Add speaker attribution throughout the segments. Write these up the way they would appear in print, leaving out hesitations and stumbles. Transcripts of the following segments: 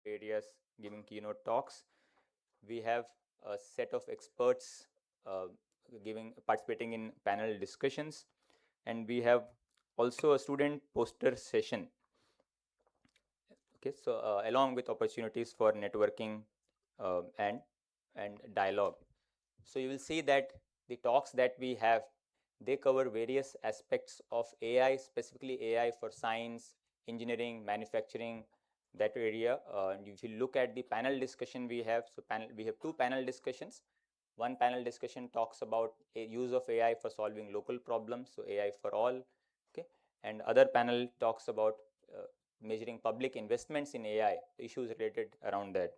Speaker 1: areas giving keynote talks. We have a set of experts participating in panel discussions, and we have also a student poster session. Okay, so along with opportunities for networking and dialogue. So you will see that the talks that we have, they cover various aspects of AI, specifically AI for science, engineering, manufacturing, that area. If you look at the panel discussion we have, so we have two panel discussions. One panel discussion talks about use of AI for solving local problems, so AI for all. Okay, and other panel talks about measuring public investments in AI, issues related around that.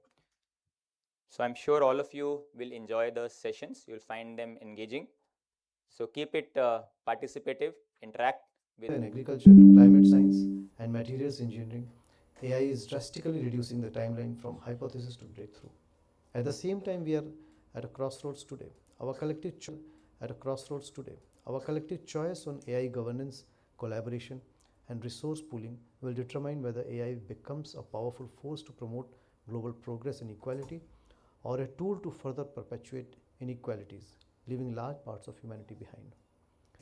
Speaker 1: So I'm sure all of you will enjoy the sessions. You'll find them engaging. So keep it participative, interact with.
Speaker 2: In agriculture, climate science, and materials engineering, AI is drastically reducing the timeline from hypothesis to breakthrough. At the same time, we are at a crossroads today. Our collective choice on AI governance, collaboration, and resource pooling will determine whether AI becomes a powerful force to promote global progress and equality, or a tool to further perpetuate inequalities, leaving large parts of humanity behind.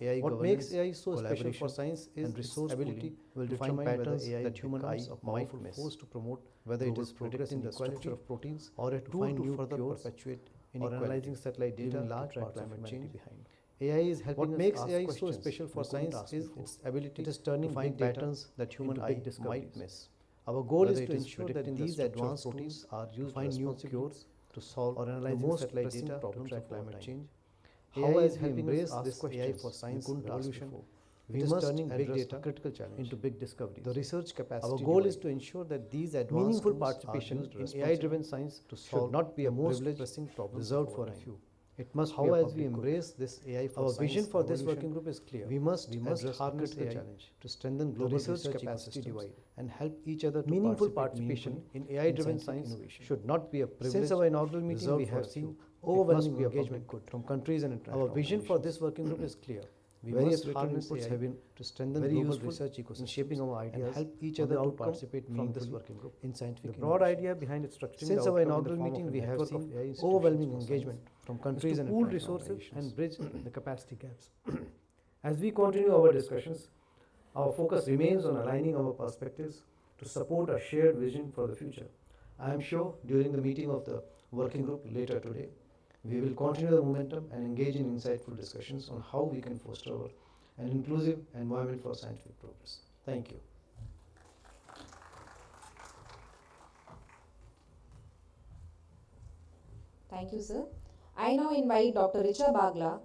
Speaker 2: AI what makes AI so special for science is and resource ability will determine patterns AI that human eye might force to promote, whether it is predicting the structure of proteins or a tool to further perpetuate or analyzing satellite data large parts of climate change behind. AI is helping what us makes ask AI so special for science is its ability to find patterns that human eye might miss. Our goal is to ensure that these advanced tools are used to find new cures to solve or analyze the most pressing problems of climate change. AI is helping us ask AI for science revolution. We must turning big data critical challenge into big discoveries. The research capacity. Our goal is to ensure that these advanced meaningful participation in AI-driven science to solve not be a privileged pressing problem reserved for a few. It must how as we embrace this AI for our vision for this working group is clear. We must harness the challenge to strengthen global research capacity divide and help each other to meaningful participation in AI-driven science innovation should not be a privilege. Since our inaugural meeting, we have seen overwhelming engagement from countries and international. Our vision for this working group is clear. Various written inputs have been to strengthen global research ecosystem in shaping our ideas and help each other to participate from this working group in scientific. The broad idea behind its structure. Since our inaugural meeting, we have seen overwhelming engagement from countries and pool resources and bridge the capacity gaps. As we continue our discussions, our focus remains on aligning our perspectives to support a shared vision for the future. I am sure during the meeting of the working group later today, we will continue the momentum and engage in insightful discussions on how we can foster an inclusive environment for scientific progress. Thank you.
Speaker 3: Thank you, sir. I now invite Dr. Richa Bagla,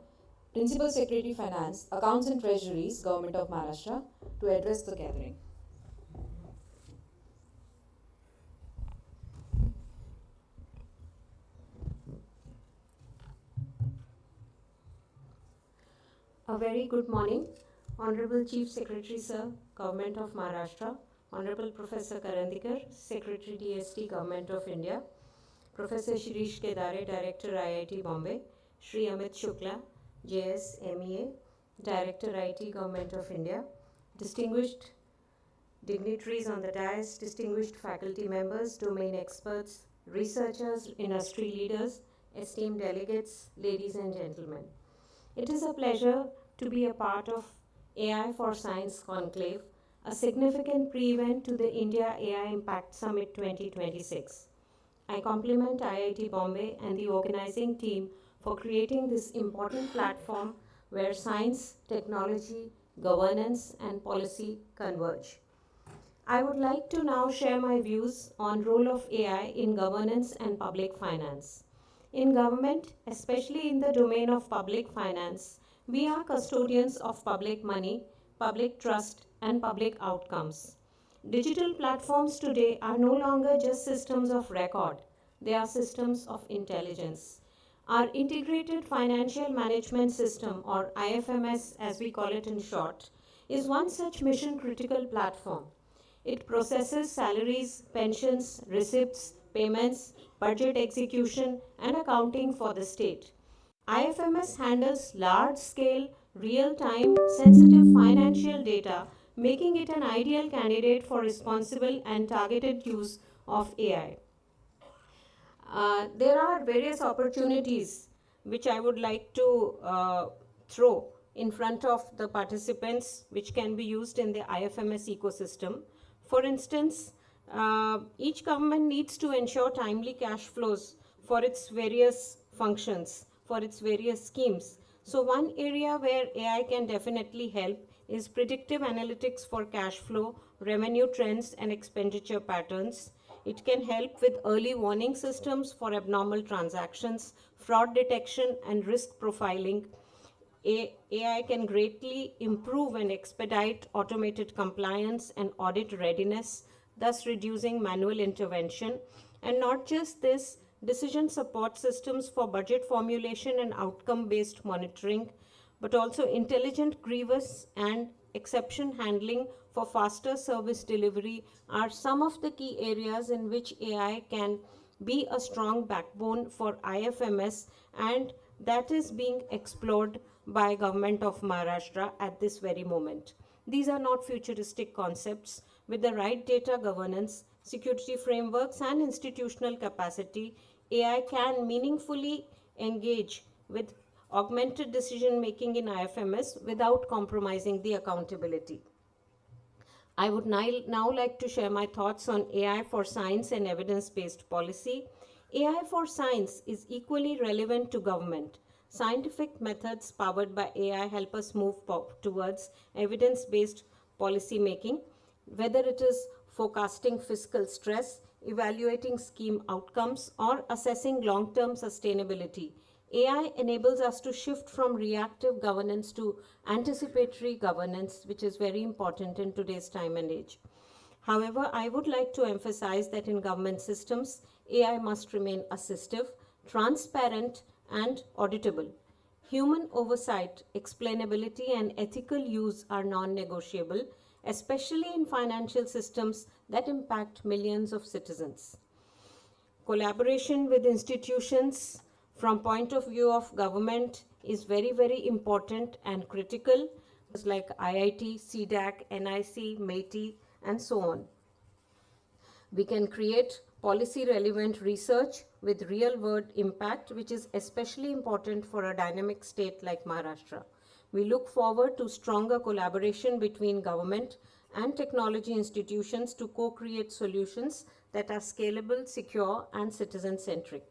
Speaker 3: Principal Secretary Finance, Accounts and Treasuries, Government of Maharashtra, to address the gathering.
Speaker 4: A very good morning, Honorable Chief Secretary Sir, Government of Maharashtra, Honorable Professor Karandikar, Secretary DST, Government of India, Professor Shirish Kedare, Director IIT Bombay, Shri Amit Shukla, JS MEA, Director IT, Government of India, distinguished dignitaries on the dais, distinguished faculty members, domain experts, researchers, industry leaders, esteemed delegates, ladies and gentlemen. It is a pleasure to be a part of AI for Science Conclave, a significant pre-event to the India AI Impact Summit 2026. I compliment IIT Bombay and the organizing team for creating this important platform where science, technology, governance, and policy converge. I would like to now share my views on role of AI in governance and public finance. In government, especially in the domain of public finance, we are custodians of public money, public trust, and public outcomes. Digital platforms today are no longer just systems of record, they are systems of intelligence. Our Integrated Financial Management System, or IFMS as we call it in short, is one such mission-critical platform. It processes salaries, pensions, receipts, payments, budget execution, and accounting for the state. IFMS handles large-scale, real-time, sensitive financial data, making it an ideal candidate for responsible and targeted use of AI. There are various opportunities which I would like to throw in front of the participants, which can be used in the IFMS ecosystem. For instance, each government needs to ensure timely cash flows for its various functions, for its various schemes. So one area where AI can definitely help is predictive analytics for cash flow, revenue trends, and expenditure patterns. It can help with early warning systems for abnormal transactions, fraud detection, and risk profiling. AI can greatly improve and expedite automated compliance and audit readiness, thus reducing manual intervention. And not just this, decision support systems for budget formulation and outcome based monitoring, but also intelligent grievous and exception handling for faster service delivery are some of the key areas in which AI can be a strong backbone for IFMS, and that is being explored by government of Maharashtra at this very moment. These are not futuristic concepts. With the right data governance, security frameworks, and institutional capacity, AI can meaningfully engage with augmented decision making in IFMS without compromising the accountability. I would now like to share my thoughts on AI for science and evidence based policy. AI for science is equally relevant to government. Scientific methods powered by AI help us move towards evidence based policy making, whether it is forecasting fiscal stress, evaluating scheme outcomes, or assessing long term sustainability. AI enables us to shift from reactive governance to anticipatory governance, which is very important in today's time and age. However, I would like to emphasize that in government systems, AI must remain assistive, transparent, and auditable. Human oversight, explainability, and ethical use are non negotiable, especially in financial systems that impact millions of citizens. Collaboration with institutions from point of view of government is very, very important and critical, like IIT, CDAC, NIC, MeitY, and so on. We can create policy relevant research with real world impact, which is especially important for a dynamic state like Maharashtra. We look forward to stronger collaboration between government and technology institutions to co-create solutions that are scalable, secure, and citizen-centric.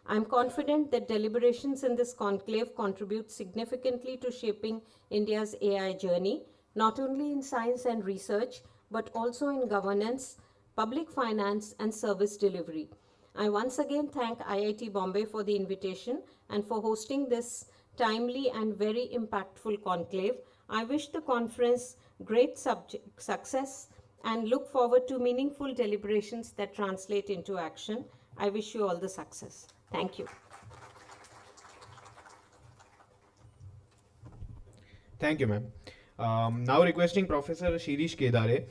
Speaker 4: I am confident that deliberations in this conclave contribute significantly to shaping India's AI journey, not only in science and research, but also in governance, public finance, and service delivery. I once again thank IIT Bombay for the invitation and for hosting this timely and very impactful conclave. I wish the conference great success and look forward to meaningful deliberations that translate into action. I wish you all the success. Thank you.
Speaker 5: Thank you, ma'am. Now requesting Professor Shirish Kedare,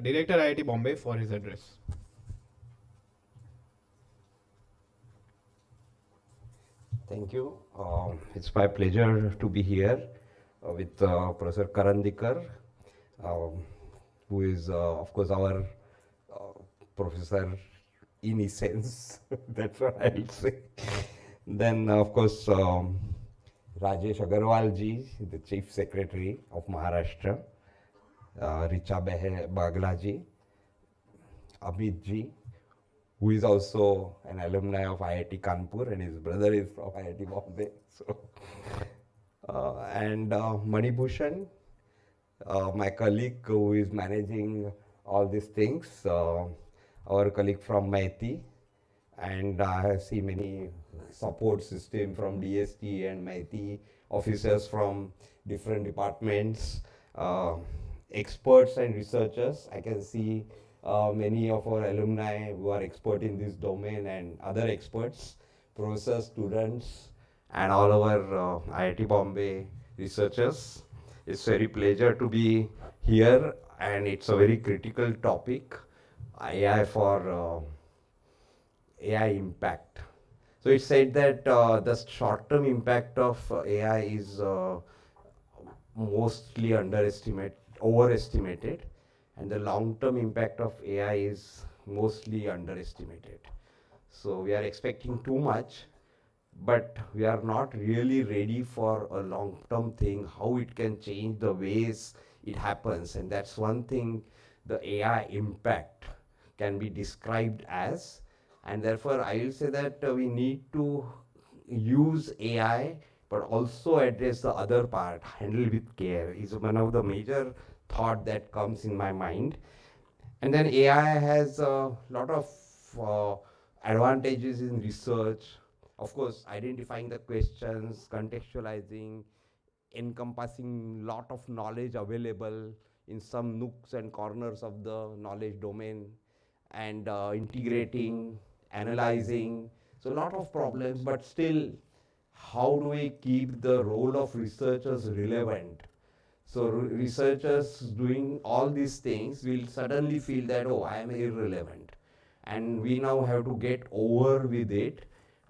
Speaker 5: Director IIT Bombay, for his address.
Speaker 6: Thank you. It's my pleasure to be here with Professor Karandikar, who is, of course, our professor in essence. That's what I'll say. Then, of course, Rajesh Agarwal ji, the Chief Secretary of Maharashtra, Richa Bagla ji, Amit ji, who is also an alumni of IIT Kanpur, and his brother is from IIT Bombay. So, and Manibhushan, my colleague who is managing all these things, our colleague from MeitY, and I see many support system from DST and MeitY, officers from different departments, experts and researchers. I can see many of our alumni who are expert in this domain and other experts, professors, students, and all our IIT Bombay researchers. It's very pleasure to be here, and it's a very critical topic, AI for AI impact. So it said that the short-term impact of AI is mostly overestimated, and the long-term impact of AI is mostly underestimated. So we are expecting too much, but we are not really ready for a long-term thing, how it can change the ways it happens. And that's one thing the AI impact can be described as. And therefore, I will say that we need to use AI, but also address the other part, handle with care, is one of the major thought that comes in my mind. And then AI has a lot of uh, advantages in research. Of course, identifying the questions, contextualizing, encompassing lot of knowledge available in some nooks and corners of the knowledge domain, and integrating, analyzing. So a lot of problems, but still, how do we keep the role of researchers relevant? So researchers doing all these things will suddenly feel that, oh, I am irrelevant. And we now have to get over with it.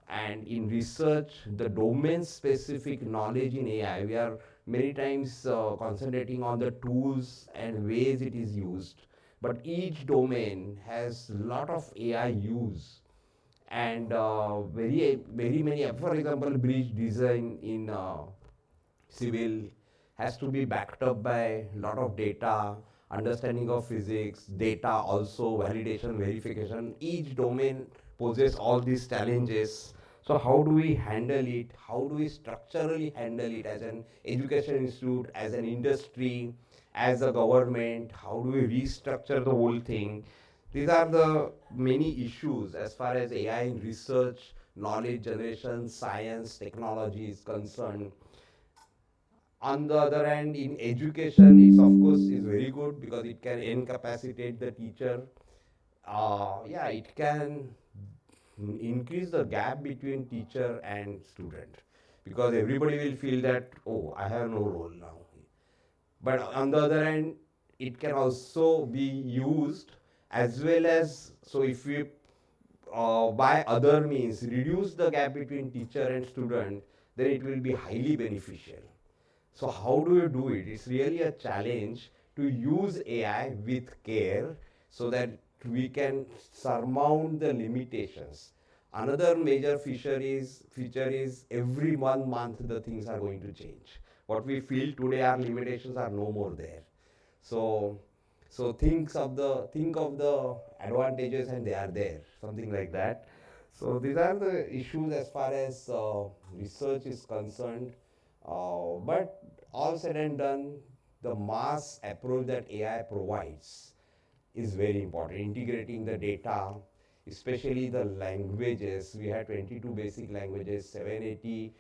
Speaker 6: And in research, the domain specific knowledge in AI, we are many times concentrating on the tools and ways it is used. But each domain has a lot of AI use, and very many, for example, bridge design in civil has to be backed up by a lot of data, understanding of physics, data also, validation, verification. Each domain poses all these challenges. So how do we handle it? How do we structurally handle it as an education institute, as an industry, as a government? How do we restructure the whole thing? These are the many issues as far as AI in research, knowledge generation, science, technology is concerned. On the other hand, in education, it's of course is very good because it can incapacitate the teacher. Yeah, it can increase the gap between teacher and student, because everybody will feel that, oh, I have no role now. But on the other hand, it can also be used as well as, so if we by other means reduce the gap between teacher and student, then it will be highly beneficial. So how do you do it? It's really a challenge to use AI with care so that we can surmount the limitations. Another major feature is every 1 month the things are going to change. What we feel today are limitations are no more there. So think of the advantages and they are there, something like that. So these are the issues as far as research is concerned. But all said and done, the mass approach that AI provides is very important. Integrating the data, especially the languages. We have 22 basic languages, 780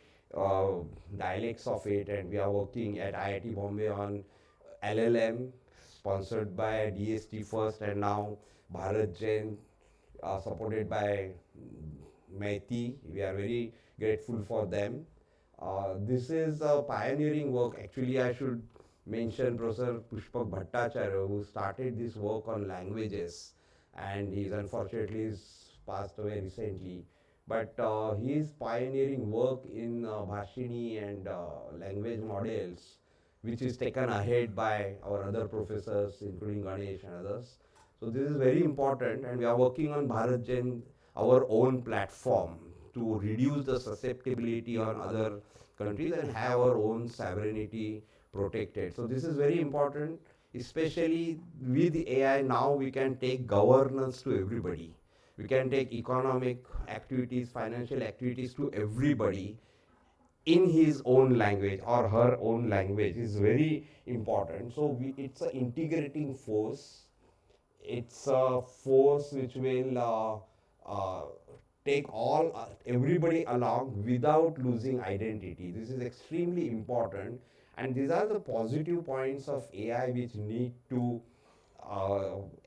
Speaker 6: dialects of it, and we are working at IIT Bombay on LLM, sponsored by DST first, and now Bharat Jain, supported by MeitY. We are very grateful for them. This is a pioneering work. Actually, I should mention Professor Pushpak Bhattacharya, who started this work on languages, and he's unfortunately passed away recently. But his pioneering work in Bhashini and language models, which is taken ahead by our other professors, including Ganesh and others. So this is very important, and we are working on Bharat Jain, our own platform, to reduce the susceptibility on other countries and have our own sovereignty protected. So this is very important, especially with AI. Now we can take governance to everybody. We can take economic activities, financial activities to everybody in his own language or her own language is very important. So it's an integrating force. It's a force which will take all everybody along without losing identity. This is extremely important, and these are the positive points of AI which need to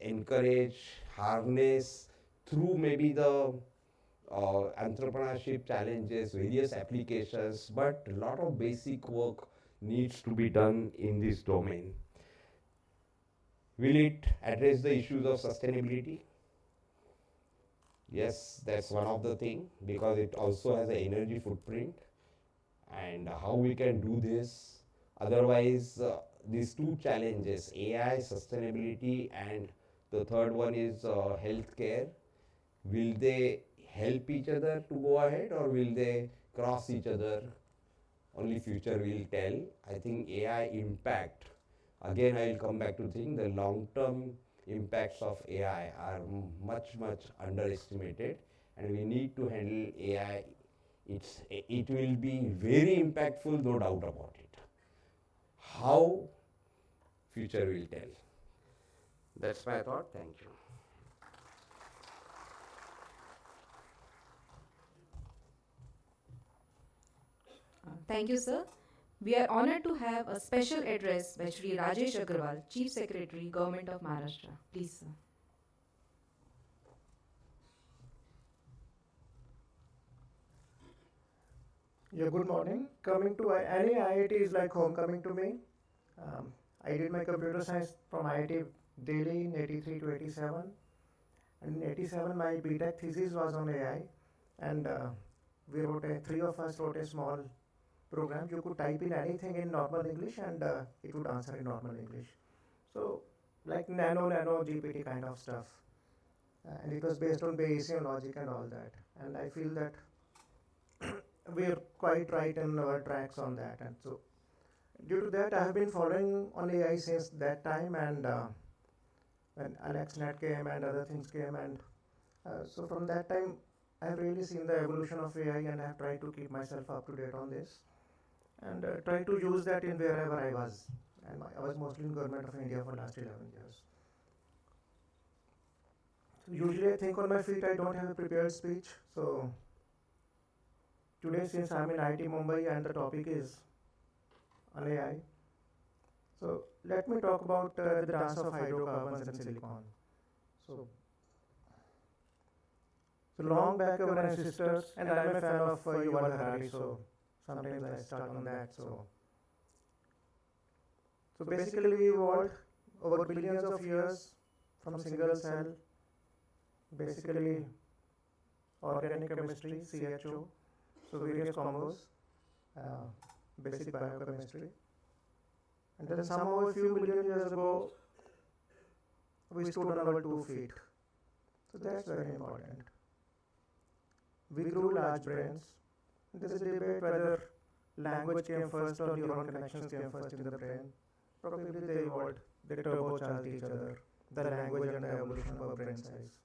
Speaker 6: encourage, harness through maybe the entrepreneurship challenges, various applications, but a lot of basic work needs to be done in this domain. Will it address the issues of sustainability? Yes, that's one of the thing, because it also has an energy footprint, and how we can do this. Otherwise, these two challenges, AI, sustainability, and The third one is healthcare. Will they help each other to go ahead, or will they cross each other? Only future will tell. I think AI impact, again I will come back to think the long term impacts of AI are much underestimated, and we need to handle AI. It will be very impactful, no doubt about it. How? Future will tell. That's my thought. Thank you.
Speaker 3: Thank you, sir. We are honored to have a special address by Shri Rajesh Agarwal, Chief Secretary, Government of Maharashtra. Please, sir.
Speaker 7: Yeah, good morning. Coming to any IIT is like homecoming to me. I did my computer science from IIT Delhi in 83 to 87. And in 87, my BTech thesis was on AI. And three of us wrote a small program. You could type in anything in normal English and it would answer in normal English. So, like nano GPT kind of stuff. And it was based on Bayesian logic and all that. And I feel that we're quite right in our tracks on that. And so, due to that, I have been following on AI since that time. And when AlexNet came and other things came, and so from that time, I have really seen the evolution of AI, and I have tried to keep myself up to date on this, and try to use that in wherever I was. And I was mostly in Government of India for last 11 years. So usually I think on my feet. I don't have a prepared speech. So today, since I'm in IIT Bombay and the topic is on AI, so let me talk about the dance of hydrocarbons and silicon. So long back our ancestors, and I'm a fan of Yuval Harari, so sometimes I start on that. So basically we evolved over billions of years from single cell, basically organic chemistry, CHO, so various combos, basic biochemistry. And then somehow a few million years ago, we stood on our 2 feet. So that's very important. We grew large brains. There is a debate whether language came first or neuron connections came first in the brain. Probably they evolved, they turbocharged each other, the language and the evolution of our brain size.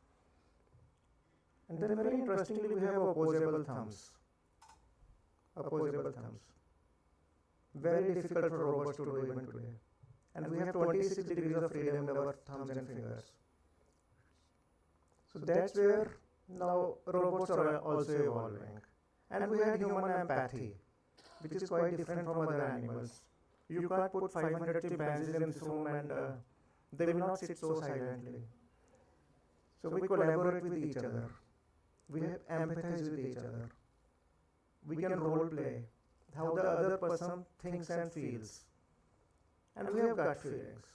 Speaker 7: And then very interestingly, we have opposable thumbs. Opposable thumbs. Very difficult for robots to do even today. And we have 26 degrees of freedom in our thumbs and fingers. So that's where now robots are also evolving. And we had human empathy, which is quite different from other animals. You can't put 500 chimpanzees in this room and they will not sit so silently. So we collaborate with each other. We have empathize with each other. We can role play how the other person thinks and feels. And we have gut feelings.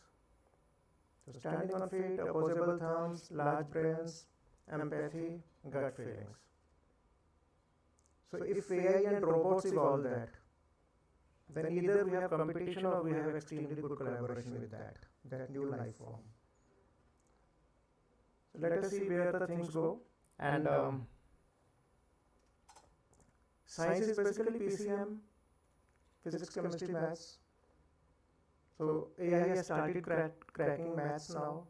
Speaker 7: So standing on feet, opposable thumbs, large brains, empathy, gut feelings. So if AI and robots evolve that, then either we have competition or we have extremely good collaboration with that new life form. So let us see where the things go. And science is basically PCM, physics, chemistry, maths. So AI has started cracking maths now.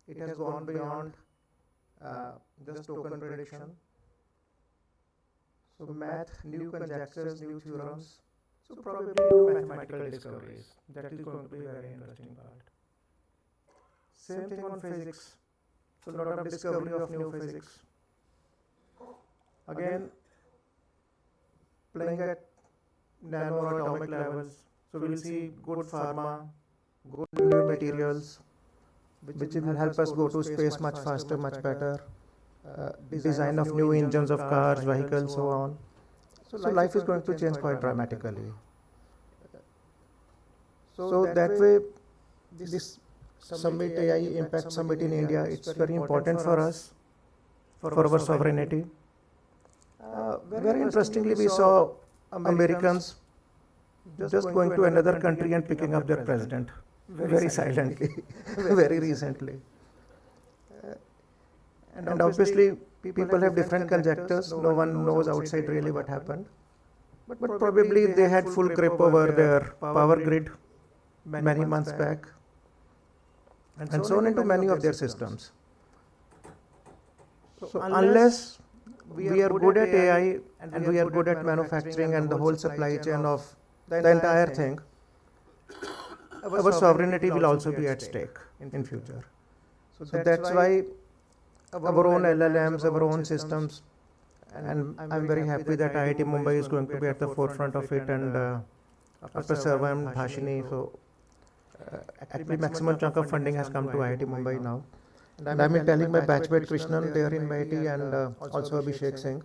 Speaker 7: It has gone beyond just token prediction. So math, new conjectures, new theorems. So probably new mathematical discoveries. That is going to be a very interesting part. Same thing on physics. So a lot of discovery of new physics. Again, playing at nano or atomic levels. So we'll see good pharma, good new materials, which will help us go to space much faster, much better. Design of new engines of cars, vehicles, so on. So life is going to change quite dramatically. So that way, this Summit AI Impact Summit in India, it's very important for us, for our sovereignty. Very interestingly, we saw Americans just going to another country and picking up their president very silently, very recently. And obviously, people have different conjectures. No one knows outside really what happened. But probably they had full grip over their power grid many months back, and so on into many of their systems. So unless we are good at AI and we are good at manufacturing and the whole supply chain of the entire thing, our sovereignty will also be at stake in future. So that's why our own LLMs, our own systems, and I'm very happy that IIT Mumbai is going to be at the forefront of it, and after Sarva and Bhashini, so actually maximum chunk of funding has come to IIT Mumbai now. And I've been telling my batchmate Krishnan there in MeitY and also Abhishek Singh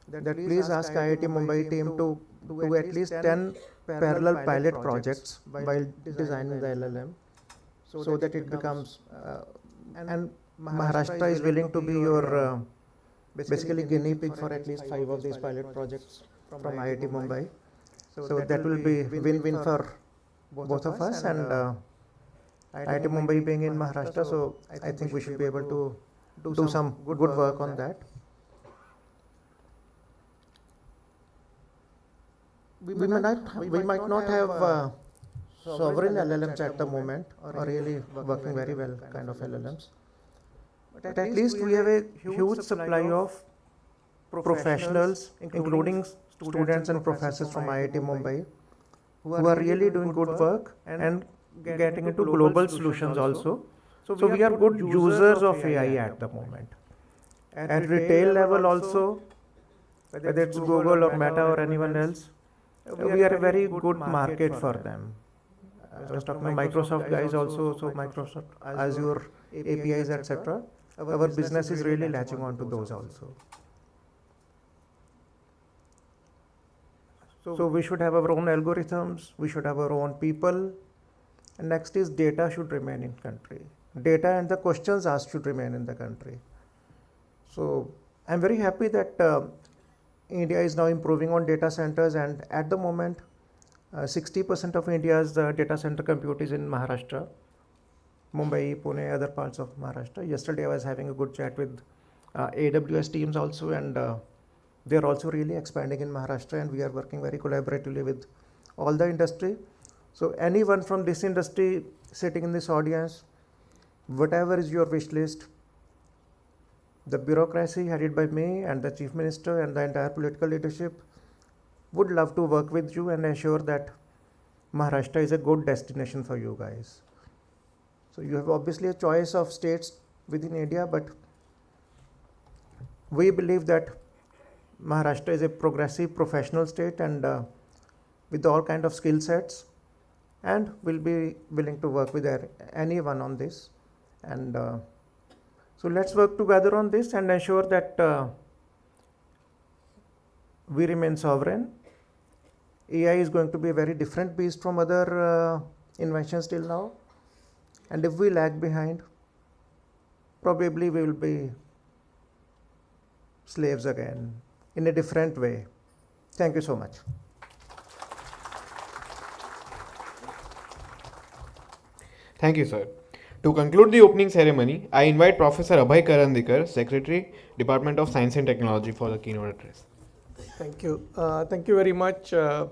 Speaker 7: that please ask IIT Mumbai team to do at least 10 parallel pilot projects while designing the LLM, so that it becomes, and Maharashtra is willing to be your basically guinea pig for at least 5 of these pilot projects from IIT Mumbai. So that will be win-win for both of us, and IIT Mumbai being in Maharashtra, so I think we should be able to do some good work on that. We might not have sovereign LLMs at the moment, or really working very well kind of LLMs. But at least we have a huge supply of professionals, including students and professors from IIT Mumbai, who are really doing good work and getting into global solutions also. So we are good users of AI at the moment. At retail level also, whether it's Google or Meta or anyone else, we are a very good market for them. I was talking to Microsoft guys also, so Microsoft Azure APIs, etc. Our business is really latching on to those also. So we should have our own algorithms, we should have our own people, and next is data should remain in country. Data and the questions asked should remain in the country. So I'm very happy that India is now improving on data centers, and at the moment 60% of India's data center compute is in Maharashtra, Mumbai, Pune, other parts of Maharashtra. Yesterday I was having a good chat with AWS teams also, and they're also really expanding in Maharashtra, and we are working very collaboratively with all the industry. So anyone from this industry sitting in this audience, whatever is your wish list, the bureaucracy headed by me and the Chief Minister and the entire political leadership would love to work with you and ensure that Maharashtra is a good destination for you guys. So you have obviously a choice of states within India, but we believe that Maharashtra is a progressive professional state, and with all kind of skill sets, and will be willing to work with anyone on this. And so let's work together on this and ensure that we remain sovereign. AI is going to be a very different beast from other inventions till now, and if we lag behind, probably we will be slaves again in a different way. Thank you so much.
Speaker 5: Thank you, sir. To conclude the opening ceremony, I invite Professor Abhay Karandikar, Secretary, Department of Science and Technology, for the keynote address.
Speaker 8: Thank you. Thank you very much, Shri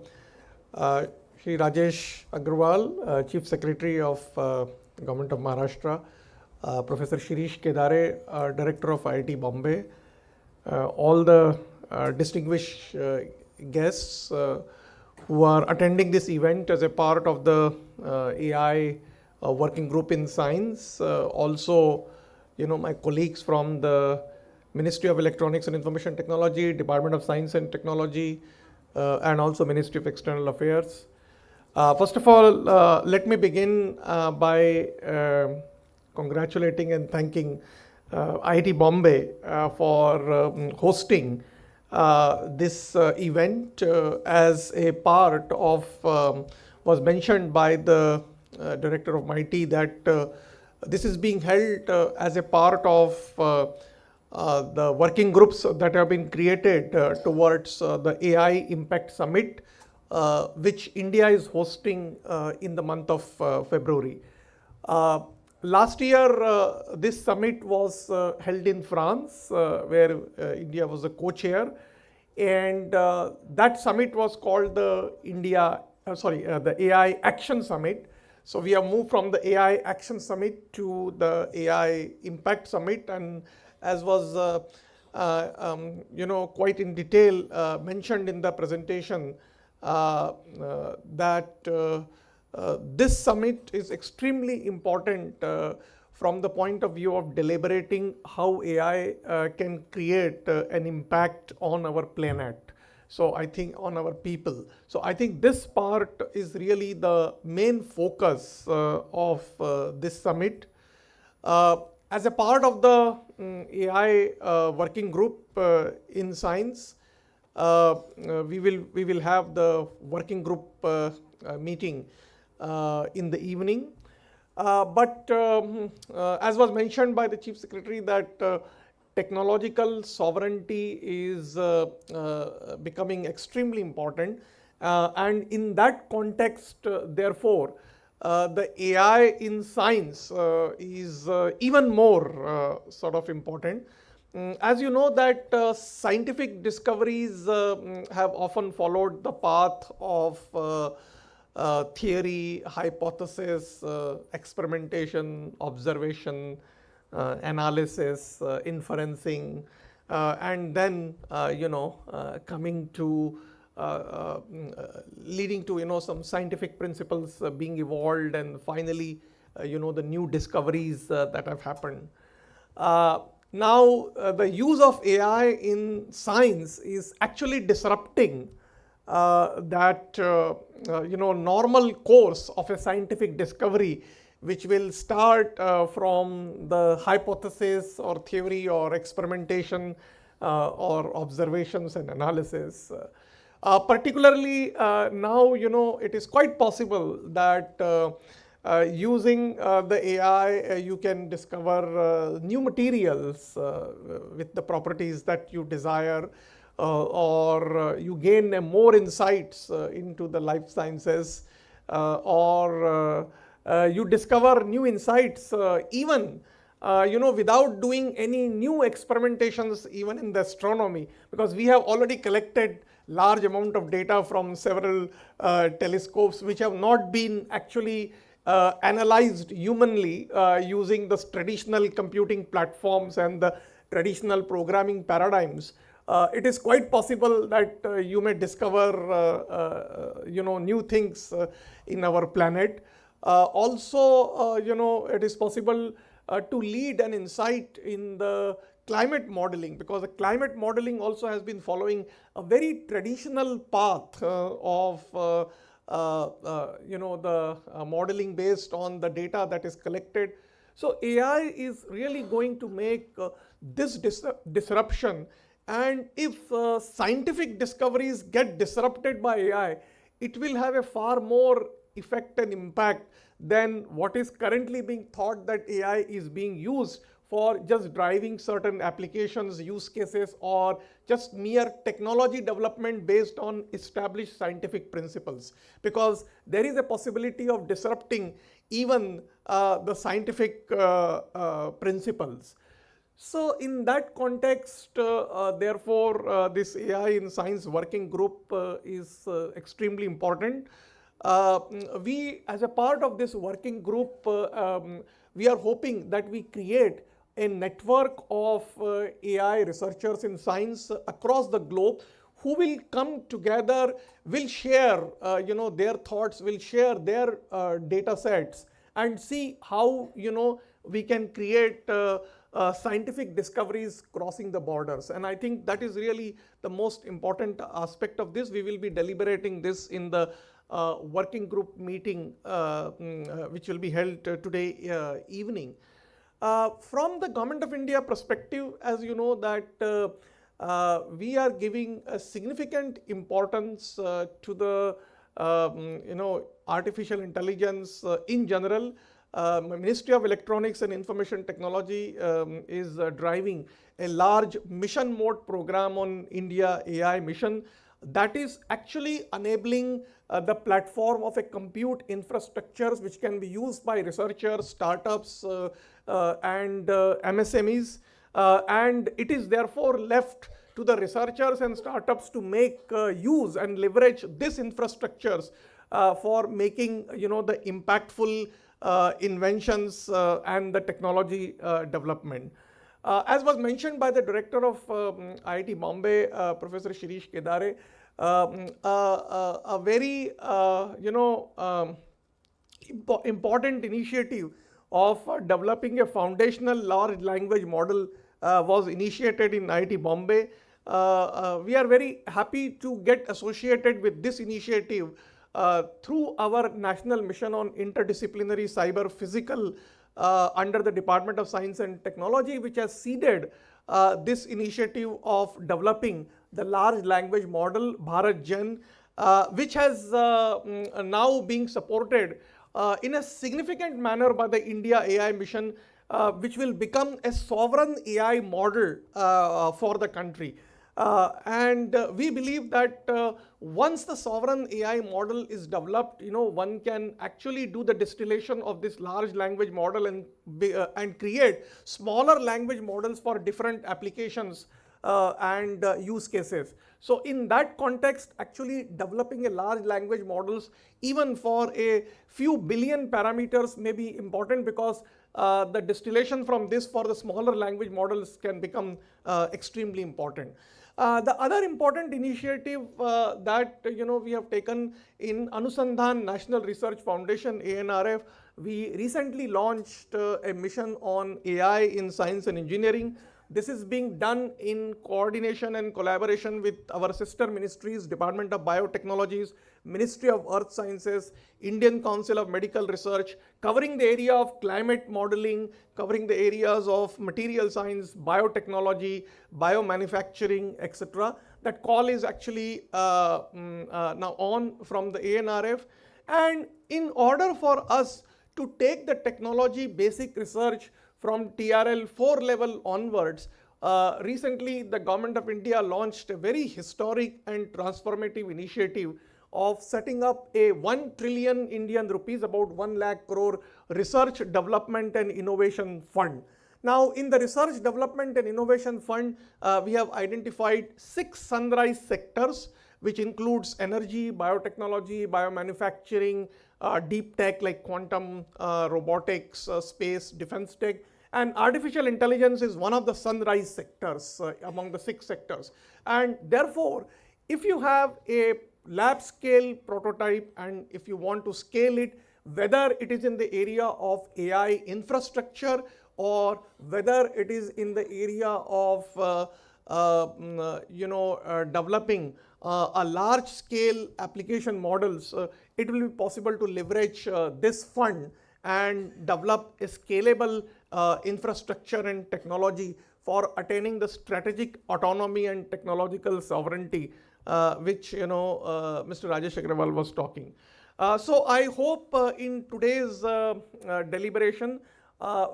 Speaker 8: Rajesh Agrawal, Chief Secretary of Government of Maharashtra, Professor Shirish Kedare, Director of IIT Bombay, all the distinguished guests who are attending this event as a part of the AI working group in science. Also, my colleagues from the Ministry of Electronics and Information Technology, Department of Science and Technology, and also Ministry of External Affairs. First of all, let me begin by congratulating and thanking IIT Bombay for hosting this event as a part of, was mentioned by the Director of MeitY that this is being held as a part of the working groups that have been created towards the AI Impact Summit, which India is hosting in the month of February. last year, this summit was held in France, where India was a co-chair, and that summit was called the the AI Action Summit. So we have moved from the AI Action Summit to the AI Impact Summit, and as was quite in detail mentioned in the presentation, that this summit is extremely important from the point of view of deliberating how AI can create an impact on our planet. So I think on our people. So I think this part is really the main focus of this summit. As a part of the AI working group in science, we will have the working group meeting in the evening. But as was mentioned by the Chief Secretary, that technological sovereignty is becoming extremely important, and in that context, therefore, the AI in science is even more sort of important. As you know that scientific discoveries have often followed the path of theory, hypothesis, experimentation, observation, analysis, inferencing, and then coming to leading to some scientific principles being evolved, and finally the new discoveries that have happened. Now the use of AI in science is actually disrupting that normal course of a scientific discovery, which will start from the hypothesis or theory or experimentation or observations and analysis. Particularly now, it is quite possible that using the AI, you can discover new materials with the properties that you desire, or you gain more insights into the life sciences, or you discover new insights even without doing any new experimentations even in the astronomy, because we have already collected large amount of data from several telescopes which have not been actually analyzed humanly using the traditional computing platforms and the traditional programming paradigms. It is quite possible that you may discover new things in our planet. Also, it is possible to lead an insight in the climate modeling, because the climate modeling also has been following a very traditional path of the modeling based on the data that is collected. So AI is really going to make this disruption, and if scientific discoveries get disrupted by AI, it will have a far more effect and impact than what is currently being thought that AI is being used for just driving certain applications, use cases, or just mere technology development based on established scientific principles, because there is a possibility of disrupting even the scientific principles. So in that context, therefore, this AI in science working group is extremely important. We, as a part of this working group, we are hoping that we create a network of AI researchers in science across the globe who will come together, will share their thoughts, will share their data sets, and see how we can create scientific discoveries crossing the borders. And I think that is really the most important aspect of this. We will be deliberating this in the working group meeting which will be held today evening. From the Government of India perspective, as you know that we are giving a significant importance to the artificial intelligence in general. Ministry of Electronics and Information Technology is driving a large mission mode program on IndiaAI mission. that is actually enabling the platform of a compute infrastructures which can be used by researchers, startups, and MSMEs, and it is therefore left to the researchers and startups to make use and leverage these infrastructures for making the impactful inventions and the technology development. As was mentioned by the director of IIT Bombay, Professor Shirish Kedare, a very important initiative of developing a foundational large language model was initiated in IIT Bombay. We are very happy to get associated with this initiative through our national mission on interdisciplinary cyber physical under the Department of Science and Technology, which has seeded this initiative of developing the large language model Bharat Gen, which has now being supported in a significant manner by the IndiaAI mission, which will become a sovereign AI model for the country. And we believe that once the sovereign AI model is developed, one can actually do the distillation of this large language model and create smaller language models for different applications and use cases. So in that context, actually developing a large language models even for a few billion parameters may be important, because the distillation from this for the smaller language models can become extremely important. The other important initiative that we have taken in Anusandhan National Research Foundation, ANRF, we recently launched a mission on AI in science and engineering. This is being done in coordination and collaboration with our sister ministries, Department of Biotechnologies, Ministry of Earth Sciences, Indian Council of Medical Research, covering the area of climate modeling, covering the areas of material science, biotechnology, biomanufacturing, etc. That call is actually now on from the ANRF. And in order for us to take the technology basic research from TRL 4 level onwards, recently the Government of India launched a very historic and transformative initiative of setting up a 1 trillion Indian rupees, about 1 lakh crore research development and innovation fund. Now in the research development and innovation fund, we have identified 6 sunrise sectors, which includes energy, biotechnology, biomanufacturing, deep tech like quantum, robotics, space, defense tech, and artificial intelligence is one of the sunrise sectors among the 6 sectors. And therefore, if you have a lab scale prototype and if you want to scale it, whether it is in the area of AI infrastructure or whether it is in the area of developing a large scale application models, it will be possible to leverage this fund and develop a scalable infrastructure and technology for attaining the strategic autonomy and technological sovereignty, which Mr. Rajesh Agrawal was talking. So I hope in today's deliberation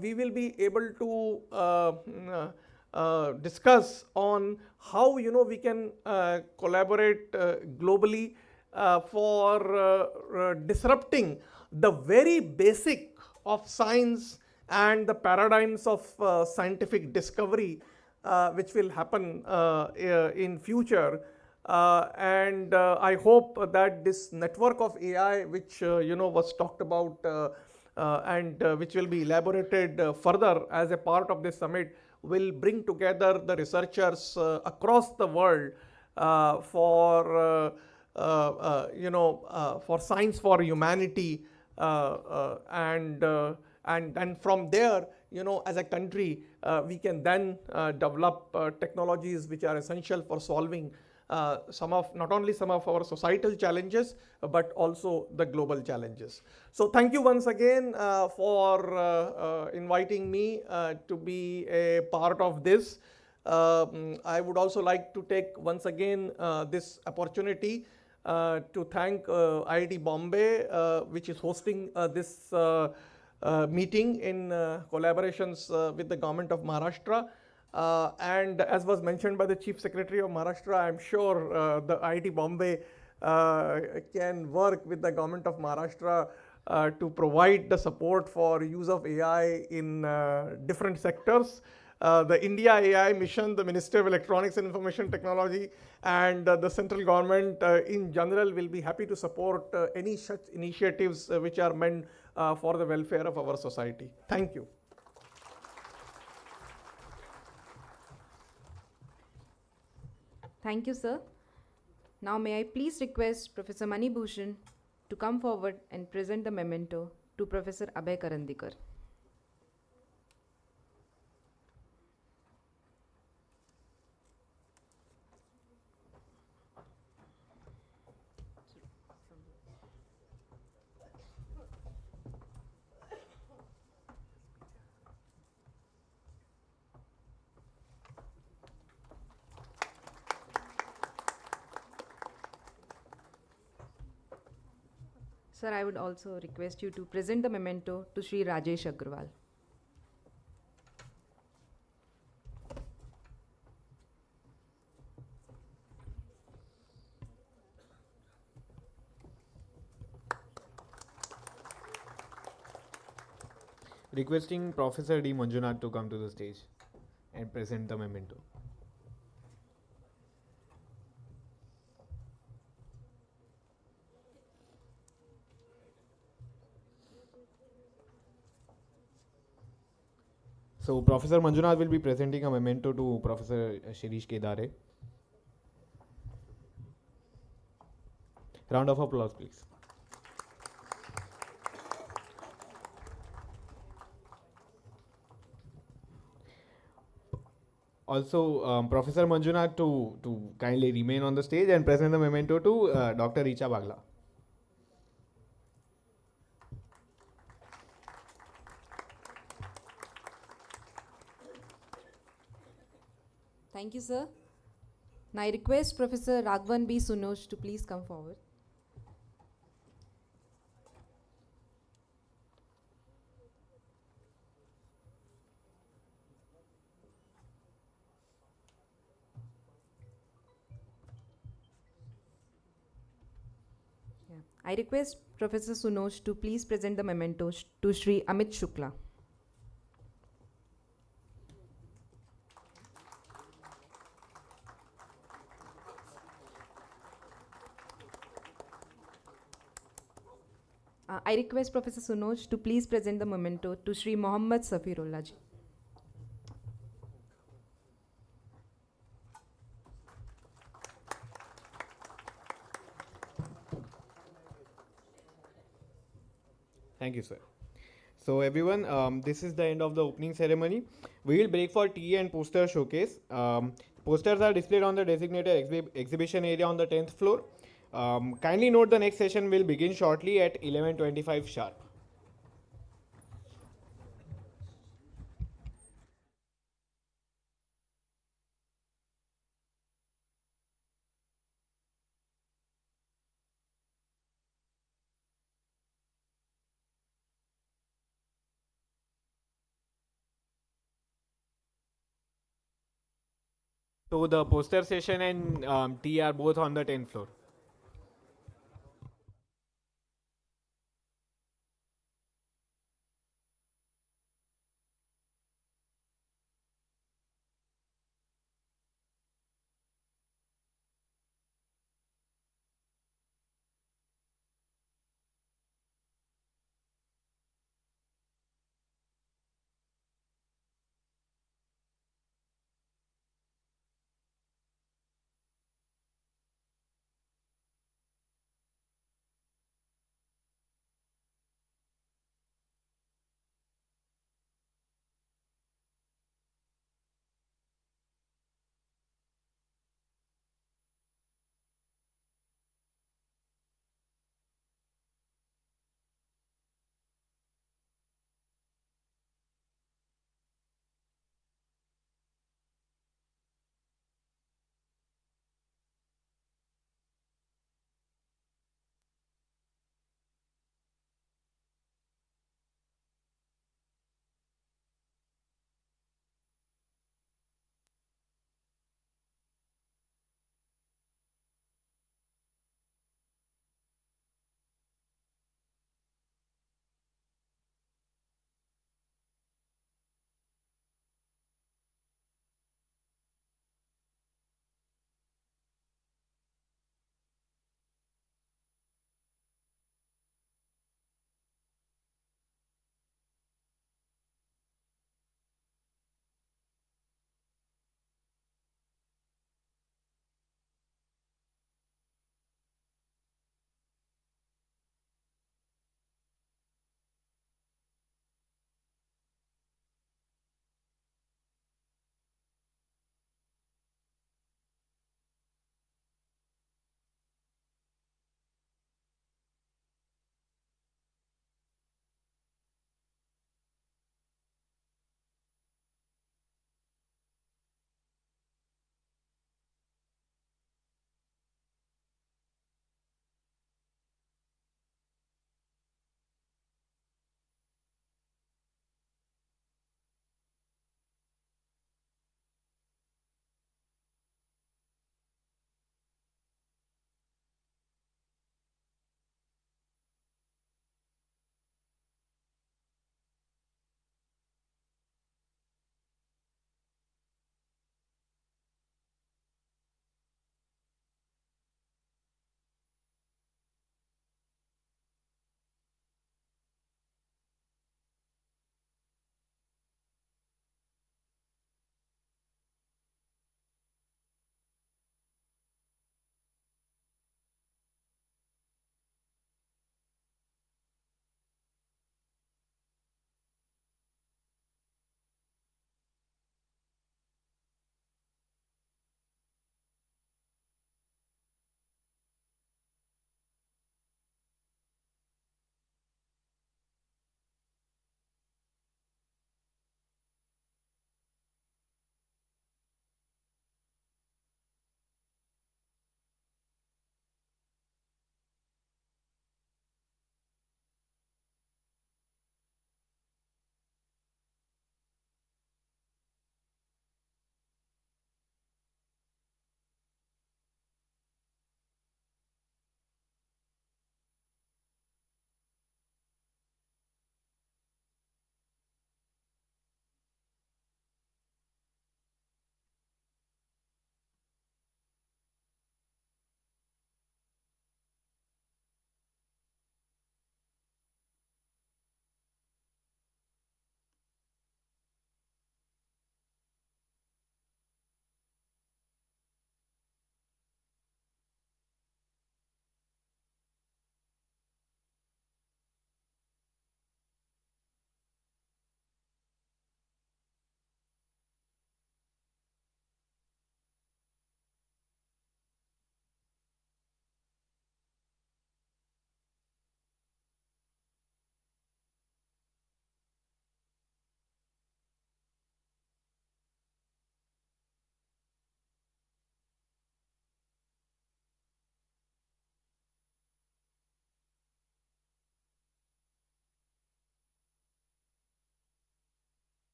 Speaker 8: we will be able to discuss on how we can collaborate globally for disrupting the very basic of science and the paradigms of scientific discovery which will happen in future. And I hope that this network of AI, which was talked about and which will be elaborated further as a part of this summit, will bring together the researchers across the world for science for humanity, and from there, as a country, we can then develop technologies which are essential for solving not only some of our societal challenges, but also the global challenges. So thank you once again for inviting me to be a part of this. I would also like to take once again this opportunity to thank IIT Bombay, which is hosting this meeting in collaborations with the government of Maharashtra. And as was mentioned by the Chief Secretary of Maharashtra, I'm sure the IIT Bombay can work with the government of Maharashtra to provide the support for use of AI in different sectors. The India AI mission, the Ministry of Electronics and Information Technology, and the central government in general will be happy to support any such initiatives which are meant for the welfare of our society. Thank you.
Speaker 3: Thank you, sir. Now may I please request Professor Mani Bhushan to come forward and present the memento to Professor Abhay Karandikar. Sir, I would also request you to present the memento to Sri Rajesh Agrawal.
Speaker 5: Requesting Professor D. Manjunath to come to the stage and present the memento. So Professor Manjunath will be presenting a memento to Professor Shirish Kedare. Round of applause, please. Also, Professor Manjunath to kindly remain on the stage and present the memento to Dr. Richa Bagla.
Speaker 3: Thank you, sir. Now I request Professor Raghavan B. Sunoj to please come forward. I request Professor Sunoj to please present the memento to Sri Amit Shukla. I request Professor Sunoj to please present the memento to Sri Mohammad Safirullah ji.
Speaker 5: Thank you, sir. So everyone, this is the end of the opening ceremony. We will break for tea and poster showcase. Posters are displayed on the designated exhibition area on the 10th floor. Kindly note the next session will begin shortly at 11:25 sharp. So the poster session and tea are both on the 10th floor.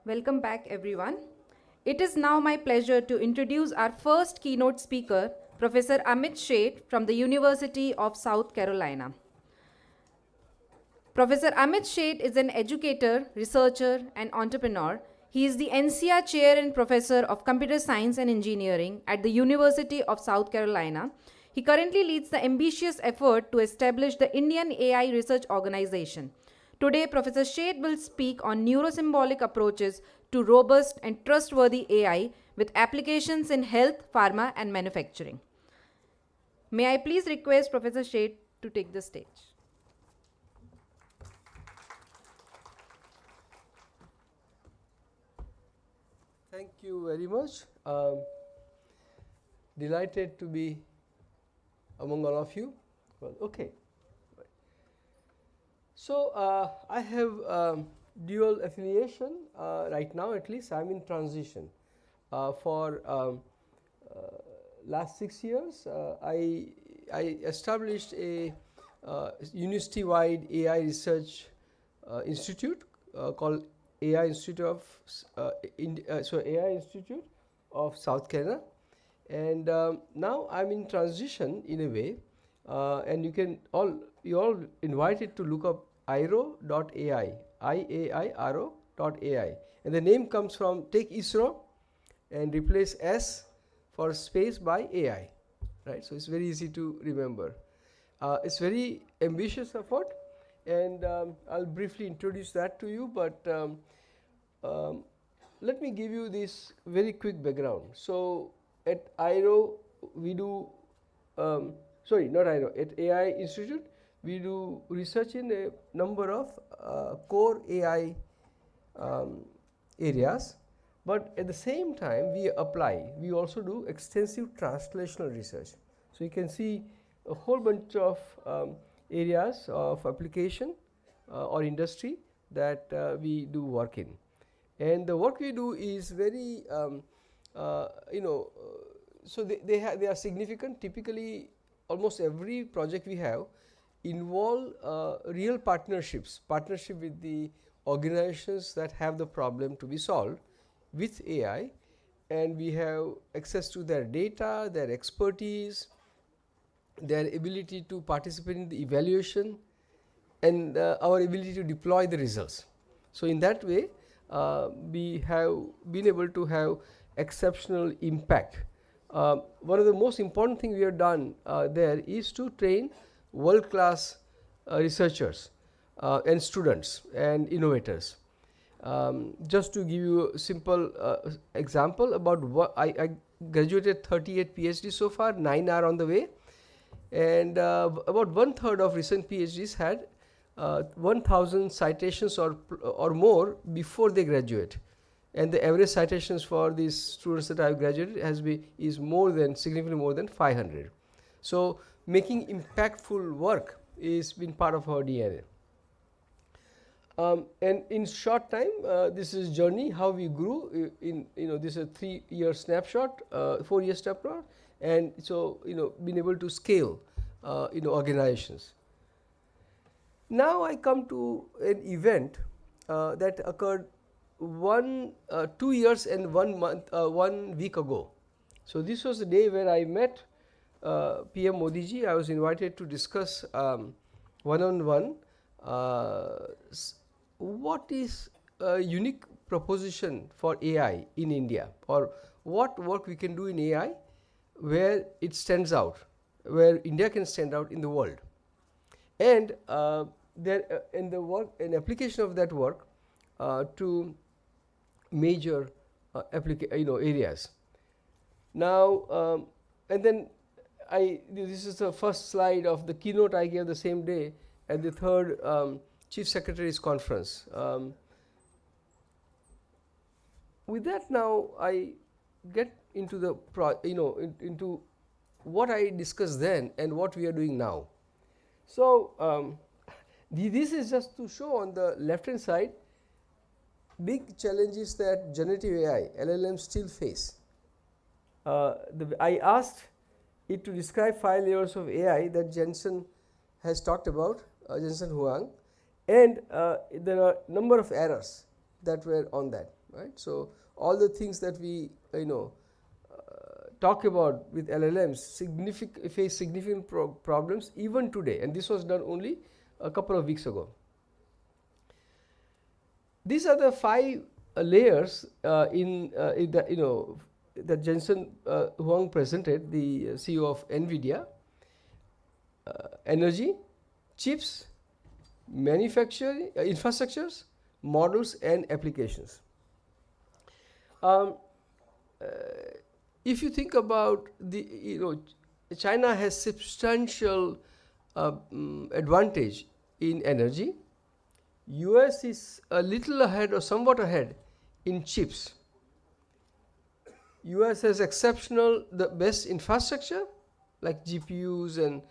Speaker 3: Welcome back, everyone. It is now my pleasure to introduce our first keynote speaker, Professor Amit Sheth from the University of South Carolina. Professor Amit Sheth is an educator, researcher, and entrepreneur. He is the NCR Chair and Professor of Computer Science and Engineering at the University of South Carolina. He currently leads the ambitious effort to establish the Indian AI Research Organization. Today, Professor Sheth will speak on neurosymbolic approaches to robust and trustworthy AI with applications in health, pharma, and manufacturing. May I please request Professor Sheth to take the stage.
Speaker 9: Thank you very much. Delighted to be among all of you. Well, okay. So I have dual affiliation right now. At least I'm in transition. For last 6 years, I established a university-wide AI research institute called AI Institute of South Carolina, and now I'm in transition in a way, and you all invited to look up IRO.ai, IAIRO.ai, and the name comes from take ISRO and replace S for space by AI, right? So it's very easy to remember. It's very ambitious effort, and I'll briefly introduce that to you, but let me give you this very quick background. So at IRO we do, at AI Institute we do research in a number of core AI areas, but at the same time we also do extensive translational research. So you can see a whole bunch of areas of application or industry that we do work in, and the work we do is very so they are significant. Typically almost every project we have involve real partnership with the organizations that have the problem to be solved with AI, and we have access to their data, their expertise, their ability to participate in the evaluation, and our ability to deploy the results. So in that way we have been able to have exceptional impact. One of the most important things we have done there is to train world-class researchers and students and innovators. Just to give you a simple example about what I graduated 38 PhDs so far, 9 are on the way, and about 1/3 of recent PhDs had 1,000 citations or more before they graduate, and the average citations for these students that I have graduated is significantly more than 500. So making impactful work is been part of our DNA. And in short time, this is journey how we grew. This is a 3-year snapshot, 4-year snapshot, and so been able to scale organizations. Now I come to an event that occurred 2 years and 1 month, 1 week ago. So this was the day where I met PM Modi ji. I was invited to discuss one-on-one what is a unique proposition for AI in India, or what work we can do in AI where it stands out, where India can stand out in the world, and in the work, an application of that work to major areas. Now and then this is the first slide of the keynote I gave the same day at the 3rd Chief Secretary's conference. With that, now I get into the into what I discussed then and what we are doing now. So this is just to show on the left hand side big challenges that generative AI LLMs still face. I asked it to describe 5 layers of AI that Jensen has talked about, Jensen Huang, and there are number of errors that were on that. right? So all the things that we talk about with LLMs face significant problems even today, and this was done only a couple of weeks ago. These are the 5 layers that Jensen Huang presented, the CEO of NVIDIA. Energy, chips, manufacturing, infrastructures, models, and applications. If you think about China has substantial advantage in energy. US is a little ahead or somewhat ahead in chips. US has the best infrastructure like GPUs and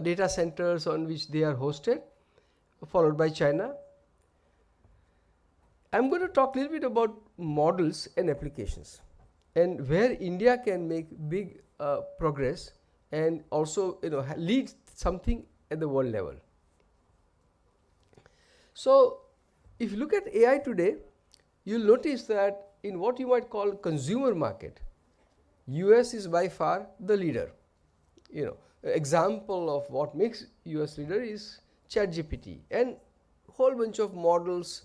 Speaker 9: data centers on which they are hosted, followed by China. I'm going to talk a little bit about models and applications and where India can make big progress and also lead something at the world level. So if you look at AI today, you'll notice that in what you might call consumer market, US is by far the leader. Example of what makes US leader is ChatGPT and whole bunch of models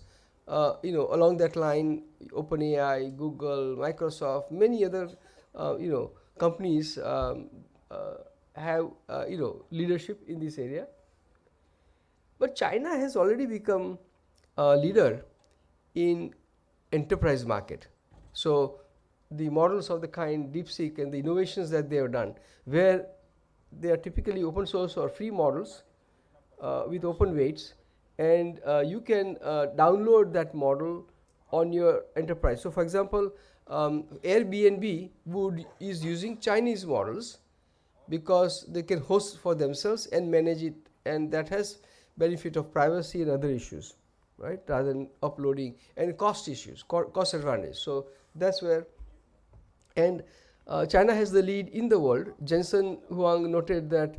Speaker 9: along that line, OpenAI, Google, Microsoft, many other companies have leadership in this area. But China has already become a leader in enterprise market. So the models of the kind DeepSeek and the innovations that they have done, where they are typically open source or free models with open weights, and you can download that model on your enterprise. So for example, Airbnb is using Chinese models because they can host for themselves and manage it, and that has benefit of privacy and other issues, right, rather than uploading, and cost issues, cost advantage. So that's where, and China has the lead in the world. Jensen Huang noted that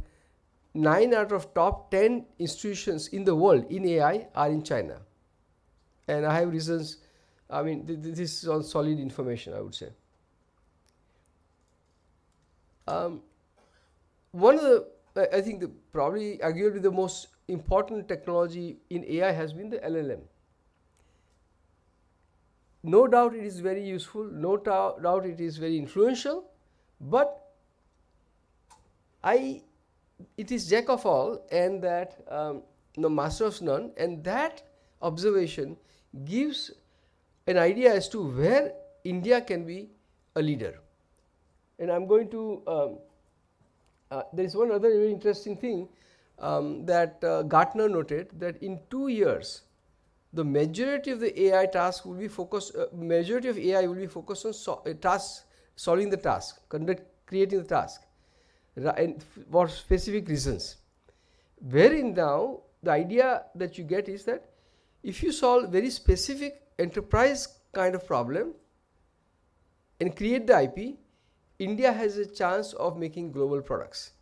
Speaker 9: 9 out of top 10 institutions in the world in AI are in China. And I have reasons, this is all solid information, I would say. One of the, I think probably arguably the most important technology in AI has been the LLM. No doubt it is very useful, no doubt it is very influential, but it is jack of all and that no master of none, and that observation gives an idea as to where India can be a leader. And I'm going to, there is one other very interesting thing that Gartner noted, that in 2 years, the majority of the AI task will be focused, majority of AI will be focused on solving the task, creating the task, and for specific reasons. Wherein now, the idea that you get is that if you solve very specific enterprise kind of problem and create the IP, India has a chance of making global products.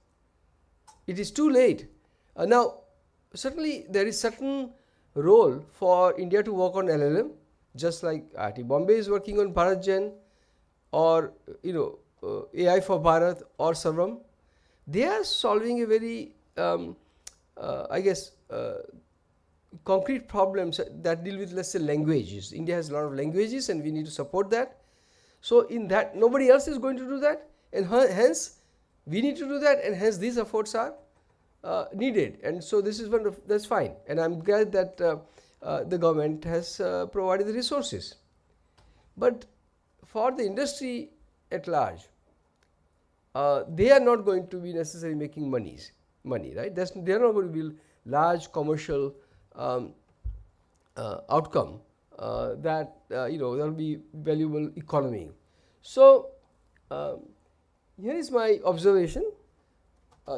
Speaker 9: It is too late. Now, certainly there is certain role for India to work on LLM, just like IIT Bombay is working on BharatGen, or AI for Bharat or Sarvam. They are solving a very, concrete problems that deal with, let's say, languages. India has a lot of languages and we need to support that. So in that, nobody else is going to do that, and hence we need to do that, and hence these efforts are needed. And so this is that's fine, and I'm glad that the government has provided the resources. But for the industry at large, they are not going to be necessarily making money, right? They are not going to be large commercial outcome that there will be valuable economy. So here is my observation.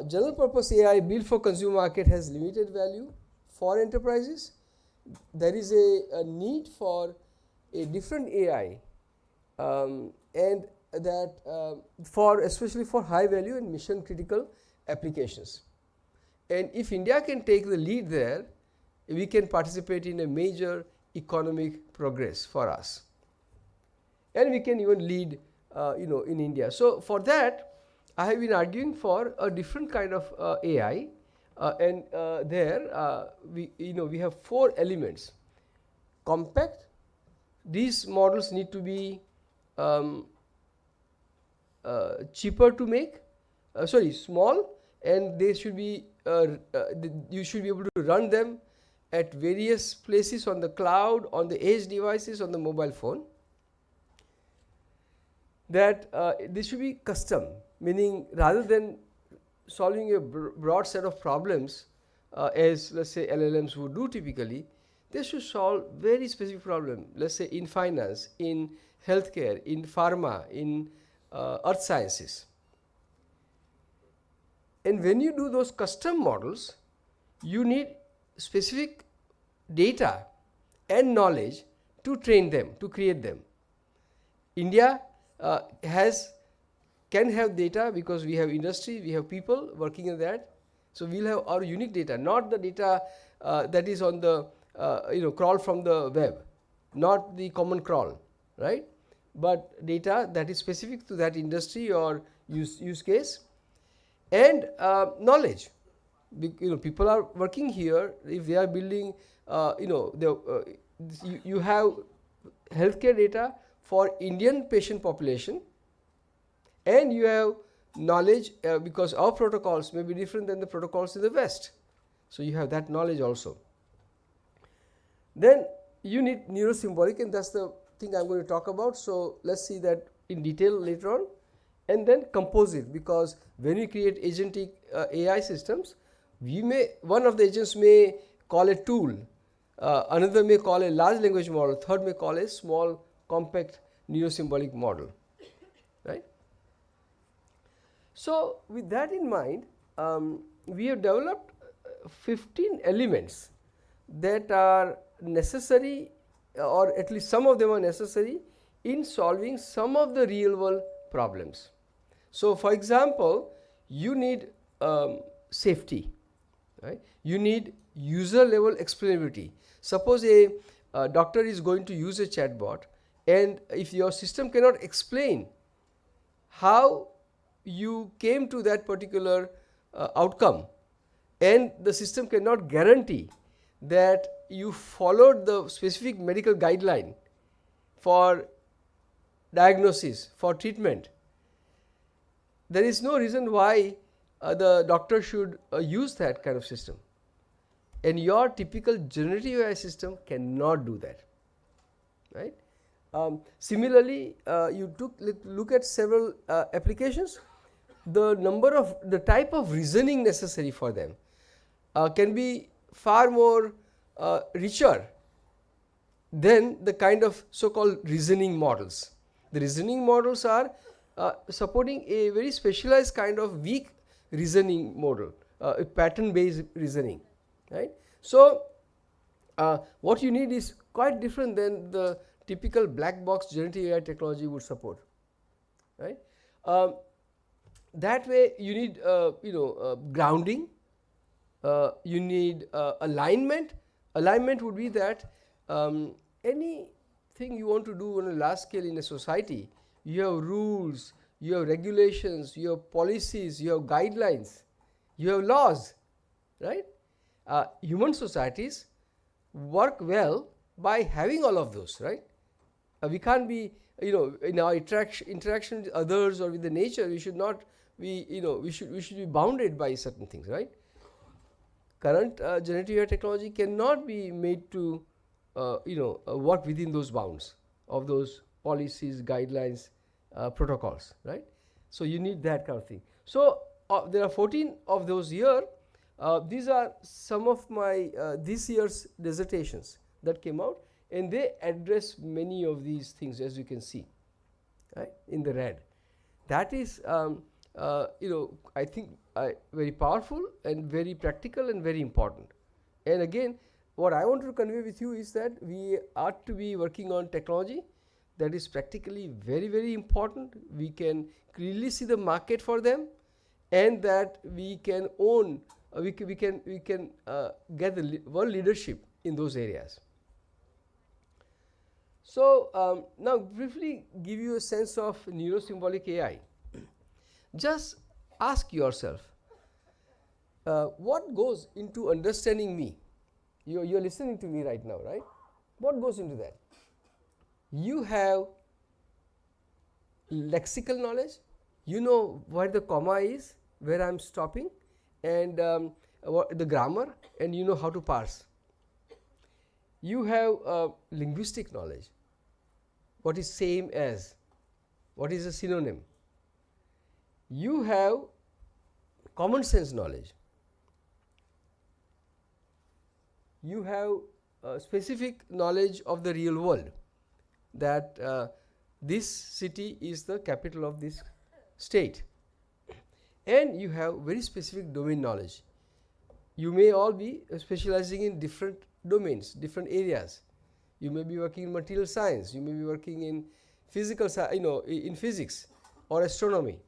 Speaker 9: General purpose AI built for consumer market has limited value for enterprises. There is a need for a different AI, and that especially for high value and mission critical applications. And if India can take the lead there, we can participate in a major economic progress for us. and we can even lead in India. So for that, I have been arguing for a different kind of AI, and there we have 4 elements. Compact, these models need to be cheaper to make, small, and they should be you should be able to run them at various places on the cloud, on the edge devices, on the mobile phone. That this should be custom, meaning rather than solving a broad set of problems as let's say LLMs would do typically, they should solve very specific problem, let's say in finance, in healthcare, in pharma, in earth sciences. And when you do those custom models, you need specific data and knowledge to train them, to create them. India can have data because we have industry, we have people working on that. So we'll have our unique data, not the data that is on the crawl from the web, not the common crawl, right? But data that is specific to that industry or use case, and knowledge. People are working here. If they are building, you have healthcare data for Indian patient population, and you have knowledge because our protocols may be different than the protocols in the West. So you have that knowledge also. Then you need neurosymbolic, and that's the thing I'm going to talk about. So let's see that in detail later on. And then composite, because when we create agentic AI systems, one of the agents may call a tool, another may call a large language model, third may call a small compact neurosymbolic model, right? So with that in mind, we have developed 15 elements that are necessary, or at least some of them are necessary in solving some of the real world problems. So for example, you need safety, right? You need user level explainability. Suppose a doctor is going to use a chatbot, and if your system cannot explain how you came to that particular outcome, and the system cannot guarantee that you followed the specific medical guideline for diagnosis, for treatment, there is no reason why the doctor should use that kind of system. And your typical generative AI system cannot do that, right? Similarly, you look at several applications. The type of reasoning necessary for them can be far more richer than the kind of so-called reasoning models. The reasoning models are supporting a very specialized kind of weak reasoning model, a pattern-based reasoning, right? So what you need is quite different than the typical black box generative AI technology would support, right? That way you need grounding, you need alignment. Alignment would be that anything you want to do on a large scale in a society, you have rules, you have regulations, you have policies, you have guidelines, you have laws, right? Human societies work well by having all of those, right? We can't be, in our interaction with others or with the nature, we should not be, we should be bounded by certain things, right? Current generative AI technology cannot be made to, work within those bounds of those policies, guidelines, protocols, right? So you need that kind of thing. So there are 14 of those here. These are some of my this year's dissertations that came out, and they address many of these things, as you can see, right, in the red. That is, I think very powerful and very practical and very important. And again, what I want to convey with you is that we ought to be working on technology that is practically very, very important. We can clearly see the market for them, and that we can own, we can get the world leadership in those areas. So, now briefly give you a sense of neurosymbolic AI. Just ask yourself, what goes into understanding me? You're listening to me right now, right? What goes into that? You have lexical knowledge, you know where the comma is, where I'm stopping, and the grammar, and you know how to parse. You have linguistic knowledge, what is same as, what is a synonym. You have common sense knowledge. You have specific knowledge of the real world, that this city is the capital of this state, and you have very specific domain knowledge. You may all be specializing in different domains, different areas. You may be working in material science, you may be working in physical, in physics or astronomy.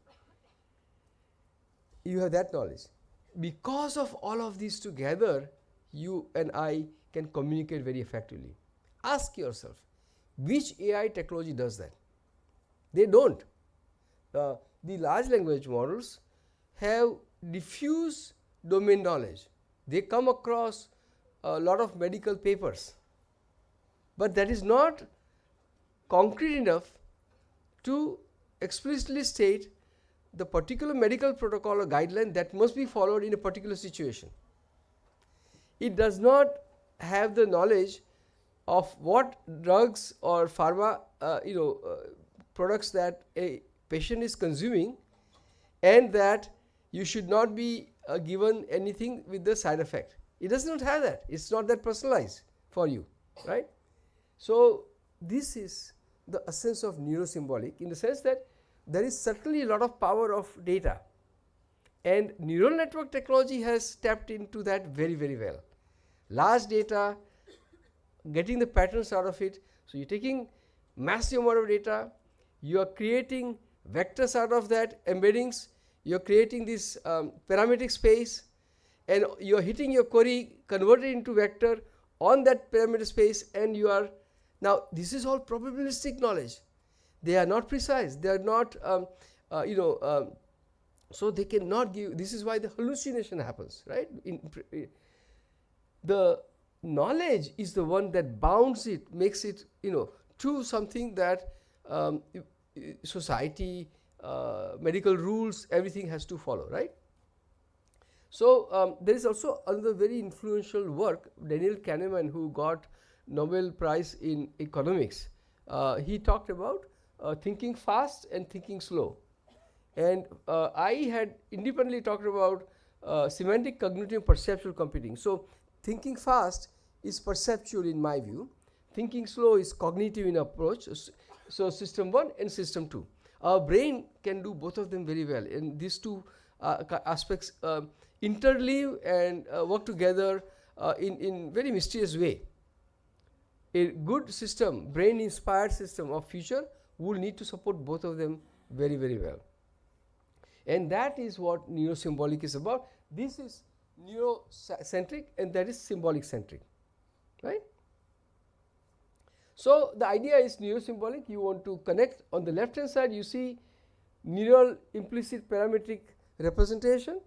Speaker 9: You have that knowledge. Because of all of these together, you and I can communicate very effectively. Ask yourself, which AI technology does that? They don't. The large language models have diffuse domain knowledge. They come across a lot of medical papers, but that is not concrete enough to explicitly state the particular medical protocol or guideline that must be followed in a particular situation. It does not have the knowledge of what drugs or pharma products that a patient is consuming, and that you should not be given anything with the side effect. It does not have that. It's not that personalized for you, right? So this is the essence of neurosymbolic, in the sense that there is certainly a lot of power of data, and neural network technology has tapped into that very, very well. Large data, getting the patterns out of it. So you're taking massive amount of data, you are creating vectors out of that, embeddings, you're creating this parametric space, and you're hitting your query, converted into vector on that parameter space, and you are, now this is all probabilistic knowledge. They are not precise, they are not, so they cannot give, this is why the hallucination happens, right? The knowledge is the one that bounds it, makes it, to something that society, medical rules, everything has to follow, right? So there is also another very influential work, Daniel Kahneman, who got Nobel Prize in economics. He talked about thinking fast and thinking slow, and I had independently talked about semantic, cognitive, perceptual computing. So thinking fast is perceptual in my view, thinking slow is cognitive in approach. So system 1 and system 2, our brain can do both of them very well, and these two aspects interleave and work together in very mysterious way. A good system, brain inspired system of future, will need to support both of them very, very well, and that is what neurosymbolic is about. This is neurocentric and that is symbolic centric, right? So the idea is neurosymbolic. You want to connect. On the left hand side you see neural implicit parametric representation.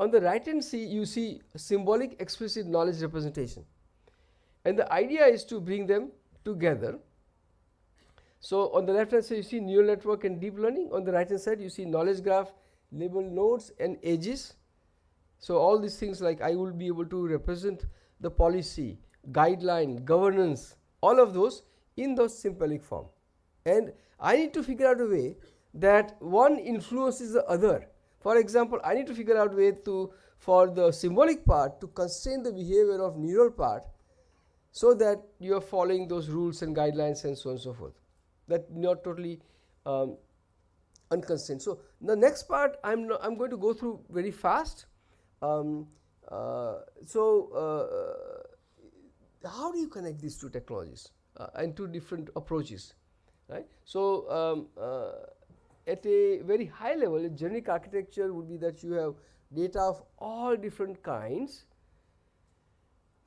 Speaker 9: On the right hand side you see symbolic explicit knowledge representation, and the idea is to bring them together. So on the left hand side you see neural network and deep learning. On the right hand side you see knowledge graph, label nodes and edges. So all these things, like I will be able to represent the policy, guideline, governance, all of those in those symbolic form, and I need to figure out a way that one influences the other. For example, I need to figure out a way for the symbolic part to constrain the behavior of neural part, so that you are following those rules and guidelines and so on and so forth, that not totally unconstrained. So the next part I'm going to go through very fast. How do you connect these two technologies and two different approaches, right? So at a very high level, a generic architecture would be that you have data of all different kinds.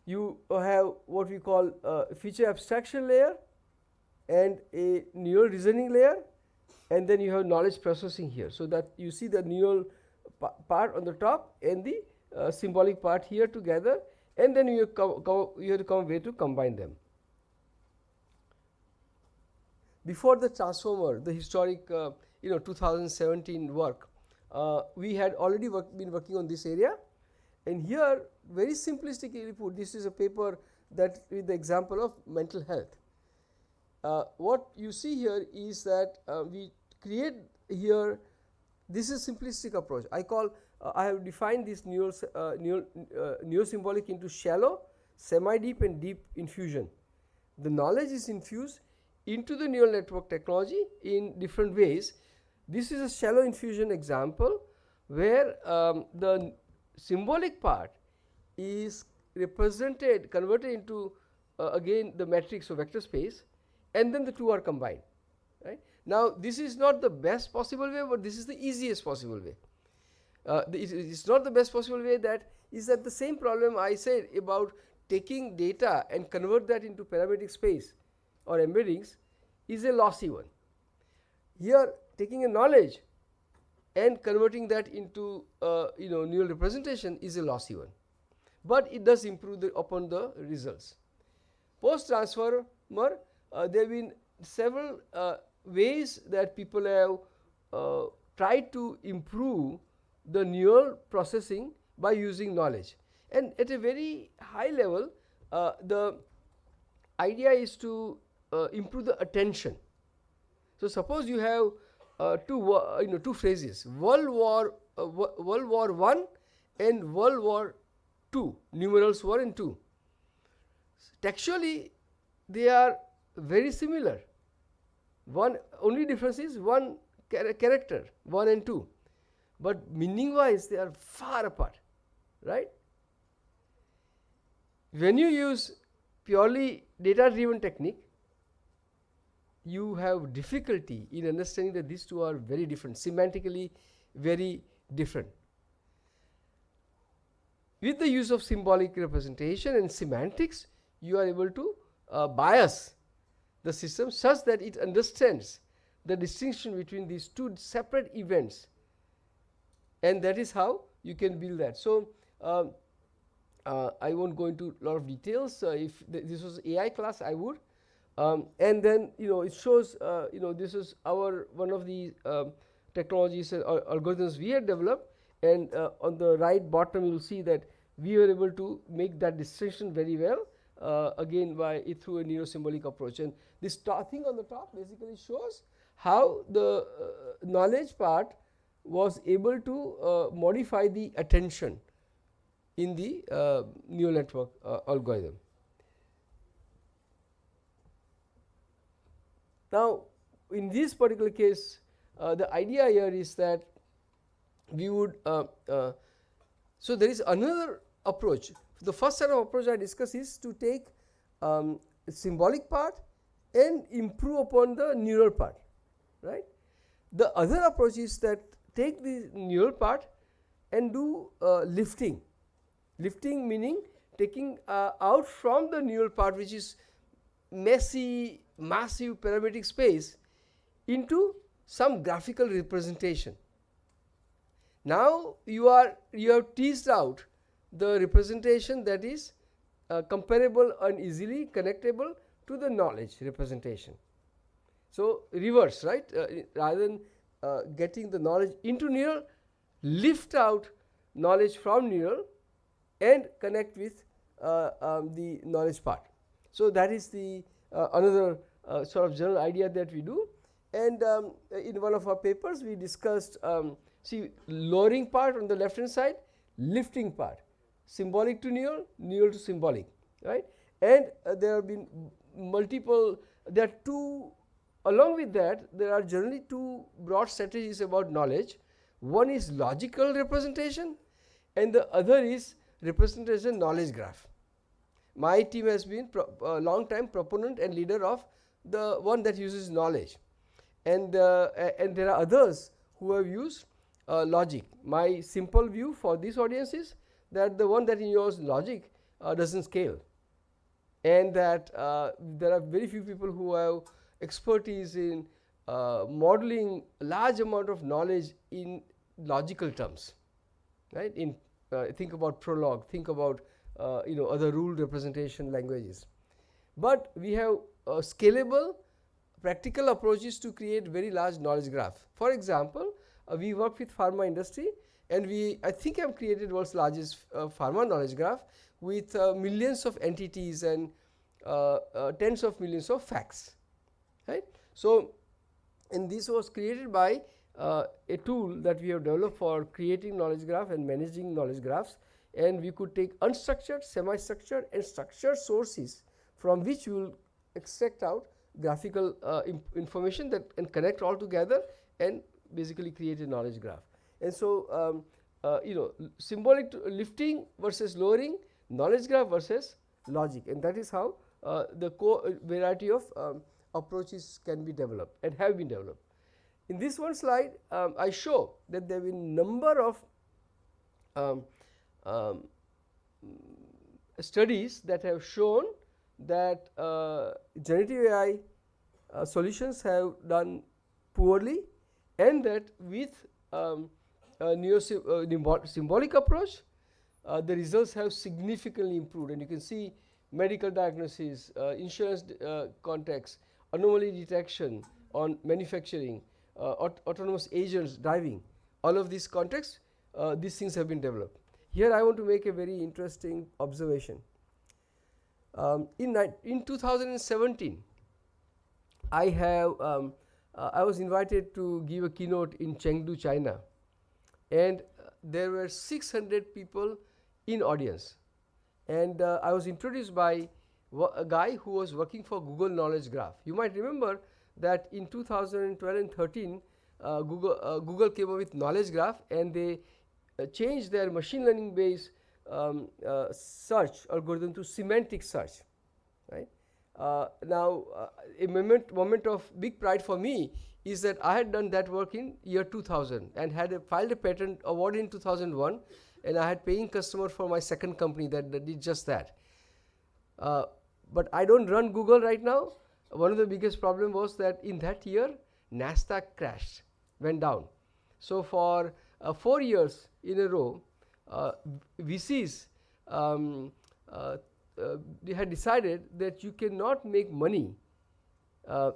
Speaker 9: You have what we call feature abstraction layer, and a neural reasoning layer, and then you have knowledge processing here. So that you see the neural part on the top and the symbolic part here together, and then you have to come a way to combine them. Before the transformer, the historic 2017 work, we had already been working on this area, and here very simplistically put, this is a paper that with the example of mental health. What you see here is that we create here, this is a simplistic approach. I have defined this neuro-symbolic into shallow, semi-deep and deep infusion. The knowledge is infused into the neural network technology in different ways. This is a shallow infusion example where the symbolic part is converted into again the matrix or vector space, and then the two are combined. Right? Now, this is not the best possible way, but this is the easiest possible way. It's not the best possible way. That is that the same problem I said about taking data and convert that into parametric space or embeddings is a lossy one. Here, taking a knowledge and converting that into neural representation is a lossy one, but it does improve upon the results. Post transformer, there have been several ways that people have tried to improve the neural processing by using knowledge, and at a very high level the idea is to improve the attention. So, suppose you have two phrases, World War I and World War II, numerals 1 and 2. Textually they are very similar. Only difference is one character, 1 and 2, but meaning wise they are far apart, right? When you use purely data driven technique, you have difficulty in understanding that these two are very different, semantically very different. With the use of symbolic representation and semantics, you are able to bias the system such that it understands the distinction between these two separate events, and that is how you can build that. So, I won't go into a lot of details. If this was AI class, I would. And then it shows this is one of the technologies and algorithms we had developed, and on the right bottom you will see that we were able to make that distinction very well, again through a neurosymbolic approach. And this thing on the top basically shows how the knowledge part was able to modify the attention in the neural network algorithm. Now, in this particular case, the idea here is that we would so there is another approach. The first set of approach I discussed is to take symbolic part and improve upon the neural part, right? The other approach is that take the neural part and do lifting. Lifting meaning taking out from the neural part, which is messy, massive parametric space, into some graphical representation. Now you have teased out the representation that is comparable and easily connectable to the knowledge representation. So, reverse, right? Rather than getting the knowledge into neural, lift out knowledge from neural and connect with the knowledge part. So, that is the another sort of general idea that we do. And in one of our papers we discussed lowering part on the left hand side, lifting part, symbolic to neural, neural to symbolic, right? And there have been multiple, there are two, along with that there are generally two broad strategies about knowledge. One is logical representation and the other is representation knowledge graph. My team has been a long time proponent and leader of the one that uses knowledge, and there are others who have used logic. My simple view for this audience is that the one that uses logic doesn't scale, and that there are very few people who have expertise in modeling a large amount of knowledge in logical terms, right? In think about Prolog, think about other rule representation languages. But we have scalable practical approaches to create very large knowledge graph. For example, we work with pharma industry, and I think I have created world's largest pharma knowledge graph with millions of entities and tens of millions of facts, right? So, and this was created by a tool that we have developed for creating knowledge graph and managing knowledge graphs, and we could take unstructured, semi-structured and structured sources from which we will extract out graphical information that and connect all together and basically create a knowledge graph. And so, symbolic lifting versus lowering, knowledge graph versus logic, and that is how the variety of approaches can be developed and have been developed. In this one slide, I show that there have been number of studies that have shown that generative AI solutions have done poorly, and that with neuro-symbolic approach, the results have significantly improved. And you can see medical diagnosis, insurance context, anomaly detection on manufacturing, autonomous agents driving, all of these contexts, these things have been developed. Here I want to make a very interesting observation. In 2017, I was invited to give a keynote in Chengdu, China, and there were 600 people in audience, and I was introduced by a guy who was working for Google Knowledge Graph. You might remember that in 2012 and 13, Google came up with Knowledge Graph, and they changed their machine learning based search algorithm to semantic search, right? Now, a moment of big pride for me is that I had done that work in year 2000 and had filed a patent award in 2001, and I had paying customer for my second company that did just that. But I don't run Google right now. One of the biggest problem was that in that year, NASDAQ crashed, went down. So for 4 years in a row, VCs they had decided that you cannot make money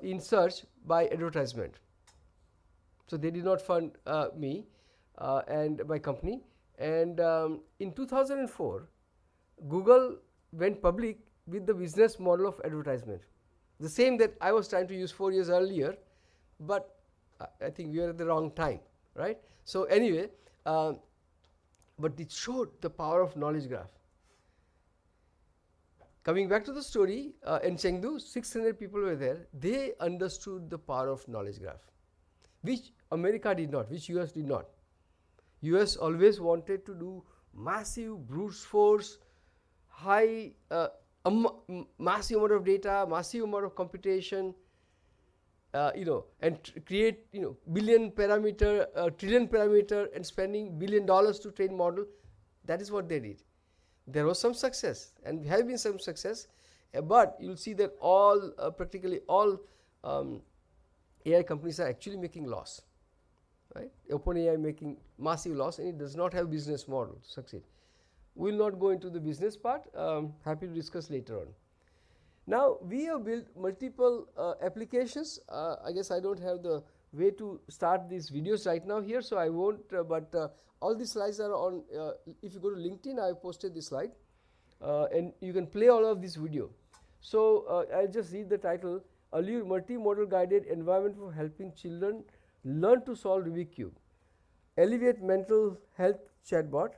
Speaker 9: in search by advertisement. So they did not fund me and my company. And in 2004, Google went public with the business model of advertisement, the same that I was trying to use 4 years earlier, but I think we are at the wrong time, right? So anyway, but it showed the power of knowledge graph. Coming back to the story, in Chengdu, 600 people were there. They understood the power of knowledge graph, which America did not, which US did not. US always wanted to do massive brute force, high, massive amount of data, massive amount of computation, and create, billion parameter, trillion parameter, and spending $1 billion to train model. That is what they did. There was some success, and there have been some success, but you'll see that practically all AI companies are actually making loss, right? OpenAI making massive loss, and it does not have business model to succeed. We will not go into the business part. Happy to discuss later on. Now we have built multiple applications. I guess I don't have the way to start these videos right now here, so I won't. But all these slides are on. If you go to LinkedIn, I have posted this slide, and you can play all of this video. So I'll just read the title: Allure multimodal guided environment for helping children learn to solve Rubik's Cube, alleviate mental health chatbot,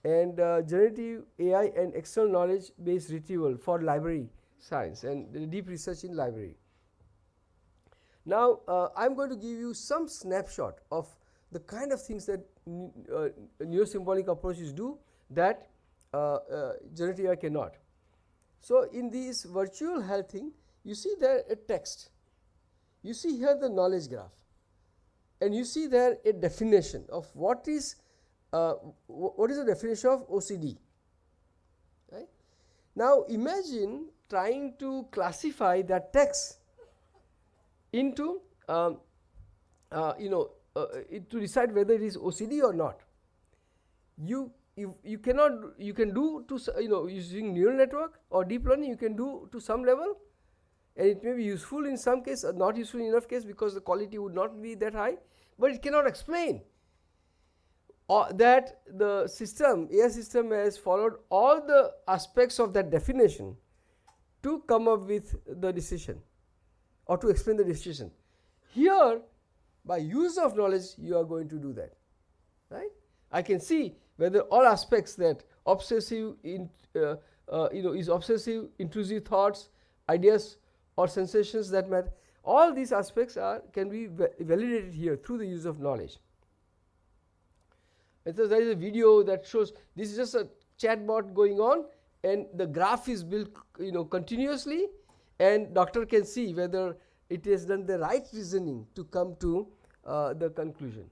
Speaker 9: and generative AI and external knowledge based retrieval for library science and deep research in library. Now I'm going to give you some snapshot of the kind of things that neurosymbolic approaches do that generative AI cannot. So in this virtual health thing, you see there a text, you see here the knowledge graph, and you see there a definition of what is the definition of OCD, right? Now imagine trying to classify that text into to decide whether it is OCD or not. You can do to using neural network or deep learning, you can do to some level, and it may be useful in some case, or not useful in enough case because the quality would not be that high, but it cannot explain that the system, AI system, has followed all the aspects of that definition to come up with the decision or to explain the decision. Here, by use of knowledge, you are going to do that, right? I can see whether all aspects that obsessive, is obsessive, intrusive thoughts, ideas, or sensations that matter. All these aspects can be validated here through the use of knowledge. And so there is a video that shows this is just a chatbot going on, and the graph is built continuously, and doctor can see whether it has done the right reasoning to come to the conclusion.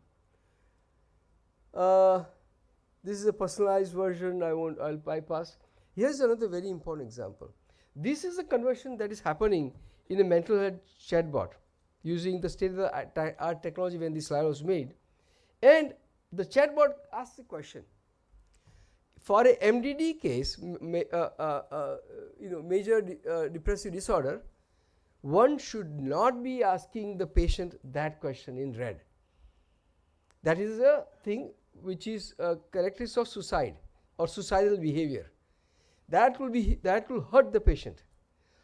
Speaker 9: This is a personalized version. I'll bypass. Here's another very important example. This is a conversion that is happening in a mental health chatbot using the state-of-the-art technology when this slide was made, and the chatbot asks the question: for a MDD case, major depressive disorder, one should not be asking the patient that question in red. That is a thing which is a characteristic of suicide or suicidal behavior. That will hurt the patient.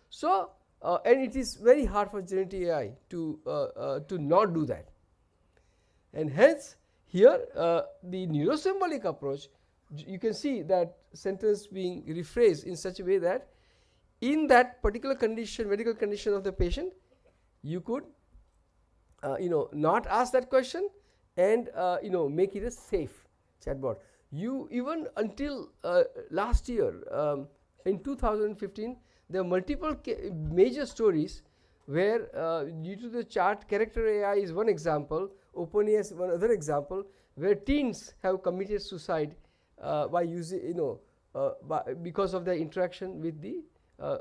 Speaker 9: So, and it is very hard for generative AI to not do that. And hence, here the neurosymbolic approach, you can see that sentence being rephrased in such a way that in that particular condition, medical condition of the patient, you could not ask that question and make it a safe chatbot. You even until last year, in 2015, there are multiple major stories where due to the character AI is one example, OpenAI is one other example, where teens have committed suicide by using because of their interaction with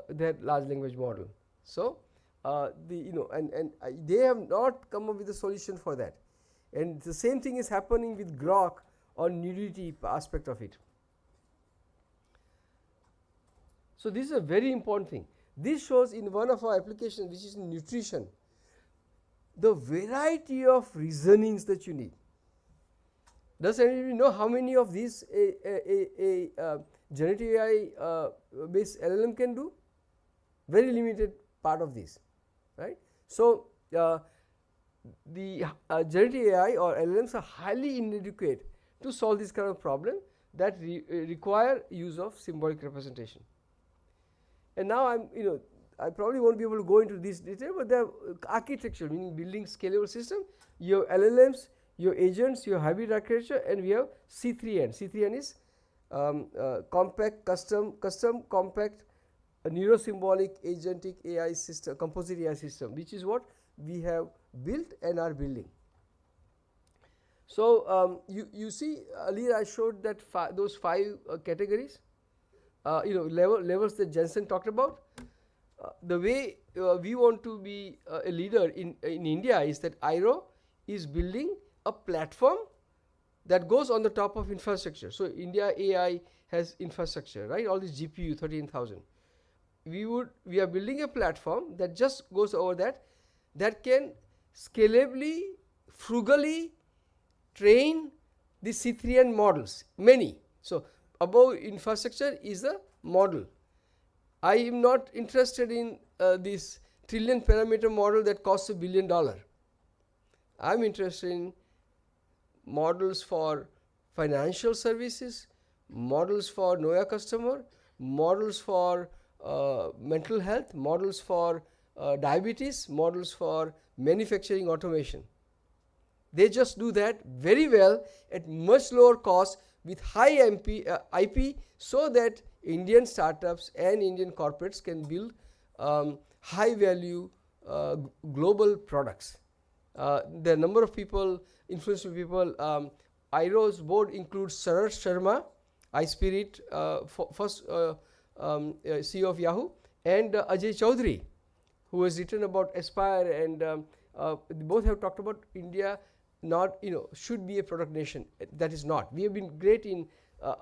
Speaker 9: their large language model. So they have not come up with a solution for that, and the same thing is happening with Grok or nudity aspect of it. So this is a very important thing. This shows in one of our applications, which is in nutrition, the variety of reasonings that you need. Does anybody know how many of these generative AI based LLM can do? Very limited part of this, right? So the generative AI or LLMs are highly inadequate to solve this kind of problem that require use of symbolic representation. And now I probably won't be able to go into this detail, but the architecture, meaning building scalable system, you have LLMs, your agents, your hybrid architecture, and we have C3N. C3N is compact, custom, compact, neuro-symbolic agentic AI system, composite AI system, which is what we have built and are building. So you see earlier I showed that those 5 categories, levels that Jensen talked about. The way we want to be a leader in India is that IRO is building a platform that goes on the top of infrastructure. So IndiaAI has infrastructure, right? All this GPU, 13,000. We are building a platform that just goes over that can scalably, frugally train the C3N models, many. So above infrastructure is the model. I am not interested in this trillion parameter model that costs $1 billion. I am interested in models for financial services, models for know your customer, models for mental health, models for diabetes, models for manufacturing automation. They just do that very well at much lower cost with high IP, so that Indian startups and Indian corporates can build high value global products. There are a number of people, influential people. IRO's board includes Sarar Sharma, iSpirit, first CEO of Yahoo, and Ajay Chaudhary, who has written about Aspire, and both have talked about India not, should be a product nation. That is not. We have been great in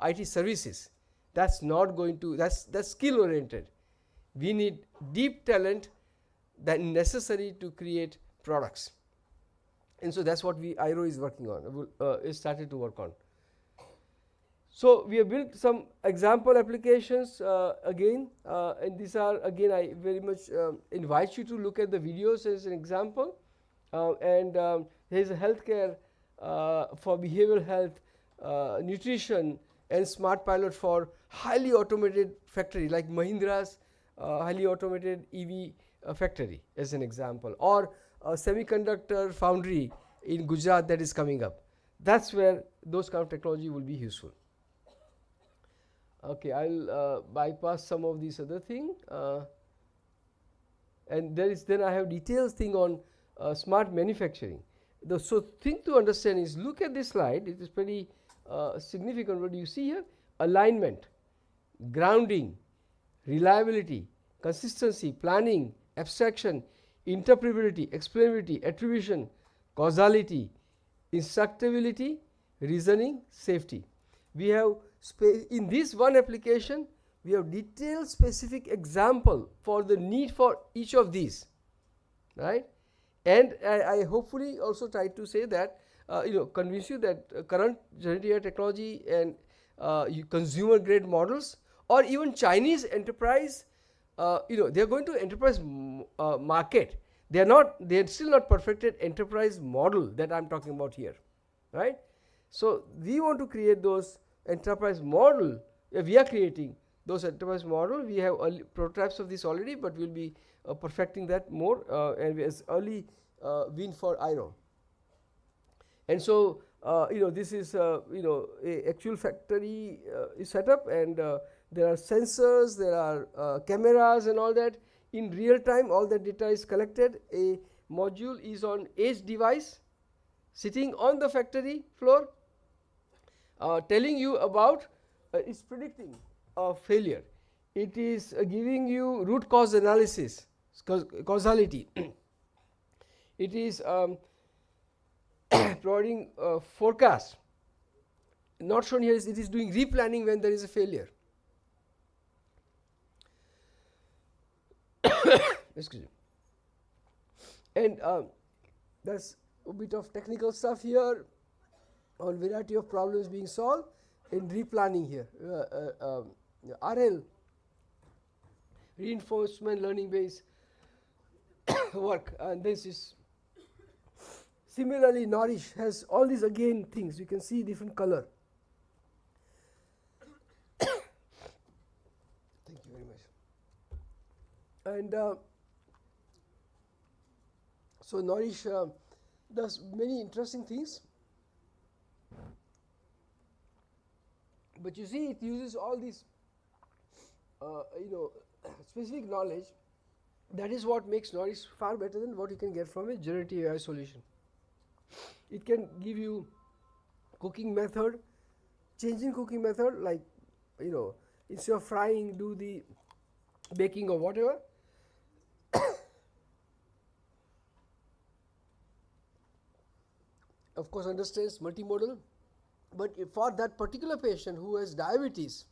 Speaker 9: IT services. That's not going to, that's skill oriented. We need deep talent that is necessary to create products. And so that's what IRO is working on, is started to work on. So we have built some example applications again, and these are, again, I very much invite you to look at the videos as an example. And there is a healthcare for behavioral health, nutrition, and smart pilot for highly automated factory like Mahindra's highly automated EV factory as an example, or a semiconductor foundry in Gujarat that is coming up. That's where those kind of technology will be useful. Okay, I'll bypass some of these other thing, and then I have details thing on smart manufacturing. So thing to understand is, look at this slide. It is pretty significant. What do you see here? Alignment, grounding, reliability, consistency, planning, abstraction, interpretability, explainability, attribution, causality, instructability, reasoning, safety. We have in this one application, we have detailed specific example for the need for each of these, right? And I hopefully also try to say that, convince you that current generative AI technology and consumer grade models, or even Chinese enterprise, they are going to enterprise market. They are still not perfected enterprise model that I am talking about here, right? So we want to create those enterprise model. We are creating those enterprise model. We have prototypes of this already, but we'll be perfecting that more, and as early win for IRO. And so this is a actual factory is set up, and there are sensors, there are cameras and all that. In real time, all that data is collected. A module is on edge device sitting on the factory floor, telling you about, it's predicting a failure. It is giving you root cause analysis, causality. It is providing forecast. Not shown here is it is doing replanning when there is a failure. Excuse me. And there's a bit of technical stuff here on variety of problems being solved in replanning here. RL, reinforcement learning based work, and this is similarly Nourish has all these again things. You can see different color. Thank you very much. And so Nourish does many interesting things, but you see it uses all these specific knowledge. That is what makes Nourish far better than what you can get from a generative AI solution. It can give you cooking method, changing cooking method, like instead of frying, do the baking or whatever. Of course, understands multimodal, but for that particular patient who has diabetes,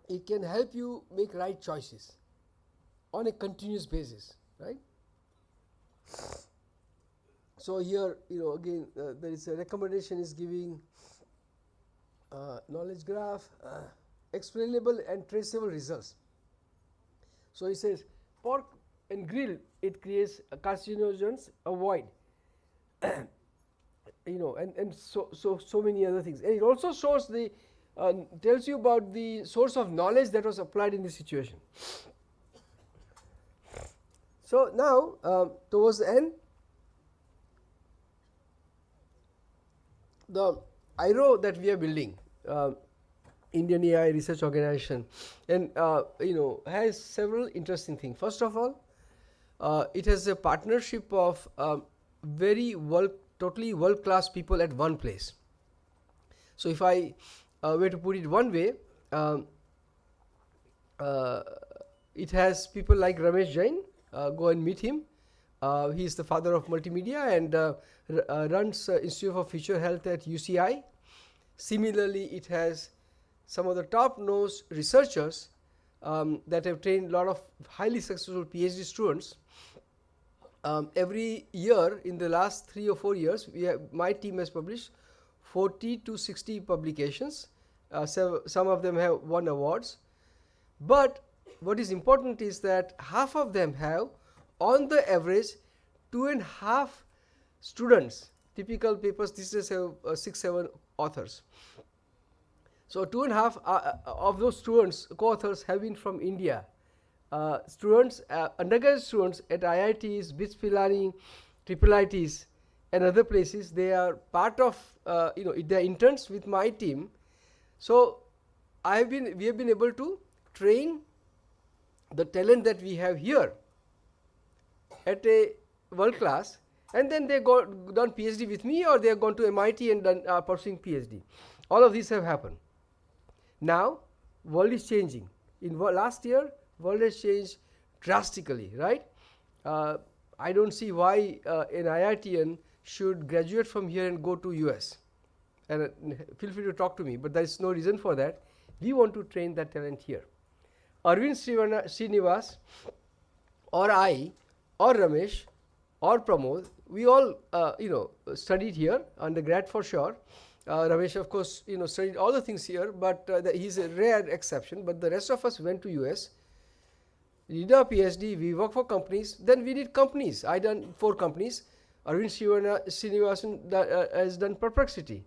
Speaker 9: it can help you make right choices on a continuous basis, right? So here, again, there is a recommendation is giving knowledge graph, explainable and traceable results. So he says pork and grill, it creates carcinogens, avoid. And so many other things. And it also shows the tells you about the source of knowledge that was applied in this situation. So now towards the end, the IRO that we are building, Indian AI Research Organization, and has several interesting things. First of all, it has a partnership of totally world-class people at one place. So if I were to put it one way, it has people like Ramesh Jain, go and meet him. He is the father of multimedia and runs Institute for Future Health at UCI. Similarly, it has some of the top-notch researchers that have trained a lot of highly successful PhD students. Every year in the last 3 or 4 years, my team has published 40 to 60 publications. So some of them have won awards. But what is important is that half of them have, on the average, 2.5 students. Typical papers these days have 6-7 authors. So 2.5 of those students, co-authors, have been from India. Students, undergraduate students at IITs, BITS Pilani, IIITs, and other places, they are part of, they are interns with my team. So we have been able to train the talent that we have here at a world class, and then they done PhD with me, or they have gone to MeitY and done pursuing PhD. All of these have happened. Now, world is changing. In last year, world has changed drastically, right? I don't see why an IITian should graduate from here and go to US. And feel free to talk to me, but there is no reason for that. We want to train that talent here. Arvind Srinivas, or I, or Ramesh, or Pramod, we all studied here, undergrad for sure. Ramesh, of course, studied all the things here, but he's a rare exception. But the rest of us went to US, did our PhD, we work for companies, then we did companies. I done 4 companies. Arvind Srinivasan has done Perplexity.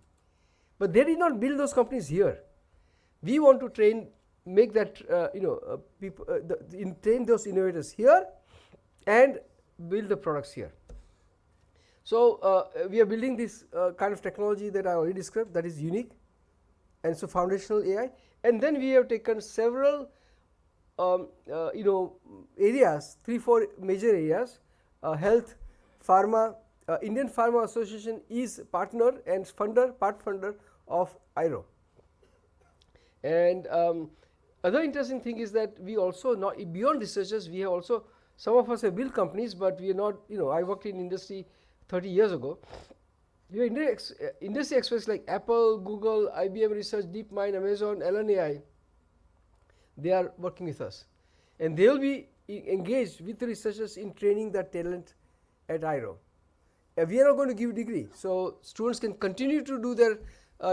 Speaker 9: But they did not build those companies here. We want to train, make that, train those innovators here and build the products here. So we are building this kind of technology that I already described, that is unique, and so foundational AI. And then we have taken several areas, 3-4 major areas, health, pharma. Indian Pharma Association is partner and part funder of IRO. And other interesting thing is that we also, not beyond researchers, we have also, some of us have built companies, but we are not, I worked in industry 30 years ago. We are industry experts like Apple, Google, IBM Research, DeepMind, Amazon, LNAI. They are working with us, and they will be engaged with the researchers in training that talent at IRO. We are not going to give degree, so students can continue to do their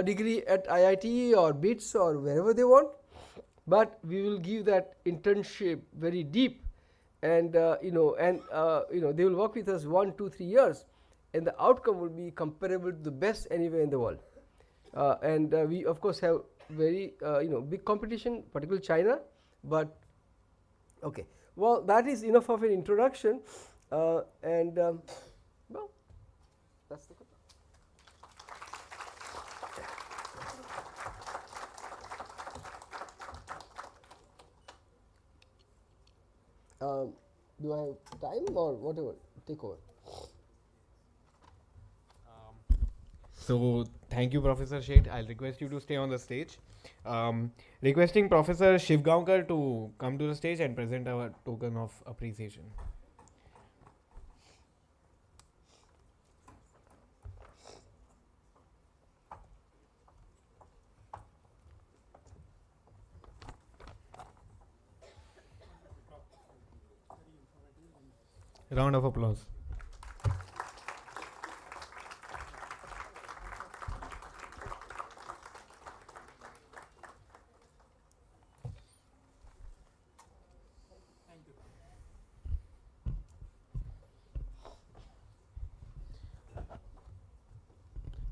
Speaker 9: degree at IIT or BITS or wherever they want, but we will give that internship very deep, and they will work with us 1, 2, 3 years, and the outcome will be comparable to the best anywhere in the world. And we of course have very big competition, particularly China, but okay. Well, that is enough of an introduction, well, that's the good. Do I have time or whatever? Take over.
Speaker 5: So thank you, Professor Sheth. I'll request you to stay on the stage. Requesting Professor Shivgaonkar to come to the stage and present our token of appreciation. Round of applause.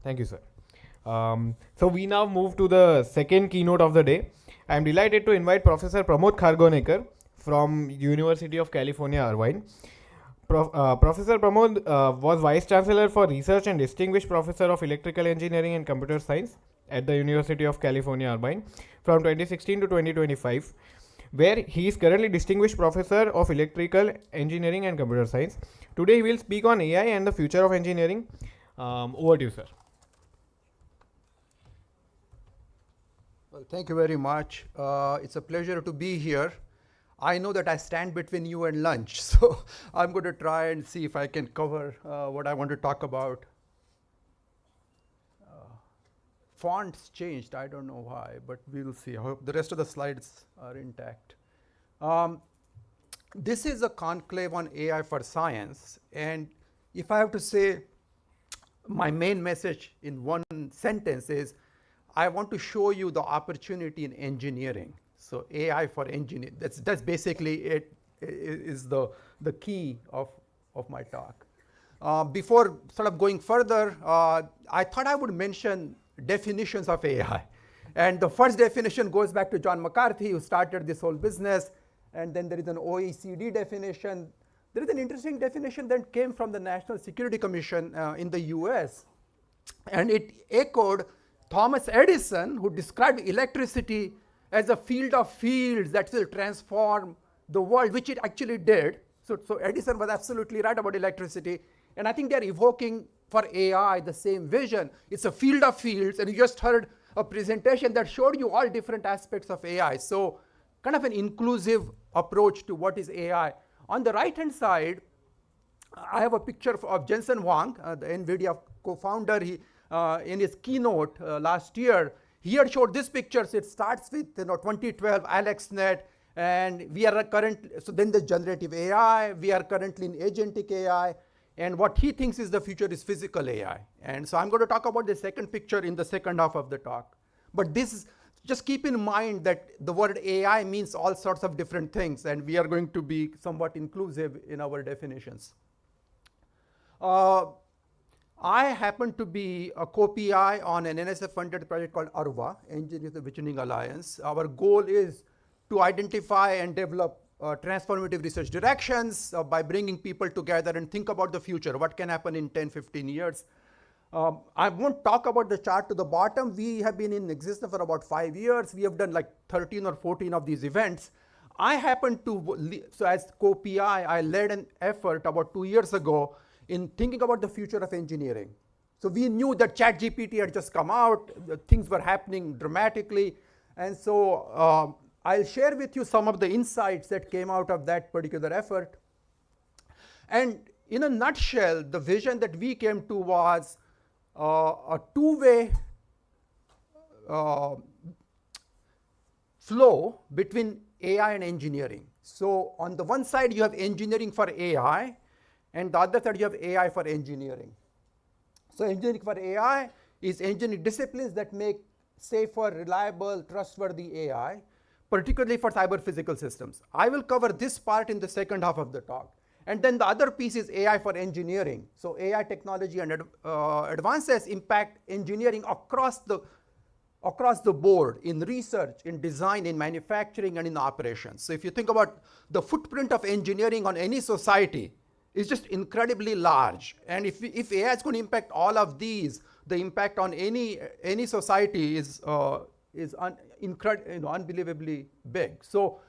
Speaker 5: Thank you, sir. So we now move to the second keynote of the day. I am delighted to invite Professor Pramod Khargonekar from University of California, Irvine. Professor Pramod was Vice Chancellor for Research and Distinguished Professor of Electrical Engineering and Computer Science at the University of California, Irvine from 2016 to 2025, where he is currently Distinguished Professor of Electrical Engineering and Computer Science. Today he will speak on AI and the future of engineering. Over to you, sir.
Speaker 10: Well, thank you very much. It's a pleasure to be here. I know that I stand between you and lunch, so I'm going to try and see if I can cover what I want to talk about. Fonts changed, I don't know why, but we'll see. I hope the rest of the slides are intact. This is a conclave on AI for science, and if I have to say my main message in one sentence is, I want to show you the opportunity in engineering. So AI for engineering, that's basically it, is the key of my talk. Before sort of going further, I thought I would mention definitions of AI. And the first definition goes back to John McCarthy, who started this whole business. And then there is an OECD definition. There is an interesting definition that came from the National Security Commission in the US. And it echoed Thomas Edison, who described electricity as a field of fields that will transform the world, which it actually did. So Edison was absolutely right about electricity. And I think they're evoking for AI the same vision. It's a field of fields, and you just heard a presentation that showed you all different aspects of AI. So kind of an inclusive approach to what is AI. On the right-hand side, I have a picture of Jensen Huang, the NVIDIA co-founder. He, in his keynote last year, he had showed this picture. So it starts with 2012 AlexNet, and we are currently, so then the generative AI, we are currently in agentic AI, and what he thinks is the future is physical AI. And so I'm going to talk about the second picture in the second half of the talk. But this is, just keep in mind that the word AI means all sorts of different things, and we are going to be somewhat inclusive in our definitions. I happen to be a co-PI on an NSF-funded project called ARVA, Engineers the Visioning Alliance. Our goal is to identify and develop transformative research directions by bringing people together and think about the future, what can happen in 10, 15 years. I won't talk about the chart to the bottom. We have been in existence for about 5 years. We have done like 13 or 14 of these events. I happen to, so as co-PI, I led an effort about 2 years ago in thinking about the future of engineering. So we knew that ChatGPT had just come out, things were happening dramatically. And so I'll share with you some of the insights that came out of that particular effort. And in a nutshell, the vision that we came to was a two-way flow between AI and engineering. So on the one side, you have engineering for AI, and the other side, you have AI for engineering. So engineering for AI is engineering disciplines that make safer, reliable, trustworthy AI, particularly for cyber-physical systems. I will cover this part in the second half of the talk. And then the other piece is AI for engineering. So AI technology and advances impact engineering across the board, in research, in design, in manufacturing, and in operations. So if you think about the footprint of engineering on any society, it's just incredibly large. And if AI is going to impact all of these, the impact on any society is unbelievably big. So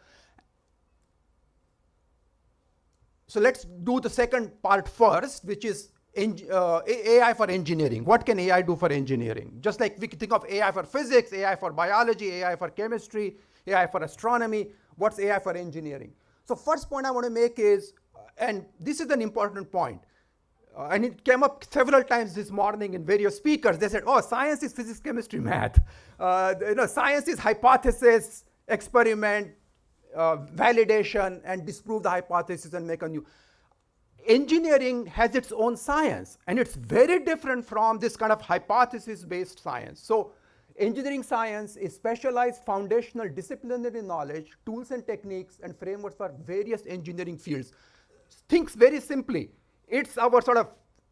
Speaker 10: let's do the second part first, which is AI for engineering. What can AI do for engineering? Just like we can think of AI for physics, AI for biology, AI for chemistry, AI for astronomy. What's AI for engineering? So first point I want to make is, and this is an important point, and it came up several times this morning in various speakers. They said, oh, science is physics, chemistry, math. Science is hypothesis, experiment, validation, and disprove the hypothesis and make a new. Engineering has its own science, and it's very different from this kind of hypothesis-based science. So engineering science is specialized foundational disciplinary knowledge, tools and techniques, and frameworks for various engineering fields. Think very simply. It's our sort of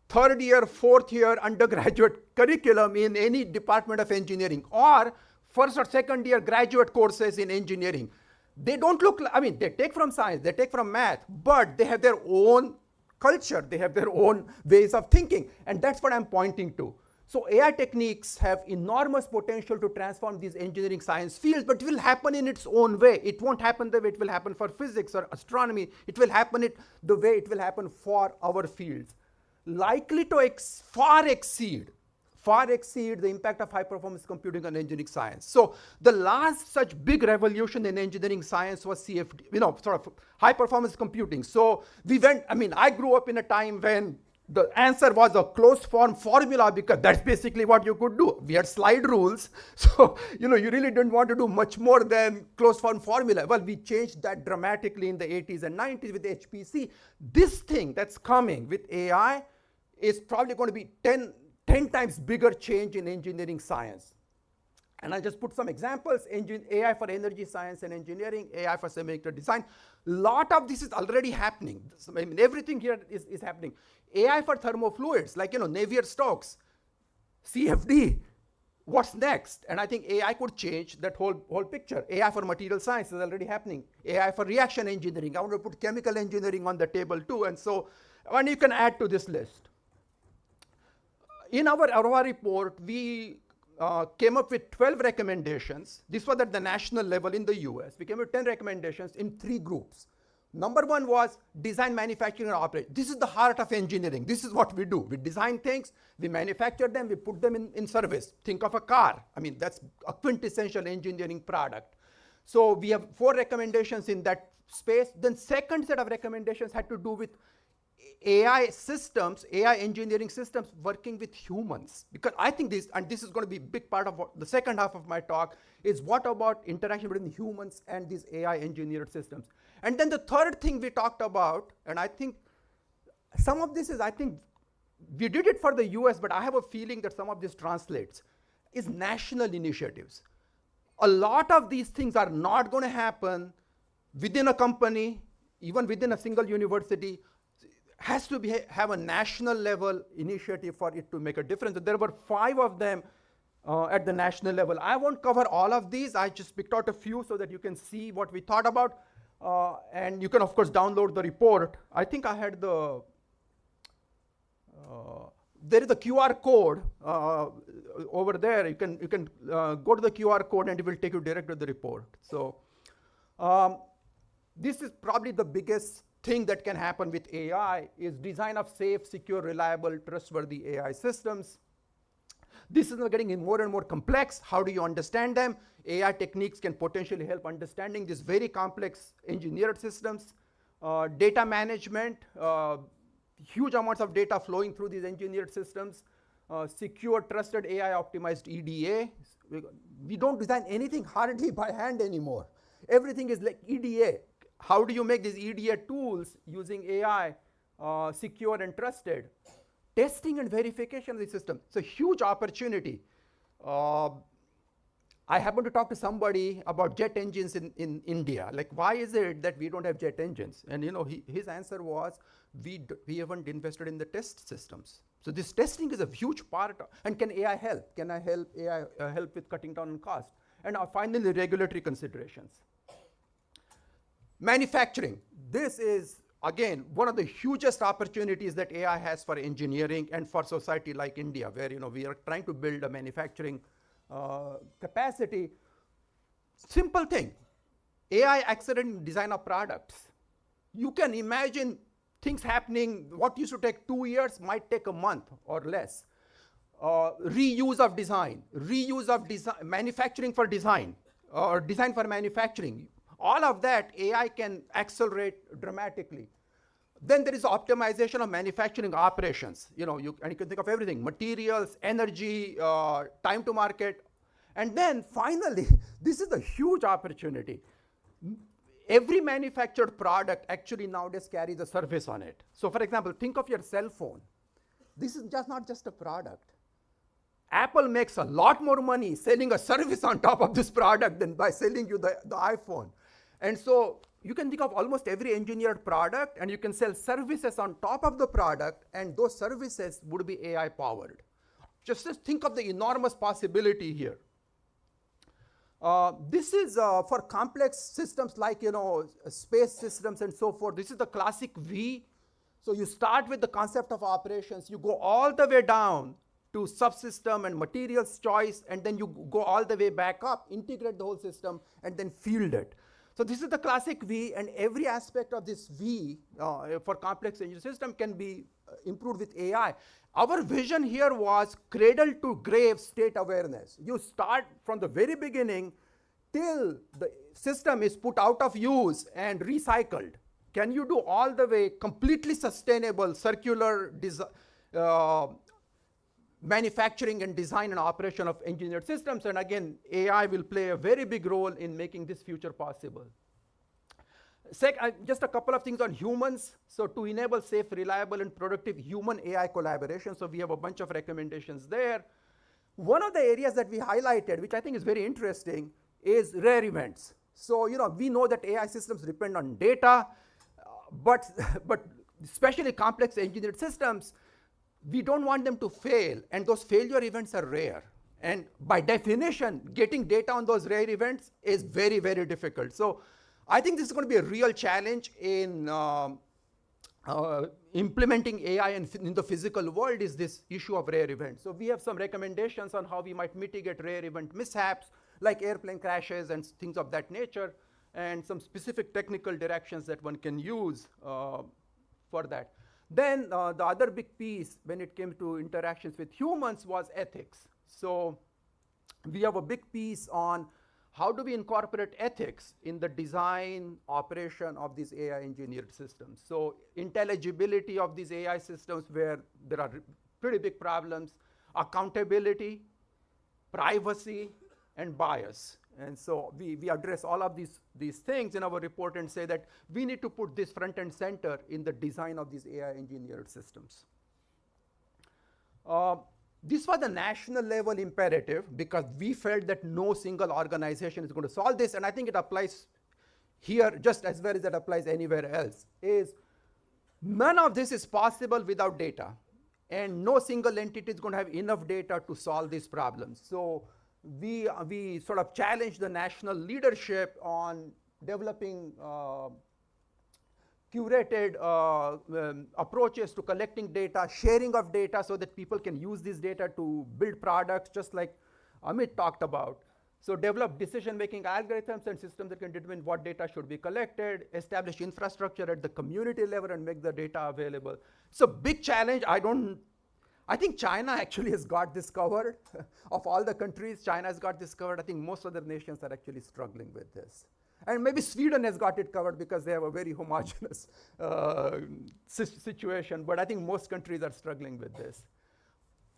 Speaker 10: third year, fourth year undergraduate curriculum in any department of engineering, or first or second year graduate courses in engineering. They don't look, they take from science, they take from math, but they have their own culture, they have their own ways of thinking, and that's what I'm pointing to. So AI techniques have enormous potential to transform these engineering science fields, but it will happen in its own way. It won't happen the way it will happen for physics or astronomy. It will happen the way it will happen for our fields. Likely to far exceed far exceed the impact of high performance computing on engineering science. So the last such big revolution in engineering science was CFD, sort of high performance computing. So I grew up in a time when the answer was a closed form formula, because that's basically what you could do. We had slide rules. So, you really didn't want to do much more than closed form formula. Well, we changed that dramatically in the 80s and 90s with HPC. This thing that's coming with AI is probably going to be 10 times bigger change in engineering science. And I just put some examples: AI for energy science and engineering, AI for semiconductor design. A lot of this is already happening. Everything here is happening. AI for thermofluids, like Navier-Stokes, CFD. What's next? And I think AI could change that whole picture. AI for material science is already happening. AI for reaction engineering. I want to put chemical engineering on the table too. And you can add to this list. In our report, we came up with 12 recommendations. This was at the national level in the US. We came up with 10 recommendations in 3 groups. Number 1 was design, manufacturing, and operation. This is the heart of engineering. This is what we do. We design things, we manufacture them, we put them in service. Think of a car. That's a quintessential engineering product. So we have 4 recommendations in that space. Then second set of recommendations had to do with AI systems, AI engineering systems working with humans. Because I think this is going to be a big part of the second half of my talk, is what about interaction between humans and these AI engineered systems. And then the third thing we talked about, and I think some of this is, we did it for the US, but I have a feeling that some of this translates, is national initiatives. A lot of these things are not going to happen within a company, even within a single university. Has to have a national level initiative for it to make a difference. There were 5 of them at the national level. I won't cover all of these. I just picked out a few so that you can see what we thought about. And you can, of course, download the report. I think I had there is a QR code over there. You can go to the QR code and it will take you direct to the report. So this is probably the biggest thing that can happen with AI, is design of safe, secure, reliable, trustworthy AI systems. This is getting more and more complex. How do you understand them? AI techniques can potentially help understanding these very complex engineered systems. Data management, huge amounts of data flowing through these engineered systems. Secure, trusted, AI optimized EDA. We don't design anything hardly by hand anymore. Everything is like EDA. How do you make these EDA tools using AI secure and trusted? Testing and verification of the system. It's a huge opportunity. I happened to talk to somebody about jet engines in India. Like, why is it that we don't have jet engines? And his answer was, we haven't invested in the test systems. So this testing is a huge part. And can AI help? Can I help AI help with cutting down on cost? And finally, regulatory considerations. Manufacturing. This is, again, one of the hugest opportunities that AI has for engineering and for society like India, where we are trying to build a manufacturing capacity. Simple thing. AI accelerating design of products. You can imagine things happening. What used to take 2 years might take a month or less. Reuse of design, manufacturing for design, or design for manufacturing. All of that AI can accelerate dramatically. Then there is optimization of manufacturing operations. And you can think of everything: materials, energy, time to market. And then finally, this is a huge opportunity. Every manufactured product actually nowadays carries a service on it. So for example, think of your cell phone. This is not just a product. Apple makes a lot more money selling a service on top of this product than by selling you the iPhone. And so you can think of almost every engineered product, and you can sell services on top of the product, and those services would be AI powered. Just think of the enormous possibility here. This is for complex systems like space systems and so forth. This is the classic V. So you start with the concept of operations, you go all the way down to subsystem and materials choice, and then you go all the way back up, integrate the whole system, and then field it. So this is the classic V, and every aspect of this V for complex engineering system can be improved with AI. Our vision here was cradle to grave state awareness. You start from the very beginning till the system is put out of use and recycled. Can you do all the way completely sustainable circular manufacturing and design and operation of engineered systems? And again, AI will play a very big role in making this future possible. Just a couple of things on humans. So to enable safe, reliable, and productive human-AI collaboration, so we have a bunch of recommendations there. One of the areas that we highlighted, which I think is very interesting, is rare events. So we know that AI systems depend on data, but especially complex engineered systems, we don't want them to fail, and those failure events are rare. And by definition, getting data on those rare events is very, very difficult. So I think this is going to be a real challenge in implementing AI in the physical world, is this issue of rare events. So we have some recommendations on how we might mitigate rare event mishaps, like airplane crashes and things of that nature, and some specific technical directions that one can use for that. Then the other big piece when it came to interactions with humans was ethics. So we have a big piece on how do we incorporate ethics in the design, operation of these AI engineered systems. So intelligibility of these AI systems where there are pretty big problems, accountability, privacy, and bias. And so we address all of these things in our report and say that we need to put this front and center in the design of these AI engineered systems. This was a national level imperative because we felt that no single organization is going to solve this, and I think it applies here just as well as it applies anywhere else, is none of this is possible without data, and no single entity is going to have enough data to solve these problems. So we sort of challenged the national leadership on developing curated approaches to collecting data, sharing of data so that people can use this data to build products, just like Amit talked about. So develop decision-making algorithms and systems that can determine what data should be collected, establish infrastructure at the community level and make the data available. So big challenge. I think China actually has got this covered. Of all the countries, China has got this covered. I think most other nations are actually struggling with this. And maybe Sweden has got it covered because they have a very homogeneous situation, but I think most countries are struggling with this.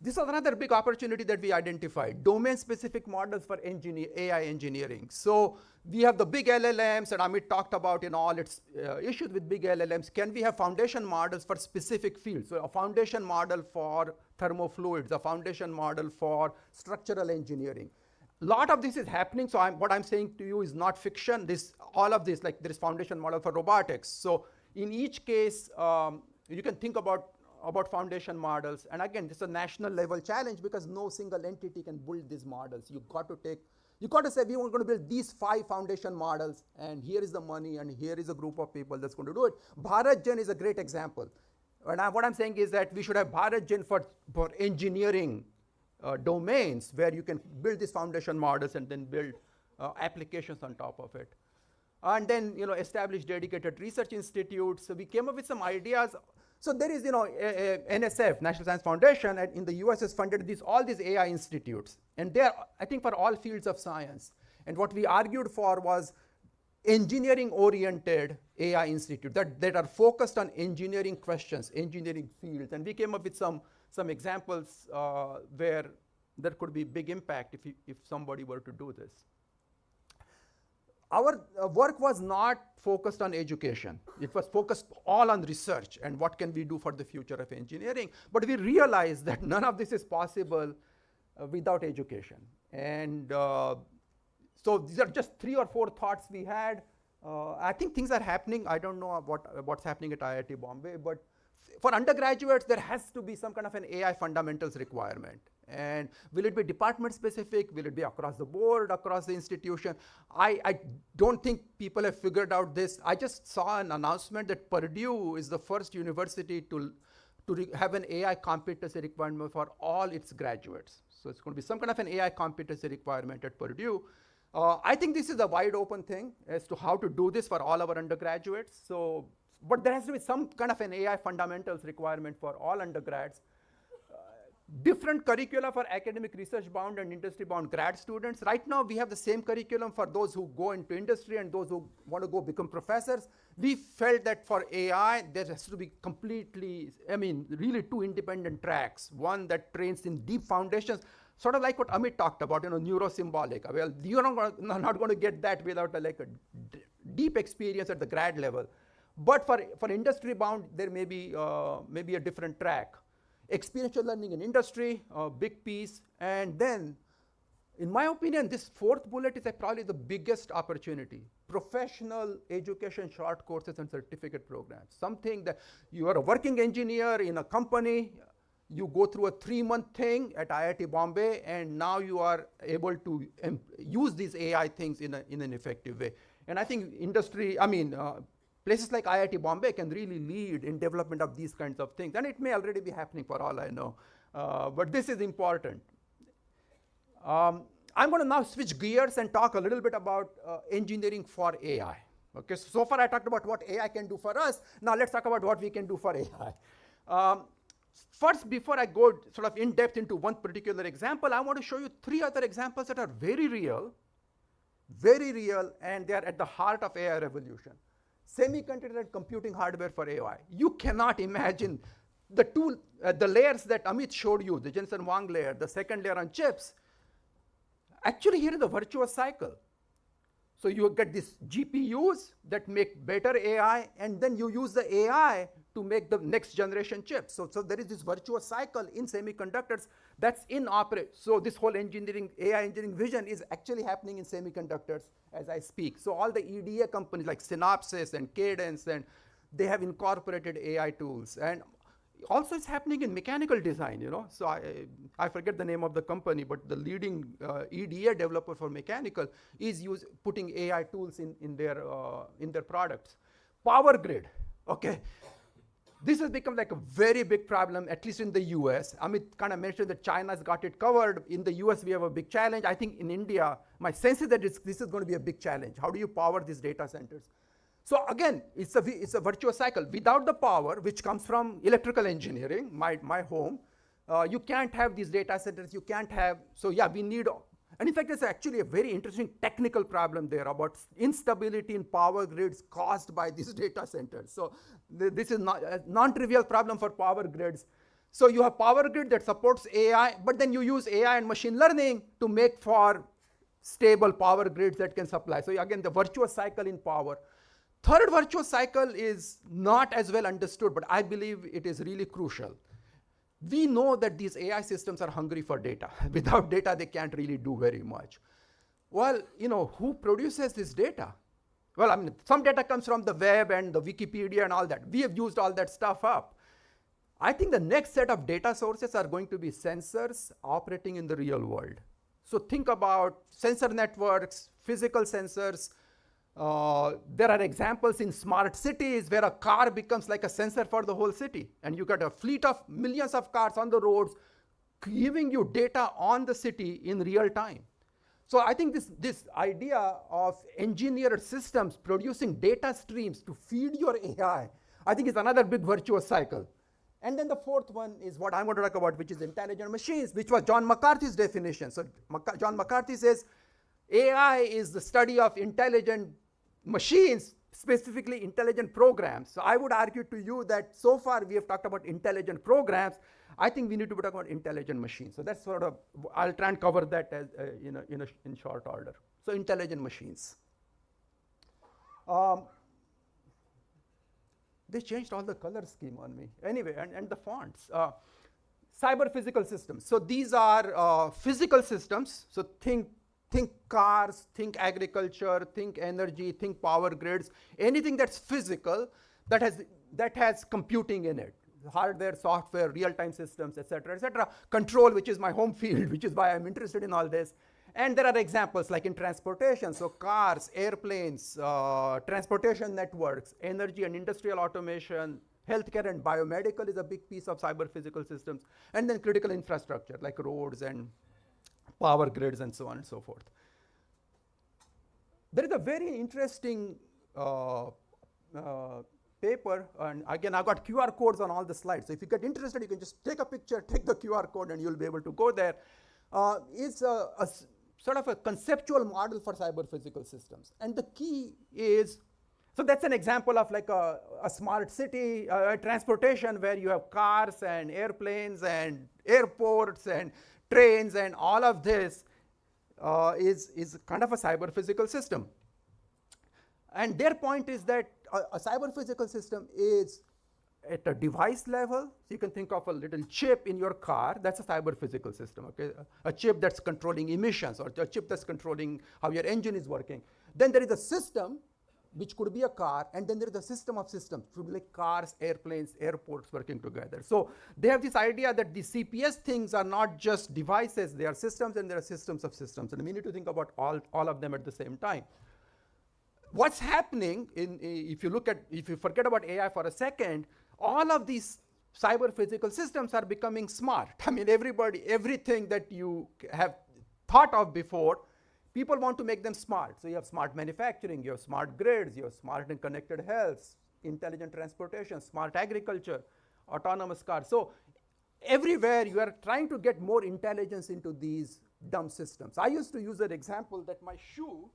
Speaker 10: This was another big opportunity that we identified, domain-specific models for AI engineering. So we have the big LLMs, and Amit talked about all its issues with big LLMs. Can we have foundation models for specific fields? So a foundation model for thermofluids, a foundation model for structural engineering. A lot of this is happening, so what I'm saying to you is not fiction. All of this, like there is foundation model for robotics. So in each case, you can think about foundation models. And again, this is a national level challenge because no single entity can build these models. You've got to say, we are going to build these 5 foundation models, and here is the money, and here is a group of people that's going to do it. BharatGen is a great example. And what I'm saying is that we should have BharatGen for engineering domains where you can build these foundation models and then build applications on top of it. And then, establish dedicated research institutes. So we came up with some ideas. So there is, NSF, National Science Foundation, and in the US has funded all these AI institutes. And they are, I think, for all fields of science. And what we argued for was engineering-oriented AI institute that are focused on engineering questions, engineering fields. And we came up with some examples where there could be big impact if somebody were to do this. Our work was not focused on education. It was focused all on research and what can we do for the future of engineering. But we realized that none of this is possible without education. And so these are just 3 or 4 thoughts we had. I think things are happening. I don't know what's happening at IIT Bombay, but for undergraduates, there has to be some kind of an AI fundamentals requirement. And will it be department specific? Will it be across the board, across the institution? I don't think people have figured out this. I just saw an announcement that Purdue is the first university to have an AI competency requirement for all its graduates. So it's going to be some kind of an AI competency requirement at Purdue. I think this is a wide open thing as to how to do this for all our undergraduates. So, but there has to be some kind of an AI fundamentals requirement for all undergrads. Different curricula for academic research bound and industry bound grad students. Right now we have the same curriculum for those who go into industry and those who want to go become professors. We felt that for AI there has to be completely, really two independent tracks. One that trains in deep foundations, sort of like what Amit talked about, neuro-symbolic. Well, you're not going to get that without a deep experience at the grad level. But for industry bound, there may be a different track. Experiential learning in industry, a big piece. And then, in my opinion, this fourth bullet is probably the biggest opportunity. Professional education, short courses and certificate programs. Something that you are a working engineer in a company, you go through a 3-month thing at IIT Bombay, and now you are able to use these AI things in an effective way. And I think industry, places like IIT Bombay can really lead in development of these kinds of things. And it may already be happening for all I know. But this is important. I'm going to now switch gears and talk a little bit about engineering for AI. Okay, so far I talked about what AI can do for us. Now let's talk about what we can do for AI. First, before I go sort of in depth into one particular example, I want to show you 3 other examples that are very real, and they are at the heart of AI revolution. Semiconductor and computing hardware for AI. You cannot imagine the layers that Amit showed you, the Jensen Huang layer, the second layer on chips. Actually, here is a virtuous cycle. So you get these GPUs that make better AI, and then you use the AI to make the next generation chips. So there is this virtuous cycle in semiconductors that's in operate. So this whole AI engineering vision is actually happening in semiconductors as I speak. So all the EDA companies like Synopsys and Cadence, and they have incorporated AI tools. And also it's happening in mechanical design, So I forget the name of the company, but the leading EDA developer for mechanical is putting AI tools in their products. Power grid, okay. This has become like a very big problem, at least in the US. Amit kind of mentioned that China's got it covered. In the US, we have a big challenge. I think in India, my sense is that this is going to be a big challenge. How do you power these data centers? So again, it's a virtuous cycle. Without the power, which comes from electrical engineering, my home, you can't have these data centers. You can't have, so yeah, we need, and in fact, there's actually a very interesting technical problem there about instability in power grids caused by these data centers. So this is not a non-trivial problem for power grids. So you have power grid that supports AI, but then you use AI and machine learning to make for stable power grids that can supply. So again, the virtuous cycle in power. Third virtuous cycle is not as well understood, but I believe it is really crucial. We know that these AI systems are hungry for data. Without data, they can't really do very much. Well, who produces this data? Well, some data comes from the web and the Wikipedia and all that. We have used all that stuff up. I think the next set of data sources are going to be sensors operating in the real world. So think about sensor networks, physical sensors. There are examples in smart cities where a car becomes like a sensor for the whole city. And you got a fleet of millions of cars on the roads giving you data on the city in real time. So I think this idea of engineered systems producing data streams to feed your AI, I think is another big virtuous cycle. And then the fourth one is what I'm going to talk about, which is intelligent machines, which was John McCarthy's definition. So John McCarthy says AI is the study of intelligent machines, specifically intelligent programs. So I would argue to you that so far we have talked about intelligent programs. I think we need to be talking about intelligent machines. So that's sort of, I'll try and cover that as, in short order. So intelligent machines. They changed all the color scheme on me. Anyway, and the fonts. Cyber physical systems. So these are physical systems. So think cars, think agriculture, think energy, think power grids, anything that's physical that has computing in it. Hardware, software, real-time systems, etc., etc. Control, which is my home field, which is why I'm interested in all this. And there are examples like in transportation, so cars, airplanes, transportation networks, energy and industrial automation, healthcare and biomedical is a big piece of cyber physical systems, and then critical infrastructure like roads and power grids and so on and so forth. there is a very interesting paper, and again, I got QR codes on all the slides. So if you get interested, you can just take a picture, take the QR code, and you'll be able to go there. It's a sort of a conceptual model for cyber physical systems. And the key is, so that's an example of like a smart city transportation where you have cars and airplanes and airports and trains, and all of this is kind of a cyber physical system. And their point is that a cyber physical system is at a device level. So you can think of a little chip in your car. That's a cyber physical system. Okay, a chip that's controlling emissions, or a chip that's controlling how your engine is working. Then there is a system, which could be a car, and then there is a system of systems, could be like cars, airplanes, airports working together. So they have this idea that the CPS things are not just devices, they are systems, and there are systems of systems, and we need to think about all of them at the same time. What's happening if you forget about AI for a second, all of these cyber physical systems are becoming smart. I mean, everything that you have thought of before, people want to make them smart. So you have smart manufacturing, you have smart grids, you have smart and connected health, intelligent transportation, smart agriculture, autonomous cars. So everywhere you are trying to get more intelligence into these dumb systems. I used to use an example that my shoe,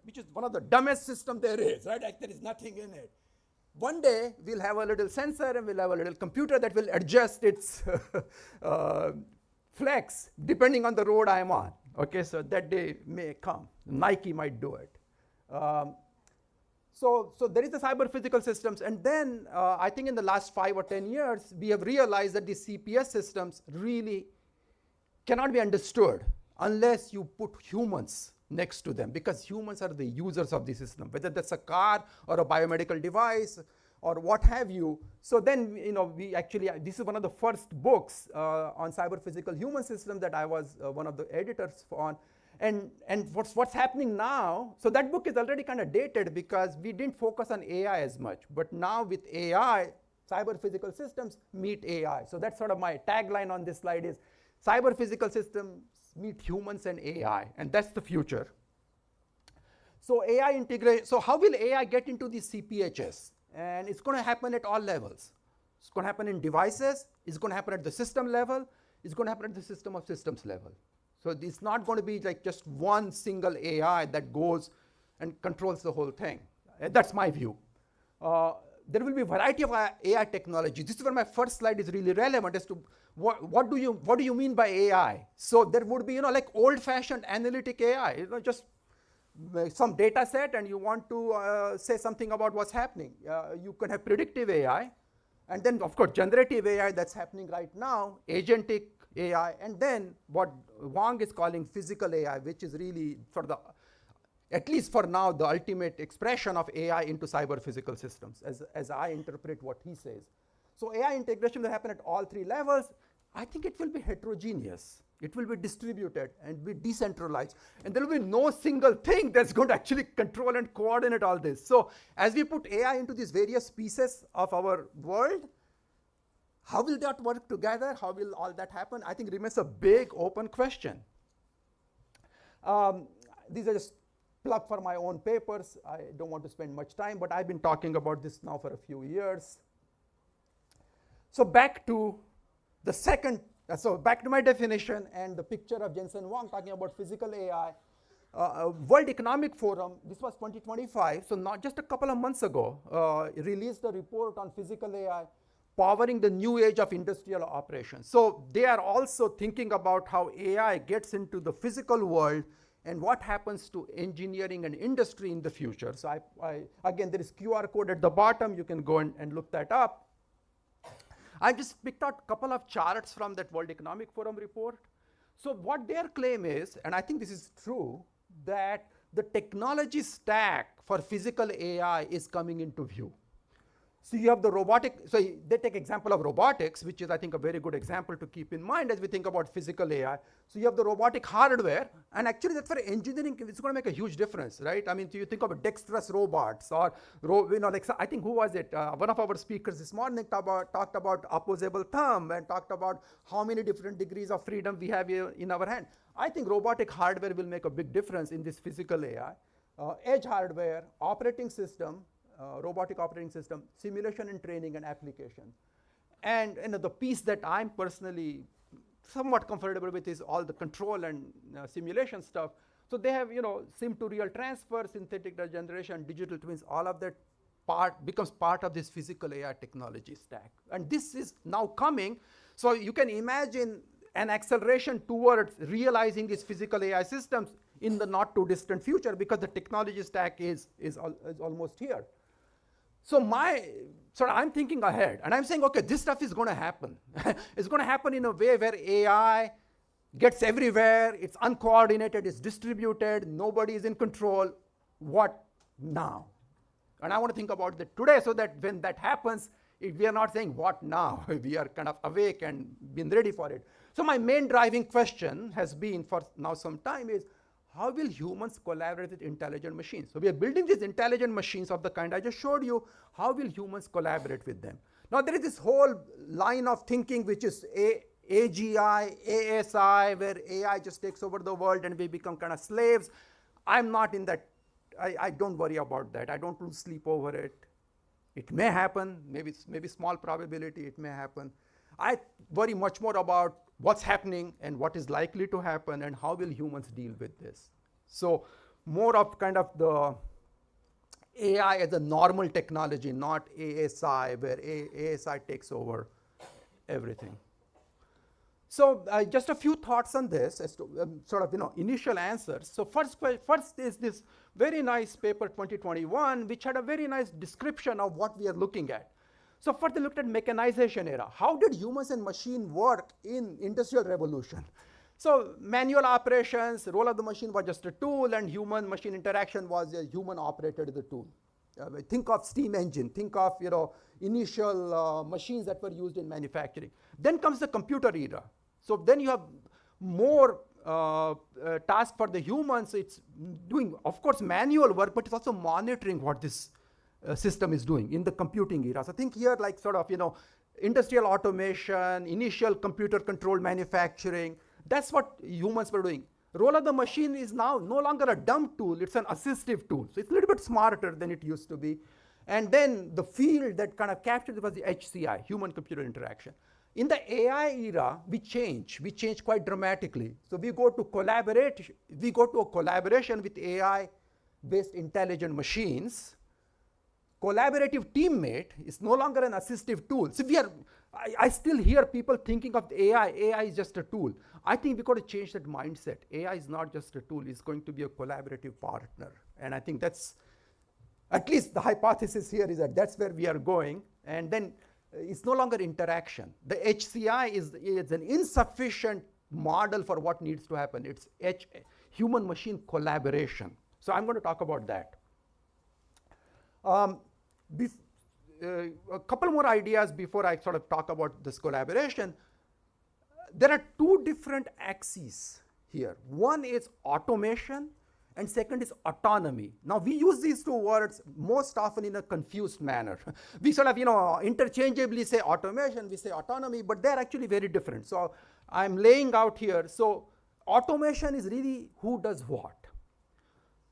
Speaker 10: which is one of the dumbest systems there is, right? Like there is nothing in it. One day we'll have a little sensor and we'll have a little computer that will adjust its flex depending on the road I'm on. Okay, so that day may come. Nike might do it. So there is the cyber physical systems, and then I think in the last 5 or 10 years, we have realized that these CPS systems really cannot be understood unless you put humans next to them, because humans are the users of the system, whether that's a car or a biomedical device or what have you. So then, we actually, this is one of the first books on cyber physical human systems that I was one of the editors on. And what's happening now, so that book is already kind of dated because we didn't focus on AI as much. But now with AI, cyber physical systems meet AI. So that's sort of my tagline on this slide is cyber physical systems meet humans and AI, and that's the future. So AI integration, so how will AI get into these CPHs? And it's going to happen at all levels. It's going to happen in devices, it's going to happen at the system level, it's going to happen at the system of systems level. So it's not going to be like just one single AI that goes and controls the whole thing. That's my view. There will be a variety of AI technology. This is where my first slide is really relevant as to what do you mean by AI? So there would be, like old-fashioned analytic AI, just some data set and you want to say something about what's happening. You can have predictive AI, and then of course generative AI that's happening right now, agentic AI, and then what Wang is calling physical AI, which is really sort of at least for now, the ultimate expression of AI into cyber physical systems, as I interpret what he says. So AI integration will happen at all 3 levels. I think it will be heterogeneous. It will be distributed and be decentralized. And there will be no single thing that's going to actually control and coordinate all this. So as we put AI into these various pieces of our world, how will that work together? How will all that happen? I think remains a big open question. These are just plug for my own papers. I don't want to spend much time, but I've been talking about this now for a few years. So back to the second, so back to my definition and the picture of Jensen Huang talking about physical AI. World Economic Forum, this was 2025, so not just a couple of months ago, released a report on physical AI powering the new age of industrial operations. So they are also thinking about how AI gets into the physical world and what happens to engineering and industry in the future. So again, there is QR code at the bottom. You can go and look that up. I just picked out a couple of charts from that World Economic Forum report. So what their claim is, and I think this is true, that the technology stack for physical AI is coming into view. So you have the robotic, so they take example of robotics, which is I think a very good example to keep in mind as we think about physical AI. So you have the robotic hardware, and actually that's for engineering, it's going to make a huge difference, right? I mean, so you think of dexterous robots or, like I think who was it? One of our speakers this morning talked about opposable thumb and talked about how many different degrees of freedom we have in our hand. I think robotic hardware will make a big difference in this physical AI. edge hardware, operating system, robotic operating system, simulation and training and application. And the piece that I'm personally somewhat comfortable with is all the control and simulation stuff. So they have, sim to real transfer, synthetic generation, digital twins, all of that becomes part of this physical AI technology stack. And this is now coming. So you can imagine an acceleration towards realizing these physical AI systems in the not too distant future, because the technology stack is almost here. So I'm thinking ahead, and I'm saying, okay, this stuff is going to happen. It's going to happen in a way where AI gets everywhere, it's uncoordinated, it's distributed, nobody is in control. What now? And I want to think about that today, so that when that happens, we are not saying what now. We are kind of awake and been ready for it. So my main driving question has been for now some time is, how will humans collaborate with intelligent machines? So we are building these intelligent machines of the kind I just showed you. How will humans collaborate with them? Now there is this whole line of thinking which is AGI, ASI, where AI just takes over the world and we become kind of slaves. I'm not in that. I don't worry about that. I don't lose sleep over it. It may happen, maybe small probability it may happen. I worry much more about what's happening and what is likely to happen and how will humans deal with this. So more of kind of the AI as a normal technology, not ASI, where ASI takes over everything. So just a few thoughts on this as to sort of initial answers. So first is this very nice paper 2021, which had a very nice description of what we are looking at. So first they looked at mechanization era. How did humans and machine work in industrial revolution? So manual operations, role of the machine was just a tool, and human-machine interaction was a human operated the tool. Think of steam engine, think of initial machines that were used in manufacturing. Then comes the computer era. So then you have more task for the humans. It's doing, of course, manual work, but it's also monitoring what this system is doing in the computing era. So think here like sort of industrial automation, initial computer controlled manufacturing. That's what humans were doing. Role of the machine is now no longer a dumb tool, it's an assistive tool. So it's a little bit smarter than it used to be. And then the field that kind of captured it was the HCI, human-computer interaction. In the AI era, we change quite dramatically. So we go to a collaboration with AI-based intelligent machines. Collaborative teammate is no longer an assistive tool. So I still hear people thinking of AI is just a tool. I think we've got to change that mindset. AI is not just a tool, it's going to be a collaborative partner. And I think that's, at least the hypothesis here is that that's where we are going. And then it's no longer interaction. The HCI is an insufficient model for what needs to happen. It's human-machine collaboration. So I'm going to talk about that. A couple more ideas before I sort of talk about this collaboration. There are two different axes here. One is automation, and second is autonomy. Now we use these two words most often in a confused manner. We sort of interchangeably say automation, we say autonomy, but they're actually very different. So I'm laying out here. So automation is really who does what.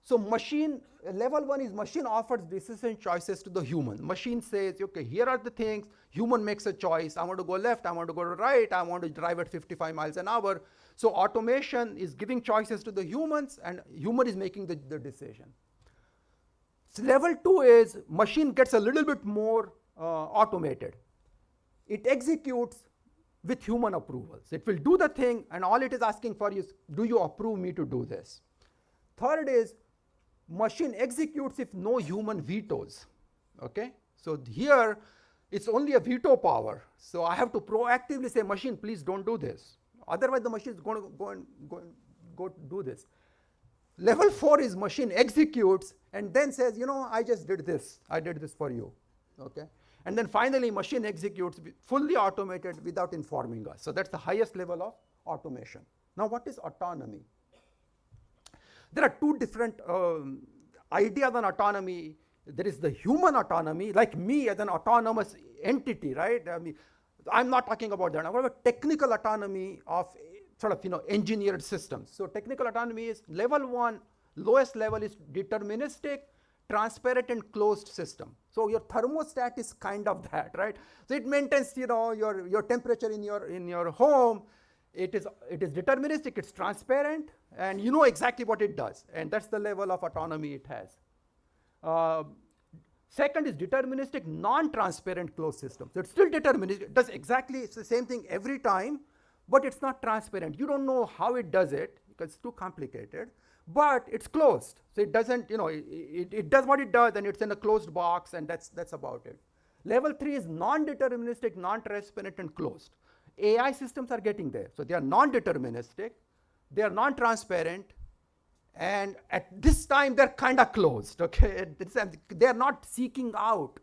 Speaker 10: So level one is machine offers decision choices to the human. Machine says, okay, here are the things, human makes a choice. I want to go left, I want to go right, I want to drive at 55 miles an hour. So automation is giving choices to the humans, and human is making the decision. So level two is machine gets a little bit more automated. It executes with human approvals. It will do the thing, and all it is asking for is, do you approve me to do this? Third is machine executes if no human vetoes. Okay, so here it's only a veto power. So I have to proactively say, machine, please don't do this. Otherwise, the machine is going to go do this. Level 4 is machine executes and then says, I just did this. I did this for you. Okay, and then finally, machine executes fully automated without informing us. So that's the highest level of automation. Now, what is autonomy? There are two different ideas on autonomy. There is the human autonomy, like me as an autonomous entity, right? I mean, I'm not talking about that. I'm talking about technical autonomy of sort of engineered systems. So technical autonomy is level one. Lowest level is deterministic, transparent, and closed system. So your thermostat is kind of that, right? So it maintains, your temperature in your home. It is deterministic, it's transparent, and you know exactly what it does. And that's the level of autonomy it has. Second is deterministic, non-transparent closed system. So it's still deterministic. It does exactly the same thing every time, but it's not transparent. You don't know how it does it because it's too complicated, but it's closed. So it doesn't, it does what it does, and it's in a closed box, and that's about it. Level 3 is non-deterministic, non-transparent, and closed. AI systems are getting there. So they are non-deterministic, they are non-transparent, and at this time they're kind of closed, okay? They're not seeking out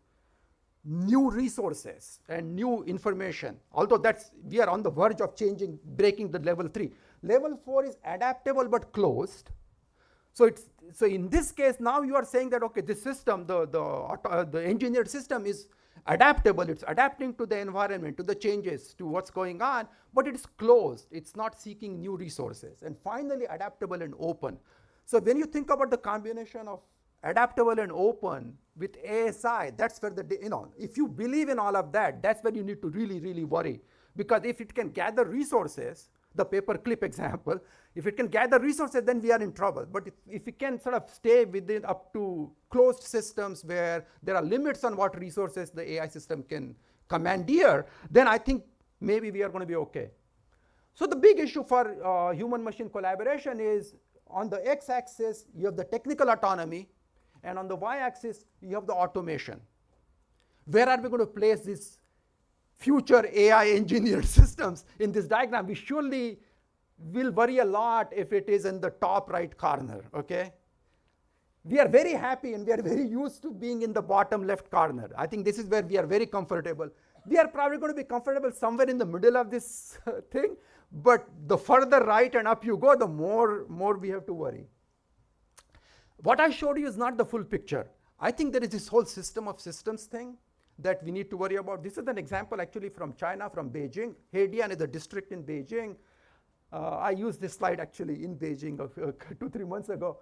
Speaker 10: new resources and new information, although we are on the verge of breaking the level 3. Level 4 is adaptable but closed. So in this case, now you are saying that, okay, this system, the engineered system is adaptable, it's adapting to the environment, to the changes, to what's going on, but it's closed, it's not seeking new resources. And finally, adaptable and open. So when you think about the combination of adaptable and open with ASI, that's where if you believe in all of that, that's where you need to really, really worry. Because if it can gather resources, the paperclip example, if it can gather resources, then we are in trouble. But if it can sort of stay within up to closed systems where there are limits on what resources the AI system can commandeer, then I think maybe we are going to be okay. So the big issue for human-machine collaboration is, on the x-axis, you have the technical autonomy, and on the y-axis, you have the automation. Where are we going to place these future AI engineered systems in this diagram? We surely will worry a lot if it is in the top right corner, okay? We are very happy and we are very used to being in the bottom left corner. I think this is where we are very comfortable. We are probably going to be comfortable somewhere in the middle of this thing, but the further right and up you go, the more we have to worry. What I showed you is not the full picture. I think there is this whole system of systems thing that we need to worry about. This is an example actually from China, from Beijing. Hedian is a district in Beijing. I used this slide actually in Beijing 2-3 months ago.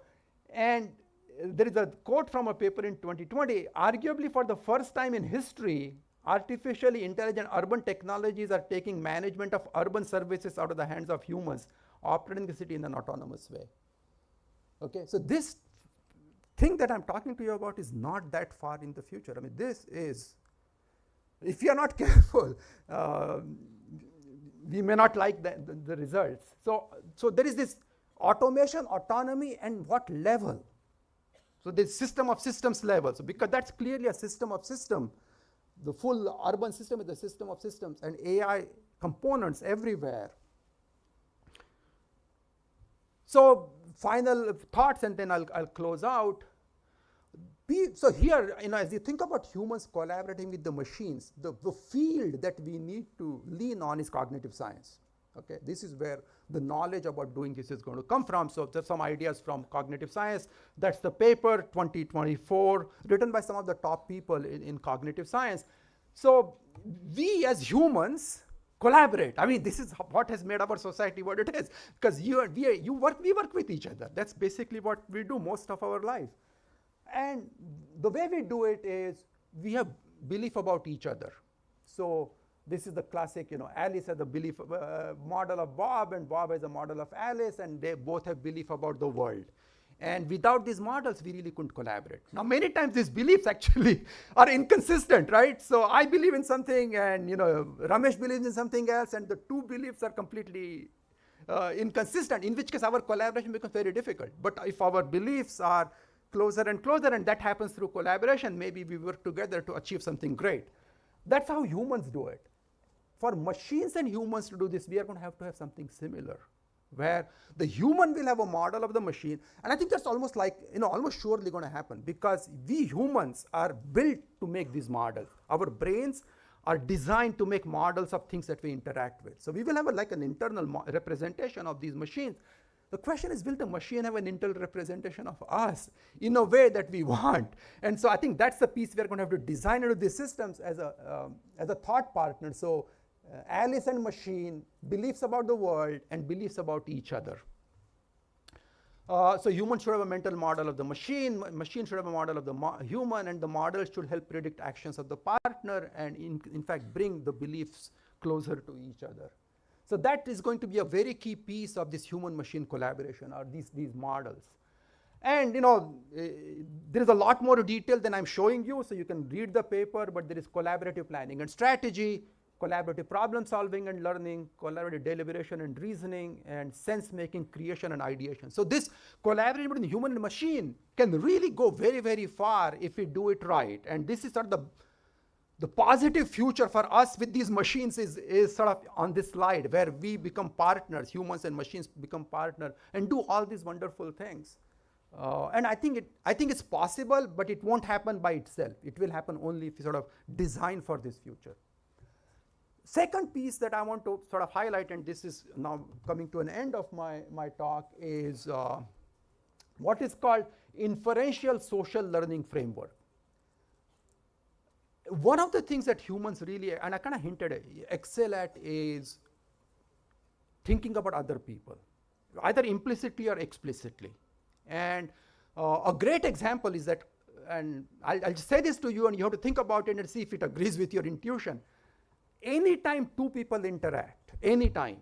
Speaker 10: And there is a quote from a paper in 2020, arguably for the first time in history, artificially intelligent urban technologies are taking management of urban services out of the hands of humans operating the city in an autonomous way. Okay, so this thing that I'm talking to you about is not that far in the future. I mean, this is, if you are not careful, we may not like the results. So there is this automation, autonomy, and what level? So the system of systems level. So because that's clearly a system of system. The full urban system is a system of systems, and AI components everywhere. So final thoughts, and then I'll close out. So here, as you think about humans collaborating with the machines, the field that we need to lean on is cognitive science. Okay, this is where the knowledge about doing this is going to come from. So there's some ideas from cognitive science. That's the paper 2024, written by some of the top people in cognitive science. So we as humans collaborate. I mean, this is what has made our society what it is. Because we work with each other. That's basically what we do most of our life. And the way we do it is we have belief about each other. So this is the classic, Alice has a belief model of Bob, and Bob has a model of Alice, and they both have belief about the world. And without these models, we really couldn't collaborate. Now, many times these beliefs actually are inconsistent, right? So I believe in something, and Ramesh believes in something else, and the two beliefs are completely inconsistent, in which case our collaboration becomes very difficult. But if our beliefs are closer and closer, and that happens through collaboration, maybe we work together to achieve something great. That's how humans do it. For machines and humans to do this, we are going to have something similar, where the human will have a model of the machine. And I think that's almost like, almost surely going to happen, because we humans are built to make these models. Our brains are designed to make models of things that we interact with. So we will have an internal representation of these machines. The question is, will the machine have an internal representation of us in a way that we want? And so I think that's the piece we're going to have to design into these systems as a thought partner. So Alice and machine, beliefs about the world and beliefs about each other. So human should have a mental model of the machine, machine should have a model of the human, and the model should help predict actions of the partner and in fact bring the beliefs closer to each other. So that is going to be a very key piece of this human-machine collaboration, or these models. And there is a lot more detail than I'm showing you, so you can read the paper, but there is collaborative planning and strategy, collaborative problem solving and learning, collaborative deliberation and reasoning, and sense making, creation and ideation. So this collaboration between human and machine can really go very, very far if we do it right. And this is sort of the positive future for us with these machines is sort of on this slide, where we become partners, humans and machines become partners and do all these wonderful things. And I think it's possible, but it won't happen by itself. It will happen only if you sort of design for this future. Second piece that I want to sort of highlight, and this is now coming to an end of my talk, is what is called inferential social learning framework. One of the things that humans really, and I kind of hinted at, excel at, is thinking about other people, either implicitly or explicitly. And a great example is that, and I'll just say this to you and you have to think about it and see if it agrees with your intuition. Anytime two people interact, anytime,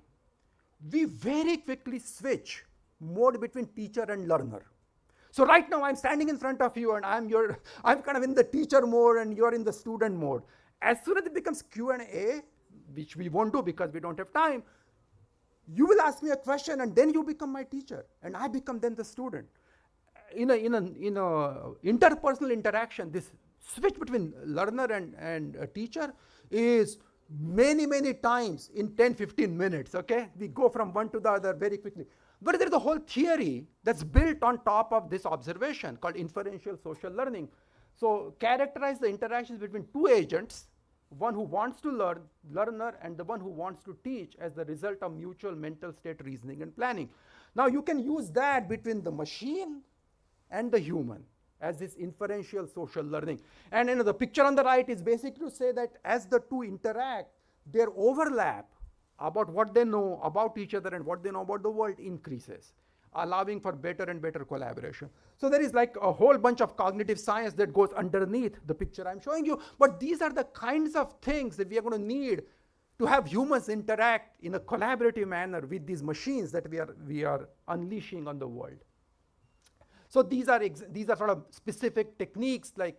Speaker 10: we very quickly switch mode between teacher and learner. So right now I'm standing in front of you and I'm kind of in the teacher mode and you're in the student mode. As soon as it becomes Q&A, which we won't do because we don't have time, you will ask me a question and then you become my teacher and I become then the student. In a interpersonal interaction, this switch between learner and teacher is many times in 10-15 minutes, okay? We go from one to the other very quickly. But there's a whole theory that's built on top of this observation called inferential social learning. So characterize the interactions between two agents, one who wants to learn, learner, and the one who wants to teach, as the result of mutual mental state reasoning and planning. Now you can use that between the machine and the human as this inferential social learning. And the picture on the right is basically to say that as the two interact, their overlap about what they know about each other and what they know about the world increases, allowing for better and better collaboration. So there is like a whole bunch of cognitive science that goes underneath the picture I'm showing you, but these are the kinds of things that we are going to need to have humans interact in a collaborative manner with these machines that we are unleashing on the world. So these are sort of specific techniques like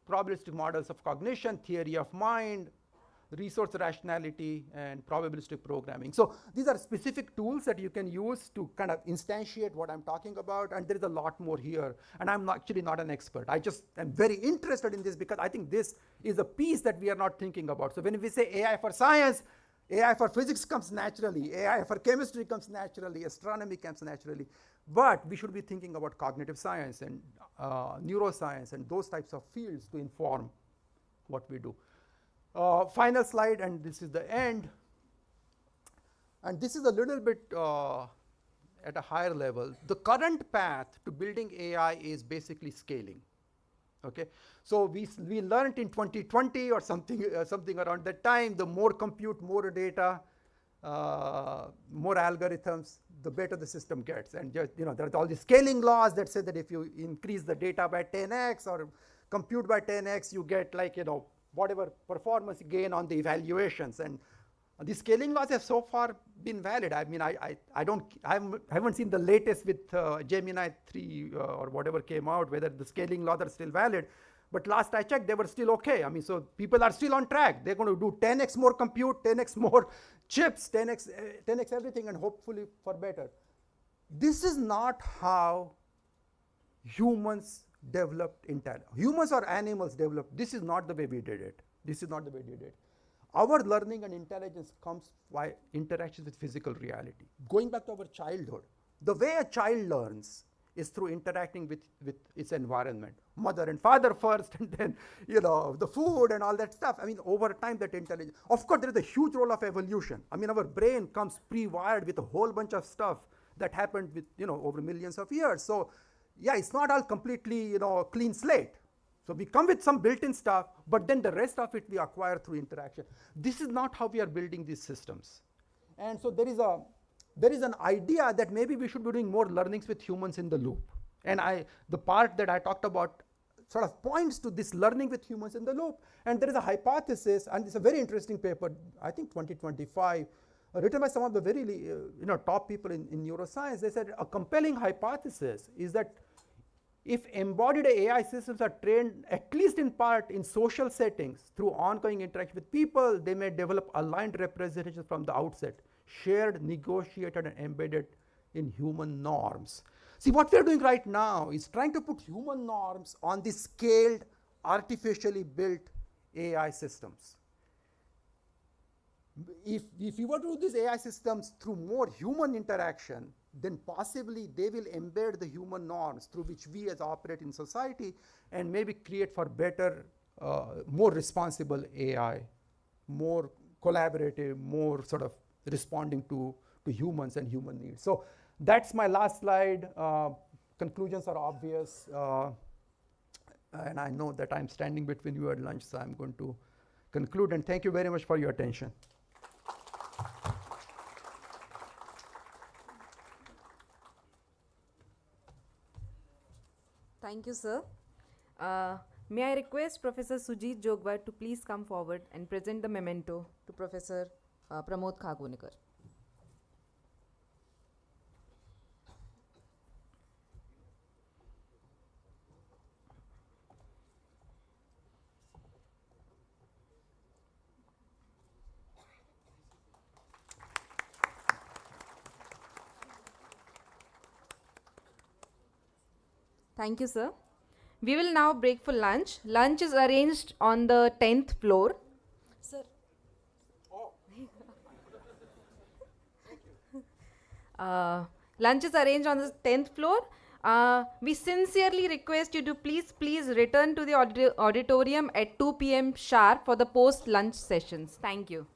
Speaker 10: probabilistic models of cognition, theory of mind, resource rationality, and probabilistic programming. So these are specific tools that you can use to kind of instantiate what I'm talking about, and there is a lot more here. And I'm actually not an expert. I just am very interested in this because I think this is a piece that we are not thinking about. So when we say AI for science, AI for physics comes naturally, AI for chemistry comes naturally, astronomy comes naturally. But we should be thinking about cognitive science and neuroscience and those types of fields to inform what we do. Final slide, and this is the end. And this is a little bit at a higher level. The current path to building AI is basically scaling. Okay, so we learned in 2020 or something around that time, the more compute, more data, more algorithms, the better the system gets. And just, there's all these scaling laws that say that if you increase the data by 10x or compute by 10x, you get like, whatever performance gain on the evaluations. And the scaling laws have so far been valid. I mean, I haven't seen the latest with Gemini 3 or whatever came out, whether the scaling laws are still valid. But last I checked, they were still okay. I mean, so people are still on track. They're going to do 10x more compute, 10x more chips, 10x everything, and hopefully for better. This is not how humans developed intelligence. Humans or animals developed. This is not the way we did it. This is not the way we did it. Our learning and intelligence comes by interactions with physical reality. Going back to our childhood, the way a child learns is through interacting with its environment. Mother and father first, and then the food and all that stuff. I mean, over time that intelligence. Of course, there is a huge role of evolution. I mean, our brain comes pre-wired with a whole bunch of stuff that happened with over millions of years. So yeah, it's not all completely clean slate. So we come with some built-in stuff, but then the rest of it we acquire through interaction. This is not how we are building these systems. And so there is there is an idea that maybe we should be doing more learnings with humans in the loop. And the part that I talked about sort of points to this learning with humans in the loop. And there is a hypothesis, and it's a very interesting paper, I think 2025, written by some of the very top people in neuroscience. They said a compelling hypothesis is that if embodied AI systems are trained, at least in part, in social settings through ongoing interaction with people, they may develop aligned representations from the outset, shared, negotiated, and embedded in human norms. See, what we're doing right now is trying to put human norms on the scaled, artificially built AI systems. If you were to do these AI systems through more human interaction, then possibly they will embed the human norms through which we as operate in society and maybe create for better, more responsible AI, more collaborative, more sort of responding to humans and human needs. So that's my last slide. Conclusions are obvious. And I know that I'm standing between you at lunch, so I'm going to conclude. And thank you very much for your attention.
Speaker 3: Thank you, sir. May I request Professor Sujit Jogwar to please come forward and present the memento to Professor Pramod Khagonikar. Thank you, sir. We will now break for lunch. Lunch is arranged on the 10th floor. Sir. Lunch is arranged on the 10th floor. We sincerely request you to please return to the auditorium at 2 p.m. sharp for the post-lunch sessions. Thank you.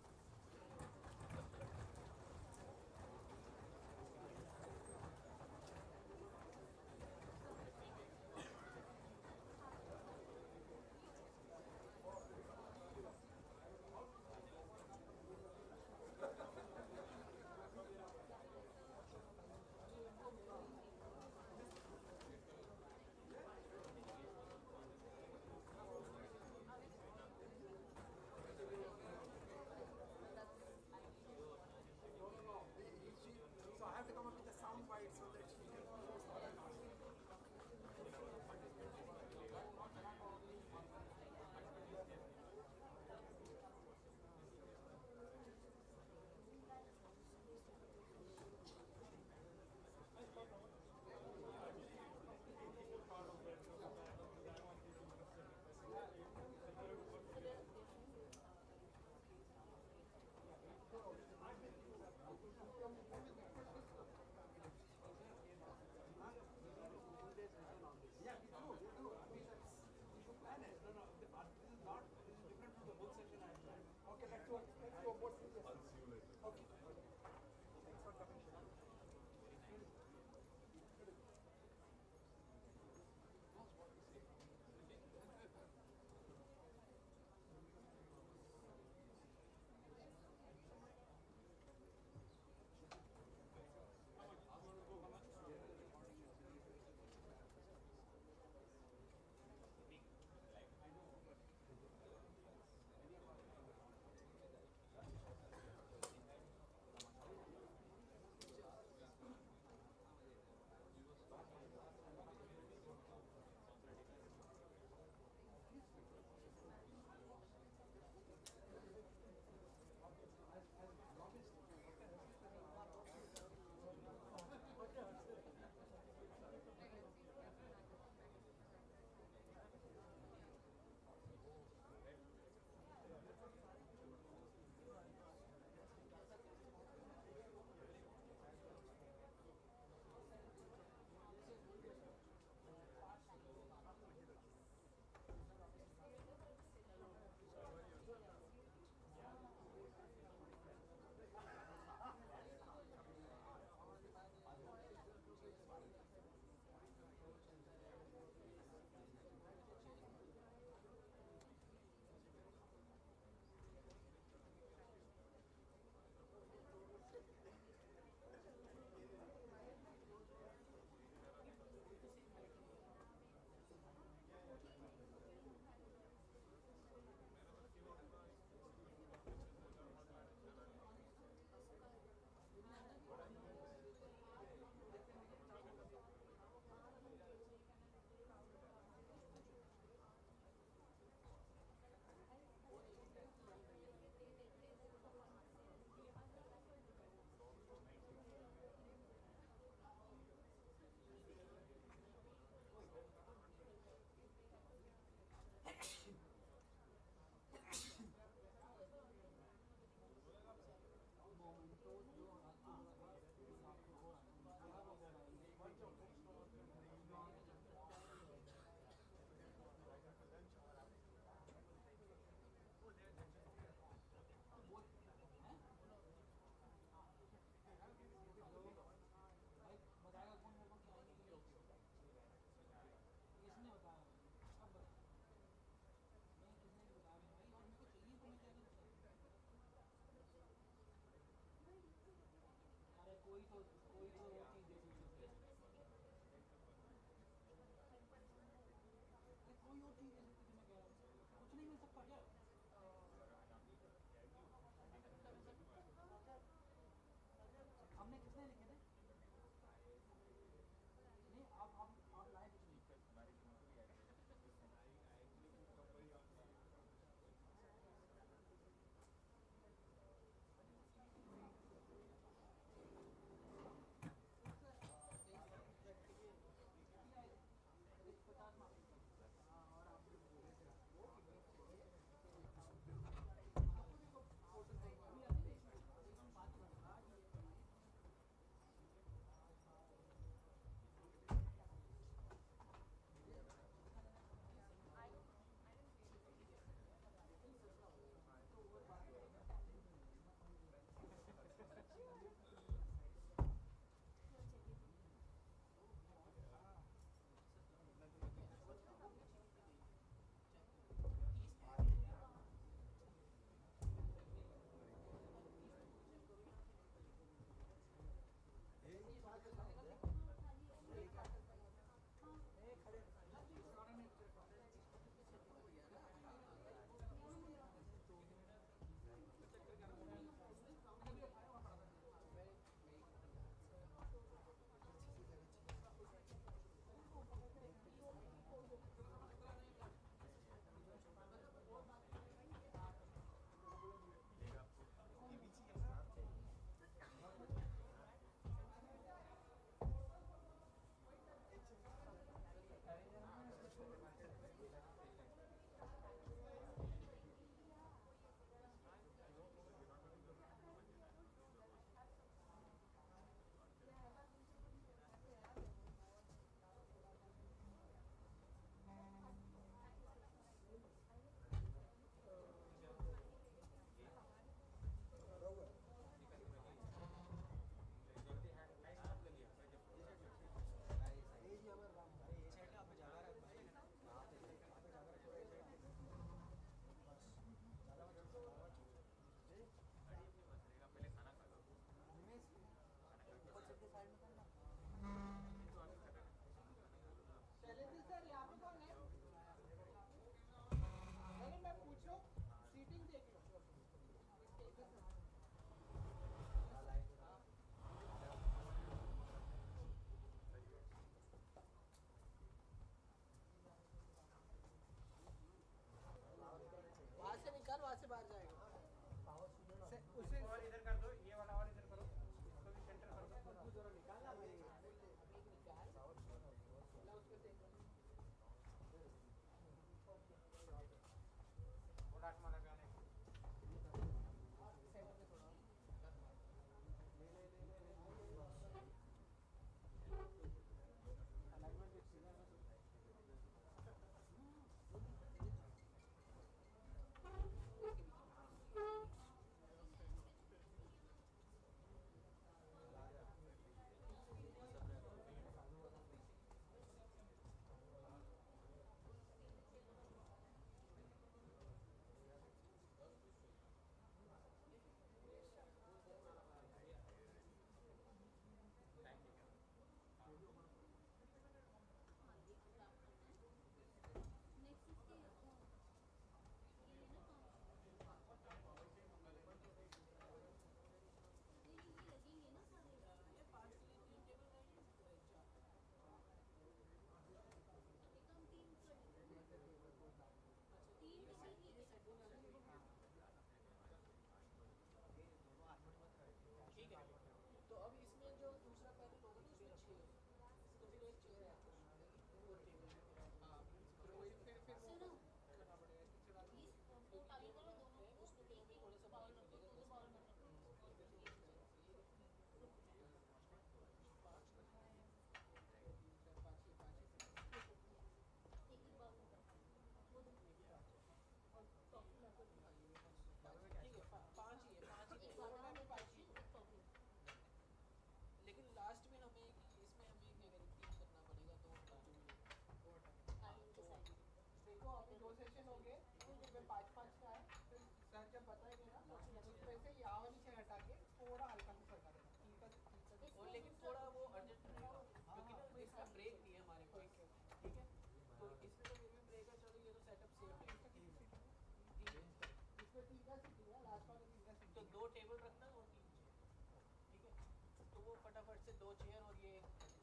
Speaker 9: से 2 chair और ये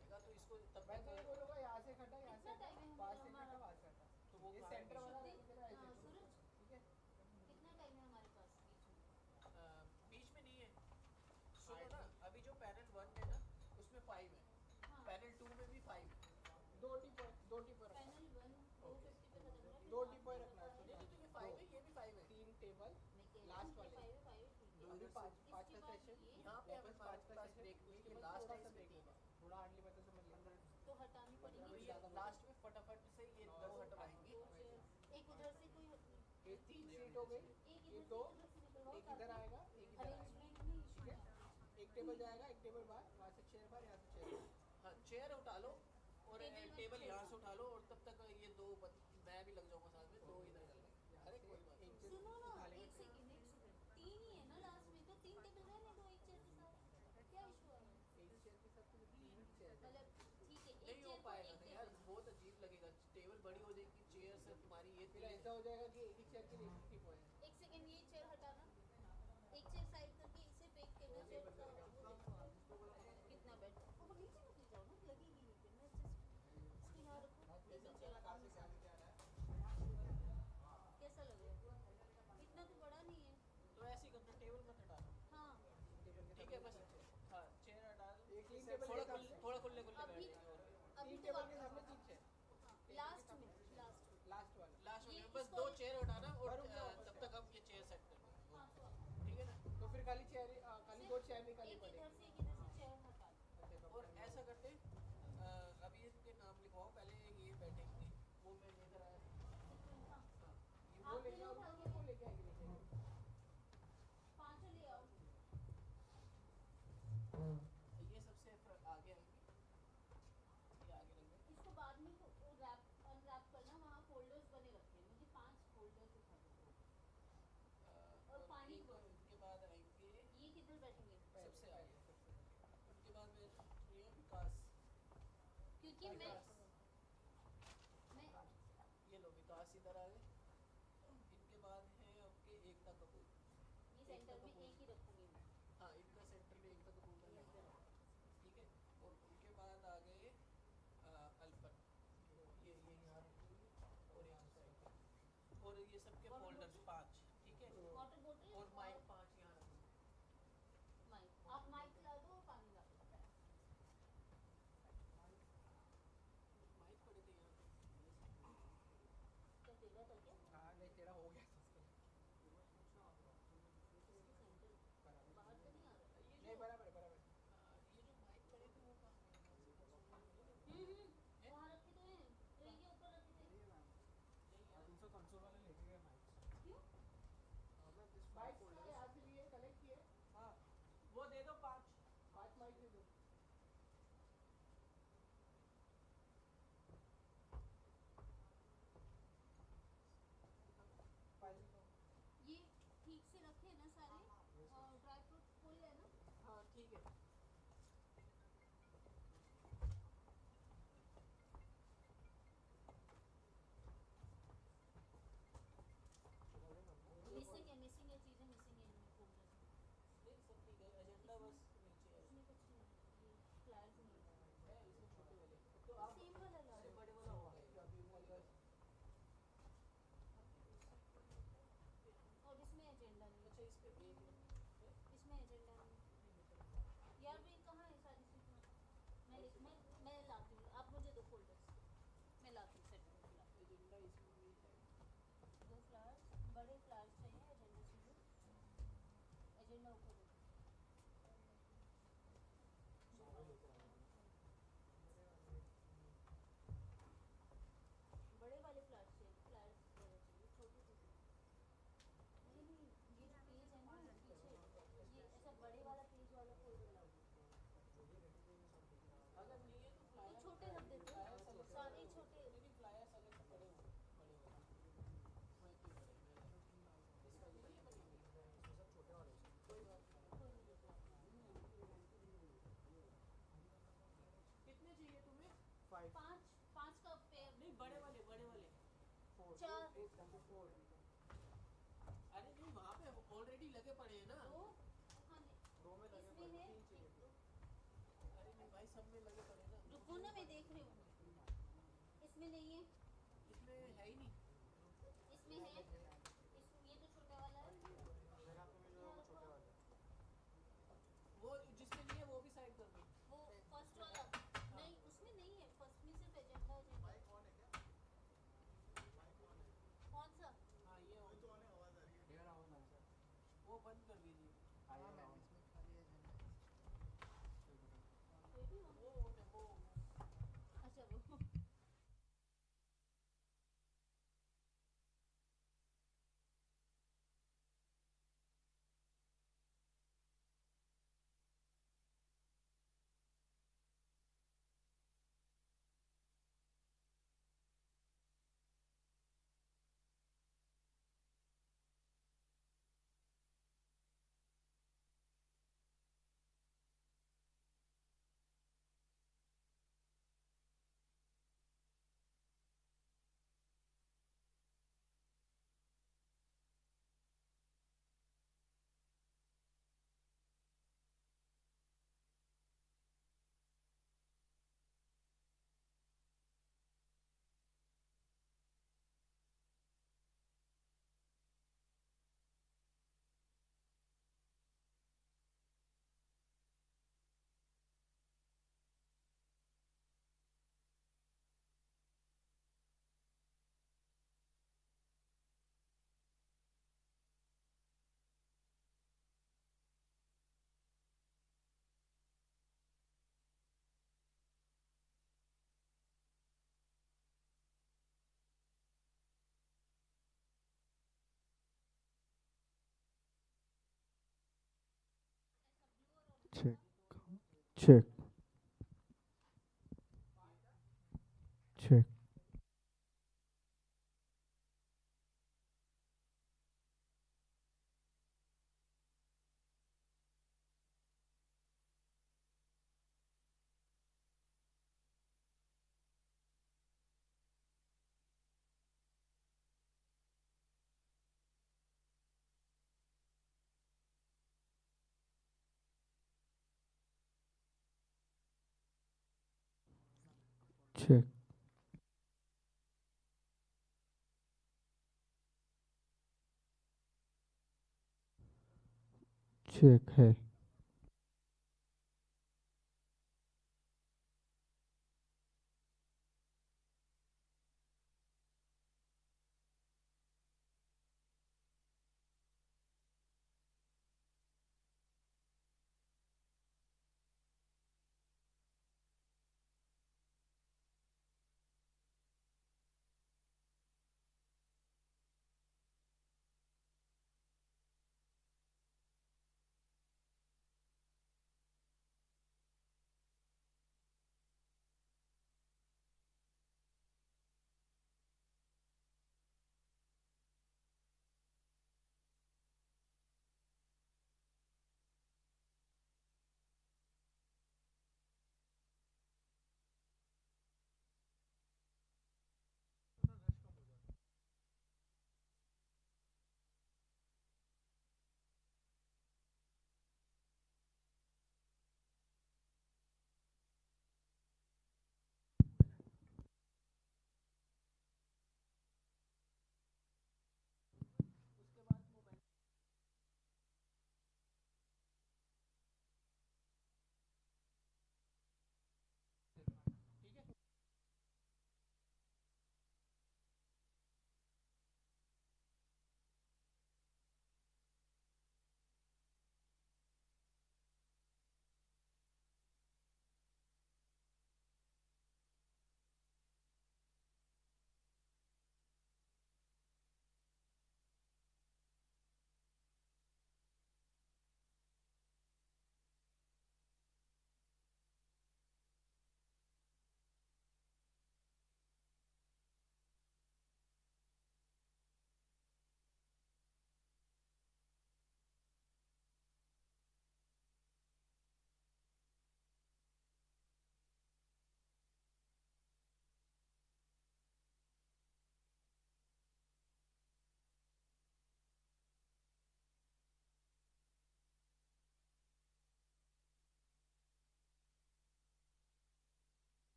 Speaker 9: जगह, तो इसको तब मैं तो ये बोलूँगा यहाँ से खटा, यहाँ से खटा, पास से खटा, वहाँ से खटा, तो वो ये सेंटर वाला रहेगा ऐसे, ठीक है?
Speaker 11: कितना टाइम है हमारे पास
Speaker 9: बीच में नहीं है, सुनो ना, अभी जो पैनल 1 है ना उसमें 5 है, पैनल 2 में भी 5 है, 2 टिप रखना,
Speaker 11: पैनल 1 250 पे खत्म हो रहा है,
Speaker 9: 2 टिप रखना है, नहीं तो ये 5 है, ये भी 5 है, 3 टेबल लास्ट वाले, अभी 5 का सेशन, यहाँ पे हमें 5 का ब्रेक हुई, ये लास्ट है, इसमें 3 है, थोड़ा हार्डली मैं तो समझ लिया,
Speaker 11: तो हटानी पड़ेगी,
Speaker 9: ये लास्ट में फटाफट से ये 2 हटवाएंगे,
Speaker 11: एक उधर से कोई
Speaker 9: ये 3 सीट हो गई, ये 2, एक इधर आएगा, एक इधर आएगा,
Speaker 11: अरेंजमेंट में
Speaker 9: ठीक है? एक टेबल जाएगा, एक टेबल बाहर, वहाँ से चेयर बाहर, यहाँ से चेयर, हाँ चेयर उठा लो और टेबल यहाँ से उठा लो, और तब तक ये 2 मैं भी लग जाऊंगा साथ में, 2 इधर चल गए, अरे कोई बात नहीं,
Speaker 11: सुनो ना, एक सेकंड 3 ही है ना लास्ट में, तो 3 टेबल रहने दो एक चेयर के साथ, क्या इशू है?
Speaker 9: एक चेयर के साथ तो 3 चेयर
Speaker 11: मतलब ठीक है,
Speaker 9: नहीं हो पाएगा ना यार, बहुत अजीब लगेगा, टेबल बड़ी हो जाएगी, चेयर से तुम्हारी ये फिर ऐसा हो जाएगा कि एक ही चेयर के लिए ठीक हो जाएगा।
Speaker 11: एक सेकंड ये चेयर हटाना, एक चेयर साइड करके इसे पैक करना, चेयर कितना बेड, वो नीचे मत ले जाओ ना, लगेगी नहीं फिर, मैं जस्ट इसको यहाँ रखो, टेबल चेयर कैसा लग रहा है? इतना तो बड़ा नहीं है,
Speaker 9: तो ऐसे ही करना, टेबल मत हटाना,
Speaker 11: हाँ
Speaker 9: ठीक है बस, हाँ चेयर हटा दो, एक ही टेबल थोड़ा खुले
Speaker 11: अभी अभी
Speaker 9: टेबल के सामने 3 चेयर,
Speaker 11: लास्ट में
Speaker 9: लास्ट वाला बस 2 चेयर उठाना, और तब तक हम ये चेयर सेट कर देंगे,
Speaker 11: हाँ
Speaker 9: ठीक है ना? तो फिर खाली 2 चेयर निकालनी पड़ेगी,
Speaker 11: एक इधर से चेयर हटा दो,
Speaker 9: और ऐसा करते अभी इनके नाम लिखवाओ, पहले ये बैठेंगे, वो मैं लेकर आया, ये वो ले जाओ, वो लेके आएंगे,
Speaker 11: 5 ले आओ,
Speaker 9: ये सबसे आगे आएंगे, ये आगे लग गए,
Speaker 11: इसको बाद में रैप अनरैप करना, वहाँ फोल्डर्स बने रखे हैं, मुझे 5 फोल्डर्स दिखा दो, और पानी को
Speaker 9: उनके बाद आएंगे,
Speaker 11: ये किधर बैठेंगे?
Speaker 9: सबसे आगे, उनके बाद में ये विकास,
Speaker 11: क्योंकि मैं
Speaker 9: ये लो विकास इधर आ गए, इनके बाद है आपके एकता कपूर,
Speaker 11: ये सेंटर में एक ही रखूंगी मैं,
Speaker 9: हाँ इनका सेंटर में एकता कपूर का लगेगा, ठीक है? और उनके बाद आ गए अल्फन, ये यहाँ रखेंगे, और यहाँ साइड, और ये सबके फोल्डर्स 5, ठीक है?
Speaker 11: वाटर बोतल
Speaker 9: और माइक 5 यहाँ रखेंगे,
Speaker 11: माइक, आप माइक ला दो और पानी ला दो,
Speaker 9: माइक पड़े थे यहाँ पे,
Speaker 11: क्या टेढ़ा था क्या?
Speaker 9: हाँ नहीं तेरा हो गया,
Speaker 11: बाहर से नहीं आ रहा,
Speaker 9: नहीं बराबर ये जो माइक पड़े थे वो कहाँ गए?
Speaker 11: वहाँ रखे तो हैं, ट्रे के ऊपर रखे थे,
Speaker 9: कंसोल वाले लेके गए माइक,
Speaker 11: क्यों?
Speaker 9: माइक यहाँ से लिए कलेक्ट किए, हाँ वो दे दो 5 माइक दे दो,
Speaker 11: ये ठीक से रखे ना सारे, और ड्राई फ्रूट फुल है ना?
Speaker 9: हाँ ठीक है,
Speaker 11: मिसिंग है चीज़ें मिसिंग है इनमें फोल्डर में,
Speaker 9: सब ठीक है, एजेंडा बस नीचे है,
Speaker 11: इसमें कुछ नहीं, ये फ्लायर्स नहीं है,
Speaker 9: इसमें छोटे वाले, तो आप
Speaker 11: सेम वाला ला
Speaker 9: से बड़े वाला होगा जो अभी वाला,
Speaker 11: और इसमें एजेंडा नहीं,
Speaker 9: अच्छा इस पे एक
Speaker 11: इसमें एजेंडा नहीं, यार वे कहाँ है सारी चीज़ें, मैं लाती हूँ, आप मुझे 2 फोल्डर्स, मैं लाती हूँ सेट में,
Speaker 9: एजेंडा इसमें भी है,
Speaker 11: 2 फ्लावर्स, बड़े फ्लावर्स चाहिए, एजेंडा चाहिए, एजेंडा ऊपर रखो, बड़े वाले फ्लावर्स चाहिए, फ्लावर्स चाहिए, छोटे छोटे नहीं, ये जो पेज है ना पीछे, ये ऐसा बड़े वाला पेज वाला फोल्डर लाओ,
Speaker 9: अगर नहीं है तो फ्लायर
Speaker 11: छोटे रख देते हैं, सारे छोटे,
Speaker 9: नहीं फ्लायर्स अगर बड़े हो बड़े हो मैं क्यों बड़े मैं इसका ये बड़ी सब छोटे वाले कोई बात कितने चाहिए तुम्हें?
Speaker 11: 5 का पेयर,
Speaker 9: नहीं बड़े वाले
Speaker 11: 4,
Speaker 9: अरे नहीं वहाँ पे ऑलरेडी लगे पड़े हैं ना,
Speaker 11: हाँ नहीं,
Speaker 9: दो में लगे
Speaker 11: इसमें
Speaker 9: पड़े,
Speaker 11: है
Speaker 9: 3 चाहिए,
Speaker 11: एक, 2,
Speaker 9: अरे
Speaker 11: रुको ना, मैं देख रही हूँ। इसमें नहीं है, इसमें है ही नहीं, इसमें है, ये तो छोटा वाला है, वो जिसमें नहीं है वो भी साइड कर दो, वो फर्स्ट वाला नहीं, उसमें नहीं है, फर्स्ट में सिर्फ एजेंडा एजेंडा। कौन सा? हाँ ये वो बंद कर दीजिए। वो अच्छा वो
Speaker 12: Check, check, check. Check, check है.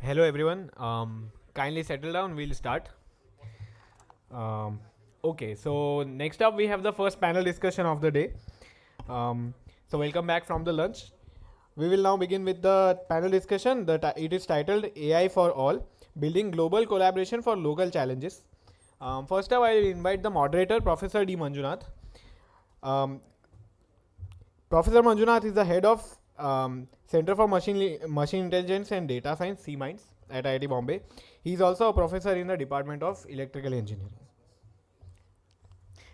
Speaker 5: Hello everyone. Kindly settle down. We'll start. Okay, so next up we have the first panel discussion of the day. So welcome back from the lunch. We will now begin with the panel discussion. It is titled AI for All, Building Global Collaboration for Local Challenges. First up, I will invite the moderator, Professor D. Manjunath. Professor Manjunath is the head of Center for Machine Intelligence and Data Science, CMINDS, at IIT Bombay. He is also a professor in the Department of Electrical Engineering.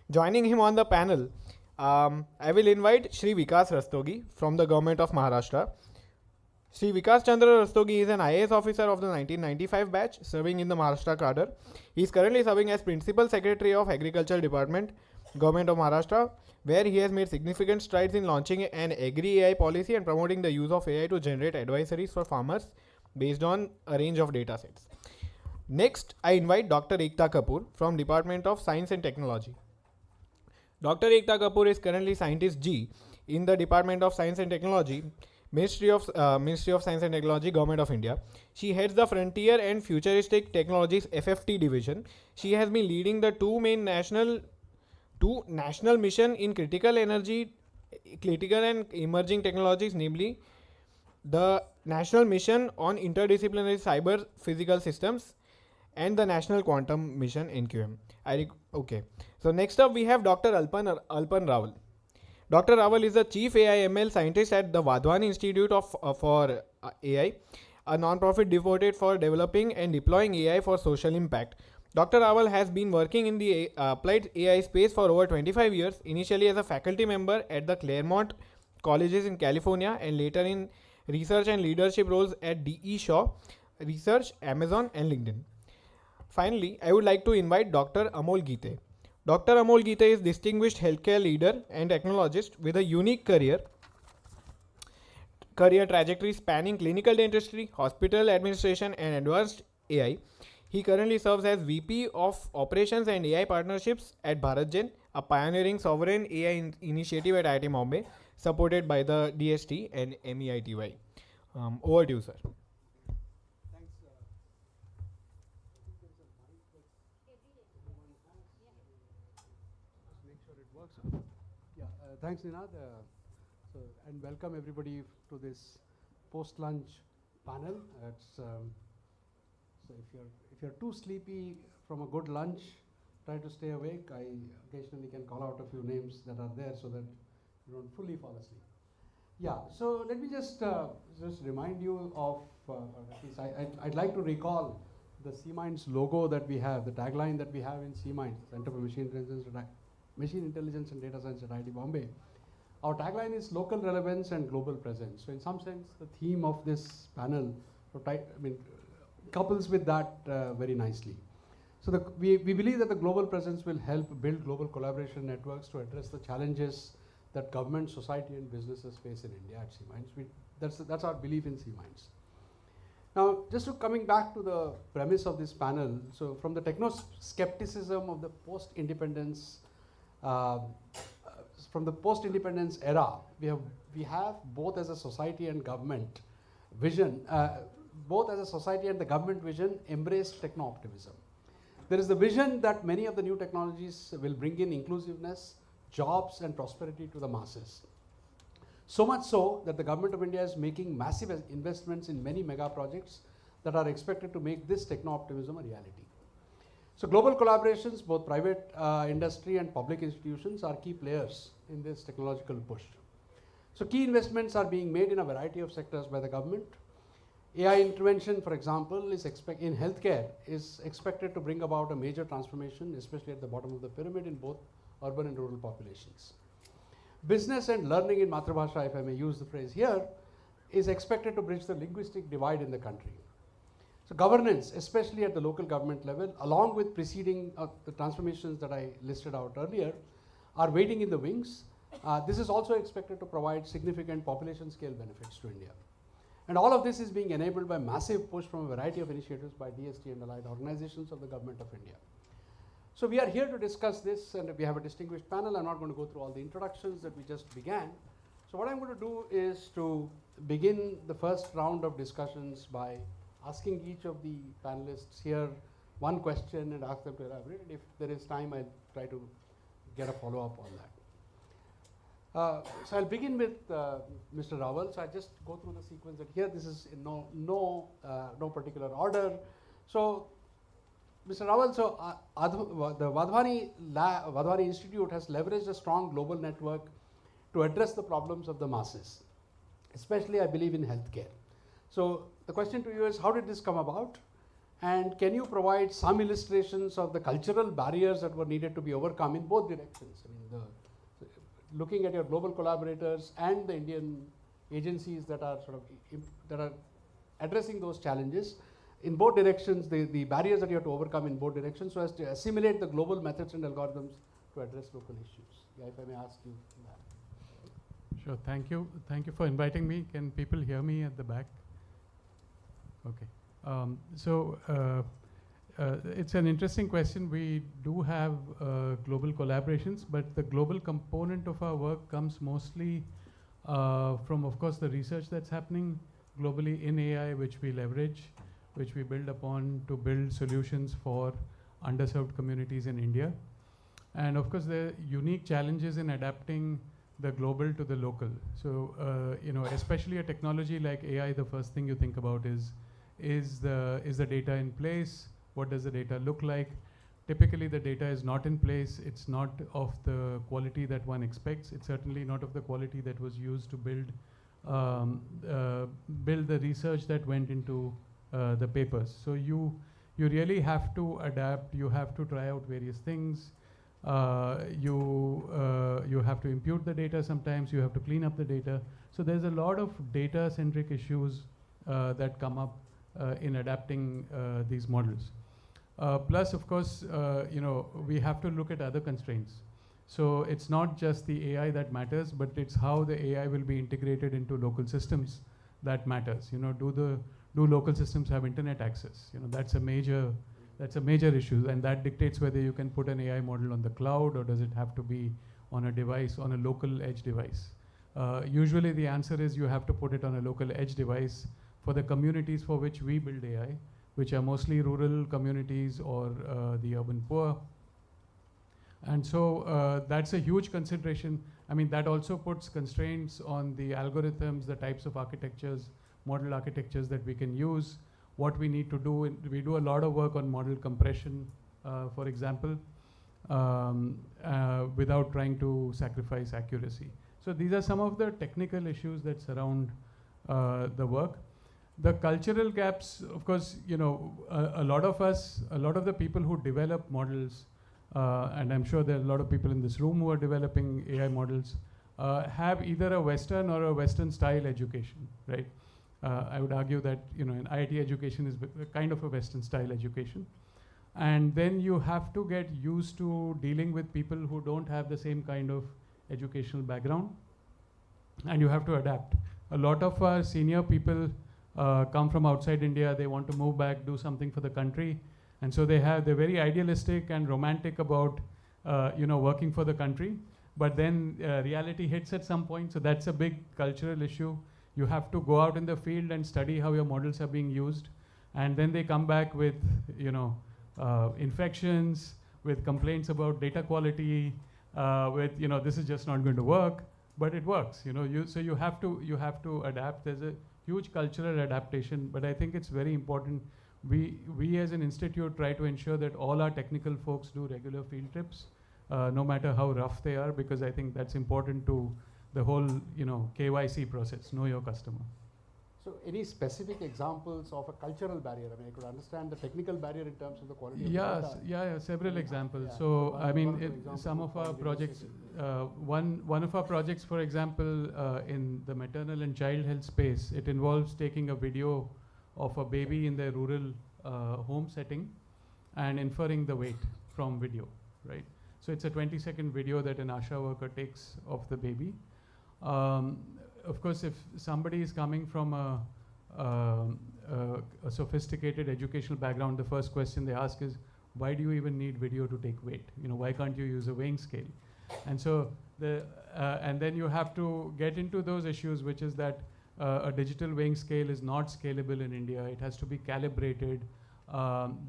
Speaker 5: Joining him on the panel, I will invite Shri Vikas Rastogi from the Government of Maharashtra. Shri Vikas Chandra Rastogi is an IAS officer of the 1995 batch serving in the Maharashtra cadre. He is currently serving as Principal Secretary of Agriculture Department, Government of Maharashtra, where he has made significant strides in launching an agri-AI policy and promoting the use of AI to generate advisories for farmers based on a range of data sets. Next, I invite Dr. Ekta Kapoor from Department of Science and Technology. Dr. Ekta Kapoor is currently Scientist G in the Department of Science and Technology, Ministry of Science and Technology, Government of India. She heads the Frontier and Futuristic Technologies FFT division. She has been leading the two national mission in critical and emerging technologies, namely the National Mission on Interdisciplinary Cyber Physical Systems and the National Quantum Mission NQM. Okay. So next up we have Dr. Alpan Rawal. Dr. Rawal is the Chief AI ML Scientist at the Vadhwani Institute for AI, a non-profit devoted for developing and deploying AI for social impact. Dr. Rawal has been working in the applied AI space for over 25 years, initially as a faculty member at the Claremont colleges in California and later in research and leadership roles at D.E. Shaw Research, Amazon and LinkedIn. Finally, I would like to invite Dr. Amol Gite. Dr. Amol Gite is distinguished healthcare leader and technologist with a unique career trajectory spanning clinical dentistry, hospital administration and advanced AI. He currently serves as VP of Operations and AI Partnerships at BharatGen, a pioneering sovereign AI initiative at IIT Bombay, supported by the DST and MeitY. Over to you, sir.
Speaker 13: Thanks, Ninad. And welcome everybody to this post-lunch panel. So if you're too sleepy from a good lunch, try to stay awake. I occasionally can call out a few names that are there so that you don't fully fall asleep. Yeah. So let me just remind you of at least I'd like to recall the CMINDS logo that we have, the tagline that we have in CMINDS, Center for Machine Intelligence and Data Science at IIT Bombay. Our tagline is local relevance and global presence. So in some sense, the theme of this panel couples with that very nicely. So we believe that the global presence will help build global collaboration networks to address the challenges that government, society and businesses face in India at CMINDS. That's our belief in CMINDS. Now, coming back to the premise of this panel, so from the techno-skepticism of the post-independence from the post-independence era, we have both as a society and government vision, both as a society and the government vision embraced techno-optimism. There is the vision that many of the new technologies will bring in inclusiveness, jobs and prosperity to the masses. So much so that the government of India is making massive investments in many mega projects that are expected to make this techno-optimism a reality. So global collaborations, both private industry and public institutions are key players in this technological push. So key investments are being made in a variety of sectors by the government. AI intervention, for example, in healthcare is expected to bring about a major transformation, especially at the bottom of the pyramid in both urban and rural populations. Business and learning in Matrabhasha, if I may use the phrase here, is expected to bridge the linguistic divide in the country. So governance, especially at the local government level, along with preceding the transformations that I listed out earlier, are waiting in the wings. This is also expected to provide significant population scale benefits to India. And all of this is being enabled by massive push from a variety of initiatives by DST and allied organizations of the Government of India. So we are here to discuss this, and we have a distinguished panel. I'm not going to go through all the introductions that we just began. So what I'm going to do is to begin the first round of discussions by asking each of the panelists here one question and ask them to elaborate. If there is time, I'll try to get a follow-up on that. So I'll begin with Mr. Rawal. So I just go through the sequence that here, this is in no particular order. So Mr. Rawal, so the Wadhwani Institute has leveraged a strong global network to address the problems of the masses, especially I believe in healthcare. So the question to you is, how did this come about? And can you provide some illustrations of the cultural barriers that were needed to be overcome in both directions? I mean, looking at your global collaborators and the Indian agencies that are that are addressing those challenges in both directions, the barriers that you have to overcome in both directions, so as to assimilate the global methods and algorithms to address local issues. Yeah, if I may ask you that.
Speaker 14: Sure, thank you. Thank you for inviting me. Can people hear me at the back? Okay. It's an interesting question. We do have global collaborations, but the global component of our work comes mostly from, of course, the research that's happening globally in AI, which we leverage, which we build upon to build solutions for underserved communities in India. And of course, there are unique challenges in adapting the global to the local. So, especially a technology like AI, the first thing you think about is the data in place? What does the data look like? Typically, the data is not in place. It's not of the quality that one expects. It's certainly not of the quality that was used to build the research that went into the papers. So you really have to adapt. You have to try out various things. You have to impute the data sometimes. You have to clean up the data. So there's a lot of data-centric issues that come up in adapting these models. Plus, of course, we have to look at other constraints. So it's not just the AI that matters, but it's how the AI will be integrated into local systems that matters. Do local systems have internet access? That's a major issue, and that dictates whether you can put an AI model on the cloud or does it have to be on a device, on a local edge device. Usually the answer is you have to put it on a local edge device for the communities for which we build AI, which are mostly rural communities or the urban poor. And so that's a huge consideration. I mean, that also puts constraints on the algorithms, the types of architectures, model architectures that we can use, what we need to do. We do a lot of work on model compression, for example, without trying to sacrifice accuracy. So these are some of the technical issues that surround the work. The cultural gaps, of course, a lot of the people who develop models, and I'm sure there are a lot of people in this room who are developing AI models, have either a Western or a Western style education, right? I would argue that, an IIT education is kind of a Western style education. And then you have to get used to dealing with people who don't have the same kind of educational background, and you have to adapt. A lot of our senior people come from outside India. They want to move back, do something for the country. And so they're very idealistic and romantic about, working for the country. But then reality hits at some point. So that's a big cultural issue. You have to go out in the field and study how your models are being used. And then they come back with, infections, with complaints about data quality, with, this is just not going to work. But it works, so you have to adapt. There's a huge cultural adaptation, but I think it's very important. We as an institute try to ensure that all our technical folks do regular field trips, no matter how rough they are, because I think that's important to the whole, KYC process, know your customer.
Speaker 13: So any specific examples of a cultural barrier? I mean, I could understand the technical barrier in terms of the quality of data.
Speaker 14: Yeah, several examples. Yeah. So, I mean, some of our projects, one of our projects, for example, in the maternal and child health space, it involves taking a video of a baby in their rural home setting and inferring the weight from video, right? So it's a 20-second video that an ASHA worker takes of the baby. Of course, if somebody is coming from a sophisticated educational background, the first question they ask is, why do you even need video to take weight? Why can't you use a weighing scale? And so and then you have to get into those issues, which is that a digital weighing scale is not scalable in India. It has to be calibrated.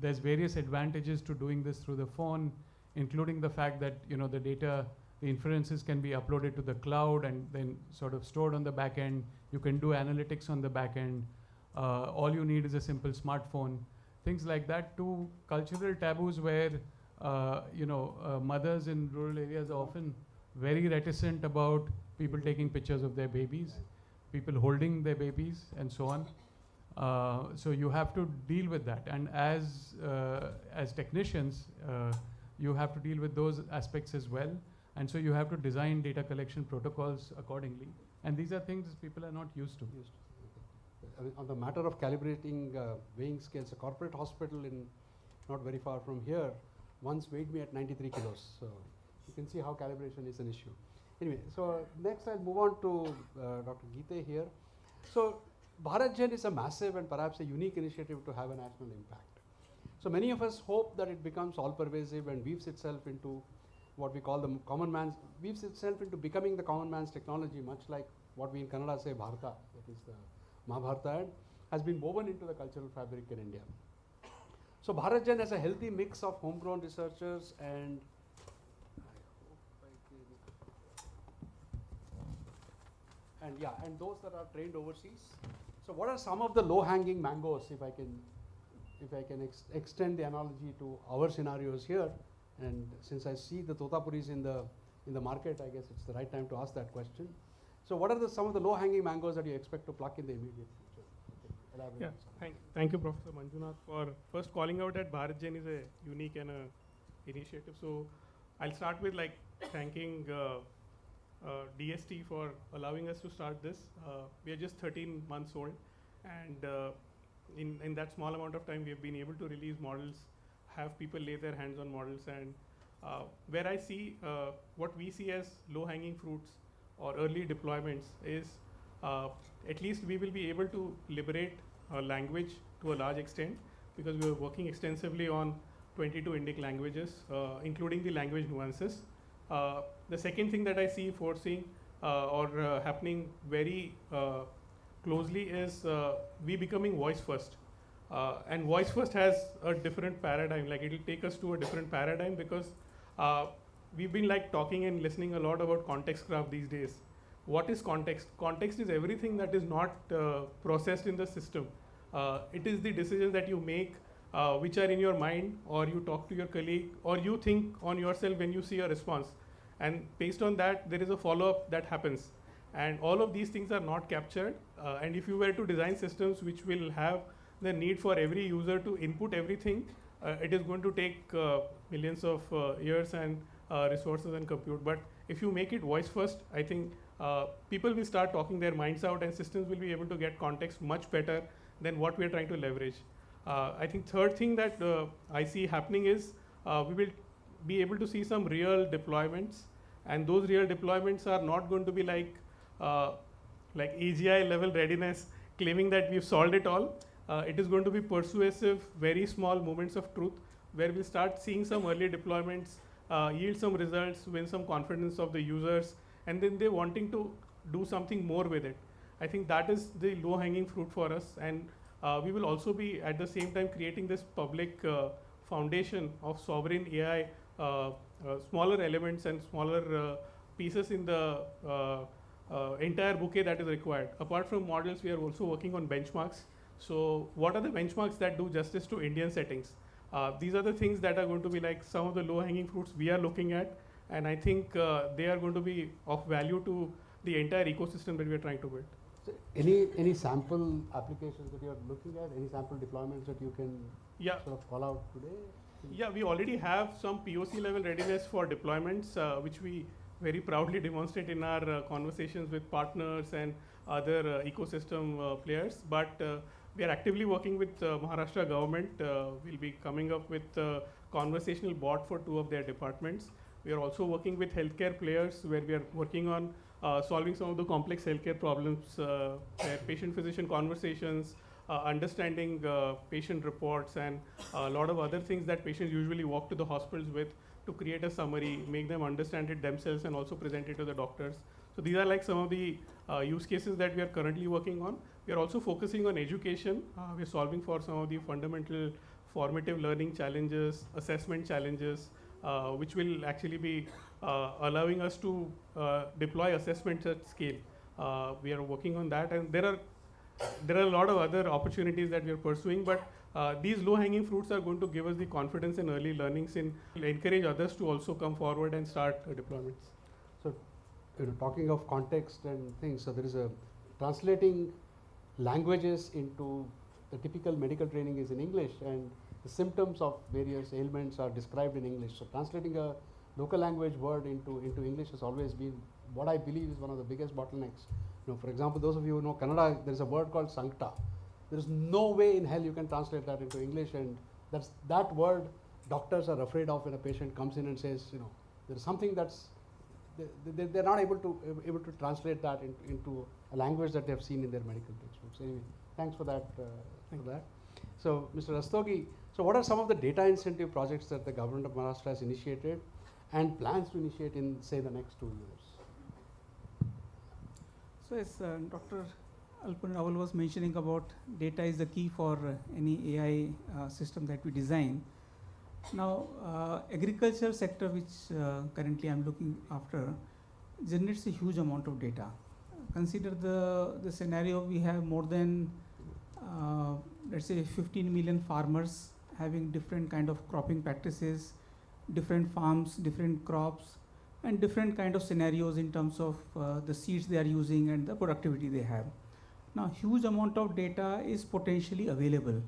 Speaker 14: There's various advantages to doing this through the phone, including the fact that the data, the inferences can be uploaded to the cloud and then sort of stored on the back end. You can do analytics on the back end. All you need is a simple smartphone. Things like that. To cultural taboos where mothers in rural areas are often very reticent about people taking pictures of their babies, people holding their babies, and so on. So you have to deal with that, and as technicians, you have to deal with those aspects as well. And so you have to design data collection protocols accordingly. And these are things people are not used to.
Speaker 13: On the matter of calibrating weighing scales, a corporate hospital in not very far from here once weighed me at 93 kilos. So you can see how calibration is an issue. Anyway, so next I'll move on to Dr. Geete here. So BharatGen is a massive and perhaps a unique initiative to have a national impact. So many of us hope that it becomes all pervasive and weaves itself into what we call the common man's, weaves itself into becoming the common man's technology, much like what we in Kannada say Bharata, that is the Mahabharata, and has been woven into the cultural fabric in India. So BharatGen has a healthy mix of homegrown researchers and those that are trained overseas. So what are some of the low-hanging mangoes, if I can extend the analogy to our scenarios here? And since I see the totapuris in the market, I guess it's the right time to ask that question. So what are some of the low-hanging mangoes that you expect to pluck in the immediate future?
Speaker 15: Yeah, thank you, Professor Manjunath, for first calling out that BharatGen is a unique and a initiative. So I'll start with thanking DST for allowing us to start this. We are just 13 months old, and in that small amount of time, we have been able to release models, have people lay their hands on models, and where I see what we see as low-hanging fruits or early deployments is at least we will be able to liberate language to a large extent, because we are working extensively on 22 Indic languages, including the language nuances. The second thing that I see foreseeing or happening very closely is we becoming voice first. And voice first has a different paradigm, it will take us to a different paradigm, because we've been talking and listening a lot about context graph these days. What is context? Context is everything that is not processed in the system. It is the decisions that you make which are in your mind, or you talk to your colleague, or you think on yourself when you see a response. And based on that, there is a follow-up that happens. And all of these things are not captured. And if you were to design systems which will have the need for every user to input everything, it is going to take millions of years and resources and compute. But if you make it voice first, I think people will start talking their minds out, and systems will be able to get context much better than what we are trying to leverage. I think third thing that I see happening is we will be able to see some real deployments, and those real deployments are not going to be like AGI level readiness, claiming that we've solved it all. It is going to be persuasive, very small moments of truth, where we'll start seeing some early deployments, yield some results, win some confidence of the users, and then they're wanting to do something more with it. I think that is the low-hanging fruit for us, and we will also be at the same time creating this public foundation of sovereign AI, smaller elements and smaller pieces in the entire bouquet that is required. Apart from models, we are also working on benchmarks. So what are the benchmarks that do justice to Indian settings? These are the things that are going to be some of the low-hanging fruits we are looking at, and I think they are going to be of value to the entire ecosystem that we are trying to build.
Speaker 13: So any sample applications that you are looking at, any sample deployments that you can sort of call out today?
Speaker 15: Yeah, we already have some POC level readiness for deployments, which we very proudly demonstrate in our conversations with partners and other ecosystem players. But we are actively working with Maharashtra government. We'll be coming up with a conversational bot for 2 of their departments. We are also working with healthcare players, where we are working on solving some of the complex healthcare problems, patient-physician conversations, understanding patient reports, and a lot of other things that patients usually walk to the hospitals with, to create a summary, make them understand it themselves, and also present it to the doctors. So these are like some of the use cases that we are currently working on. We are also focusing on education. We are solving for some of the fundamental formative learning challenges, assessment challenges, which will actually be allowing us to deploy assessments at scale. We are working on that, and there are a lot of other opportunities that we are pursuing, but these low-hanging fruits are going to give us the confidence in early learnings and encourage others to also come forward and start deployments.
Speaker 13: So, talking of context and things, so there is a translating languages into the typical medical training is in English, and the symptoms of various ailments are described in English. So, translating a local language word into English has always been what I believe is one of the biggest bottlenecks. For example, those of you who know Kannada, there is a word called sancta. There is no way in hell you can translate that into English, and that word doctors are afraid of when a patient comes in and says, there is something that's they're not able to translate that into a language that they have seen in their medical textbooks. Anyway, thanks for that. So, Mr. Rastogi, so what are some of the data incentive projects that the government of Maharashtra has initiated and plans to initiate in, say, the next 2 years?
Speaker 16: So, as Dr. Alpun Rawal was mentioning about data is the key for any AI system that we design. Now, agriculture sector, which currently I'm looking after, generates a huge amount of data. Consider the scenario, we have more than let's say 15 million farmers having different kind of cropping practices, different farms, different crops, and different kind of scenarios in terms of the seeds they are using and the productivity they have. Now, huge amount of data is potentially available,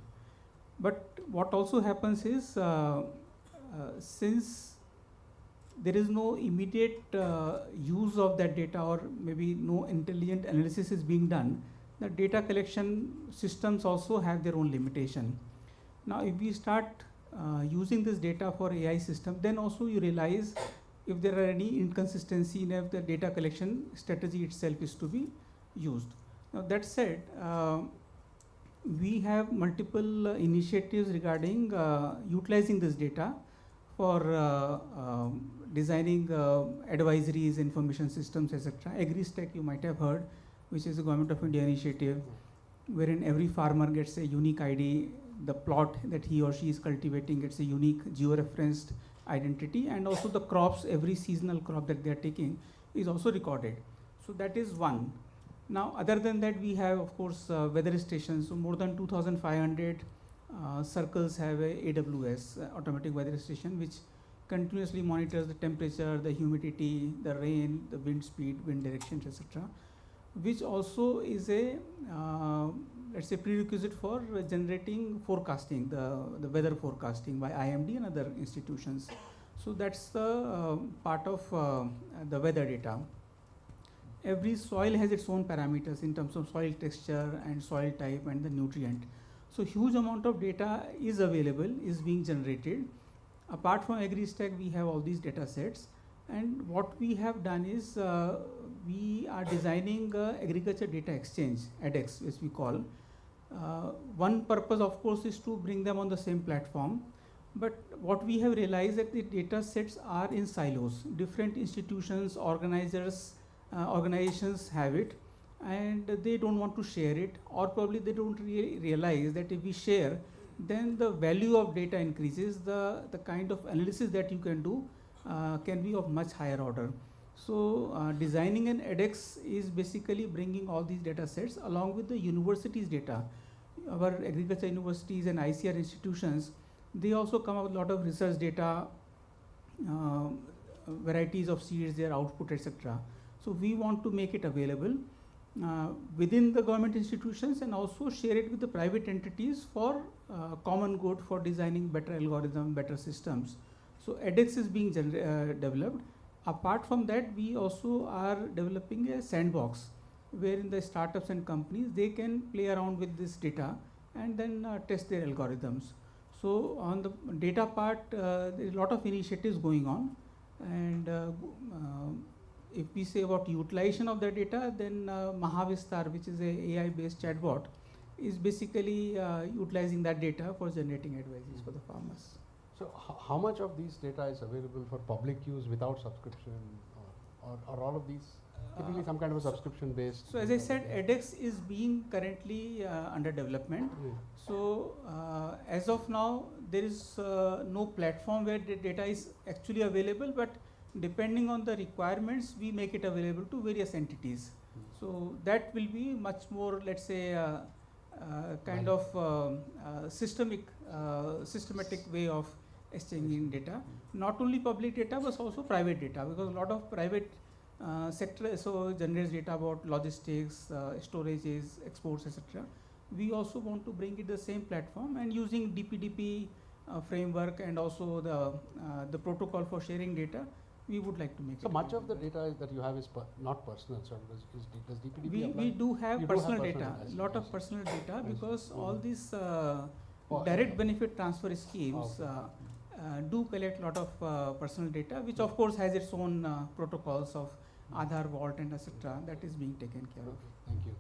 Speaker 16: but what also happens is since there is no immediate use of that data, or maybe no intelligent analysis is being done, the data collection systems also have their own limitation. Now, if we start using this data for AI system, then also you realize if there are any inconsistency in if the data collection strategy itself is to be used. Now, that said, we have multiple initiatives regarding utilizing this data for designing advisories, information systems, etc. AgriStack, you might have heard, which is a Government of India initiative, wherein every farmer gets a unique ID, the plot that he or she is cultivating gets a unique geo-referenced identity, and also the crops, every seasonal crop that they are taking is also recorded. So that is one. Now, other than that, we have, of course, weather stations. So more than 2,500 circles have a AWS, automatic weather station, which continuously monitors the temperature, the humidity, the rain, the wind speed, wind directions, etc., which also is a let's say prerequisite for generating forecasting, the weather forecasting by IMD and other institutions. So that's the part of the weather data. Every soil has its own parameters in terms of soil texture and soil type and the nutrient. So huge amount of data is available, is being generated. Apart from AgriStack, we have all these data sets, and what we have done is we are designing agriculture data exchange, ADEX, as we call. One purpose, of course, is to bring them on the same platform, but what we have realized that the data sets are in silos. Different institutions, organizations have it, and they don't want to share it, or probably they don't realize that if we share, then the value of data increases, the kind of analysis that you can do can be of much higher order. So designing an ADEX is basically bringing all these data sets along with the universities' data. Our agriculture universities and ICR institutions, they also come up with a lot of research data, varieties of seeds, their output, etc. So we want to make it available within the government institutions and also share it with the private entities for common good, for designing better algorithms, better systems. So ADEX is being developed. Apart from that, we also are developing a sandbox wherein the startups and companies, they can play around with this data and then test their algorithms. So on the data part, there is a lot of initiatives going on, and if we say about utilization of the data, then Mahavistar, which is a AI-based chatbot, is basically utilizing that data for generating advices for the farmers.
Speaker 13: So how much of these data is available for public use without subscription, or all of these? Typically some kind of a subscription based.
Speaker 16: So as I said, edX is being currently under development. So as of now, there is no platform where the data is actually available, but depending on the requirements, we make it available to various entities. So that will be much more, let's say, kind of systematic way of exchanging data. Not only public data, but also private data, because a lot of private sector so generates data about logistics, storages, exports, etc. We also want to bring it the same platform, and using DPDP framework and also the protocol for sharing data, we would like to make
Speaker 13: so
Speaker 16: it.
Speaker 13: Much of the data that you have is not personal. So does DPDP apply?
Speaker 16: We do have personal data, a lot of personal data, because all these direct benefit transfer schemes do collect a lot of personal data, which of course has its own protocols of Aadhaar vault and etc. That is being taken care of.
Speaker 13: Thank you.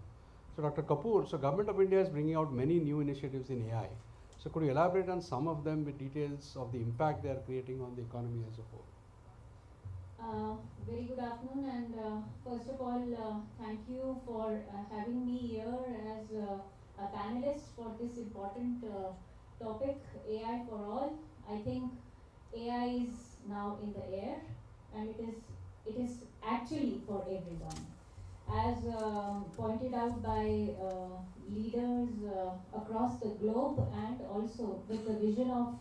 Speaker 13: So Dr. Kapoor, so Government of India is bringing out many new initiatives in AI. So could you elaborate on some of them with details of the impact they are creating on the economy as a whole?
Speaker 11: Very good afternoon, and first of all, thank you for having me here as a panelist for this important topic, AI for all. I think AI is now in the air, and it is actually for everyone. As pointed out by leaders across the globe, and also with the vision of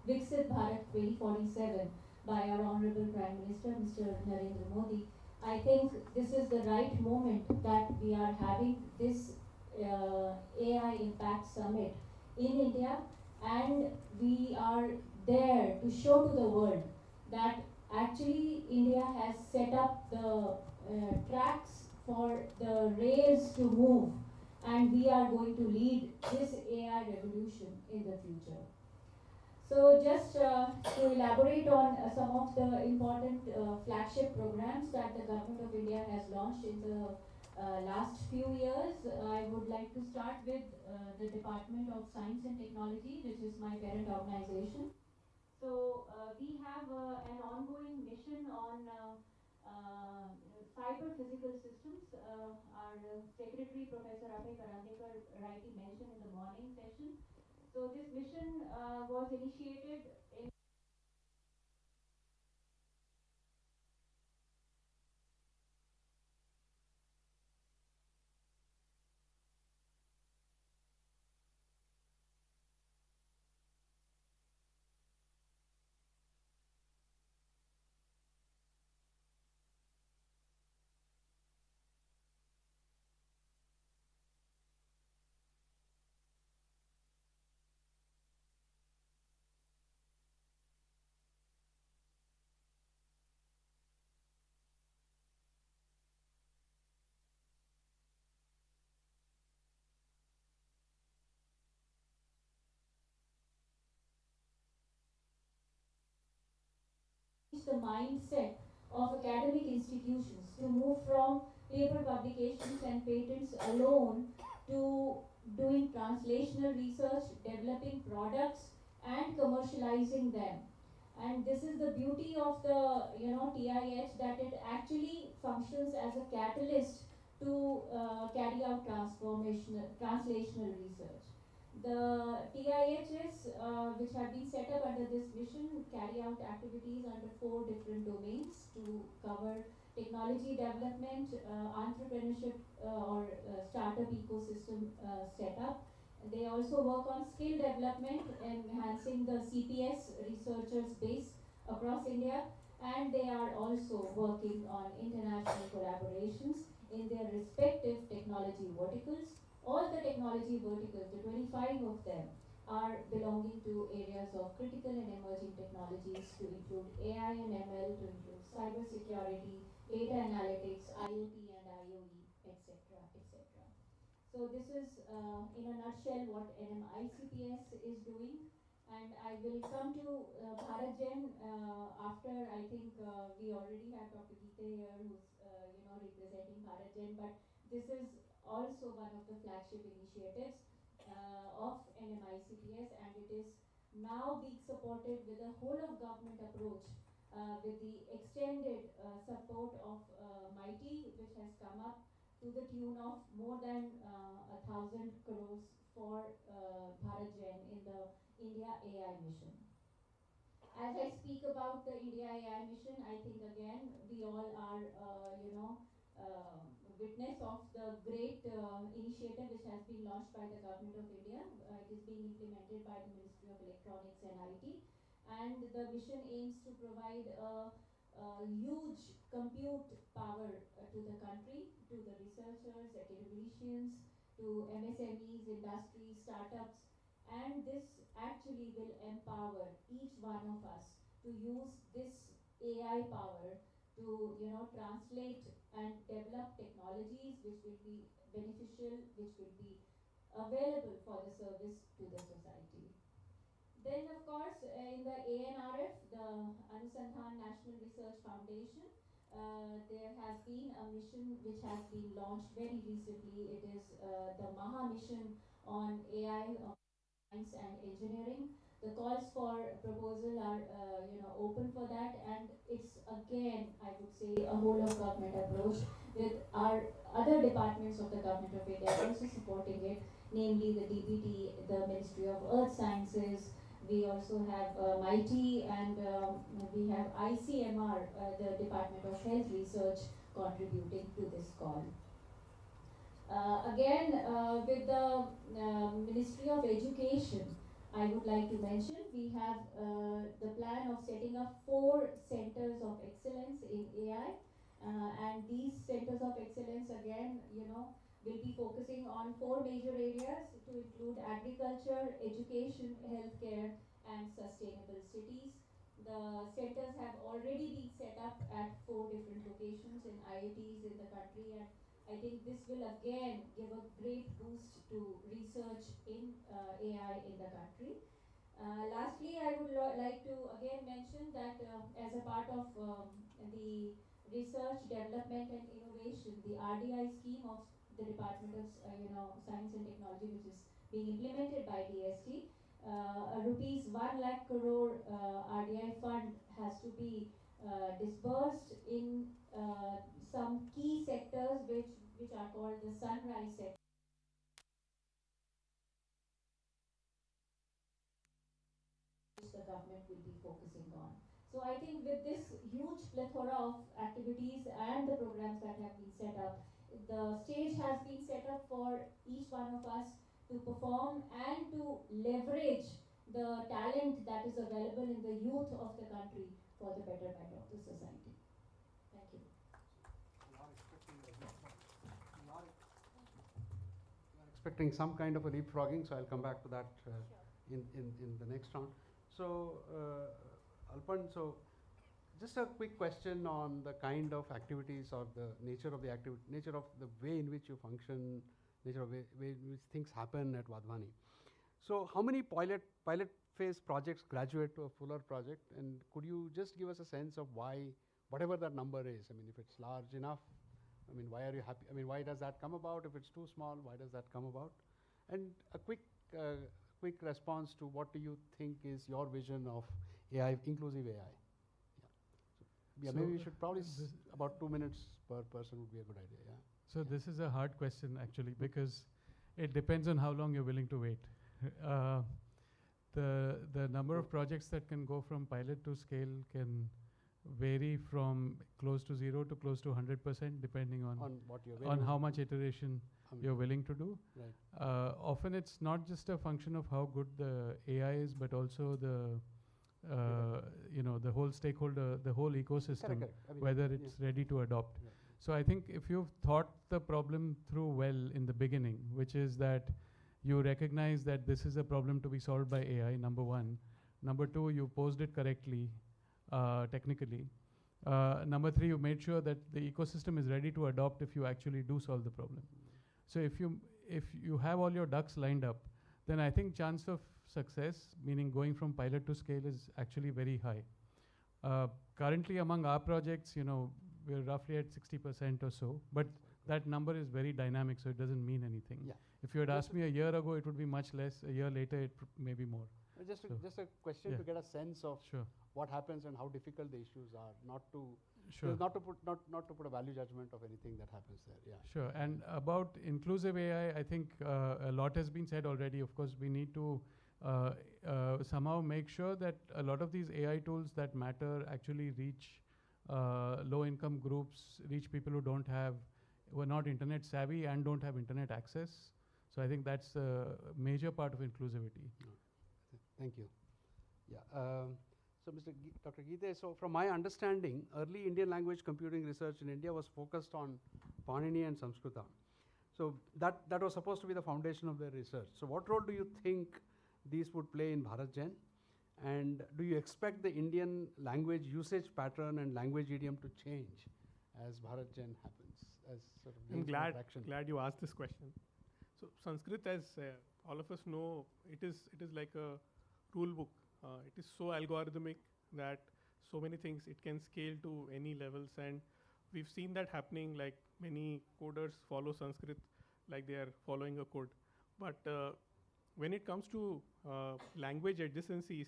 Speaker 11: Viksit Bharat 2047 by our Honorable Prime Minister, Mr. Narendra Modi, I think this is the right moment that we are having this AI Impact Summit in India, and we are there to show to the world that actually India has set up the tracks for the rails to move, and we are going to lead this AI revolution in the future. So just to elaborate on some of the important flagship programs that the Government of India has launched in the last few years, I would like to start with the Department of Science and Technology, which is my parent organization. So we have an ongoing mission on cyber physical systems. Our Secretary, Professor Abhay Karandekar, rightly mentioned in the morning session. So this mission was initiated in the mindset of academic institutions to move from paper publications and patents alone to doing translational research, developing products, and commercializing them. And this is the beauty of the TIH, that it actually functions as a catalyst to carry out translational research. The TIHs, which have been set up under this mission, carry out activities under 4 different domains to cover technology development, entrepreneurship or startup ecosystem setup. They also work on skill development, enhancing the CPS researchers base across India, and they are also working on international collaborations in their respective technology verticals. All the technology verticals, the 25 of them, are belonging to areas of critical and emerging technologies, to include AI and ML, to include cyber security, data analytics, IoT and IoE, etc., etc. So this is, in a nutshell, what NMICPS is doing. And I will come to Bharat Gen after. I think we already have Dr. Geeta here, who's representing Bharat Gen. But this is also one of the flagship initiatives of NMICPS, and it is now being supported with a whole of government approach with the extended support of MeitY, which has come up to the tune of more than 1,000 crores for Bharat Gen in the IndiaAI mission. As I speak about the IndiaAI mission, I think again we all are, witness of the great initiative which has been launched by the Government of India. It is being implemented by the Ministry of Electronics and IT, and the mission aims to provide a huge compute power to the country, to the researchers, academicians, to MSMEs, industry, startups, and this actually will empower each one of us to use this AI power to translate and develop technologies which will be beneficial, which will be available for the service to the society. Then, of course, in the ANRF, the Anusandhan National Research Foundation, there has been a mission which has been launched very recently. It is the Maha mission on AI, science and engineering. The calls for proposal are open for that, and it's again, I would say, a whole of government approach with our other departments of the Government of India also supporting it, namely the DPT, the Ministry of Earth Sciences. We also have MeitY, and we have ICMR, the Department of Health Research, contributing to this call. Again, with the Ministry of Education, I would like to mention we have the plan of setting up 4 centers of excellence in AI, and these centers of excellence again, will be focusing on 4 major areas to include agriculture, education, healthcare, and sustainable cities. The centers have already been set up at 4 different locations in IITs in the country, and I think this will again give a great boost to research in AI in the country. Lastly, I would like to again mention that as a part of the research, development and innovation, the RDI scheme of the Department of Science and Technology, which is being implemented by DST, a rupees 1 lakh crore RDI fund has to be disbursed in some key sectors which are called the sunrise sectors. The government will be focusing on. So I think with this huge plethora of activities and the programs that have been set up, the stage has been set up for each one of us to perform and to leverage the talent that is available in the youth of the country for the betterment of the society. Thank you.
Speaker 13: Expecting some kind of a leapfrogging, so I'll come back to that in the next round. So, Alpan, so just a quick question on the kind of activities or the nature of the nature of the way in which you function, nature of way in which things happen at Vadhvani. So, how many pilot phase projects graduate to a fuller project, and could you just give us a sense of why, whatever that number is? I mean, if it's large enough, I mean, why are you happy? I mean, why does that come about? If it's too small, why does that come about? And a quick response to what do you think is your vision of AI, inclusive AI? Yeah, so maybe we should probably about 2 minutes per person would be a good idea. Yeah.
Speaker 14: So this is a hard question actually, because it depends on how long you're willing to wait. The number of projects that can go from pilot to scale can vary from close to 0 to close to 100%, depending on
Speaker 13: what you're
Speaker 14: on how much iteration you're willing to do.
Speaker 13: Right.
Speaker 14: Often it's not just a function of how good the AI is, but also the the whole stakeholder, the whole ecosystem,
Speaker 13: Correct. I mean,
Speaker 14: whether it's ready to adopt.
Speaker 13: Yeah.
Speaker 14: So I think if you've thought the problem through well in the beginning, which is that you recognize that this is a problem to be solved by AI, number one. Number two, you posed it correctly, technically. Number three, you made sure that the ecosystem is ready to adopt if you actually do solve the problem. So if you have all your ducks lined up, then I think chance of success, meaning going from pilot to scale, is actually very high. Currently among our projects, we're roughly at 60% or so, but that number is very dynamic, so it doesn't mean anything.
Speaker 13: Yeah.
Speaker 14: If you had asked me a year ago, it would be much less. A year later, it may be more.
Speaker 13: Just a question
Speaker 14: yeah.
Speaker 13: to get a sense of
Speaker 14: Sure.
Speaker 13: what happens and how difficult the issues are. Not to
Speaker 14: Sure.
Speaker 13: not to put a value judgment of anything that happens there. Yeah.
Speaker 14: Sure. And about inclusive AI, I think a lot has been said already. Of course, we need to somehow make sure that a lot of these AI tools that matter actually reach low-income groups, reach people who are not internet savvy and don't have internet access. So I think that's a major part of inclusivity.
Speaker 13: Thank you. Yeah. So, Dr. Geete, so from my understanding, early Indian language computing research in India was focused on Panini and Samskrita. So that was supposed to be the foundation of their research. So what role do you think these would play in BharatGen? And do you expect the Indian language usage pattern and language idiom to change as BharatGen happens? As sort of
Speaker 15: I'm glad you asked this question. So Sanskrit, as all of us know, it is like a rule book. It is so algorithmic that so many things it can scale to any levels, and we've seen that happening. Like many coders follow Sanskrit like they are following a code. But when it comes to language adjacencies,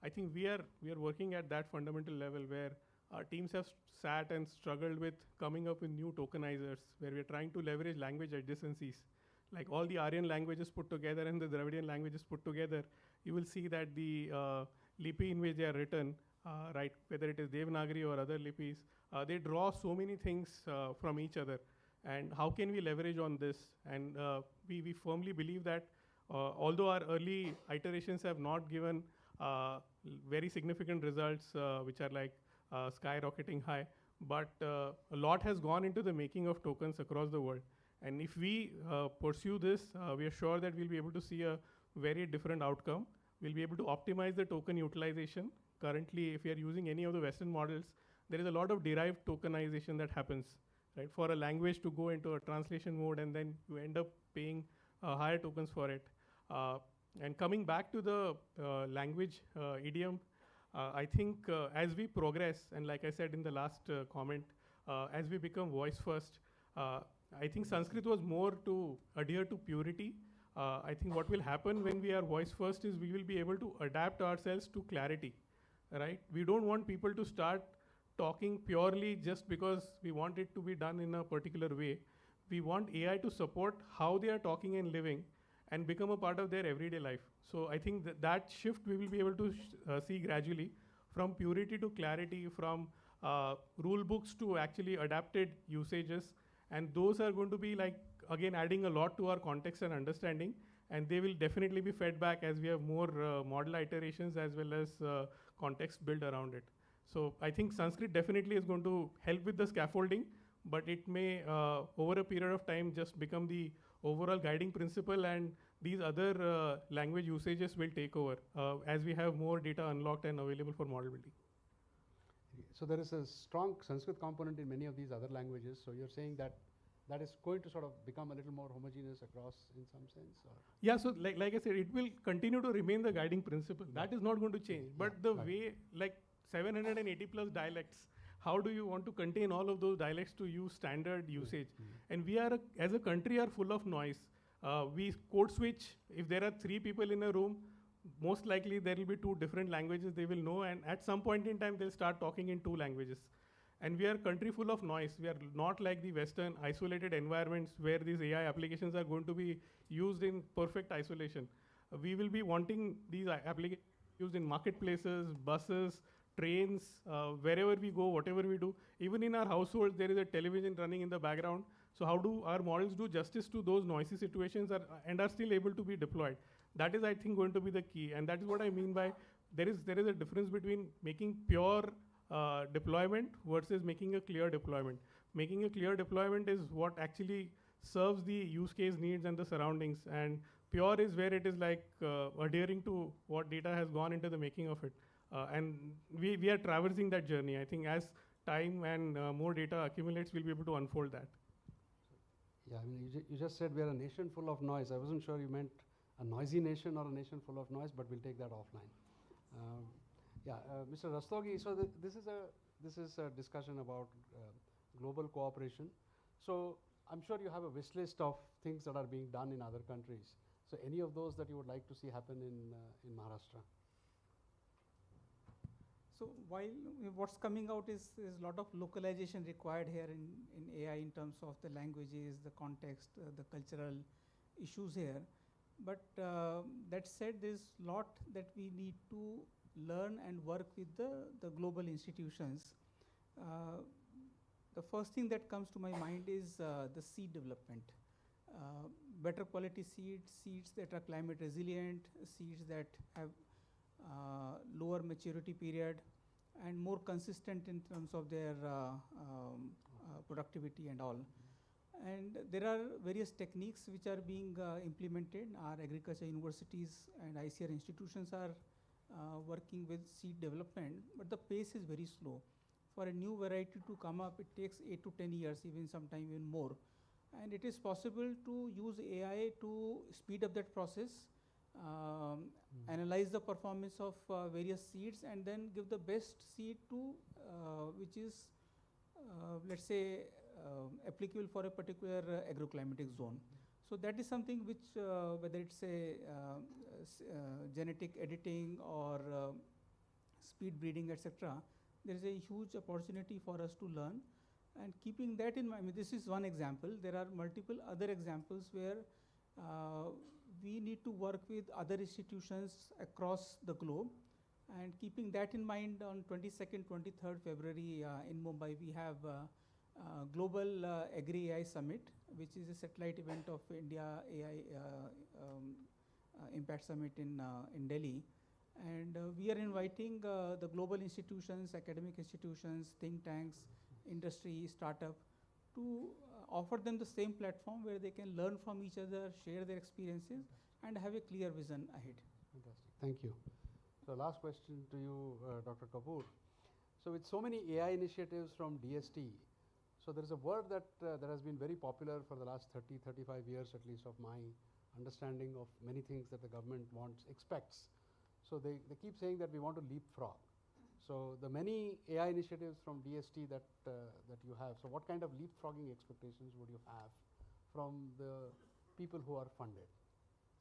Speaker 15: I think we are working at that fundamental level where our teams have sat and struggled with coming up with new tokenizers, where we're trying to leverage language adjacencies. Like all the Aryan languages put together and the Dravidian languages put together, you will see that the lipi in which they are written, right, whether it is Devanagari or other lipis, they draw so many things from each other. And how can we leverage on this? And we firmly believe that although our early iterations have not given very significant results, which are like skyrocketing high, but a lot has gone into the making of tokens across the world. And if we pursue this, we are sure that we'll be able to see a very different outcome. We'll be able to optimize the token utilization. Currently, if you are using any of the Western models, there is a lot of derived tokenization that happens, right? For a language to go into a translation mode, and then you end up paying higher tokens for it. And coming back to the language idiom, I think as we progress, and like I said in the last comment, as we become voice first, I think Sanskrit was more to adhere to purity. I think what will happen when we are voice first is we will be able to adapt ourselves to clarity, right? We don't want people to start talking purely just because we want it to be done in a particular way. We want AI to support how they are talking and living and become a part of their everyday life. So I think that shift we will be able to see gradually, from purity to clarity, from rule books to actually adapted usages. And those are going to be like, again, adding a lot to our context and understanding. And they will definitely be fed back as we have more model iterations as well as context built around it. So I think Sanskrit definitely is going to help with the scaffolding, but it may, over a period of time, just become the overall guiding principle, and these other language usages will take over as we have more data unlocked and available for model building.
Speaker 13: So there is a strong Sanskrit component in many of these other languages. So you're saying that that is going to sort of become a little more homogeneous across in some sense? Or?
Speaker 15: Yeah, so like I said, it will continue to remain the guiding principle. That is not going to change. But the way, like 780 plus dialects, how do you want to contain all of those dialects to use standard usage? And we are, as a country, are full of noise. We code switch. If there are 3 people in a room, most likely there will be 2 different languages they will know, and at some point in time they'll start talking in 2 languages. And we are a country full of noise. We are not like the Western isolated environments where these AI applications are going to be used in perfect isolation. We will be wanting these applications used in marketplaces, buses, trains, wherever we go, whatever we do. Even in our households, there is a television running in the background. So how do our models do justice to those noisy situations and are still able to be deployed? That is, I think, going to be the key. And that is what I mean by there is a difference between making pure deployment versus making a clear deployment. Making a clear deployment is what actually serves the use case needs and the surroundings. And pure is where it is like adhering to what data has gone into the making of it. And we are traversing that journey. I think as time and more data accumulates, we'll be able to unfold that.
Speaker 13: Yeah, I mean, you just said we are a nation full of noise. I wasn't sure you meant a noisy nation or a nation full of noise, but we'll take that offline. Mr. Rastogi, so this is a discussion about global cooperation. So I'm sure you have a wish list of things that are being done in other countries. So any of those that you would like to see happen in Maharashtra?
Speaker 16: So while what's coming out is a lot of localization required here in AI in terms of the languages, the context, the cultural issues here. But that said, there's a lot that we need to learn and work with the global institutions. The first thing that comes to my mind is the seed development. Better quality seeds, seeds that are climate resilient, seeds that have lower maturity period, and more consistent in terms of their productivity and all. And there are various techniques which are being implemented. Our agriculture universities and ICR institutions are working with seed development, but the pace is very slow. For a new variety to come up, it takes 8 to 10 years, even sometime even more. And it is possible to use AI to speed up that process, analyze the performance of various seeds, and then give the best seed to which is, let's say, applicable for a particular agroclimatic zone. So that is something which, whether it's a genetic editing or speed breeding, etc., there is a huge opportunity for us to learn. And keeping that in mind, I mean, this is one example. There are multiple other examples where we need to work with other institutions across the globe. And keeping that in mind, on 22nd, 23rd February in Mumbai, we have Global Agri-AI Summit, which is a satellite event of IndiaAI Impact Summit in Delhi. And we are inviting the global institutions, academic institutions, think tanks, industry, startup, to offer them the same platform where they can learn from each other, share their experiences, and have a clear vision ahead.
Speaker 13: Fantastic. Thank you. So last question to you, Dr. Kapoor. So with so many AI initiatives from DST, so there is a word that has been very popular for the last 30, 35 years, at least of my understanding of many things that the government expects. So they keep saying that we want to leapfrog. So the many AI initiatives from DST that you have, so what kind of leapfrogging expectations would you have from the people who are funded?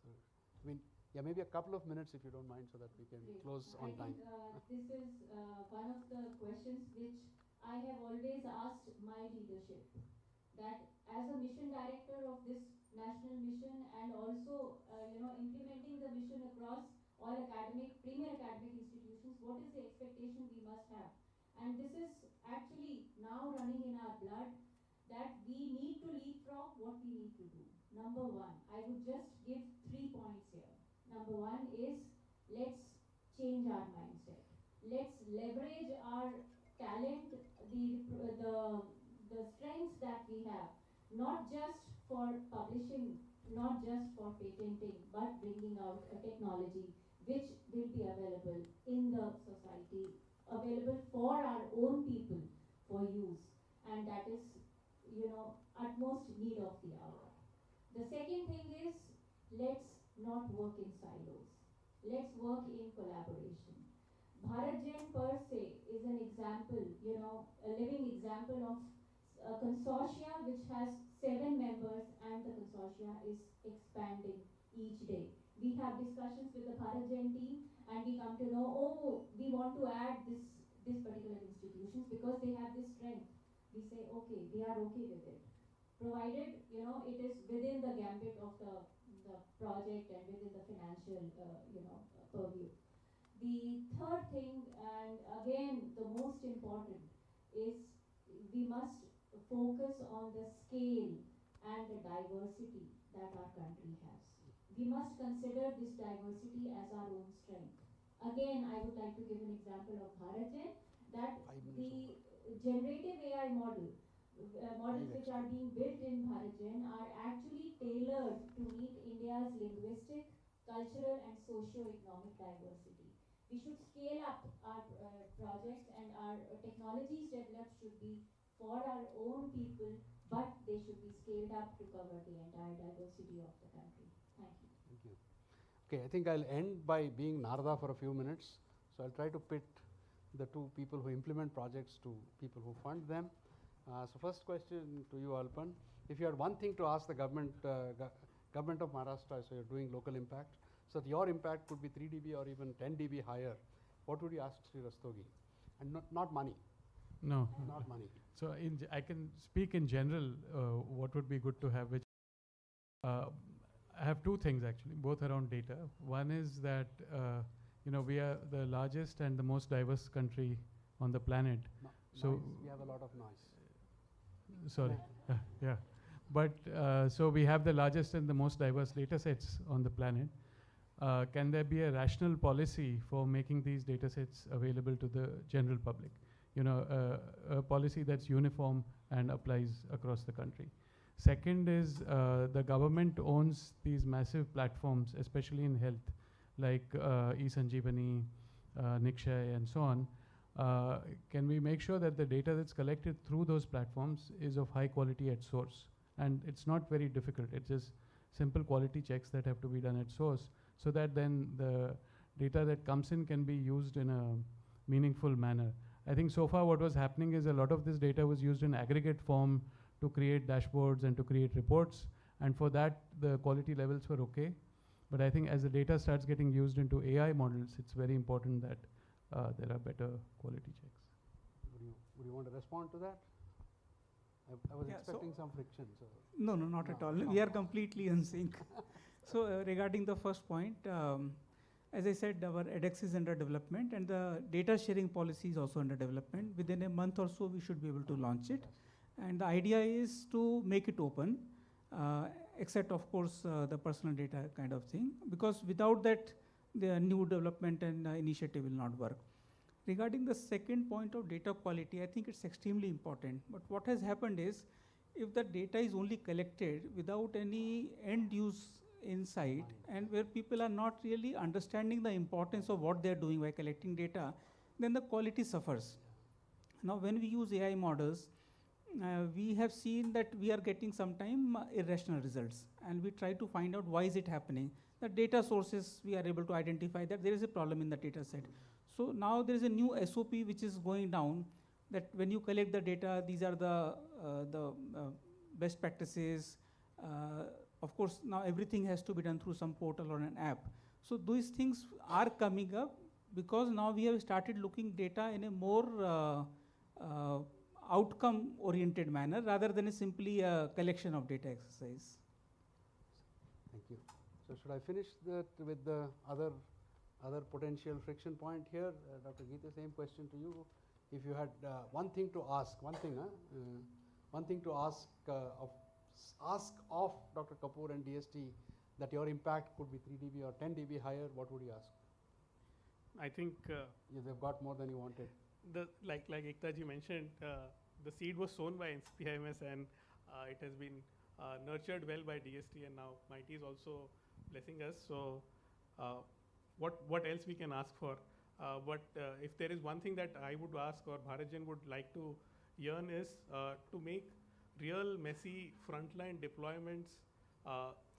Speaker 13: So, I mean, yeah, maybe a couple of minutes if you don't mind, so that we can close on time.
Speaker 11: This is one of the questions which I have always asked my leadership, that as a mission director of this national mission and also implementing the mission across all premier academic institutions, what is the expectation we must have? And this is actually now running in our blood, that we need to leapfrog what we need to do. Number one, I would just give 3 points here. Number one is, let's change our mindset. Let's leverage our talent, the strengths that we have, not just for publishing, not just for patenting, but bringing out a technology which will be available in the society, available for our own people for use, and that is, utmost need of the hour. The second thing is, let's not work in silos. Let's work in collaboration. BharatGen per se is an example, a living example of a consortia which has 7 members, and the consortia is expanding each day. We have discussions with the BharatGen team, and we come to know, oh, we want to add this particular institutions because they have this strength. We say, okay, we are okay with it, provided it is within the gambit of the project and within the financial purview. The third thing, and again the most important, is we must focus on the scale and the diversity that our country has. We must consider this diversity as our own strength. Again, I would like to give an example of BharatGen, that the generative AI models which are being built in BharatGen are actually tailored to meet India's linguistic, cultural and socio-economic diversity. We should scale up our projects, and our technologies developed should be for our own people, but they should be scaled up to cover the entire diversity of the country. Thank you.
Speaker 13: Thank you. Okay, I think I'll end by being Narada for a few minutes. So I'll try to pit the two people who implement projects to people who fund them. So first question to you, Alpan. if you had one thing to ask the government of Maharashtra, so you're doing local impact, so that your impact could be 3 dB or even 10 dB higher, what would you ask Sri Rastogi? And not money.
Speaker 14: No.
Speaker 13: Not money.
Speaker 14: So I can speak in general what would be good to have, which I have two things actually, both around data. One is that we are the largest and the most diverse country on the planet.
Speaker 13: So we have a lot of noise.
Speaker 14: Sorry. Yeah. But so we have the largest and the most diverse data sets on the planet. Can there be a rational policy for making these data sets available to the general public? A policy that's uniform and applies across the country. Second is the government owns these massive platforms, especially in health, like eSanjeevani, Nikshay, and so on. Can we make sure that the data that's collected through those platforms is of high quality at source? And it's not very difficult. It's just simple quality checks that have to be done at source, so that then the data that comes in can be used in a meaningful manner. I think so far what was happening is a lot of this data was used in aggregate form to create dashboards and to create reports. And for that, the quality levels were okay. But I think as the data starts getting used into AI models, it's very important that there are better quality checks.
Speaker 13: Would you want to respond to that? I was expecting some friction. So
Speaker 16: No, not at all. We are completely in sync. So regarding the first point, as I said, our edX is under development and the data sharing policy is also under development. Within a month or so, we should be able to launch it. And the idea is to make it open, except of course the personal data kind of thing, because without that, the new development and initiative will not work. Regarding the second point of data quality, I think it's extremely important. But what has happened is, if the data is only collected without any end use insight, and where people are not really understanding the importance of what they're doing by collecting data, then the quality suffers. Now, when we use AI models, we have seen that we are getting sometimes irrational results, and we try to find out why is it happening. The data sources, we are able to identify that there is a problem in the data set. So now there is a new SOP which is going down, that when you collect the data, these are the best practices. Of course, now everything has to be done through some portal or an app. So these things are coming up because now we have started looking data in a more outcome-oriented manner rather than a simply a collection of data exercise.
Speaker 13: Thank you. So should I finish that with the other potential friction point here? Dr. Geeta, same question to you. If you had one thing to ask of Dr. Kapoor and DST that your impact could be 3 dB or 10 dB higher, what would you ask?
Speaker 15: I think
Speaker 13: they've got more than you wanted.
Speaker 15: Like Ekta ji mentioned, the seed was sown by NCPIMS and it has been nurtured well by DST, and now MeitY is also blessing us. So what else we can ask for? But if there is one thing that I would ask or Bharatjan would like to yearn is to make real messy frontline deployments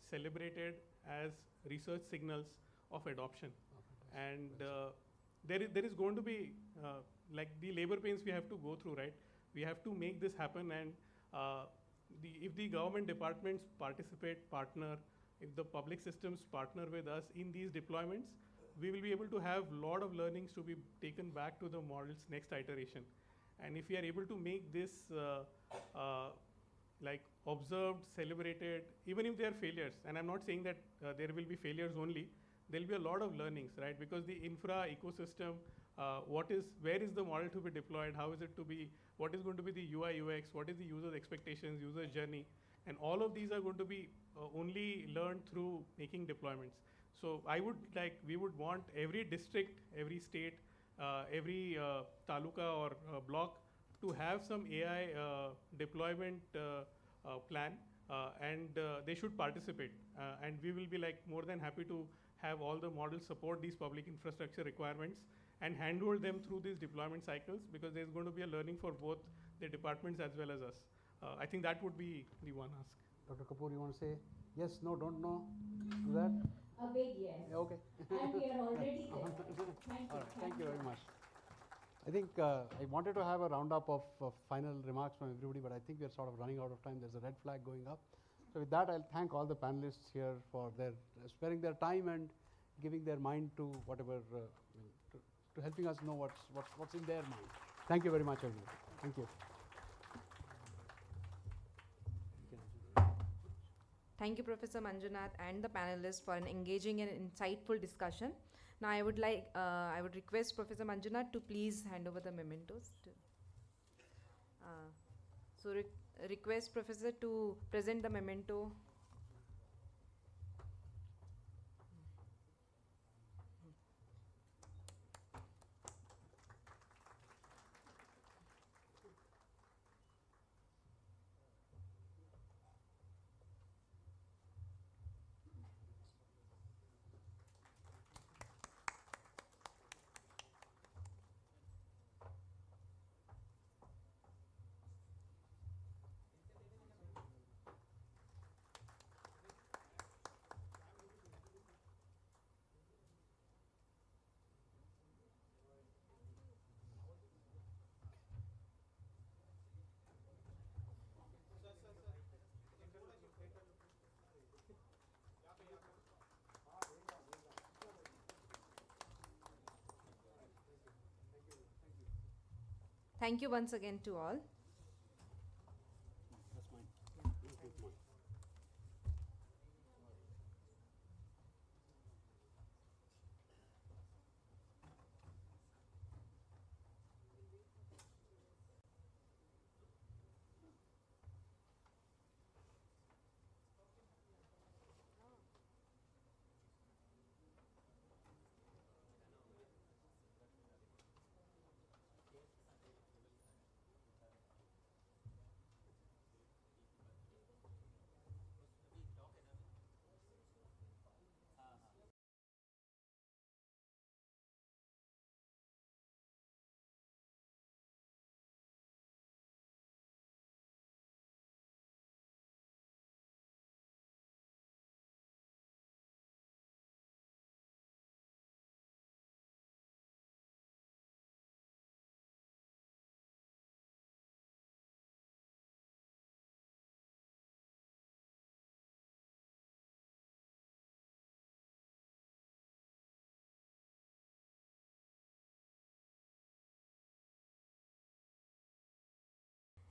Speaker 15: celebrated as research signals of adoption. And there is going to be like the labor pains we have to go through, right? We have to make this happen, and if the government departments participate, partner, if the public systems partner with us in these deployments, we will be able to have a lot of learnings to be taken back to the model's next iteration. And if we are able to make this like observed, celebrated, even if they are failures, and I'm not saying that there will be failures only, there will be a lot of learnings, right? Because the infra ecosystem, where is the model to be deployed, how is it to be, what is going to be the UI UX, what is the user's expectations, user journey, and all of these are going to be only learned through making deployments. So we would want every district, every state, every taluka or block to have some AI deployment plan, and they should participate. And we will be more than happy to have all the models support these public infrastructure requirements and handhold them through these deployment cycles, because there's going to be a learning for both the departments as well as us. I think that would be the one ask.
Speaker 13: Dr. Kapoor, you want to say yes, no, don't know to that?
Speaker 11: A big yes.
Speaker 13: Okay.
Speaker 11: And we are already there. Thank you.
Speaker 13: All right, thank you very much. I think I wanted to have a roundup of final remarks from everybody, but I think we are sort of running out of time. There's a red flag going up. So with that, I'll thank all the panelists here for their sparing their time and giving their mind to whatever, to helping us know what's in their mind. Thank you very much, everyone. Thank you.
Speaker 3: Thank you, Professor Manjunath and the panelists for an engaging and insightful discussion. Now, I would request Professor Manjunath to please hand over the mementos. Request Professor to present the memento. Thank you once again to all.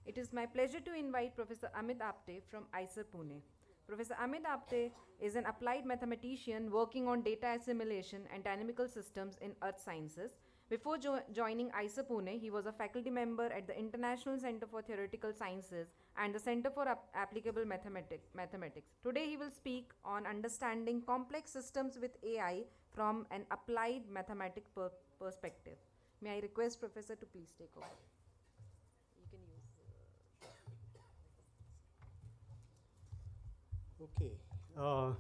Speaker 3: It is my pleasure to invite Professor Amit Apte from IISER Pune. Professor Amit Apte is an applied mathematician working on data assimilation and dynamical systems in earth sciences. Before joining IISER Pune, he was a faculty member at the International Center for Theoretical Sciences and the Center for Applicable Mathematics. Today he will speak on understanding complex systems with AI from an applied mathematic perspective. May I request Professor to please take over. You can use.
Speaker 17: Okay. Well,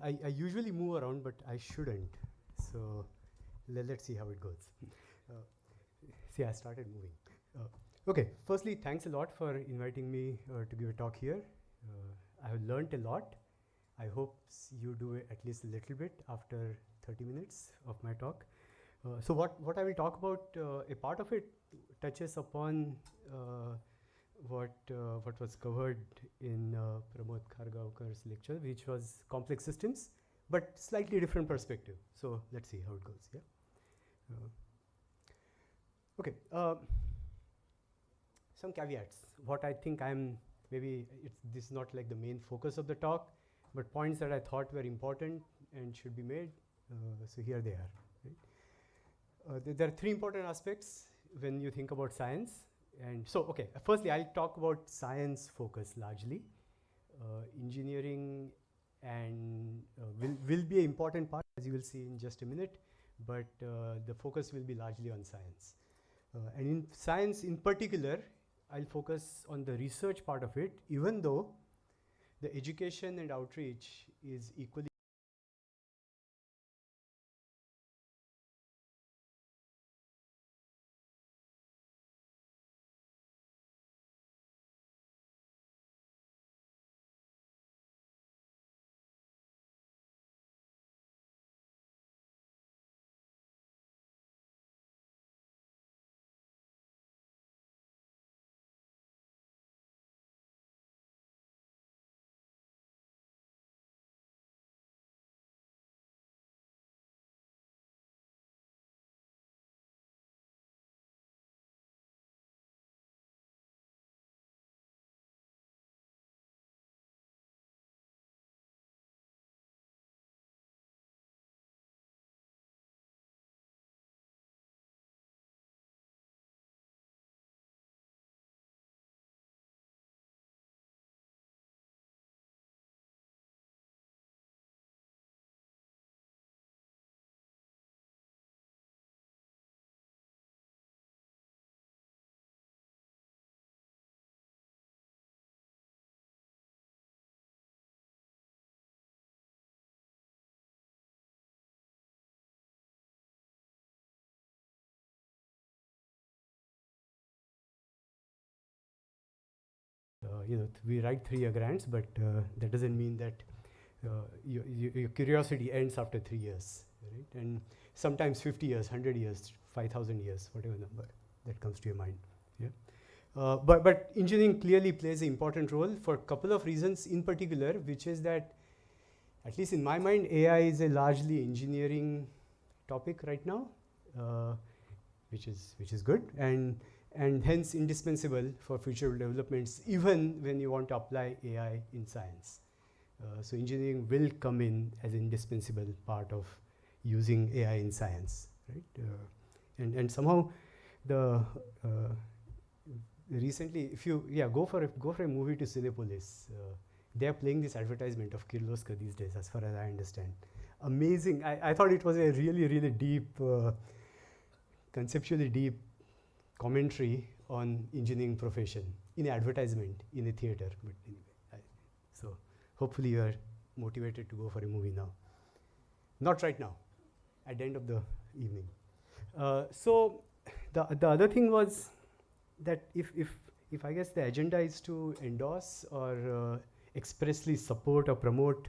Speaker 17: I usually move around, but I shouldn't. So let's see how it goes. See, I started moving. Okay, firstly, thanks a lot for inviting me to give a talk here. I have learned a lot. I hope you do at least a little bit after 30 minutes of my talk. So what I will talk about, a part of it touches upon what was covered in Pramod Khargaokar's lecture, which was complex systems, but slightly different perspective. So let's see how it goes. Yeah. Okay. Some caveats. What I think maybe this is not like the main focus of the talk, but points that I thought were important and should be made. So here they are. Right? There are three important aspects when you think about science. And so, okay, firstly, I'll talk about science focus largely. Engineering and will be an important part, as you will see in just a minute, but the focus will be largely on science. And in science in particular, I'll focus on the research part of it, even though the education and outreach is equally
Speaker 18: we write 3-year grants, but that doesn't mean that your curiosity ends after 3 years, right? And sometimes 50 years, 100 years, 5,000 years, whatever number that comes to your mind. Yeah. But engineering clearly plays an important role for a couple of reasons in particular, which is that, at least in my mind, AI is a largely engineering topic right now, which is good, and hence indispensable for future developments, even when you want to apply AI in science. So engineering will come in as an indispensable part of using AI in science, right? And somehow the recently, if you go for a movie to Cinepolis, they are playing this advertisement of Kirloskar these days, as far as I understand. Amazing! I thought it was a really deep, conceptually deep commentary on engineering profession in an advertisement in a theater. But anyway, so hopefully you are motivated to go for a movie now. Not right now, at the end of the evening. So the other thing was that if I guess the agenda is to endorse or expressly support or promote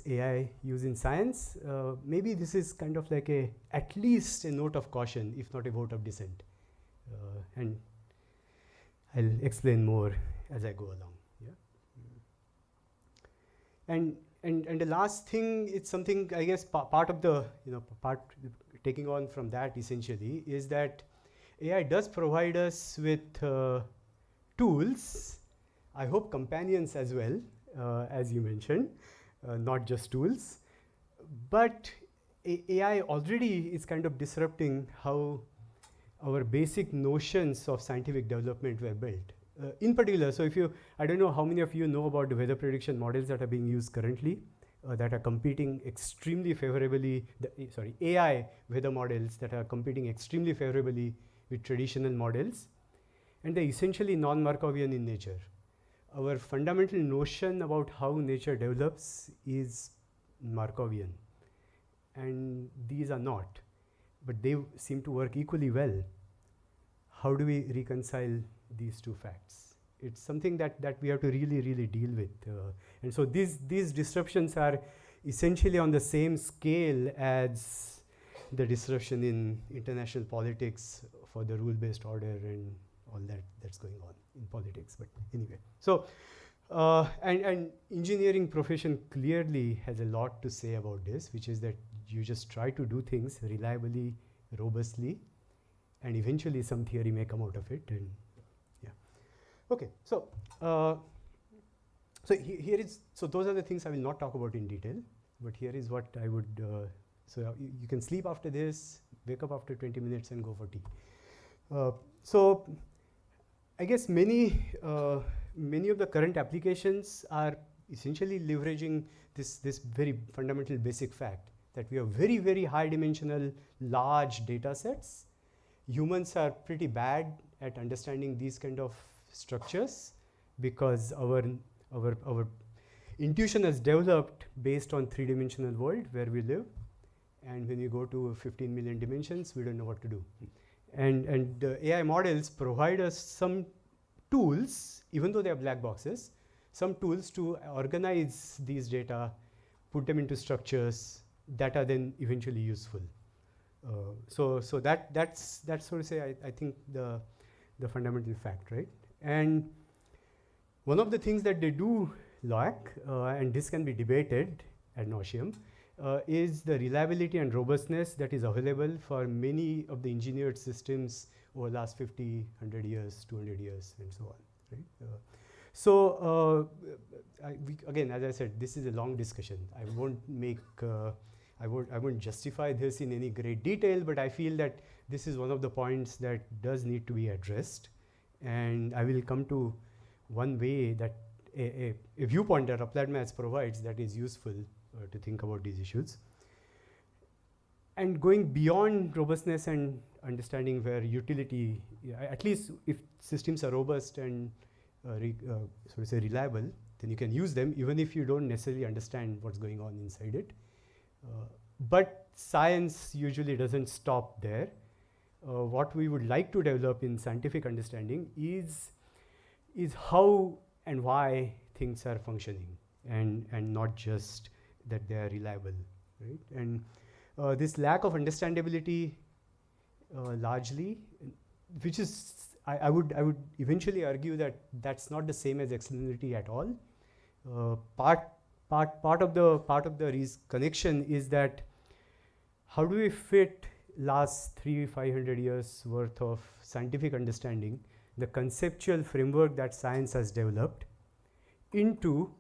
Speaker 18: AI use in science, maybe this is kind of like at least a note of caution, if not a vote of dissent. And I'll explain more as I go along. Yeah. And the last thing, it's something I guess part of the part taking on from that essentially is that AI does provide us with tools, I hope companions as well, as you mentioned, not just tools. But AI already is kind of disrupting how our basic notions of scientific development were built. In particular, so I don't know how many of you know about the weather prediction models that are being used currently, that are competing extremely favorably, AI weather models that are competing extremely favorably with traditional models, and they're essentially non-Markovian in nature. Our fundamental notion about how nature develops is Markovian, and these are not, but they seem to work equally well. How do we reconcile these two facts? It's something that we have to really deal with. And so these disruptions are essentially on the same scale as the disruption in international politics for the rule-based order and all that's going on in politics. But anyway, so and engineering profession clearly has a lot to say about this, which is that you just try to do things reliably, robustly, and eventually some theory may come out of it. And yeah, okay. So here is, so those are the things I will not talk about in detail, but here is what I would. So you can sleep after this, wake up after 20 minutes, and go for tea. So I guess many of the current applications are essentially leveraging this very fundamental basic fact that we have very high dimensional large data sets. Humans are pretty bad at understanding these kind of structures because our intuition has developed based on 3-dimensional world where we live, and when you go to 15 million dimensions, we don't know what to do. And the AI models provide us some tools, even though they are black boxes, some tools to organize these data, put them into structures that are then eventually useful. So that's sort of say I think the fundamental fact, right? And one of the things that they do lack, and this can be debated ad nauseum, is the reliability and robustness that is available for many of the engineered systems over the last 50, 100 years, 200 years, and so on, right? Again, as I said, this is a long discussion. I won't make, I won't justify this in any great detail, but I feel that this is one of the points that does need to be addressed, and I will come to one way that a viewpoint that applied maths provides that is useful to think about these issues. And going beyond robustness and understanding where utility, at least if systems are robust and sort of say reliable, then you can use them even if you don't necessarily understand what's going on inside it. But science usually doesn't stop there. What we would like to develop in scientific understanding is how and why things are functioning, and not just that they are reliable, right? And this lack of understandability largely, which is, I would eventually argue that that's not the same as explainability at all. Part of the connection is that how do we fit last 300-500 years worth of scientific understanding, the conceptual framework that science has developed, into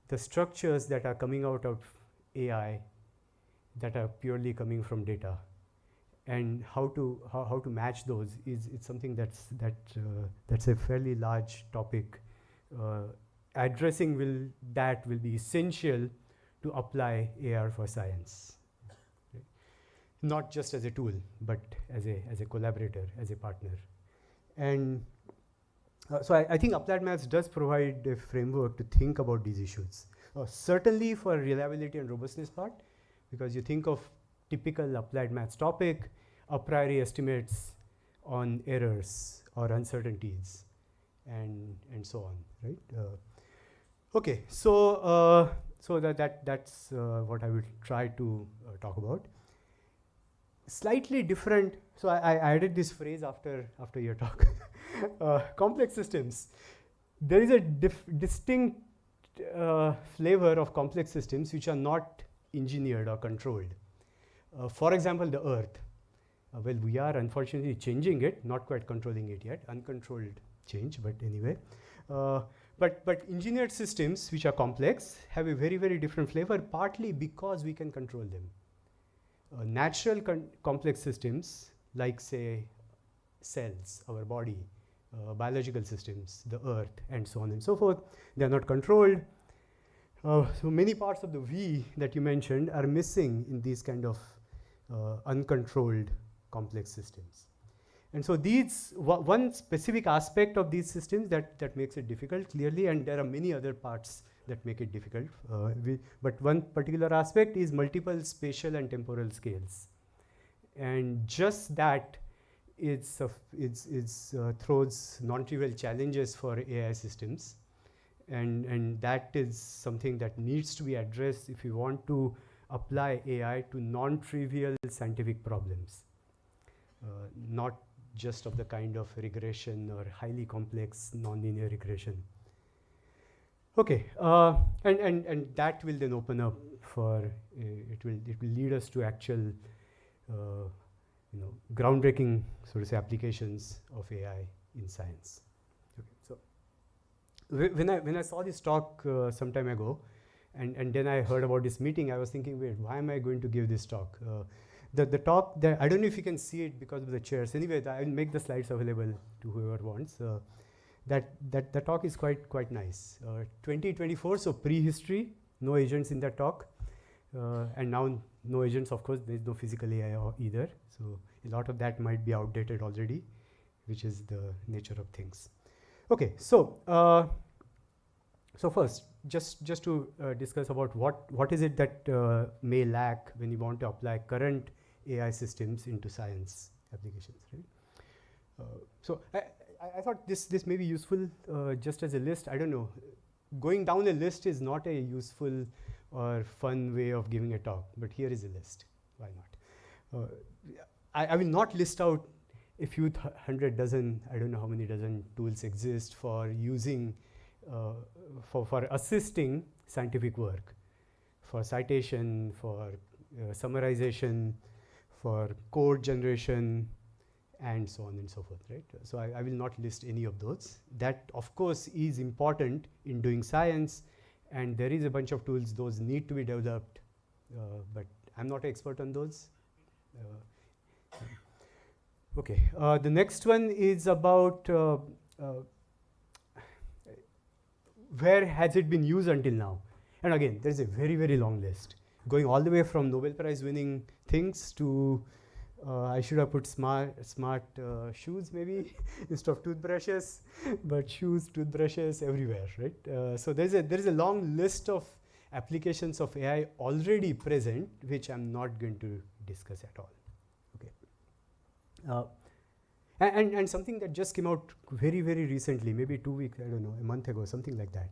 Speaker 18: the structures that are coming out of AI that are purely coming from data, and how to match those is something that's a fairly large topic. Addressing that will be essential to apply AR for science, right? Not just as a tool, but as a collaborator, as a partner. And so I think applied maths does provide a framework to think about these issues. Certainly for reliability and robustness part, because you think of typical applied maths topic, a priori estimates on errors or uncertainties, and so on, right? Okay, so that's what I will try to talk about. Slightly different. So I added this phrase after your talk. Complex systems. There is a distinct flavor of complex systems which are not engineered or controlled. For example, the Earth. Well, we are unfortunately changing it, not quite controlling it yet, uncontrolled change, but anyway. But engineered systems which are complex have a very, very different flavor, partly because we can control them. Natural complex systems, like say cells, our body, biological systems, the Earth, and so on and so forth, they are not controlled. So many parts of the V that you mentioned are missing in these kind of uncontrolled complex systems. And so these, one specific aspect of these systems that makes it difficult, clearly, and there are many other parts that make it difficult. But one particular aspect is multiple spatial and temporal scales. And just that throws non-trivial challenges for AI systems. And that is something that needs to be addressed if you want to apply AI to non-trivial scientific problems, not just of the kind of regression or highly complex nonlinear regression. Okay, and that will then open up for it will lead us to actual groundbreaking, so to say, applications of AI in science. Okay, so when I saw this talk some time ago, and then I heard about this meeting, I was thinking, wait, why am I going to give this talk? The talk there, I don't know if you can see it because of the chairs. Anyway, I will make the slides available to whoever wants. The talk is quite nice. 2024, so prehistory, no agents in that talk, and now no agents. Of course, there is no physical AI either. So a lot of that might be outdated already, which is the nature of things. Okay, so first, just to discuss about what is it that may lack when you want to apply current AI systems into science applications, right? So I thought this may be useful just as a list. I don't know. Going down a list is not a useful or fun way of giving a talk, but here is a list. Why not? I will not list out a few hundred dozen, I don't know how many dozen tools exist for using, for assisting scientific work, for citation, for summarization, for code generation, and so on and so forth, right? So I will not list any of those. That, of course, is important in doing science, and there is a bunch of tools, those need to be developed, but I'm not an expert on those. Okay, the next one is about where has it been used until now? And again, there's a very, very long list, going all the way from Nobel Prize winning things to I should have put smart shoes maybe instead of toothbrushes, but shoes, toothbrushes everywhere, right? So there is a long list of applications of AI already present, which I'm not going to discuss at all. Okay. And something that just came out very, very recently, maybe 2 weeks, I don't know, a month ago, something like that.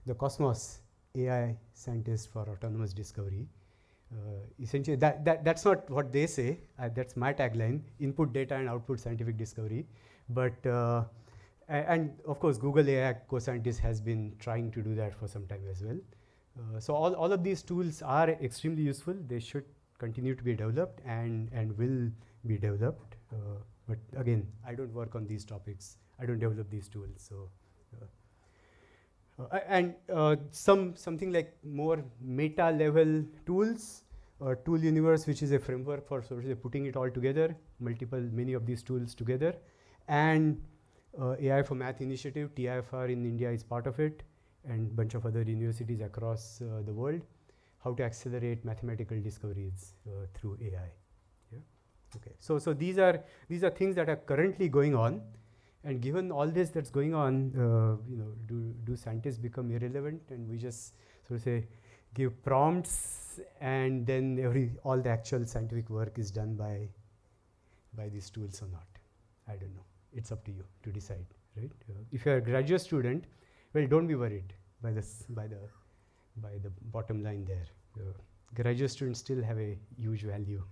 Speaker 18: The Cosmos AI scientist for autonomous discovery. Essentially, that's not what they say. That's my tagline: input data and output scientific discovery. But and of course, Google AI co-scientist has been trying to do that for some time as well. So all of these tools are extremely useful. They should continue to be developed and will be developed. But again, I don't work on these topics. I don't develop these tools. So. Something like more meta level tools, tool universe, which is a framework for sort of putting it all together, many of these tools together, and AI for Math initiative, TIFR in India is part of it, and bunch of other universities across the world, how to accelerate mathematical discoveries through AI. Yeah? Okay. So these are things that are currently going on. And given all this that's going on, do scientists become irrelevant, and we just sort of say give prompts, and then all the actual scientific work is done by these tools or not? I don't know. It's up to you to decide, right? If you're a graduate student, well, don't be worried by the bottom line there. Graduate students still have a huge value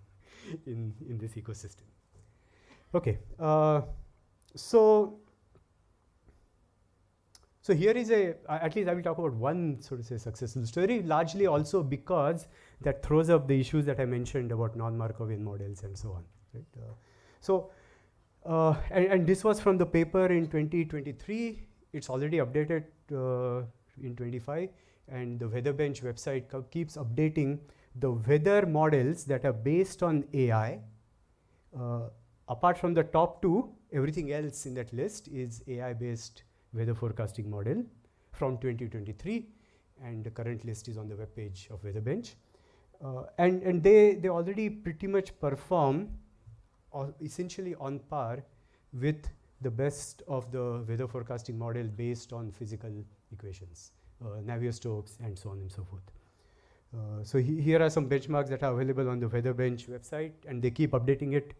Speaker 18: in this ecosystem. Okay. So here is at least I will talk about one sort of say successful story, largely also because that throws up the issues that I mentioned about non-Markovian models and so on. Right? And this was from the paper in 2023. It's already updated in 25, and the WeatherBench website keeps updating the weather models that are based on AI. Apart from the top two, everything else in that list is AI-based weather forecasting model from 2023, and the current list is on the web page of WeatherBench. And they already pretty much perform essentially on par with the best of the weather forecasting model based on physical equations, Navier-Stokes, and so on and so forth. So here are some benchmarks that are available on the WeatherBench website, and they keep updating it,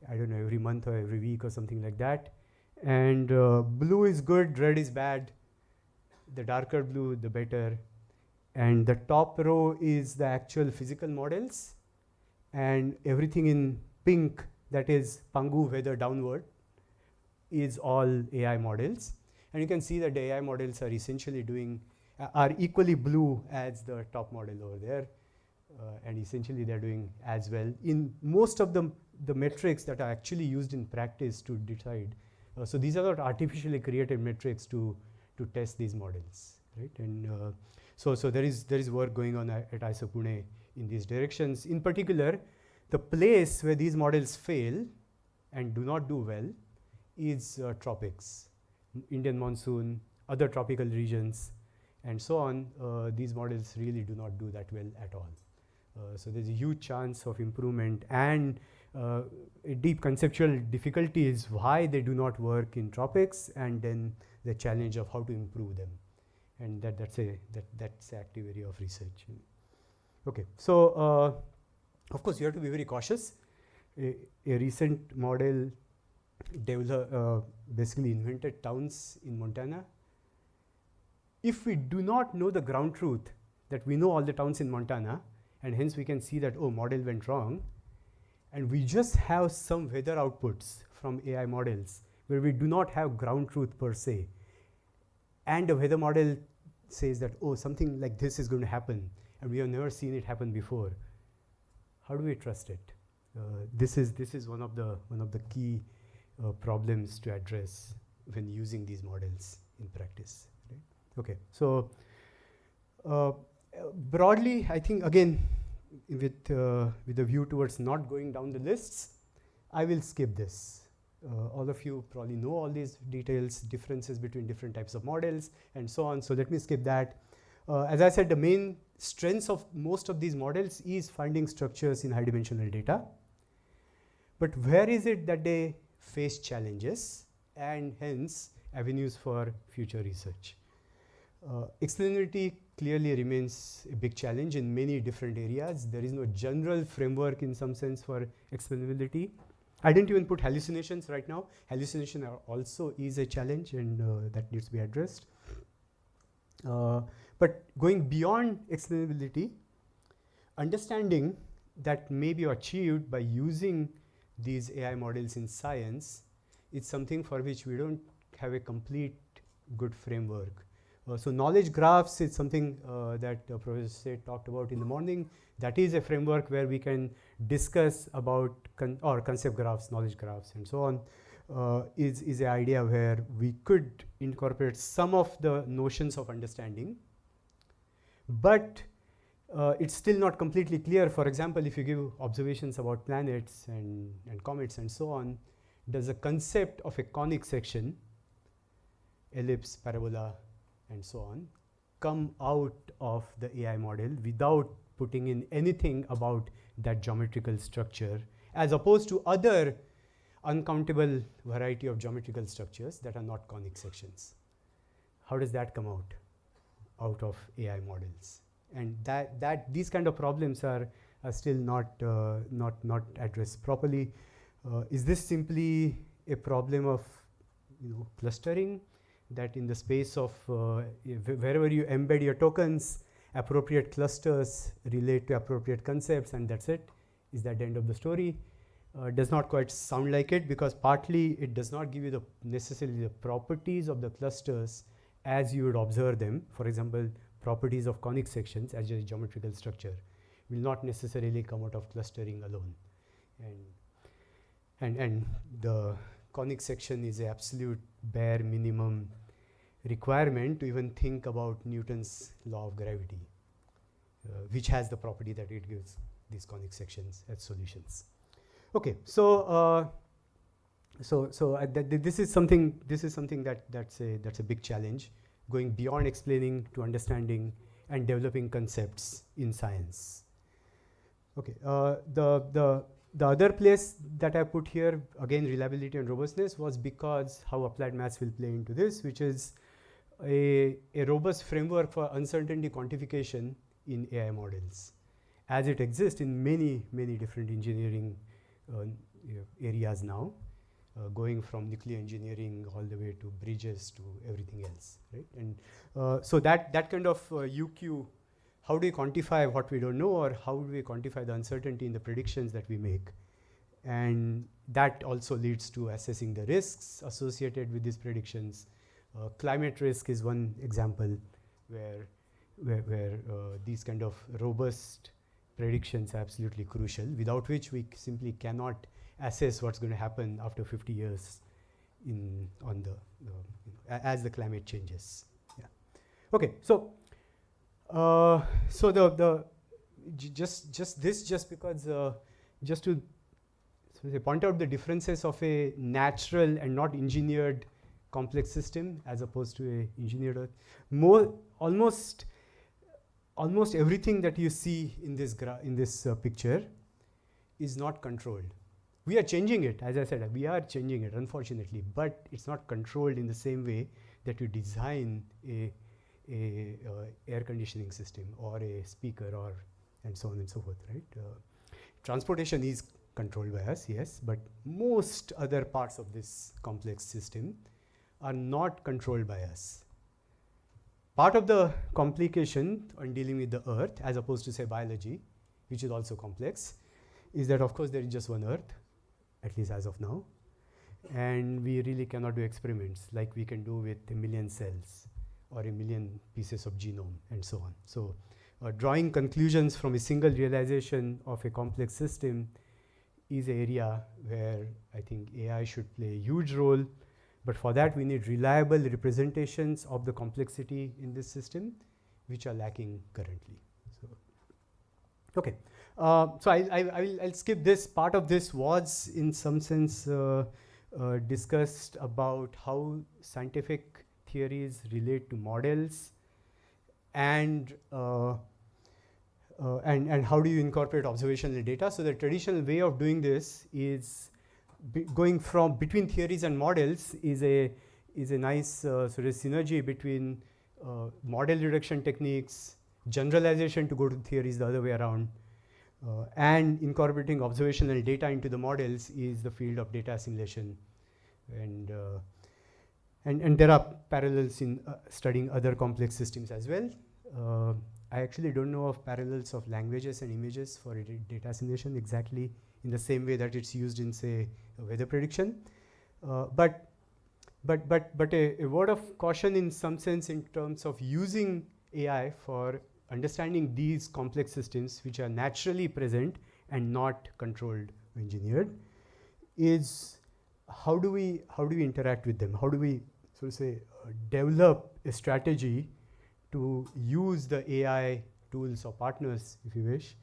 Speaker 18: I don't know, every month or every week or something like that. And blue is good, red is bad. The darker blue, the better. And the top row is the actual physical models, and everything in pink, that is Pangu weather downward, is all AI models. And you can see that the AI models are essentially are equally blue as the top model over there, and essentially they're doing as well in most of the metrics that are actually used in practice to decide. So these are not artificially created metrics to test these models, right? And so there is work going on at IISER Pune in these directions. In particular, the place where these models fail and do not do well is tropics, Indian monsoon, other tropical regions, and so on. These models really do not do that well at all. So there's a huge chance of improvement, and a deep conceptual difficulty is why they do not work in tropics, and then the challenge of how to improve them. And that's an active area of research. Okay, so of course you have to be very cautious. A recent model basically invented towns in Montana. If we do not know the ground truth that we know all the towns in Montana, and hence we can see that, oh, model went wrong, and we just have some weather outputs from AI models where we do not have ground truth per se, and the weather model says that, oh, something like this is going to happen, and we have never seen it happen before. How do we trust it? This is one of the key problems to address when using these models in practice. Right? Okay, so broadly, I think again with a view towards not going down the lists, I will skip this. All of you probably know all these details, differences between different types of models, and so on. So let me skip that. As I said, the main strengths of most of these models is finding structures in high-dimensional data. But where is it that they face challenges and hence avenues for future research? Explainability clearly remains a big challenge in many different areas. There is no general framework in some sense for explainability. I didn't even put hallucinations right now. Hallucination also is a challenge, and that needs to be addressed. But going beyond explainability, understanding that may be achieved by using these AI models in science is something for which we don't have a complete good framework. So knowledge graphs is something that Professor Seth talked about in the morning. That is a framework where we can discuss about or concept graphs, knowledge graphs, and so on. Is an idea where we could incorporate some of the notions of understanding, but it's still not completely clear. For example, if you give observations about planets and comets and so on, does the concept of a conic section, ellipse, parabola, and so on, come out of the AI model without putting in anything about that geometrical structure, as opposed to other uncountable variety of geometrical structures that are not conic sections? How does that come out of AI models? And that these kind of problems are still not addressed properly. Is this simply a problem of clustering, that in the space of wherever you embed your tokens, appropriate clusters relate to appropriate concepts, and that's it? Is that the end of the story? Does not quite sound like it, because partly it does not give you necessarily the properties of the clusters as you would observe them. For example, properties of conic sections as a geometrical structure will not necessarily come out of clustering alone. And the conic section is an absolute bare minimum requirement to even think about Newton's law of gravity, which has the property that it gives these conic sections as solutions. Okay, so this is something that's a big challenge, going beyond explaining to understanding and developing concepts in science. Okay, the other place that I put here, again, reliability and robustness, was because how applied maths will play into this, which is a robust framework for uncertainty quantification in AI models, as it exists in many different engineering areas now, going from nuclear engineering all the way to bridges to everything else, right? And so that kind of UQ, how do we quantify what we don't know, or how do we quantify the uncertainty in the predictions that we make? And that also leads to assessing the risks associated with these predictions. Climate risk is one example where these kind of robust predictions are absolutely crucial, without which we simply cannot assess what's going to happen after 50 years as the climate changes. Yeah. Okay, so just to point out the differences of a natural and not engineered complex system as opposed to a engineered Earth. Almost everything that you see in this picture is not controlled. We are changing it, as I said, we are changing it, unfortunately, but it's not controlled in the same way that you design a air conditioning system or a speaker and so on and so forth, right? Transportation is controlled by us, yes, but most other parts of this complex system are not controlled by us. Part of the complication on dealing with the Earth, as opposed to say biology, which is also complex, is that of course there is just one Earth, at least as of now, and we really cannot do experiments like we can do with 1 million cells or 1 million pieces of genome and so on. So drawing conclusions from a single realization of a complex system is an area where I think AI should play a huge role, but for that we need reliable representations of the complexity in this system, which are lacking currently. So, okay, so I'll skip this. Part of this was in some sense discussed about how scientific theories relate to models, and how do you incorporate observational data. So the traditional way of doing this is going from between theories and models is a nice sort of synergy between model reduction techniques, generalization to go to theories the other way around, and incorporating observational data into the models is the field of data assimilation. And there are parallels in studying other complex systems as well. I actually don't know of parallels of languages and images for data assimilation exactly in the same way that it's used in, say, weather prediction. But a word of caution in some sense in terms of using AI for understanding these complex systems which are naturally present and not controlled or engineered is how do we interact with them? How do we sort of say develop a strategy to use the AI tools or partners, if you wish,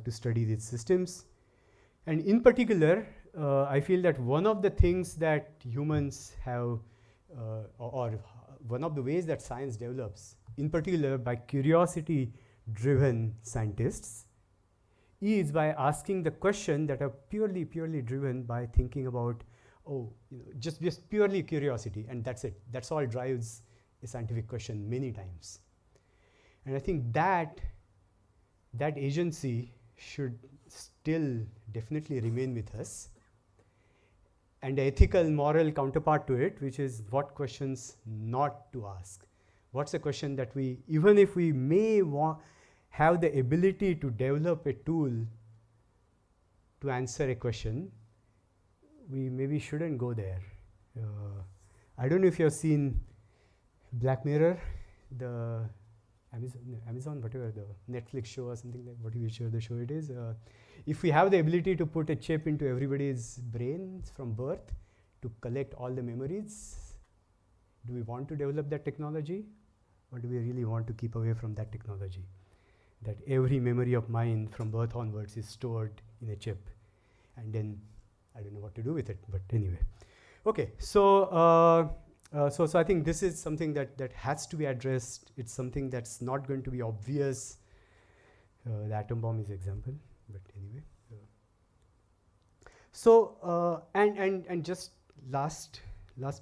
Speaker 18: to study these systems? And in particular, I feel that one of the things that humans have, or one of the ways that science develops, in particular by curiosity-driven scientists, is by asking the question that are purely driven by thinking about, just purely curiosity, and that's it. That's all drives a scientific question many times. And I think that agency should still definitely remain with us. And the ethical, moral counterpart to it, which is what questions not to ask. What's a question that we, even if we may have the ability to develop a tool to answer a question, we maybe shouldn't go there. I don't know if you've seen Black Mirror, the Amazon, whatever, the Netflix show or something like whatever the show it is. If we have the ability to put a chip into everybody's brains from birth to collect all the memories, do we want to develop that technology, or do we really want to keep away from that technology? That every memory of mine from birth onwards is stored in a chip, and then I don't know what to do with it, but anyway. Okay, so I think this is something that has to be addressed. It's something that's not going to be obvious. The atom bomb is example, but anyway. And just last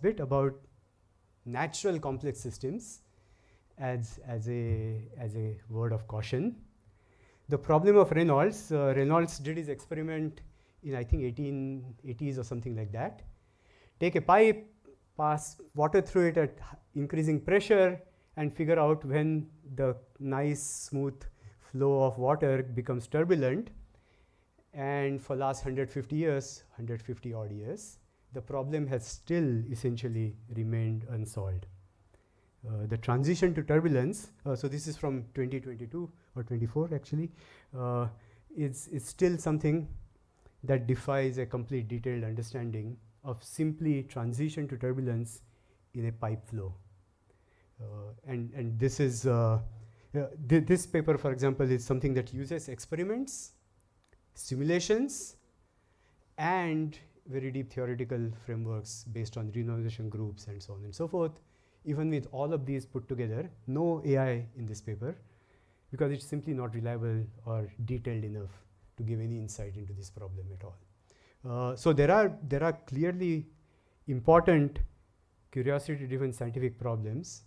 Speaker 18: bit about natural complex systems as a word of caution. The problem of Reynolds. Reynolds did his experiment in, I think, 1880s or something like that. Take a pipe, pass water through it at increasing pressure, and figure out when the nice smooth flow of water becomes turbulent. And for last 150 odd years, the problem has still essentially remained unsolved. The transition to turbulence, so this is from 2022 or 24 actually, is still something that defies a complete detailed understanding of simply transition to turbulence in a pipe flow. And this is, this paper, for example, is something that uses experiments, simulations, and very deep theoretical frameworks based on renormalization groups and so on and so forth. Even with all of these put together, no AI in this paper, because it's simply not reliable or detailed enough to give any insight into this problem at all. So there are clearly important curiosity-driven scientific problems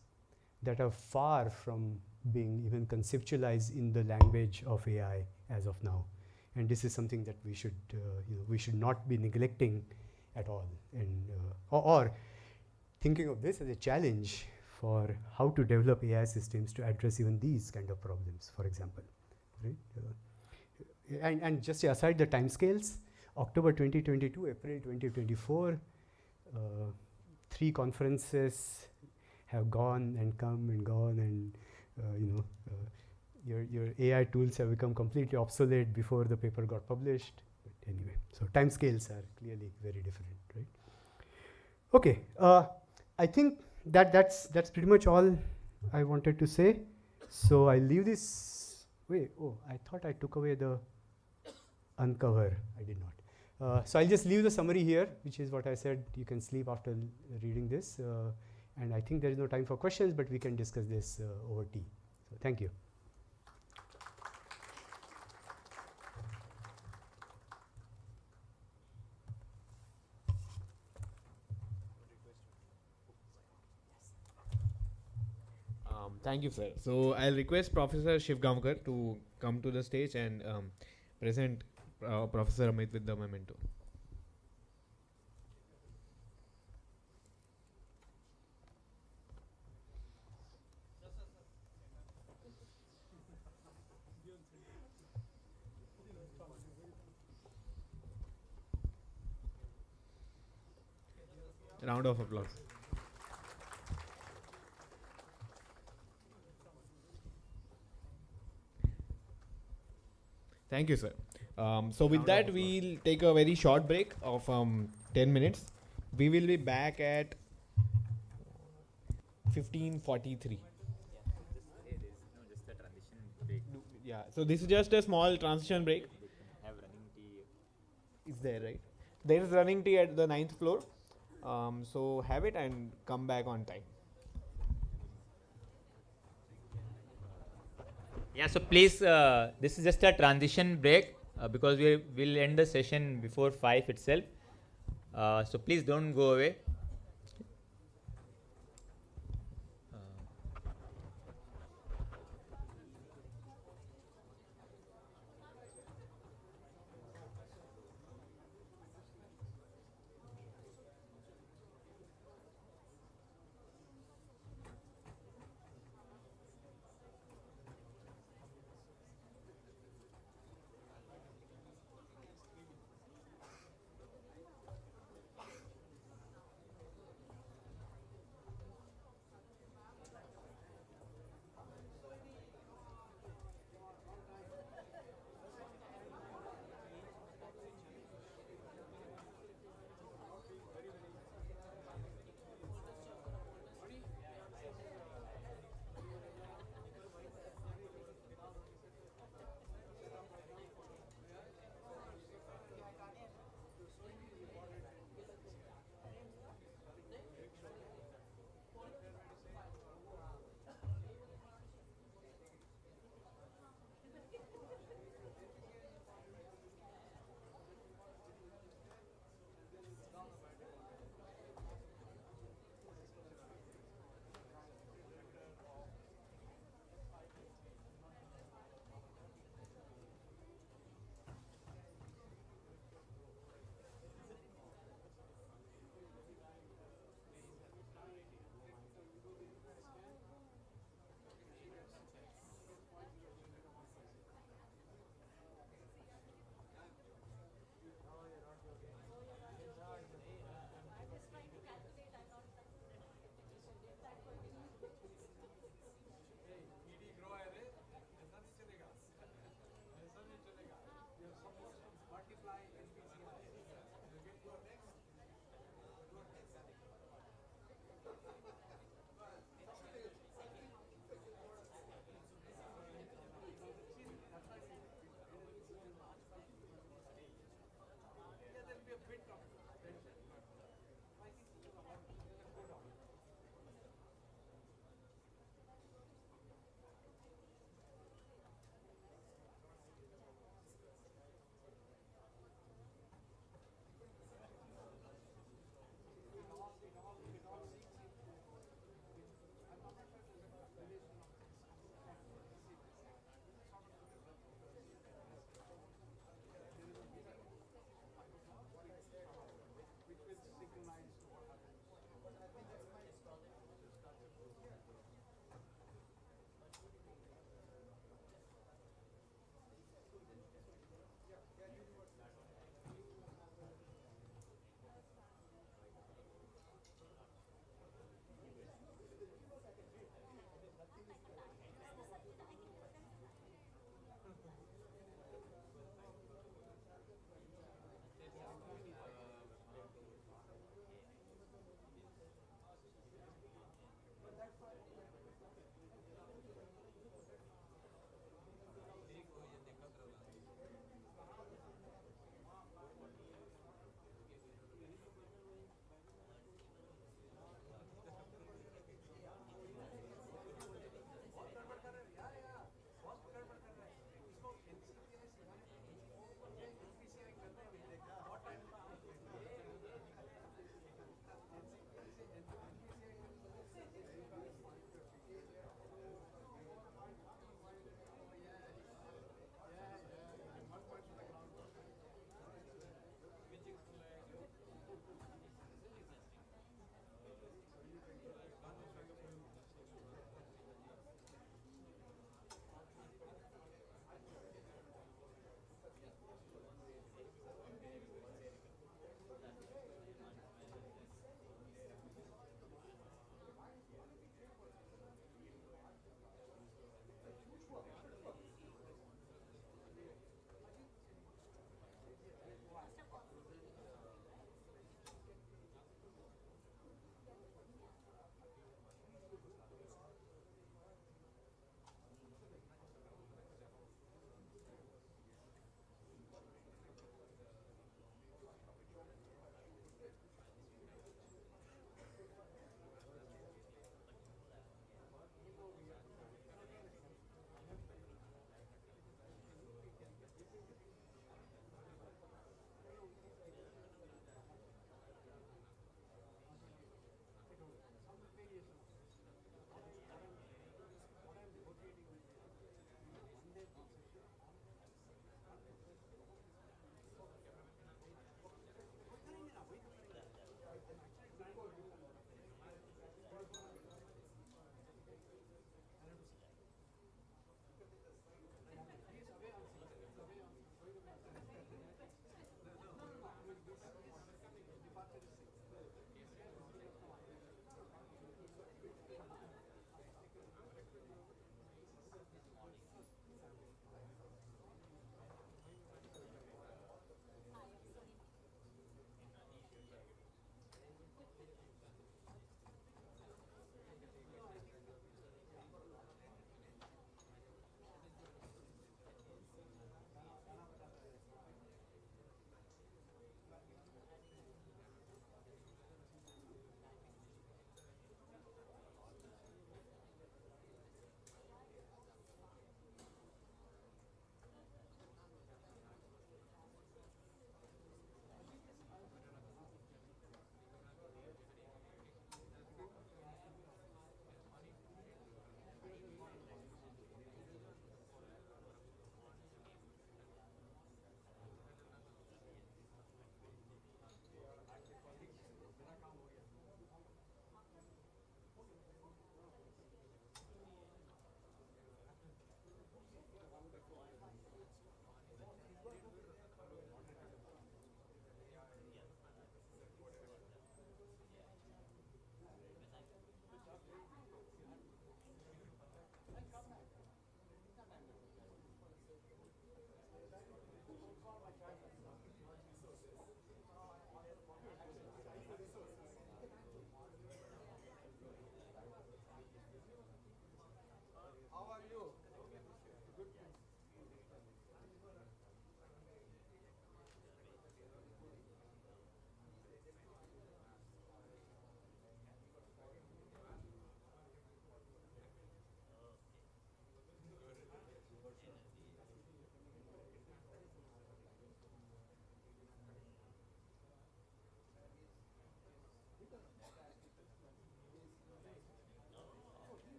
Speaker 18: that are far from being even conceptualized in the language of AI as of now. And this is something that we should not be neglecting at all, and or thinking of this as a challenge for how to develop AI systems to address even these kind of problems, for example. Right? And just aside the timescales, October 2022, April 2024, 3 conferences have gone and come and gone, and your AI tools have become completely obsolete before the paper got published. But anyway, so timescales are clearly very different, right? Okay, I think that's pretty much all I wanted to say. So I leave this. Wait, I thought I took away the uncover. I did not. So I'll just leave the summary here, which is what I said. You can sleep after reading this. And I think there is no time for questions, but we can discuss this over tea. So thank you.
Speaker 5: Thank you, sir. So I'll request Professor Shivgaonkar to come to the stage and present Professor Amit with the memento. Round of applause. Thank you, sir. So with that, we'll take a very short break of 10 minutes. We will be back at 15:43. Yeah, so this is just a small transition break. Is there, right? There is running tea at the 9th floor. So have it and come back on time.
Speaker 1: Yeah, so please, this is just a transition break because we will end the session before 5 itself. So please don't go away.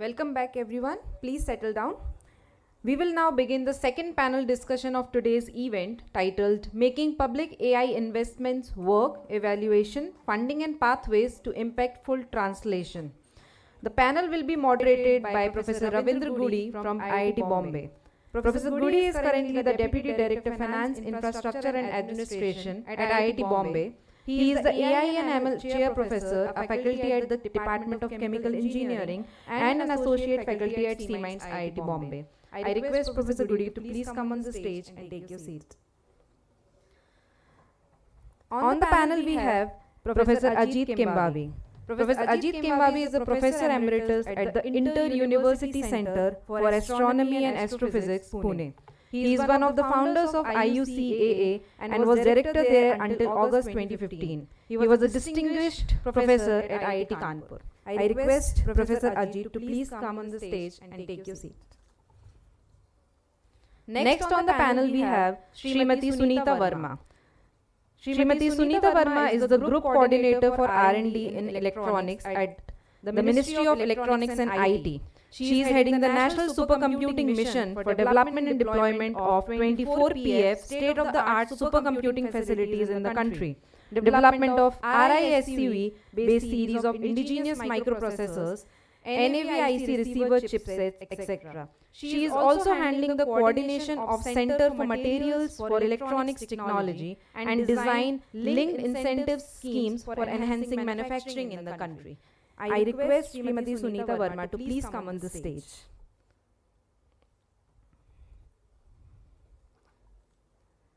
Speaker 3: Welcome back everyone. Please settle down. We will now begin the second panel discussion of today's event titled Making Public AI Investments Work, Evaluation, Funding and Pathways to Impactful Translation. The panel will be moderated by Professor Ravindra Gudi from IIT Bombay. Professor Gudi is currently the Deputy Director Finance, Infrastructure and Administration at IIT Bombay. He is the AI and ML Chair Professor, a faculty at the Department of Chemical Engineering and an Associate Faculty at MeitY IIT Bombay. I request Professor Gudi to please come on the stage and take your seat. On the panel we have Professor Ajit Kembavi. Professor Ajit Kembavi is a Professor Emeritus at the Inter-University Center for Astronomy and Astrophysics, Pune. He is one of the founders of IUCAA and was director there until August 2015. He was a distinguished professor at IIT Kanpur. I request Professor Ajit to please come on the stage and take your seat. Next on the panel we have Srimati Sunita Verma. Srimati Sunita Verma is the Group Coordinator for R&D in Electronics at the Ministry of Electronics and IT. She is heading the National Supercomputing Mission for development and deployment of 24 PF state-of-the-art supercomputing facilities in the country, development of RISC-based series of indigenous microprocessors, NAVIC receiver chipsets, etc. She is also handling the coordination of Center for Materials for Electronics Technology and design linked incentive schemes for enhancing manufacturing in the country. I request Srimati Sunita Verma to please come on the stage.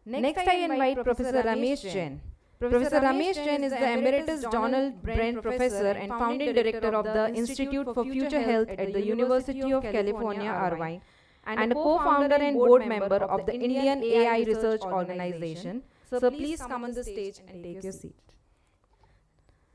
Speaker 3: Next, I invite Professor Ramesh Jain. Professor Ramesh Jain is the Emeritus Donald Brent Professor and Founding Director of the Institute for Future Health at the University of California, Irvine, and a co-founder and board member of the Indian AI Research Organization. So please come on the stage and take your seat.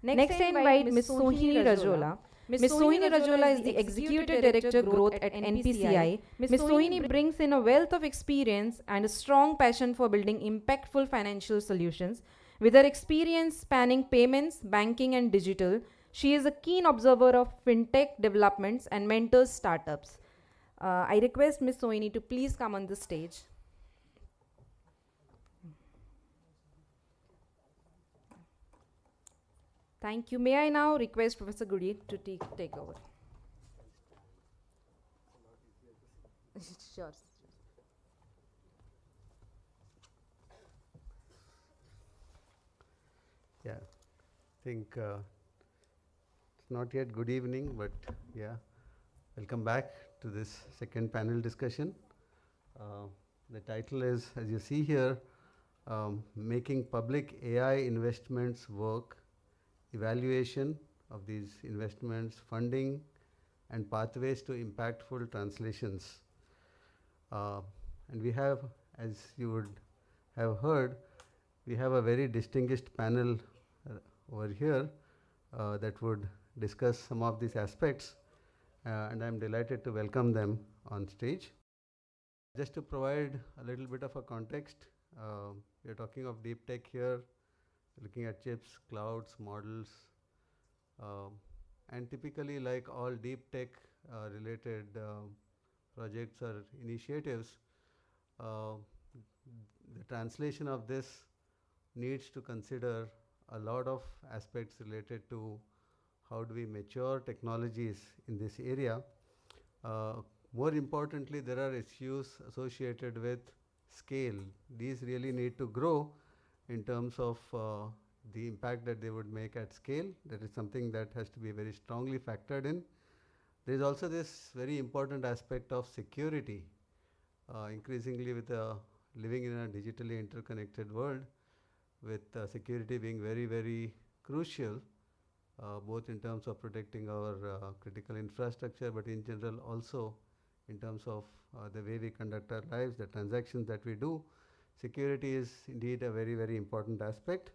Speaker 3: Next, I invite Ms. Sohini Rajola. Ms. Sohini Rajola is the Executive Director Growth at NPCI. Ms. Sohini brings in a wealth of experience and a strong passion for building impactful financial solutions. With her experience spanning payments, banking and digital, she is a keen observer of fintech developments and mentors startups. I request Ms. Sohini to please come on the stage. Thank you. May I now request Professor Gudi to take over? Sure.
Speaker 19: Yeah, I think it's not yet good evening, but yeah, welcome back to this second panel discussion. The title is, as you see here, Making Public AI Investments Work, Evaluation of these investments, Funding and Pathways to Impactful Translations. And we have, as you would have heard, we have a very distinguished panel over here that would discuss some of these aspects, and I'm delighted to welcome them on stage. Just to provide a little bit of a context, we are talking of deep tech here, looking at chips, clouds, models, and typically, like all deep tech related projects or initiatives, the translation of this needs to consider a lot of aspects related to how do we mature technologies in this area. More importantly, there are issues associated with scale. These really need to grow in terms of the impact that they would make at scale. That is something that has to be very strongly factored in. There is also this very important aspect of security. Increasingly with living in a digitally interconnected world, with security being very, very crucial, both in terms of protecting our critical infrastructure, but in general also in terms of the way we conduct our lives, the transactions that we do. Security is indeed a very, very important aspect.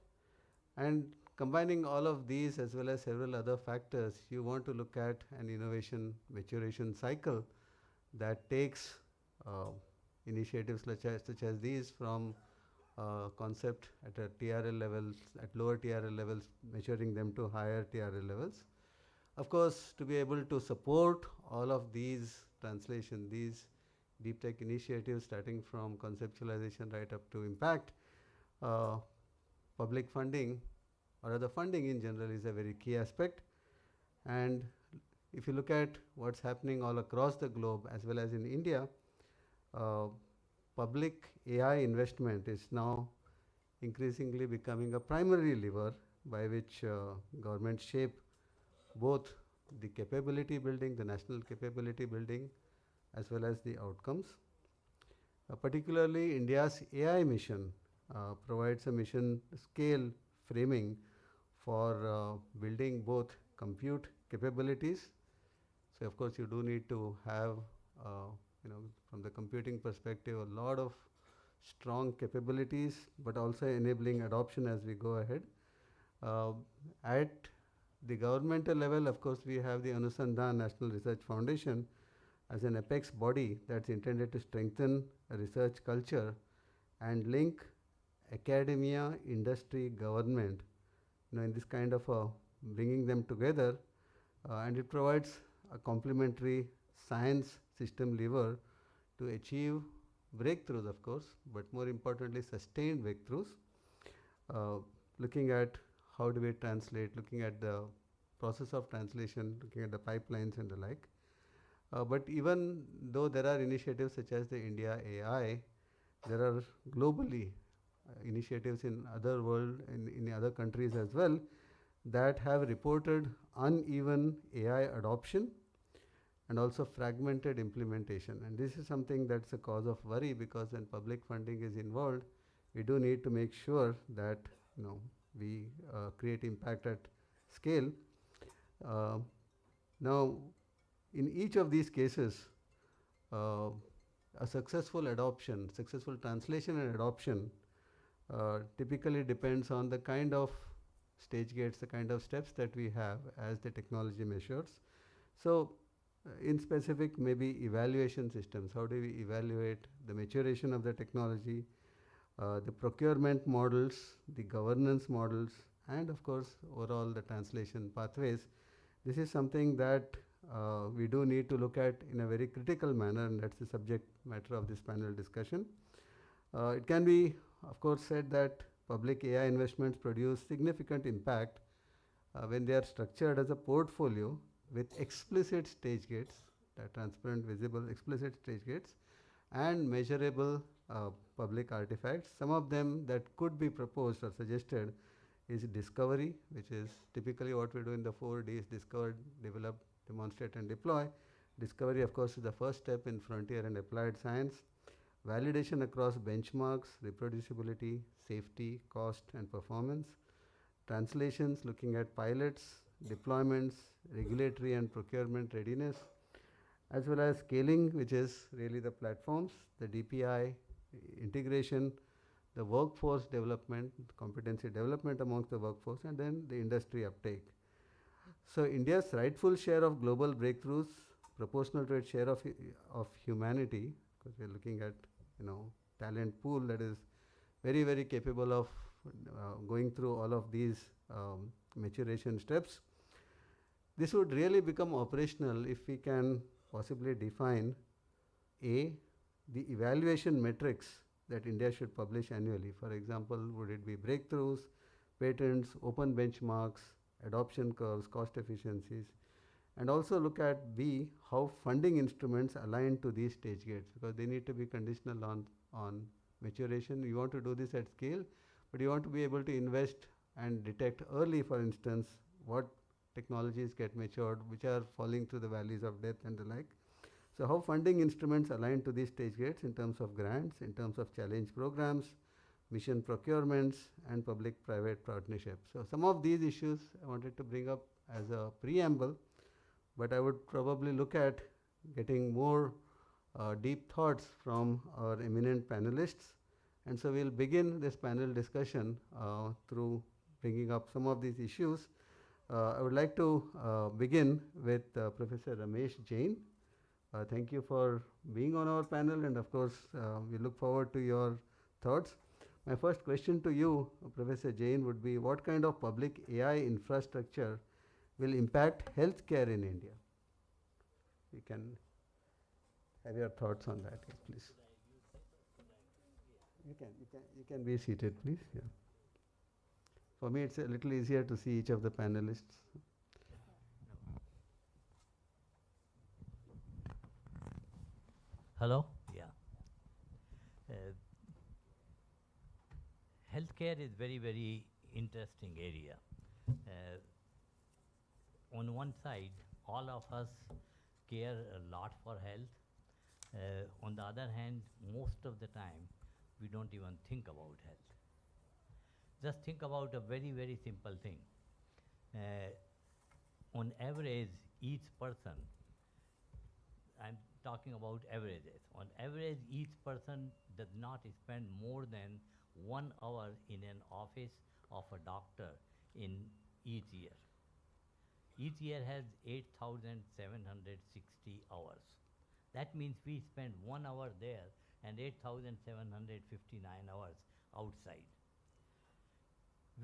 Speaker 19: And combining all of these as well as several other factors, you want to look at an innovation maturation cycle that takes initiatives such as these from concept at a TRL levels, at lower TRL levels, maturing them to higher TRL levels. Of course, to be able to support all of these translation, these deep tech initiatives starting from conceptualization right up to impact, public funding or other funding in general is a very key aspect. And if you look at what's happening all across the globe as well as in India, public AI investment is now increasingly becoming a primary lever by which governments shape both the capability building, the national capability building, as well as the outcomes. Particularly India's AI mission provides a mission scale framing for building both compute capabilities. So of course you do need to have, from the computing perspective, a lot of strong capabilities, but also enabling adoption as we go ahead. At the governmental level, of course, we have the Anusandhan National Research Foundation as an apex body that's intended to strengthen a research culture and link academia, industry, government, in this kind of bringing them together, and it provides a complementary science system lever to achieve breakthroughs, of course, but more importantly, sustained breakthroughs. Looking at how do we translate, looking at the process of translation, looking at the pipelines and the like. But even though there are initiatives such as the IndiaAI, there are globally initiatives in other world, in other countries as well, that have reported uneven AI adoption and also fragmented implementation. And this is something that's a cause of worry, because when public funding is involved, we do need to make sure that we create impact at scale. Now, in each of these cases, a successful adoption, successful translation and adoption typically depends on the kind of stage gates, the kind of steps that we have as the technology matures. So in specific, maybe evaluation systems. How do we evaluate the maturation of the technology, the procurement models, the governance models, and of course, overall the translation pathways. This is something that we do need to look at in a very critical manner, and that's the subject matter of this panel discussion. It can be, of course, said that public AI investments produce significant impact when they are structured as a portfolio with explicit stage gates, transparent, visible, explicit stage gates, and measurable public artifacts. Some of them that could be proposed or suggested is discovery, which is typically what we do in the 4Ds: discover, develop, demonstrate, and deploy. Discovery, of course, is the first step in frontier and applied science. Validation across benchmarks, reproducibility, safety, cost, and performance. Translations, looking at pilots, deployments, regulatory and procurement readiness, as well as scaling, which is really the platforms, the DPI integration, the workforce development, competency development amongst the workforce, and then the industry uptake. So India's rightful share of global breakthroughs, proportional to its share of humanity, because we're looking at talent pool that is very, very capable of going through all of these maturation steps. This would really become operational if we can possibly define the evaluation metrics that India should publish annually. For example, would it be breakthroughs, patents, open benchmarks, adoption curves, cost efficiencies, and also look at how funding instruments align to these stage gates, because they need to be conditional on maturation. You want to do this at scale, but you want to be able to invest and detect early, for instance, what technologies get matured, which are falling through the valleys of death and the like. So how funding instruments align to these stage gates in terms of grants, in terms of challenge programs, mission procurements, and public-private partnerships. So some of these issues I wanted to bring up as a preamble, but I would probably look at getting more deep thoughts from our eminent panelists. And so we'll begin this panel discussion through bringing up some of these issues. I would like to begin with Professor Ramesh Jain. Thank you for being on our panel, and of course, we look forward to your thoughts. My first question to you, Professor Jain, would be what kind of public AI infrastructure will impact healthcare in India? You can have your thoughts on that, yes, please. You can be seated, please. Yeah. For me, it's a little easier to see each of the panelists.
Speaker 20: Hello? Yeah. Healthcare is very, very interesting area. On one side, all of us care a lot for health. On the other hand, most of the time, we don't even think about health. Just think about a very, very simple thing. On average, each person, I'm talking about averages, on average, each person does not spend more than 1 hour in an office of a doctor in each year. Each year has 8,760 hours. That means we spend 1 hour there and 8,759 hours outside.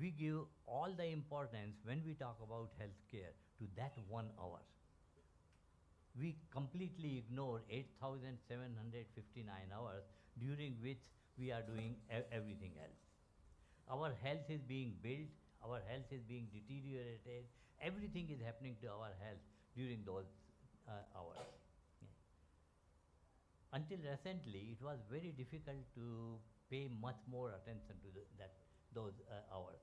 Speaker 20: We give all the importance when we talk about healthcare to that 1 hour. We completely ignore 8,759 hours during which we are doing everything else. Our health is being built, our health is being deteriorated, everything is happening to our health during those hours. Yeah. Until recently, it was very difficult to pay much more attention to those hours.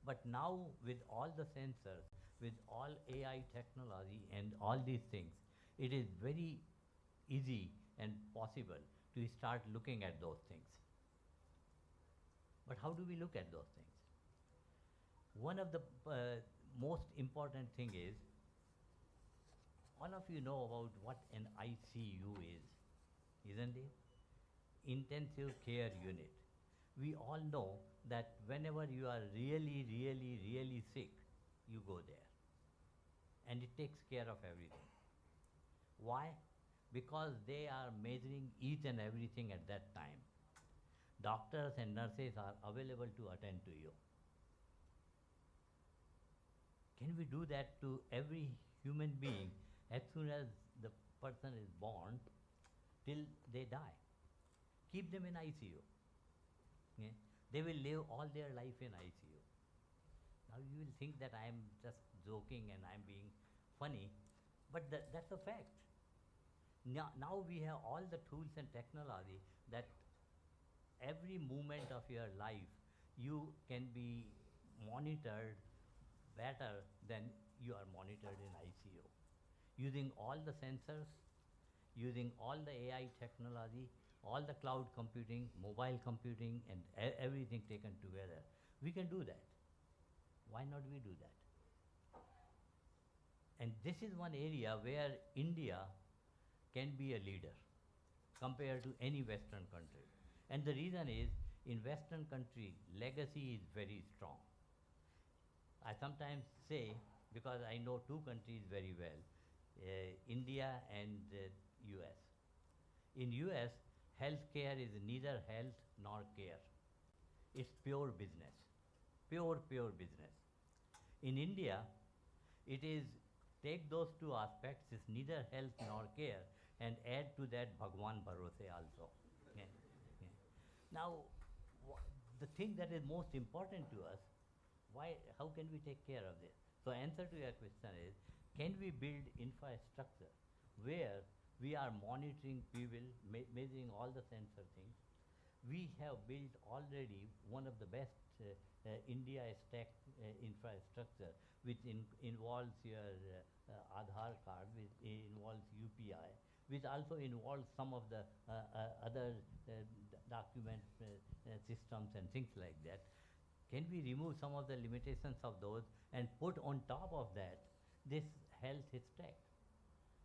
Speaker 20: But now, with all the sensors, with all AI technology and all these things, it is very easy and possible to start looking at those things. But how do we look at those things? One of the most important thing is, all of you know about what an ICU is, isn't it? Intensive Care Unit. We all know that whenever you are really, really, really sick, you go there. And it takes care of everything. Why? Because they are measuring each and everything at that time. Doctors and nurses are available to attend to you. Can we do that to every human being as soon as the person is born till they die? Keep them in ICU. Yeah? They will live all their life in ICU. Now you will think that I am just joking and I am being funny, but that's a fact. Now we have all the tools and technology that every moment of your life you can be monitored better than you are monitored in ICU. Using all the sensors, using all the AI technology, all the cloud computing, mobile computing, and everything taken together, we can do that. Why not we do that? And this is one area where India can be a leader compared to any Western country. And the reason is, in Western country, legacy is very strong. I sometimes say, because I know two countries very well, India and US. In US, healthcare is neither health nor care. It's pure business, pure business. In India, it is take those two aspects, it's neither health nor care, and add to that Bhagwan Bharose also. Yeah. Yeah. Now, the thing that is most important to us, how can we take care of this? So answer to your question is, can we build infrastructure where we are monitoring people, measuring all the sensor things? We have built already one of the best India stack infrastructure, which involves your Aadhaar card, which involves UPI, which also involves some of the other document systems and things like that. Can we remove some of the limitations of those and put on top of that this health stack,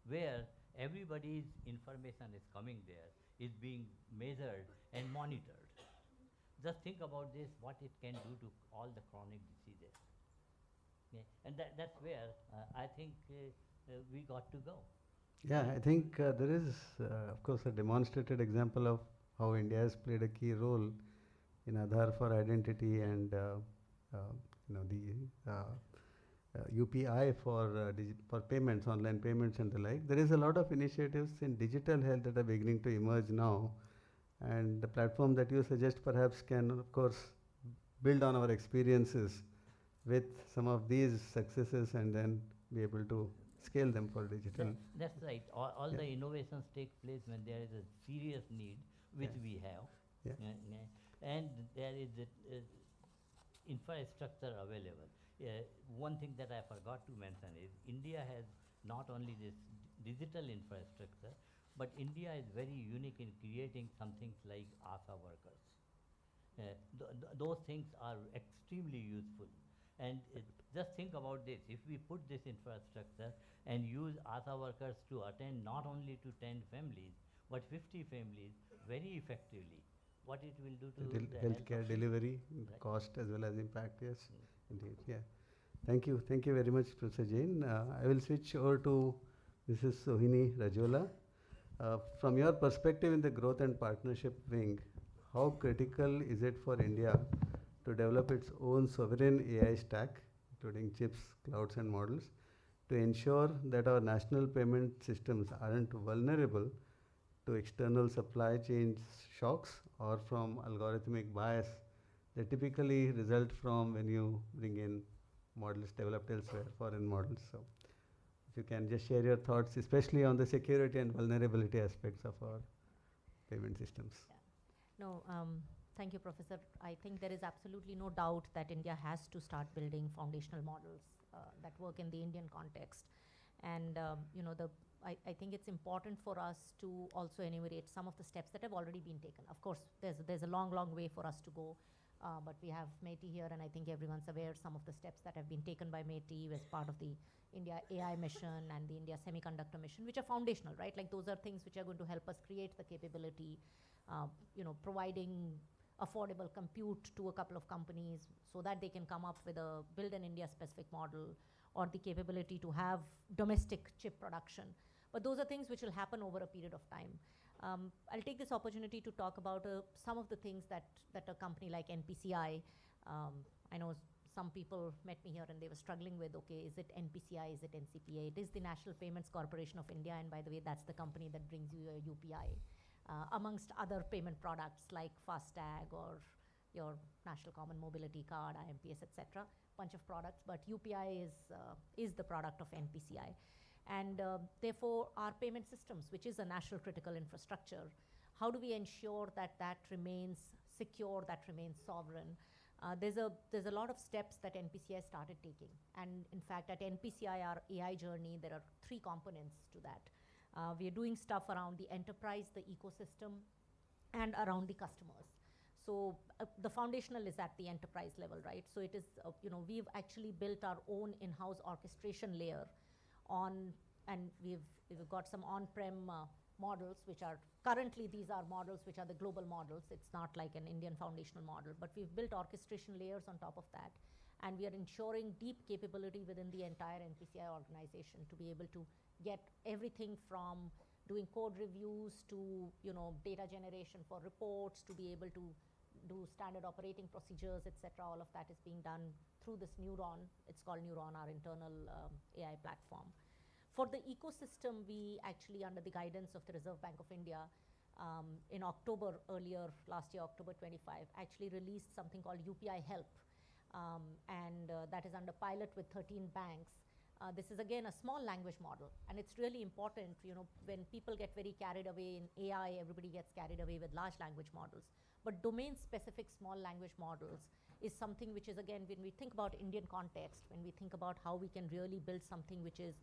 Speaker 20: where everybody's information is coming there, is being measured and monitored? Just think about this, what it can do to all the chronic diseases. Yeah. And that's where I think we got to go.
Speaker 19: Yeah, I think there is, of course, a demonstrated example of how India has played a key role in Aadhaar for identity and UPI for payments, online payments and the like. There is a lot of initiatives in digital health that are beginning to emerge now, and the platform that you suggest perhaps can, of course, build on our experiences with some of these successes and then be able to scale them for digital.
Speaker 20: That's right. All the innovations take place when there is a serious need, which we have, and there is infrastructure available. One thing that I forgot to mention is India has not only this digital infrastructure, but India is very unique in creating some things like ASA workers. Those things are extremely useful. And just think about this, if we put this infrastructure and use ASA workers to attend not only to 10 families, but 50 families very effectively, what it will do to the
Speaker 19: healthcare delivery,
Speaker 20: right?
Speaker 19: cost as well as impact, yes, indeed, yeah. Thank you very much, Professor Jain. I will switch over to Mrs. Sohini Rajola. From your perspective in the growth and partnership wing, how critical is it for India to develop its own sovereign AI stack, including chips, clouds and models, to ensure that our national payment systems aren't vulnerable to external supply chain shocks or from algorithmic bias that typically result from when you bring in models developed elsewhere, foreign models. So if you can just share your thoughts, especially on the security and vulnerability aspects of our payment systems.
Speaker 21: No, thank you, Professor. I think there is absolutely no doubt that India has to start building foundational models that work in the Indian context. And you know, I think it's important for us to also enumerate some of the steps that have already been taken. Of course, there's a long way for us to go, but we have MeitY here, and I think everyone's aware some of the steps that have been taken by MeitY as part of the IndiaAI mission and the India Semiconductor mission, which are foundational, right? Like those are things which are going to help us create the capability, you know, providing affordable compute to a couple of companies so that they can come up with a build an India specific model or the capability to have domestic chip production. But those are things which will happen over a period of time. I'll take this opportunity to talk about some of the things that a company like NPCI, I know some people met me here and they were struggling with, okay, is it NPCI, is it NCPA? It is the National Payments Corporation of India, and by the way, that's the company that brings you your UPI, amongst other payment products like FASTag or your National Common Mobility Card, IMPS, etc. Bunch of products, but UPI is the product of NPCI. And therefore, our payment systems, which is a national critical infrastructure, how do we ensure that that remains secure, that remains sovereign? There's a lot of steps that NPCI started taking. And in fact, at NPCI, our AI journey, there are 3 components to that. We are doing stuff around the enterprise, the ecosystem, and around the customers. So the foundational is at the enterprise level, right? So it is, you know, we've actually built our own in-house orchestration layer on, and we've got some on-prem models, which are currently, these are models which are the global models. It's not like an Indian foundational model, but we've built orchestration layers on top of that. And we are ensuring deep capability within the entire NPCI organization to be able to get everything from doing code reviews to, you know, data generation for reports, to be able to do standard operating procedures, etc. All of that is being done through this Neuron. It's called Neuron, our internal AI platform. For the ecosystem, we actually, under the guidance of the Reserve Bank of India, in October, earlier last year, October 25, actually released something called UPI Help. And that is under pilot with 13 banks. This is again a small language model, and it's really important, you know, when people get very carried away in AI, everybody gets carried away with large language models. But domain-specific small language models is something which is, again, when we think about Indian context, when we think about how we can really build something which is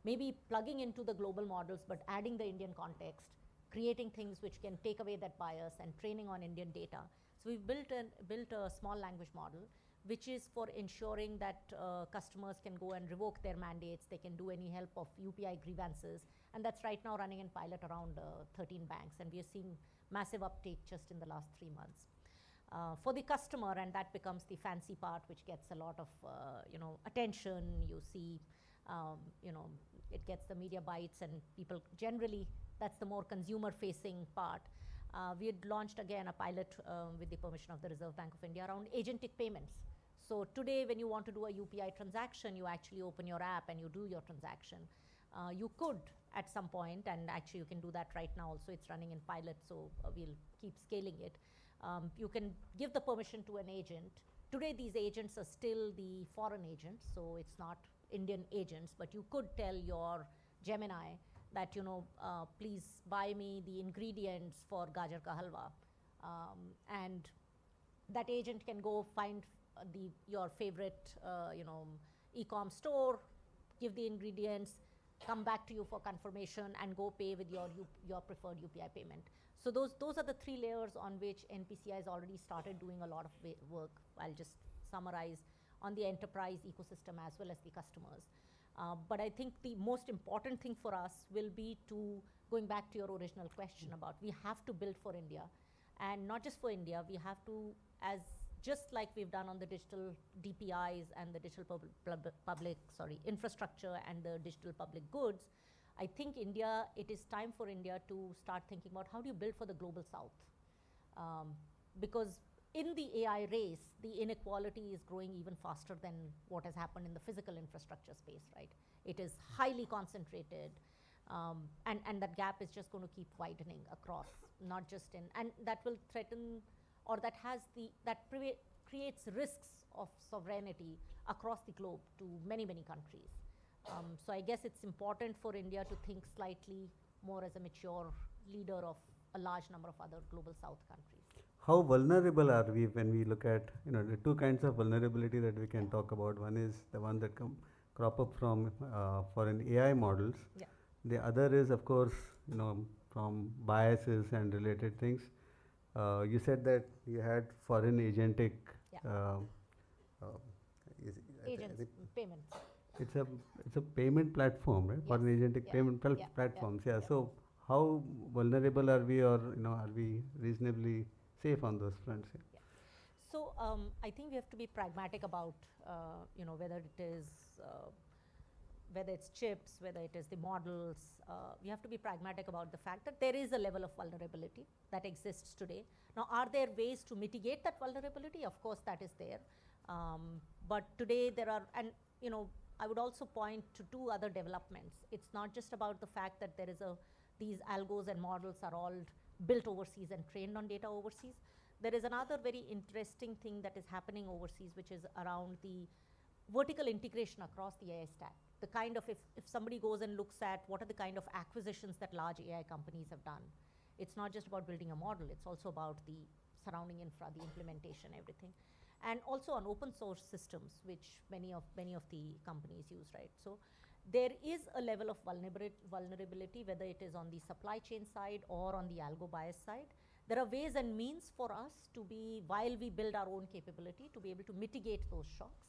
Speaker 21: maybe plugging into the global models, but adding the Indian context, creating things which can take away that bias and training on Indian data. So we've built a small language model, which is for ensuring that customers can go and revoke their mandates, they can do any help of UPI grievances, and that's right now running in pilot around 13 banks, and we are seeing massive uptake just in the last 3 months. For the customer, and that becomes the fancy part, which gets a lot of you know, attention. You see, you know, it gets the media bites, and people generally, that's the more consumer-facing part. We had launched again a pilot with the permission of the Reserve Bank of India around agentic payments. So today, when you want to do a UPI transaction, you actually open your app and you do your transaction. You could at some point, and actually you can do that right now also, it's running in pilot, so we'll keep scaling it. You can give the permission to an agent. Today these agents are still the foreign agents, so it's not Indian agents, but you could tell your Gemini that, please buy me the ingredients for gajar ka halwa. And that agent can go find your favorite, e-com store, give the ingredients, come back to you for confirmation, and go pay with your preferred UPI payment. So those are the 3 layers on which NPCI has already started doing a lot of work. I'll just summarize on the enterprise ecosystem as well as the customers. But I think the most important thing for us will be to, going back to your original question about, we have to build for India. And not just for India, we have to, just like we've done on the digital DPIs and the digital infrastructure and the digital public goods, I think it is time for India to start thinking about how do you build for the global south. Because in the AI race, the inequality is growing even faster than what has happened in the physical infrastructure space, right? It is highly concentrated, and that gap is just going to keep widening across, not just and that will threaten, or that creates risks of sovereignty across the globe to many, many countries. So I guess it's important for India to think slightly more as a mature leader of a large number of other global south countries.
Speaker 19: How vulnerable are we when we look at, the 2 kinds of vulnerability that we can talk about? One is the one that crop up from foreign AI models.
Speaker 21: Yeah.
Speaker 19: The other is, of course, from biases and related things. You said that you had foreign agentic
Speaker 21: payments.
Speaker 19: It's a payment platform, right?
Speaker 21: Yes.
Speaker 19: Foreign agentic payment platforms. Yeah. So how vulnerable are we, or are we reasonably safe on those fronts?
Speaker 21: Yeah. So I think we have to be pragmatic about whether it's chips, whether it is the models. We have to be pragmatic about the fact that there is a level of vulnerability that exists today. Now, are there ways to mitigate that vulnerability? Of course, that is there. But today there are, and I would also point to 2 other developments. It's not just about the fact that there is these algos and models are all built overseas and trained on data overseas. There is another very interesting thing that is happening overseas, which is around the vertical integration across the AI stack. The kind of, if somebody goes and looks at what are the kind of acquisitions that large AI companies have done, it's not just about building a model, it's also about the surrounding infra, the implementation, everything. And also on open source systems, which many of the companies use, right? So there is a level of vulnerability, whether it is on the supply chain side or on the algo bias side. There are ways and means for us to be, while we build our own capability, to be able to mitigate those shocks.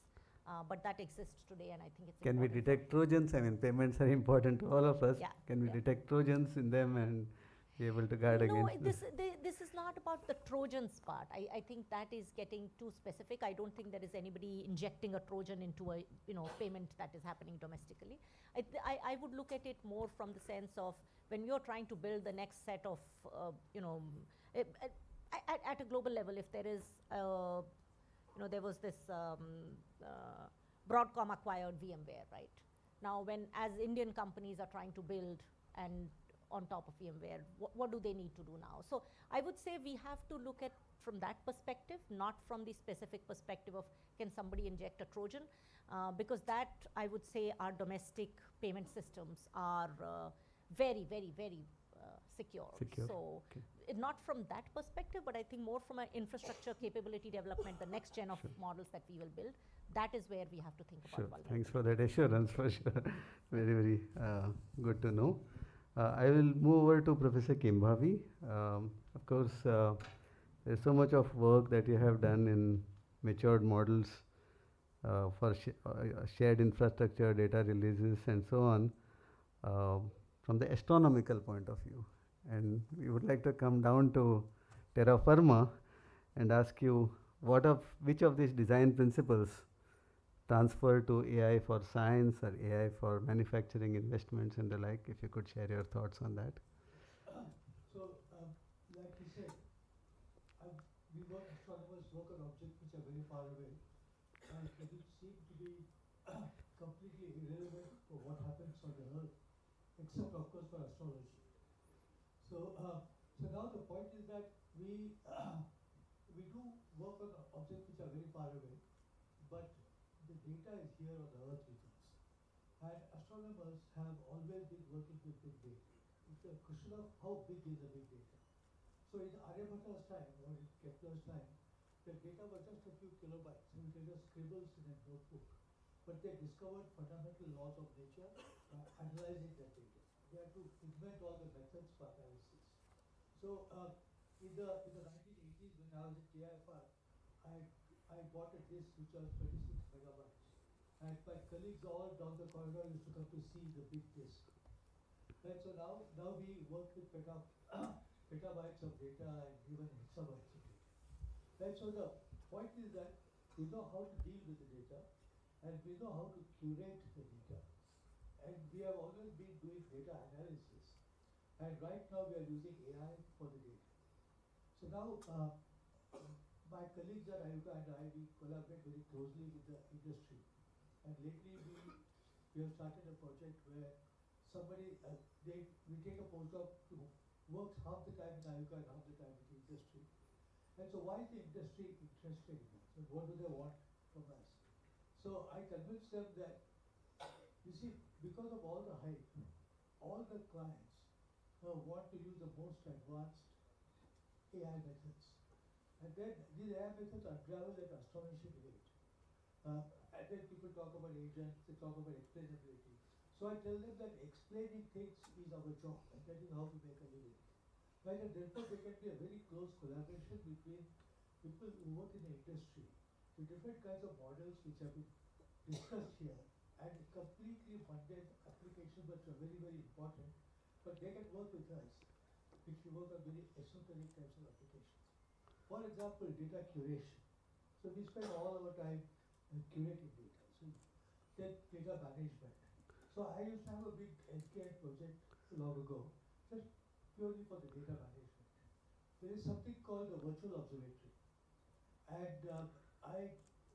Speaker 21: But that exists today, and I think it's
Speaker 19: Can we detect Trojans? I mean, payments are important to all of us.
Speaker 21: Yeah.
Speaker 19: Can we detect Trojans in them and be able to guard against
Speaker 21: this is not about the Trojans part. I think that is getting too specific. I don't think there is anybody injecting a Trojan into a payment that is happening domestically. I would look at it more from the sense of when you're trying to build the next set of at a global level. If there is there was this Broadcom acquired VMware, right? Now, as Indian companies are trying to build and on top of VMware, what do they need to do now? So I would say we have to look at from that perspective, not from the specific perspective of can somebody inject a Trojan, because that, I would say, our domestic payment systems are very, very, very secure. So not from that perspective, but I think more from an infrastructure capability development, the next gen of models that we will build, that is where we have to think about vulnerability.
Speaker 19: Thanks for that assurance, for sure. Very, very good to know. I will move over to Professor Kimbhavi. Of course, there's so much of work that you have done in matured models for shared infrastructure, data releases, and so on, from the astronomical point of view. And we would like to come down to terra firma and ask you which of these design principles transfer to AI for science or AI for manufacturing investments and the like. If you could share your thoughts on that.
Speaker 2: So, like you said, we astronomers work on objects which are very far away. it will seem to be completely irrelevant for what happens on the Earth, except of course for astrology. So, so now the point is that we we do work on objects which are very far away, but the data is here on the Earth with us. And astronomers have always been working with big data. It's a question of how big is the big data. So in Aryabhata's time, or in Kepler's time, the data was just a few kilobytes. So they just scribbles in a notebook. But they discovered fundamental laws of nature by analyzing that data. They had to invent all the methods for analysis. So in the 1980s, when I was at TIFR, I bought a disk which was 26 megabytes. And my colleagues all down the corridor used to come to see the big disk. Right, so now we work with petabytes of data and even hexabytes of data. Right, so the point is that we know how to deal with the data and we know how to curate the data. And we have always been doing data analysis. And right now we are using AI for the data. So now my colleagues at IIT and I, we collaborate very closely with the industry. And lately we have started a project where somebody, we take a postdoc who works half the time in IIT and half the time in the industry. And so why is the industry interested in us? And what do they want from us? So I convinced them that, you see, because of all the hype, all the clients want to use the most advanced AI methods. And then these AI methods unravel at astonishing rate. And then people talk about agents, they talk about explainability. So I tell them that explaining things is our job, and that is how we make a living. Right, and therefore there can be a very close collaboration between people who work in the industry. The different kinds of models which have been discussed here, and completely mundane applications which are very, very important, but they can work with us if we work on very esoteric types of applications. For example, data curation. So we spend all our time curating data. So then data management. So I used to have a big healthcare project long ago, just purely for the data management. There is something called the virtual observatory. And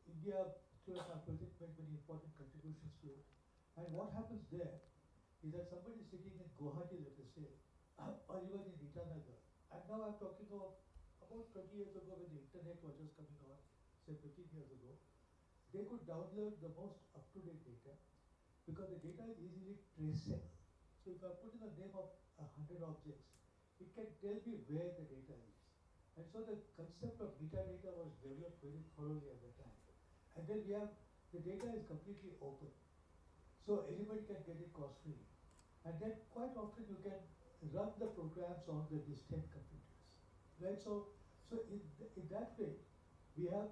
Speaker 2: India, through our project, made many important contributions to it. And what happens there is that somebody is sitting in Guwahati, let us say, or even in Itanagar. And now I'm talking of about 20 years ago when the internet was just coming on, say 15 years ago. They could download the most up-to-date data because the data is easily traceable. So if I put in the name of 100 objects, it can tell me where the data is. And so the concept of metadata was developed very thoroughly at the time. And then we have, the data is completely open. So anybody can get it cost-free. And then quite often you can run the programs on the distant computers. Right? So in that way, we have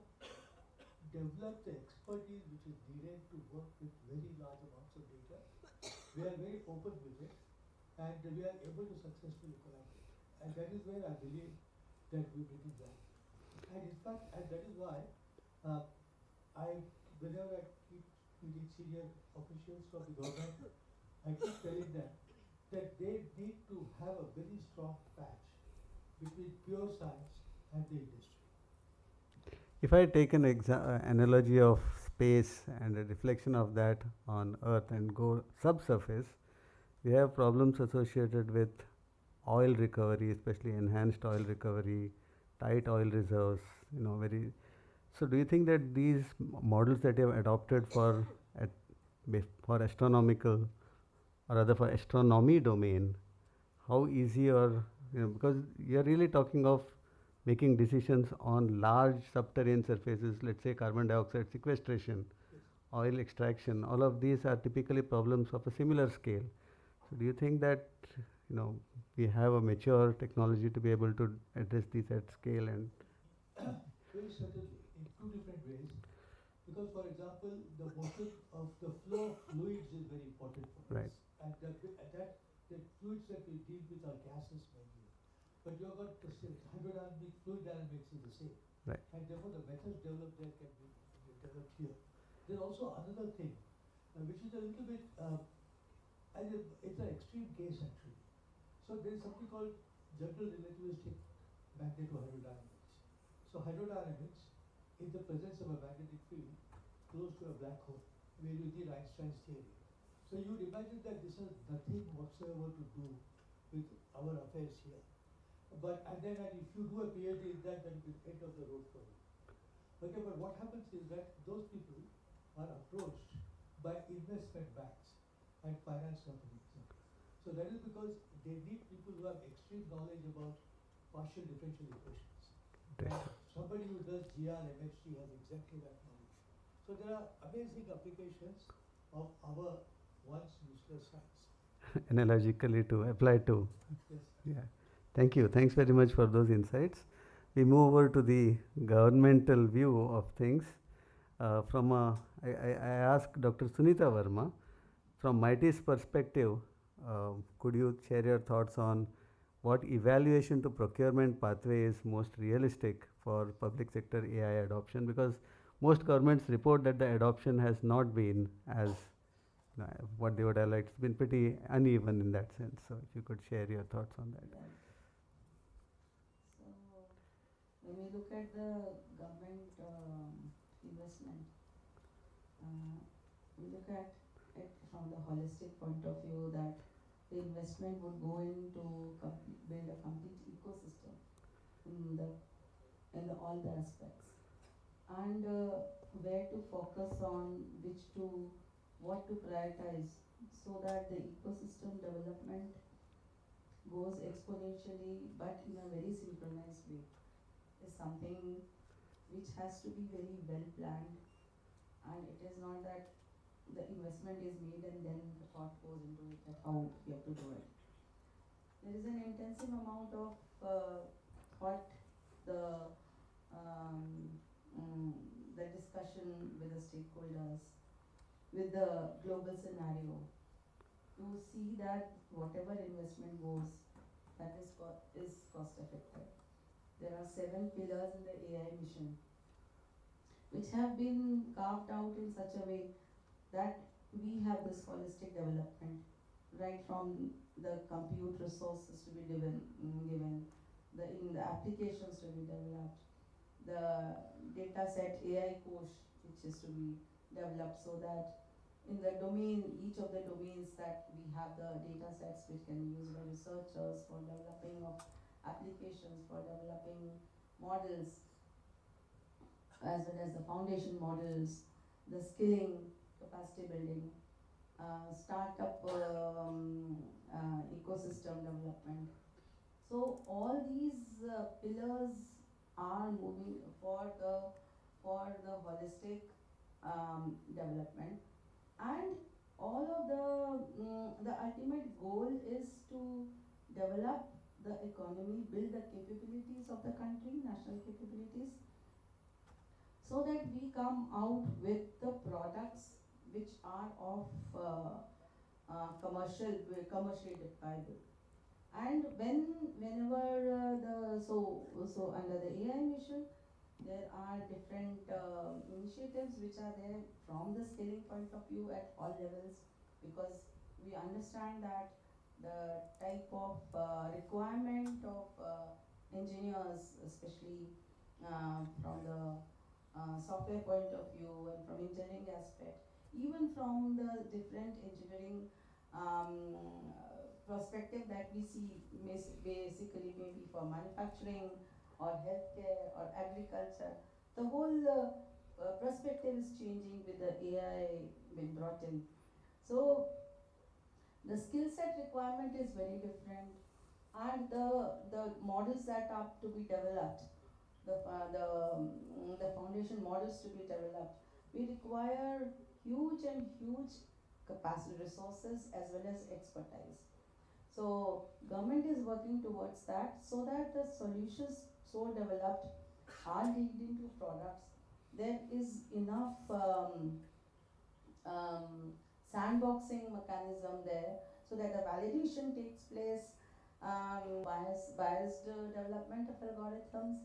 Speaker 2: developed the expertise which is needed to work with very large amounts of data. We are very open with it, and we are able to successfully collaborate. And that is where I believe that we begin that. And in fact, and that is why whenever I keep meeting senior officials from the government, I keep telling them that they need to have a very strong patch between pure science and the industry.
Speaker 19: If I take an analogy of space and a reflection of that on Earth and go subsurface, we have problems associated with oil recovery, especially enhanced oil recovery, tight oil reserves, So do you think that these models that you have adopted for astronomical or rather for astronomy domain, how easy or, because you are really talking of making decisions on large subterranean surfaces, let's say carbon dioxide sequestration, oil extraction, all of these are typically problems of a similar scale. So do you think that, we have a mature technology to be able to address these at scale? And
Speaker 2: very certainly, in two different ways. Because, for example, the motion of the flow of fluids is very important for us. And the fluids that we deal with are gases mainly. But you've got the hydrodynamic, fluid dynamics is the same.
Speaker 19: Right.
Speaker 2: And therefore the methods developed there can be developed here. There's also another thing, which is a little bit, it's an extreme case actually. So there is something called general relativistic magnetohydrodynamics. So hydrodynamics, in the presence of a magnetic field, where you need Einstein's theory. So you would imagine that this has nothing whatsoever to do with our affairs here. And if you do a PhD in that, then it will end of the road for you. Okay, but what happens is that those people are approached by investment banks and finance companies. So that is because they need people who have extreme knowledge about partial differential equations. And somebody who does GR, MHD has exactly that knowledge. So there are amazing applications of our once useless science.
Speaker 19: Analogically to apply to.
Speaker 2: Yes.
Speaker 19: Yeah. Thank you. Thanks very much for those insights. We move over to the governmental view of things. I asked Dr. Sunita Verma, from MeitY's perspective, could you share your thoughts on what evaluation to procurement pathway is most realistic for public sector AI adoption? Because most governments report that the adoption has not been as what they would have liked. It's been pretty uneven in that sense. So if you could share your thoughts on that.
Speaker 4: So when we look at the government investment, we look at it from the holistic point of view that the investment would go into build a complete ecosystem in all the aspects, and where to focus on, what to prioritize, so that the ecosystem development goes exponentially but in a very synchronized way, is something which has to be very well planned, and it is not that the investment is made and then the thought goes into it that how we have to do it. There is an intensive amount of thought, the discussion with the stakeholders, with the global scenario, to see that whatever investment goes, that is cost effective. There are 7 pillars in the AI mission, which have been carved out in such a way that we have this holistic development, right from the compute resources to be given, the applications to be developed, the data set AI coach which is to be developed, so that in the domain, each of the domains that we have the data sets which can be used by researchers for developing of applications, for developing models, as well as the foundation models, the skilling, capacity building, startup ecosystem development. So all these pillars are moving for the holistic development, and all of the ultimate goal is to develop the economy, build the capabilities of the country, national capabilities, so that we come out with the products which are of commercially deployable. And whenever so under the AI mission, there are different initiatives which are there from the scaling point of view at all levels, because we understand that the type of requirement of engineers, especially from the software point of view and from engineering aspect, even from the different engineering perspective that we see, basically maybe for manufacturing or healthcare or agriculture, the whole perspective is changing with the AI being brought in. So the skill set requirement is very different, and the models that are to be developed, the foundation models to be developed, we require huge capacity resources as well as expertise. So government is working towards that, so that the solutions so developed are leading to products. There is enough sandboxing mechanism there, so that the validation takes place, biased development of algorithms,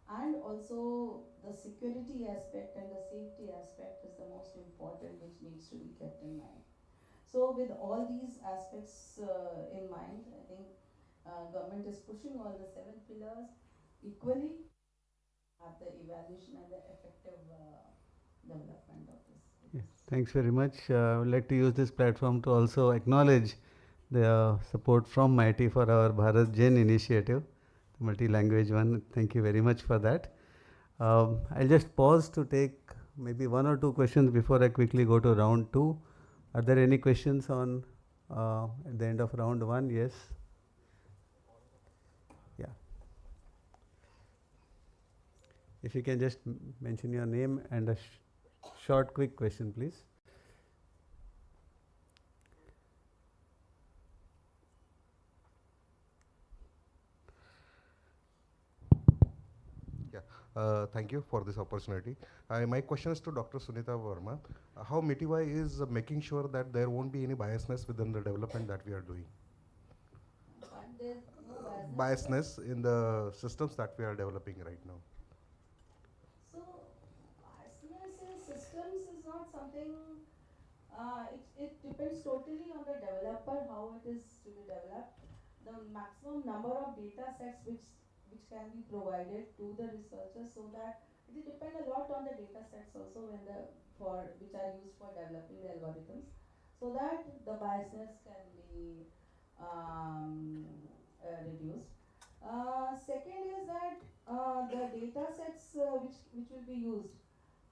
Speaker 4: and also the security aspect and the safety aspect is the most important, which needs to be kept in mind. So with all these aspects in mind, I think government is pushing all the 7 pillars equally, have the evaluation and the effective development of this.
Speaker 19: Yes. Thanks very much. I would like to use this platform to also acknowledge the support from MeitY for our Bharat Gen initiative, the multi-language one. Thank you very much for that. I'll just pause to take maybe 1 or 2 questions before I quickly go to round 2. Are there any questions on at the end of round 1? Yes. Yeah. If you can just mention your name and a short, quick question, please.
Speaker 6: Thank you for this opportunity. My question is to Dr. Sunita Verma. How MeitY is making sure that there won't be any biasness within the development that we are doing?
Speaker 4: There's no
Speaker 6: Biasness in the systems that we are developing right now.
Speaker 4: So, biasness in systems is not something, it depends totally on the developer, how it is to be developed. The maximum number of data sets which can be provided to the researchers, so that it will depend a lot on the data sets also which are used for developing the algorithms, so that the biasness can be reduced. Second is that the data sets which will be used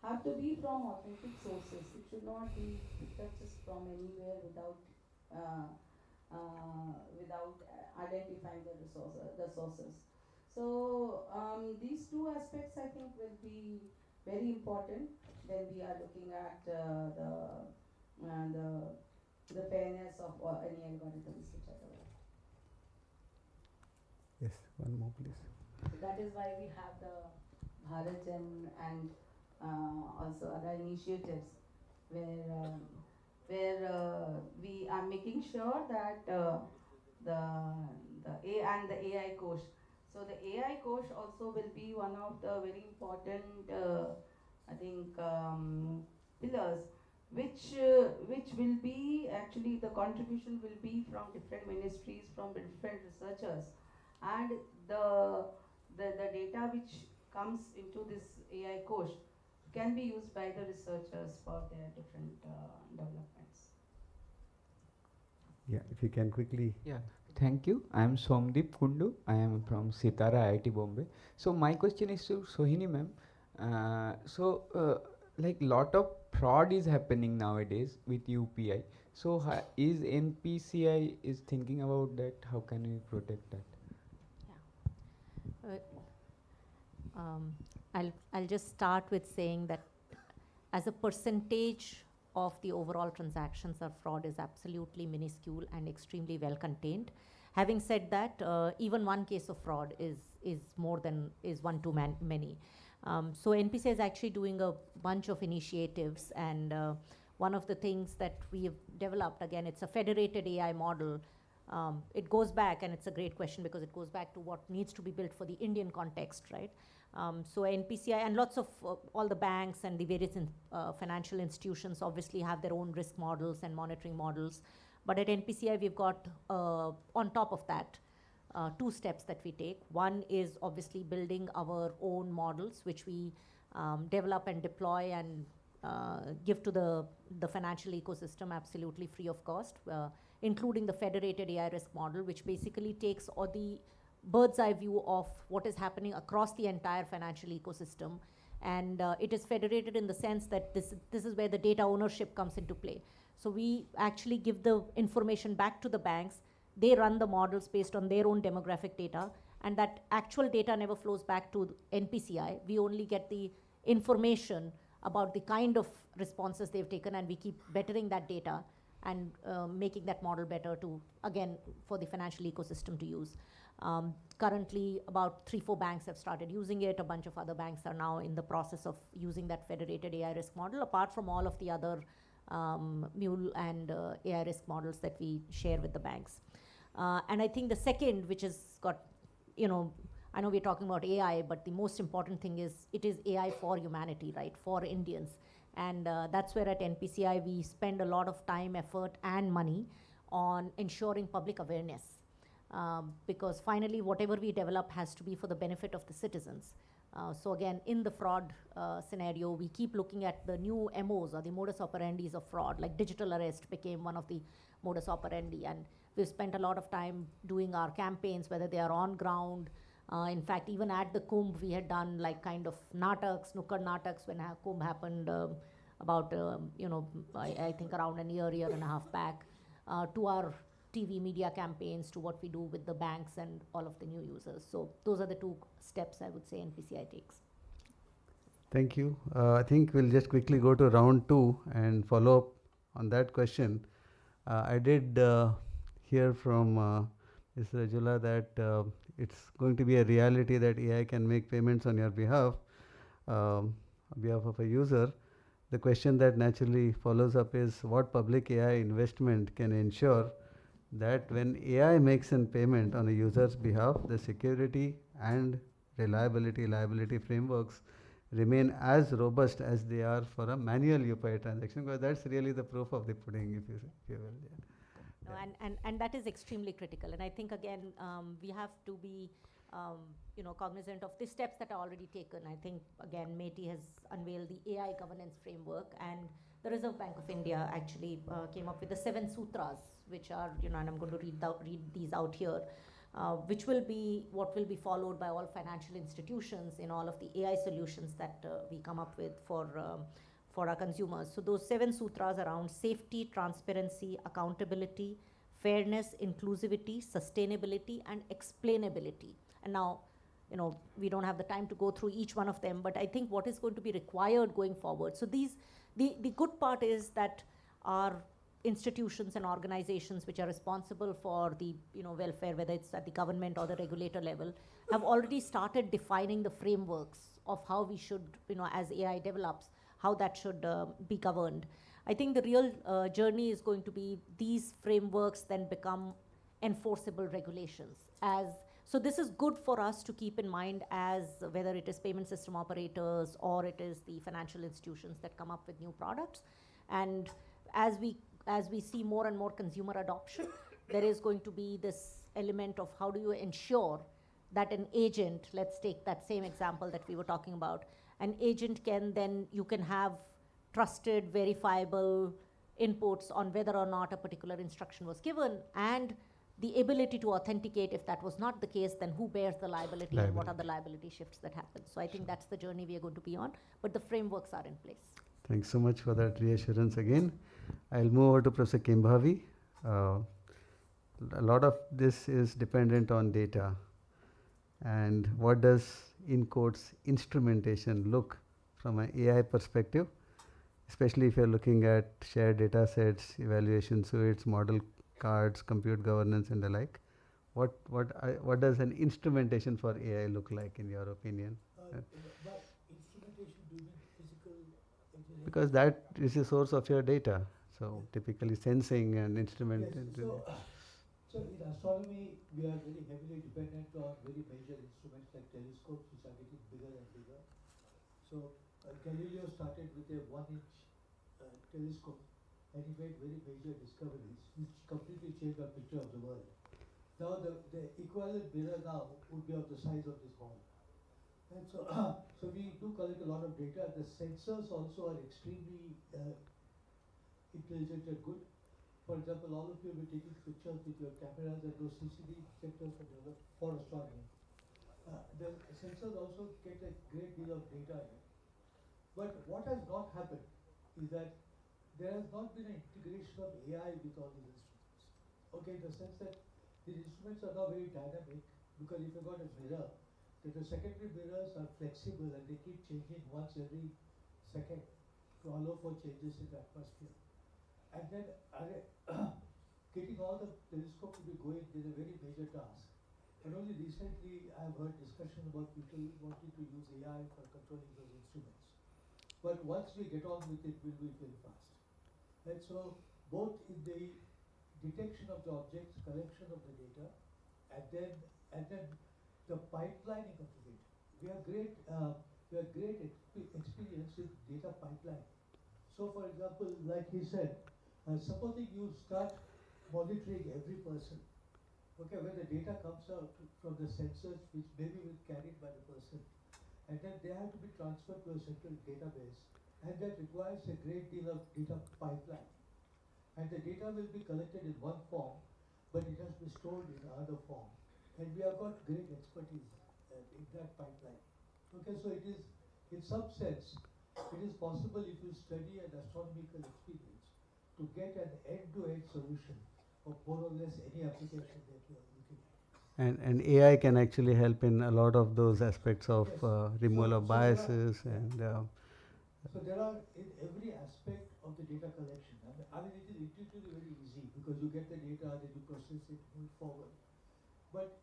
Speaker 4: have to be from authentic sources. It should not be picked up just from anywhere without identifying the sources. So these two aspects, I think, will be very important when we are looking at the fairness of any algorithms which are developed.
Speaker 19: Yes, one more, please.
Speaker 4: So that is why we have the Bharat Gen and also other initiatives where we are making sure that the AI coach. So the AI coach also will be one of the very important, I think, pillars, which will be actually the contribution will be from different ministries, from different researchers, and the data which comes into this AI coach can be used by the researchers for their different developments.
Speaker 19: Yeah, if you can quickly.
Speaker 22: Yeah, thank you. I am Somdeep Kundu. I am from Sitara IIT Bombay. So my question is to Sohini ma'am. Like lot of fraud is happening nowadays with UPI. So is NPCI is thinking about that? How can we protect that?
Speaker 21: I'll just start with saying that as a percentage of the overall transactions, our fraud is absolutely minuscule and extremely well contained. Having said that, even one case of fraud is one too many. So NPCI is actually doing a bunch of initiatives, and one of the things that we have developed, again, it's a federated AI model. It goes back, and it's a great question because it goes back to what needs to be built for the Indian context, right? So NPCI and lots of all the banks and the various financial institutions obviously have their own risk models and monitoring models. But at NPCI, we've got, on top of that, 2 steps that we take. One is obviously building our own models, which we develop and deploy and give to the financial ecosystem absolutely free of cost, including the federated AI risk model, which basically takes all the bird's eye view of what is happening across the entire financial ecosystem. And it is federated in the sense that this is where the data ownership comes into play. So we actually give the information back to the banks. They run the models based on their own demographic data, and that actual data never flows back to NPCI. We only get the information about the kind of responses they've taken, and we keep bettering that data and making that model better to, again, for the financial ecosystem to use. Currently, about 3-4 banks have started using it. A bunch of other banks are now in the process of using that federated AI risk model, apart from all of the other mule and AI risk models that we share with the banks. And I think the second, which has got, I know we're talking about AI, but the most important thing is it is AI for humanity, right, for Indians. And that's where at NPCI we spend a lot of time, effort, and money on ensuring public awareness. Because finally, whatever we develop has to be for the benefit of the citizens. So again, in the fraud scenario, we keep looking at the new MOs or the modus operandis of fraud, like digital arrest became one of the modus operandi. And we've spent a lot of time doing our campaigns, whether they are on ground. In fact, even at the Kumbh, we had done like kind of nataks, nukkad nataks when Kumbh happened about, I think around a year and a half back, to our TV media campaigns, to what we do with the banks and all of the new users. So those are the two steps I would say NPCI takes.
Speaker 19: Thank you. I think we'll just quickly go to round 2 and follow up on that question. I did hear from Ms. Rajula that it's going to be a reality that AI can make payments on your behalf, on behalf of a user. The question that naturally follows up is what public AI investment can ensure that when AI makes a payment on a user's behalf, the security and liability frameworks remain as robust as they are for a manual UPI transaction, because that's really the proof of the pudding, if you will. Yeah.
Speaker 21: No, and that is extremely critical. And I think, again, we have to be cognizant of the steps that are already taken. I think, again, MeitY has unveiled the AI governance framework, and the Reserve Bank of India actually came up with the 7 sutras, which are, and I'm going to read these out here, which will be what will be followed by all financial institutions in all of the AI solutions that we come up with for our consumers. So those 7 sutras around safety, transparency, accountability, fairness, inclusivity, sustainability, and explainability. And now, we don't have the time to go through each one of them, but I think what is going to be required going forward. So the good part is that our institutions and organizations which are responsible for the welfare, whether it's at the government or the regulator level, have already started defining the frameworks of how we should, as AI develops, how that should be governed. I think the real journey is going to be these frameworks then become enforceable regulations. So this is good for us to keep in mind, as whether it is payment system operators or it is the financial institutions that come up with new products. And as we see more and more consumer adoption, there is going to be this element of how do you ensure that an agent, let's take that same example that we were talking about, an agent you can have trusted, verifiable inputs on whether or not a particular instruction was given, and the ability to authenticate if that was not the case, then who bears the liability and what are the liability shifts that happen. So I think that's the journey we are going to be on, but the frameworks are in place.
Speaker 19: Thanks so much for that reassurance again. I'll move over to Professor Kimbhavi. A lot of this is dependent on data. And what does, in quotes, instrumentation look from an AI perspective, especially if you're looking at shared data sets, evaluation suites, model cards, compute governance, and the like? What does an instrumentation for AI look like, in your opinion?
Speaker 2: But instrumentation, do you mean physical engineering?
Speaker 19: Because that is the source of your data. So typically sensing and instrument.
Speaker 2: Yes. So in astronomy, we are very heavily dependent on very major instruments like telescopes, which are getting bigger and bigger. So Galileo started with a 1-inch telescope, and he made very major discoveries, which completely changed our picture of the world. Now the equivalent mirror now would be of the size of this hall. And so, so we do collect a lot of data. The sensors also are extremely intelligent and good. For example, all of you will be taking pictures with your cameras, and those CCD detectors are developed for astronomy. The sensors also get a great deal of data in. But what has not happened is that there has not been an integration of AI with all these instruments. Okay, in the sense that these instruments are now very dynamic, because if you've got a mirror, then the secondary mirrors are flexible and they keep changing once every second to allow for changes in the atmosphere. And then getting all the telescope to be going is a very major task. And only recently I've heard discussion about people wanting to use AI for controlling those instruments. But once we get on with it, we'll be very fast. And so both in the detection of the objects, collection of the data, and then the pipelining of the data. We have great experience with data pipeline. So for example, like he said, supposing you start monitoring every person, okay, when the data comes out from the sensors, which maybe will carried by the person, and then they have to be transferred to a central database, and that requires a great deal of data pipeline. And the data will be collected in one form, but it has to be stored in another form. And we have got great expertise in that pipeline. Okay, so it is, in some sense, it is possible if you study an astronomical experience to get an end-to-end solution of more or less any application that you are looking at.
Speaker 19: And AI can actually help in a lot of those aspects of
Speaker 2: Yes.
Speaker 19: removal of
Speaker 2: So there are-
Speaker 19: biases and
Speaker 2: So there are in every aspect of the data collection. I mean, it is intuitively very easy because you get the data, then you process it, move forward. But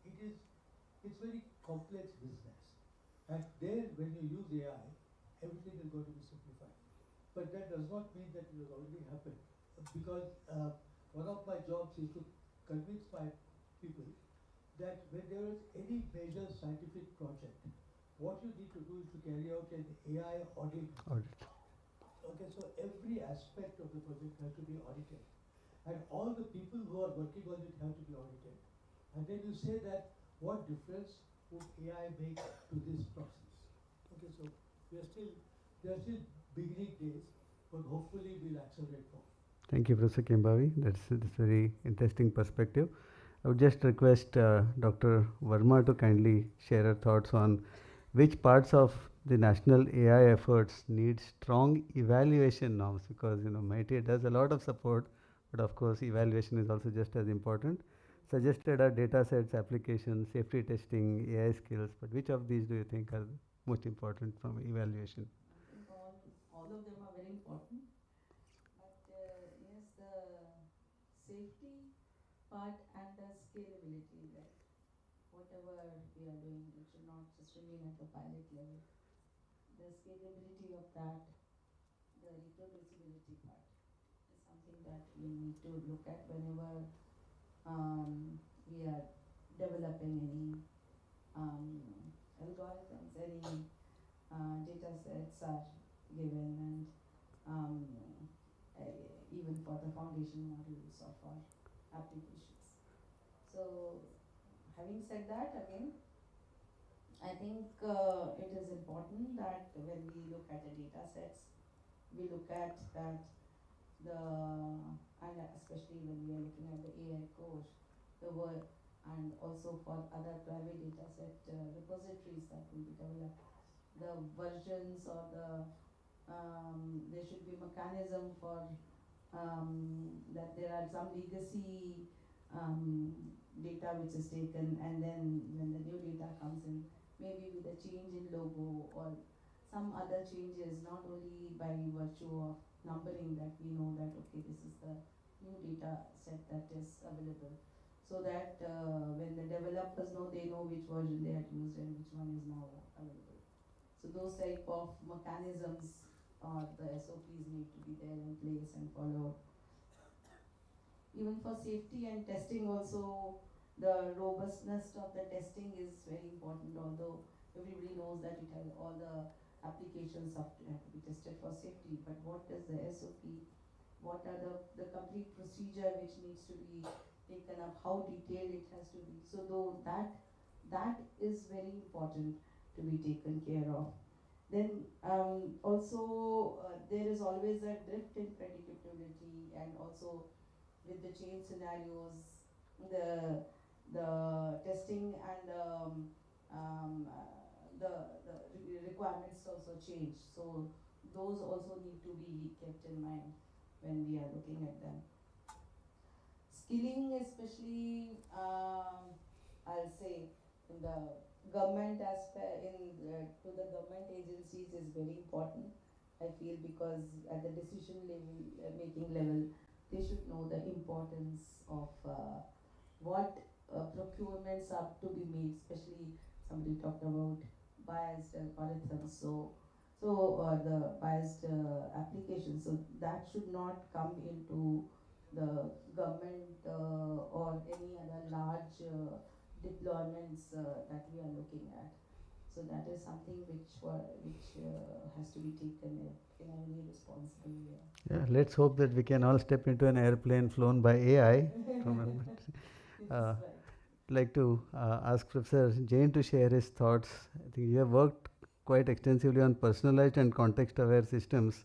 Speaker 2: it's very complex business. And there, when you use AI, everything is going to be simplified. But that does not mean that it has already happened. Because one of my jobs is to convince my people that when there is any major scientific project, what you need to do is to carry out an AI audit. Okay, so every aspect of the project has to be audited. And all the people who are working on it have to be audited. And then you say that what difference would AI make to this process? Okay, so they are still beginning days, but hopefully we'll accelerate more.
Speaker 19: thank you, Professor Kembavi. That's very interesting perspective. I would just request Dr. Verma to kindly share her thoughts on which parts of the national AI efforts need strong evaluation norms, because MeitY does a lot of support, but of course evaluation is also just as important. Suggested are data sets, applications, safety testing, AI skills, but which of these do you think are most important from evaluation?
Speaker 4: I think all of them are very important. But yes, the safety part and the scalability, like whatever we are doing, it should not just remain at the pilot level. The scalability of that, the reproducibility part is something that we need to look at whenever we are developing any algorithms, any data sets are given, and even for the foundation models of our applications. So having said that, again, I think it is important that when we look at the data sets, we look at that and especially when we are looking at the AI core, and also for other private data set repositories that will be developed, the versions or there should be mechanism for that there are some legacy data which is taken, and then when the new data comes in, maybe with a change in logo or some other changes, not only by virtue of numbering, that we know that okay, this is the new data set that is available, so that when the developers know, they know which version they had used and which one is now available. So those type of mechanisms or the SOPs need to be there in place and followed. Even for safety and testing also, the robustness of the testing is very important, although everybody knows that it has all the applications have to be tested for safety, but what is the SOP? What are the complete procedure which needs to be taken up, how detailed it has to be. So though that is very important to be taken care of. Then also there is always a drift in predictability, and also with the change scenarios, the testing and the requirements also change. So those also need to be kept in mind when we are looking at them. Skilling, especially, I'll say in the government aspect, to the government agencies is very important, I feel, because at the decision making level, they should know the importance of what procurements are to be made, especially somebody talked about biased algorithms, so the biased applications, so that should not come into the government or any other large deployments that we are looking at. So that is something which has to be taken in a very responsible way.
Speaker 19: Yeah, let's hope that we can all step into an airplane flown by AI. I'd like to ask Professor Jain to share his thoughts. I think you have worked quite extensively on personalized and context-aware systems.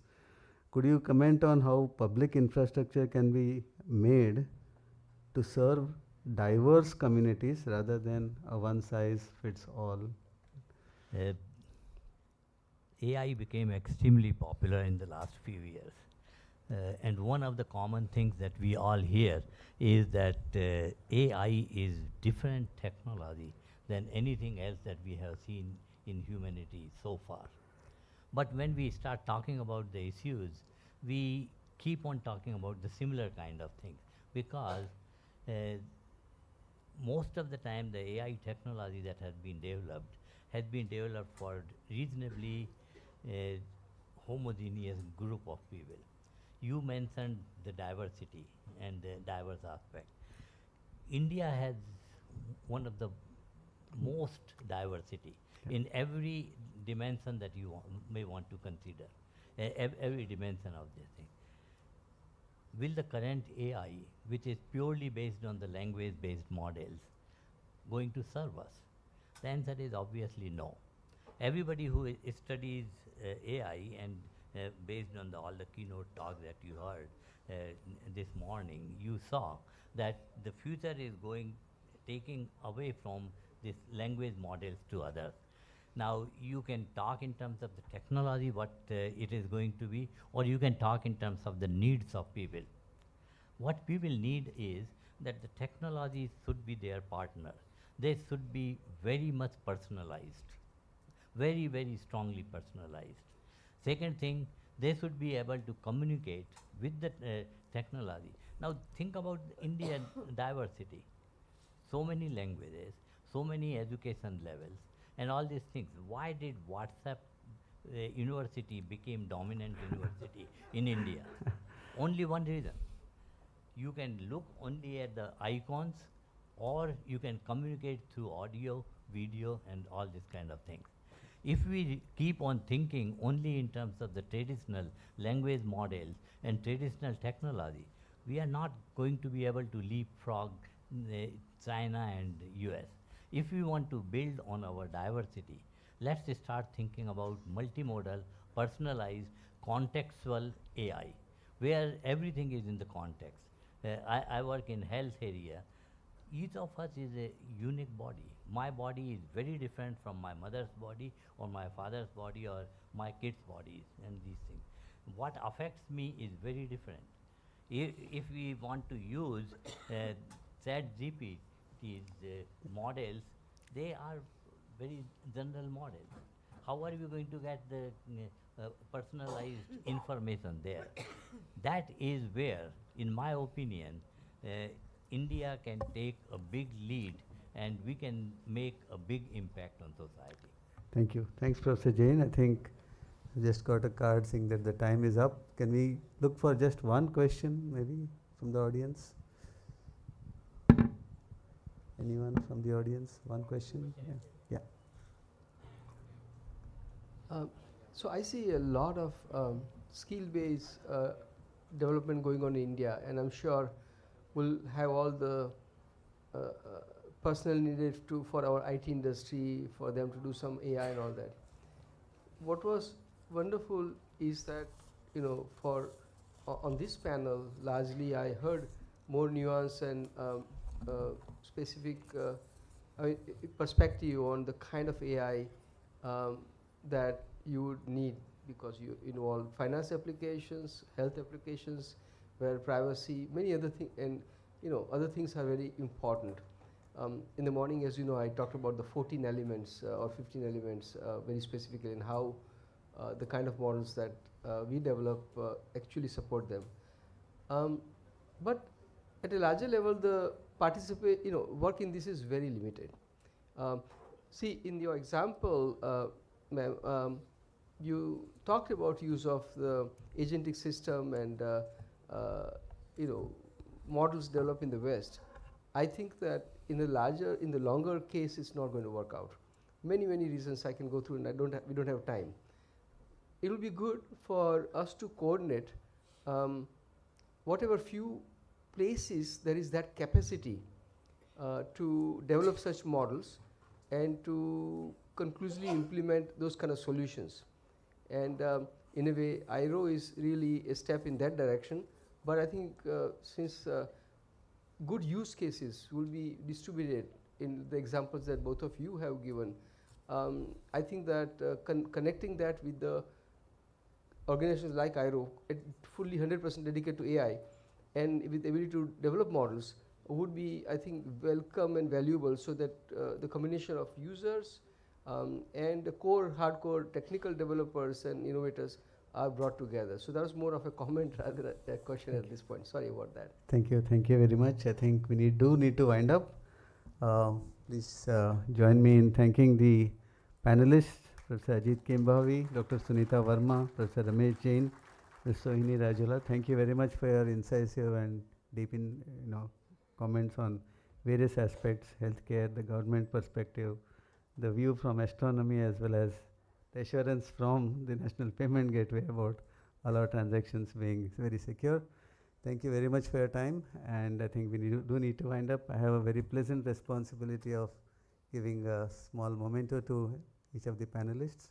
Speaker 19: Could you comment on how public infrastructure can be made to serve diverse communities rather than a one-size-fits-all?
Speaker 20: AI became extremely popular in the last few years. And one of the common things that we all hear is that AI is different technology than anything else that we have seen in humanity so far. But when we start talking about the issues, we keep on talking about the similar kind of things, because most of the time the AI technology that has been developed for reasonably homogeneous group of people. You mentioned the diversity and the diverse aspect. India has one of the most diversity in every dimension that you may want to consider, every dimension of this thing. Will the current AI, which is purely based on the language-based models, going to serve us? The answer is obviously no. Everybody who studies AI and based on all the keynote talks that you heard this morning, you saw that the future is taking away from this language models to others. Now, you can talk in terms of the technology, what it is going to be, or you can talk in terms of the needs of people. What people need is that the technology should be their partner. They should be very much personalized, very, very strongly personalized. Second thing, they should be able to communicate with the technology. Now, think about Indian diversity. So many languages, so many education levels, and all these things. Why did WhatsApp university became dominant university in India? Only one reason. You can look only at the icons, or you can communicate through audio, video, and all these kind of things. If we keep on thinking only in terms of the traditional language models and traditional technology, we are not going to be able to leapfrog China and US. If we want to build on our diversity, let's start thinking about multimodal, personalized, contextual AI, where everything is in the context. I work in health area. Each of us is a unique body. My body is very different from my mother's body or my father's body or my kids' bodies and these things. What affects me is very different. If we want to use ChatGPT's models, they are very general models. How are we going to get the personalized information there? That is where, in my opinion, India can take a big lead and we can make a big impact on society.
Speaker 19: Thank you. Thanks, Professor Jain. I think I just got a card saying that the time is up. Can we look for just one question, maybe, from the audience? Anyone from the audience? One question? Yeah.
Speaker 9: So I see a lot of skill-based development going on in India, and I'm sure we'll have all the personnel needed for our IT industry, for them to do some AI and all that. What was wonderful is that, for on this panel, largely I heard more nuance and specific perspective on the kind of AI that you would need, because you involve finance applications, health applications, where privacy, many other things, and other things are very important. In the morning, as you know, I talked about the 14 elements or 15 elements very specifically, and how the kind of models that we develop actually support them. But at a larger level, the work in this is very limited. See, in your example, ma'am, you talked about use of the agentic system and models developed in the West. I think that in the longer case, it's not going to work out. Many reasons I can go through, and we don't have time. It will be good for us to coordinate whatever few places there is that capacity to develop such models, and to conclusively implement those kind of solutions. And in a way, IRO is really a step in that direction. But I think since good use cases will be distributed in the examples that both of you have given, I think that connecting that with the organizations like IRO, fully 100% dedicated to AI, and with the ability to develop models, would be, I think, welcome and valuable, so that the combination of users and the core, hardcore technical developers and innovators are brought together. So that was more of a comment rather than a question at this point. Sorry about that.
Speaker 19: Thank you very much. I think we need to wind up. Please join me in thanking the panelists, Professor Ajit Kembhavi, Dr. Sunita Verma, Professor Ramesh Jain, Ms. Sohini Rajula. Thank you very much for your incisive and deep comments on various aspects, healthcare, the government perspective, the view from astronomy, as well as the assurance from the National Payment Gateway about all our transactions being very secure. Thank you very much for your time, and I think we do need to wind up. I have a very pleasant responsibility of giving a small memento to each of the panelists.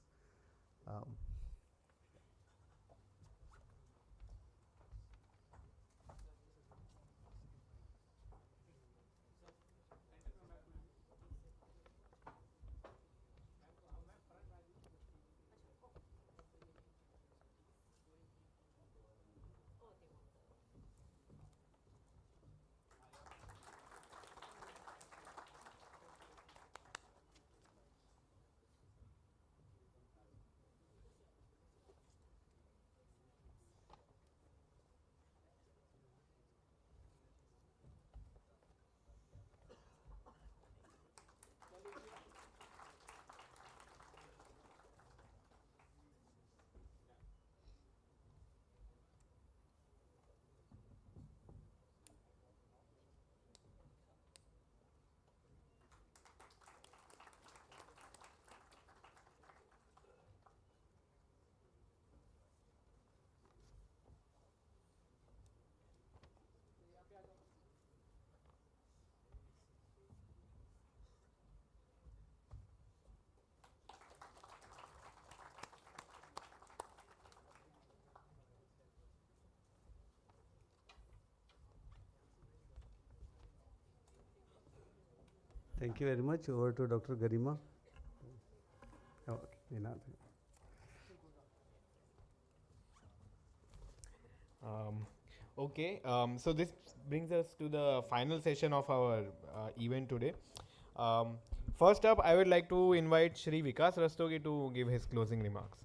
Speaker 19: Thank you very much. Over to Dr. Garima. Oh,
Speaker 5: okay. So this brings us to the final session of our event today. First up, I would like to invite Shri Vikas Rastogi to give his closing remarks.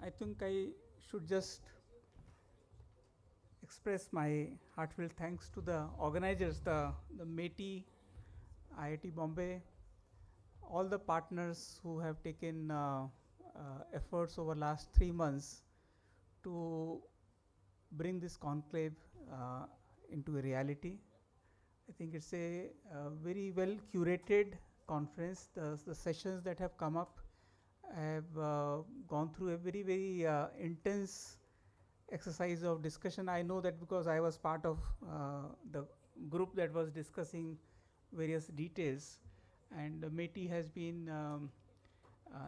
Speaker 16: I think I should just express my heartfelt thanks to the organizers, the MeitY, IIT Bombay, all the partners who have taken efforts over last 3 months to bring this conclave into a reality. I think it's a very well curated conference. The sessions that have come up have gone through a very, very intense exercise of discussion. I know that because I was part of the group that was discussing various details, and MeitY has been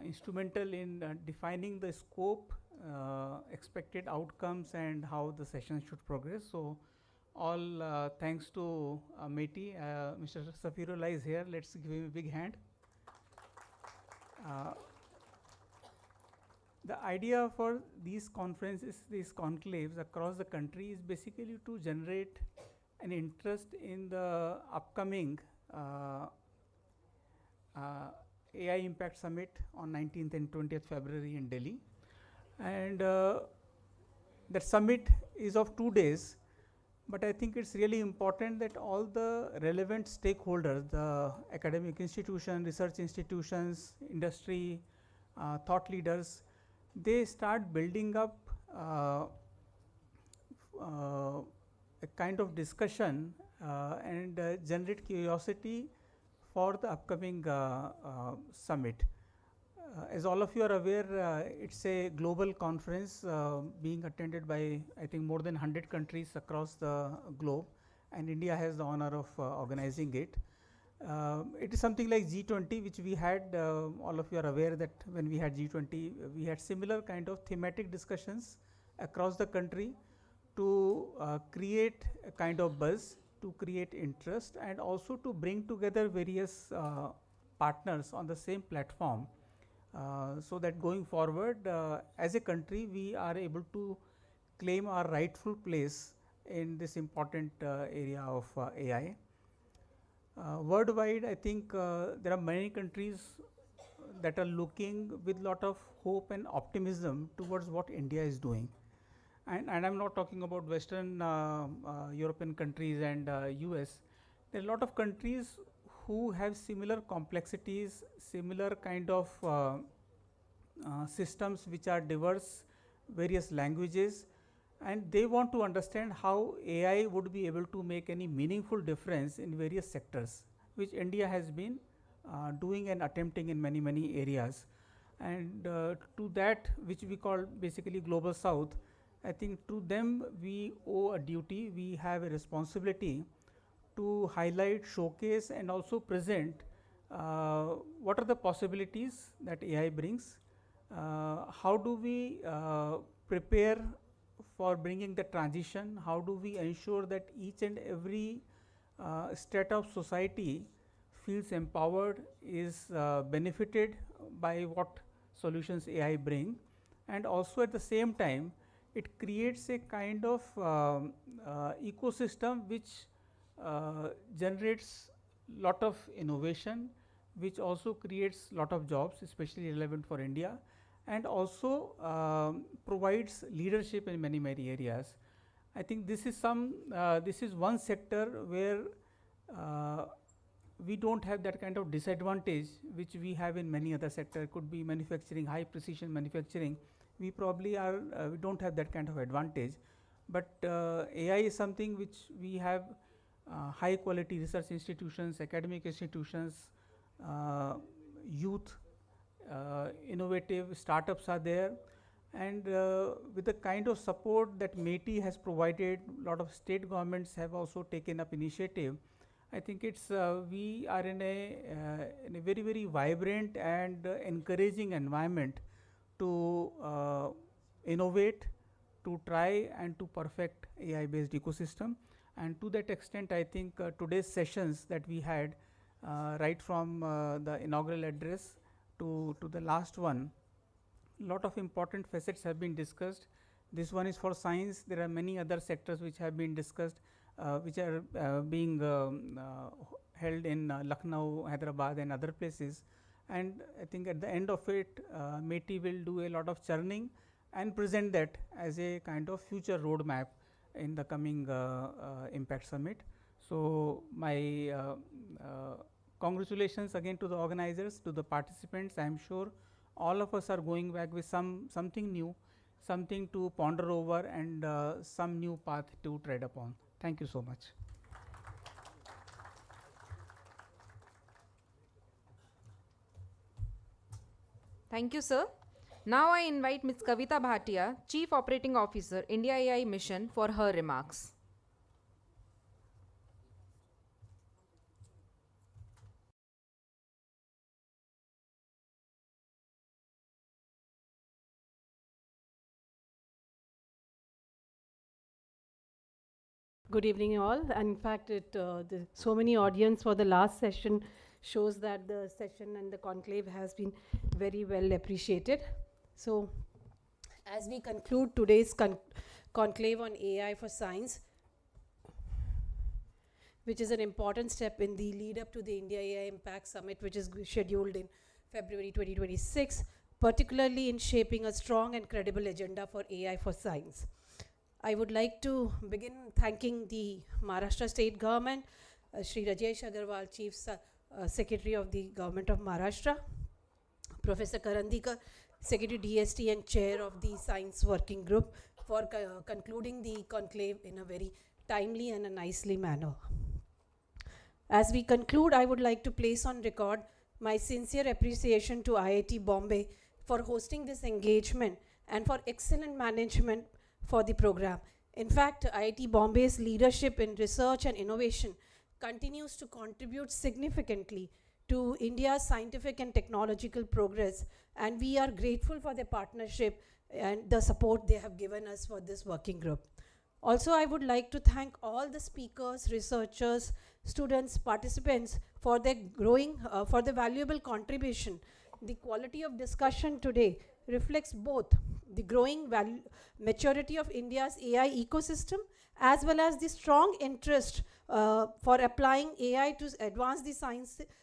Speaker 16: instrumental in defining the scope, expected outcomes, and how the session should progress. So all thanks to MeitY. Mr. Safirullah is here. Let's give him a big hand. The idea for these conferences, these conclaves across the country, is basically to generate an interest in the upcoming AI Impact Summit on 19th and 20th February in Delhi. And that summit is of 2 days. But I think it's really important that all the relevant stakeholders, the academic institutions, research institutions, industry, thought leaders, they start building up a kind of discussion and generate curiosity for the upcoming summit. As all of you are aware, it's a global conference being attended by, I think, more than 100 countries across the globe, and India has the honor of organizing it. It is something like G20, which we had, all of you are aware that when we had G20, we had similar kind of thematic discussions across the country to create a kind of buzz, to create interest, and also to bring together various partners on the same platform. So that going forward, as a country, we are able to claim our rightful place in this important area of AI. Worldwide, I think there are many countries that are looking with lot of hope and optimism towards what India is doing. And I'm not talking about Western European countries and US. There are a lot of countries who have similar complexities, similar kind of systems which are diverse, various languages, and they want to understand how AI would be able to make any meaningful difference in various sectors, which India has been doing and attempting in many, many areas. And to that, which we call basically Global South, I think to them we owe a duty, we have a responsibility to highlight, showcase, and also present what are the possibilities that AI brings. How do we prepare for bringing the transition? How do we ensure that each and every strata of society feels empowered, is benefited by what solutions AI bring? And also at the same time, it creates a kind of ecosystem which generates lot of innovation, which also creates lot of jobs, especially relevant for India, and also provides leadership in many, many areas. I think this is this is one sector where we don't have that kind of disadvantage which we have in many other sectors. It could be manufacturing, high precision manufacturing. We probably are, we don't have that kind of advantage. But AI is something which we have high quality research institutions, academic institutions, youth, innovative startups are there. And with the kind of support that MeitY has provided, a lot of state governments have also taken up initiative. I think it's we are in a very, very vibrant and encouraging environment to innovate, to try and to perfect AI-based ecosystem. And to that extent, I think today's sessions that we had, right from the inaugural address to the last one, lot of important facets have been discussed. This one is for science. There are many other sectors which have been discussed, which are being held in Lucknow, Hyderabad, and other places. And I think at the end of it, MeitY will do a lot of churning and present that as a kind of future roadmap in the coming Impact Summit. So my congratulations again to the organizers, to the participants. I am sure all of us are going back with something new, something to ponder over, and some new path to tread upon. Thank you so much.
Speaker 3: Thank you, sir. Now I invite Ms. Kavita Bhatia, Chief Operating Officer, IndiaAI Mission, for her remarks.
Speaker 7: Good evening, all. And in fact, so many audience for the last session shows that the session and the conclave has been very well appreciated. So, as we conclude today's conclave on AI for science, which is an important step in the lead up to the IndiaAI Impact Summit, which is scheduled in February 2026, particularly in shaping a strong and credible agenda for AI for science. I would like to begin thanking the Maharashtra state government, Shri Rajesh Agarwal, Chief Secretary of the Government of Maharashtra, Professor Karandikar, Secretary DST and Chair of the Science Working Group, for concluding the conclave in a very timely and a nicely manner. As we conclude, I would like to place on record my sincere appreciation to IIT Bombay for hosting this engagement and for excellent management for the program. In fact, IIT Bombay's leadership in research and innovation continues to contribute significantly to India's scientific and technological progress, and we are grateful for their partnership and the support they have given us for this working group. Also, I would like to thank all the speakers, researchers, students, participants for their for the valuable contribution. The quality of discussion today reflects both the growing maturity of India's AI ecosystem as well as the strong interest for applying AI to advance the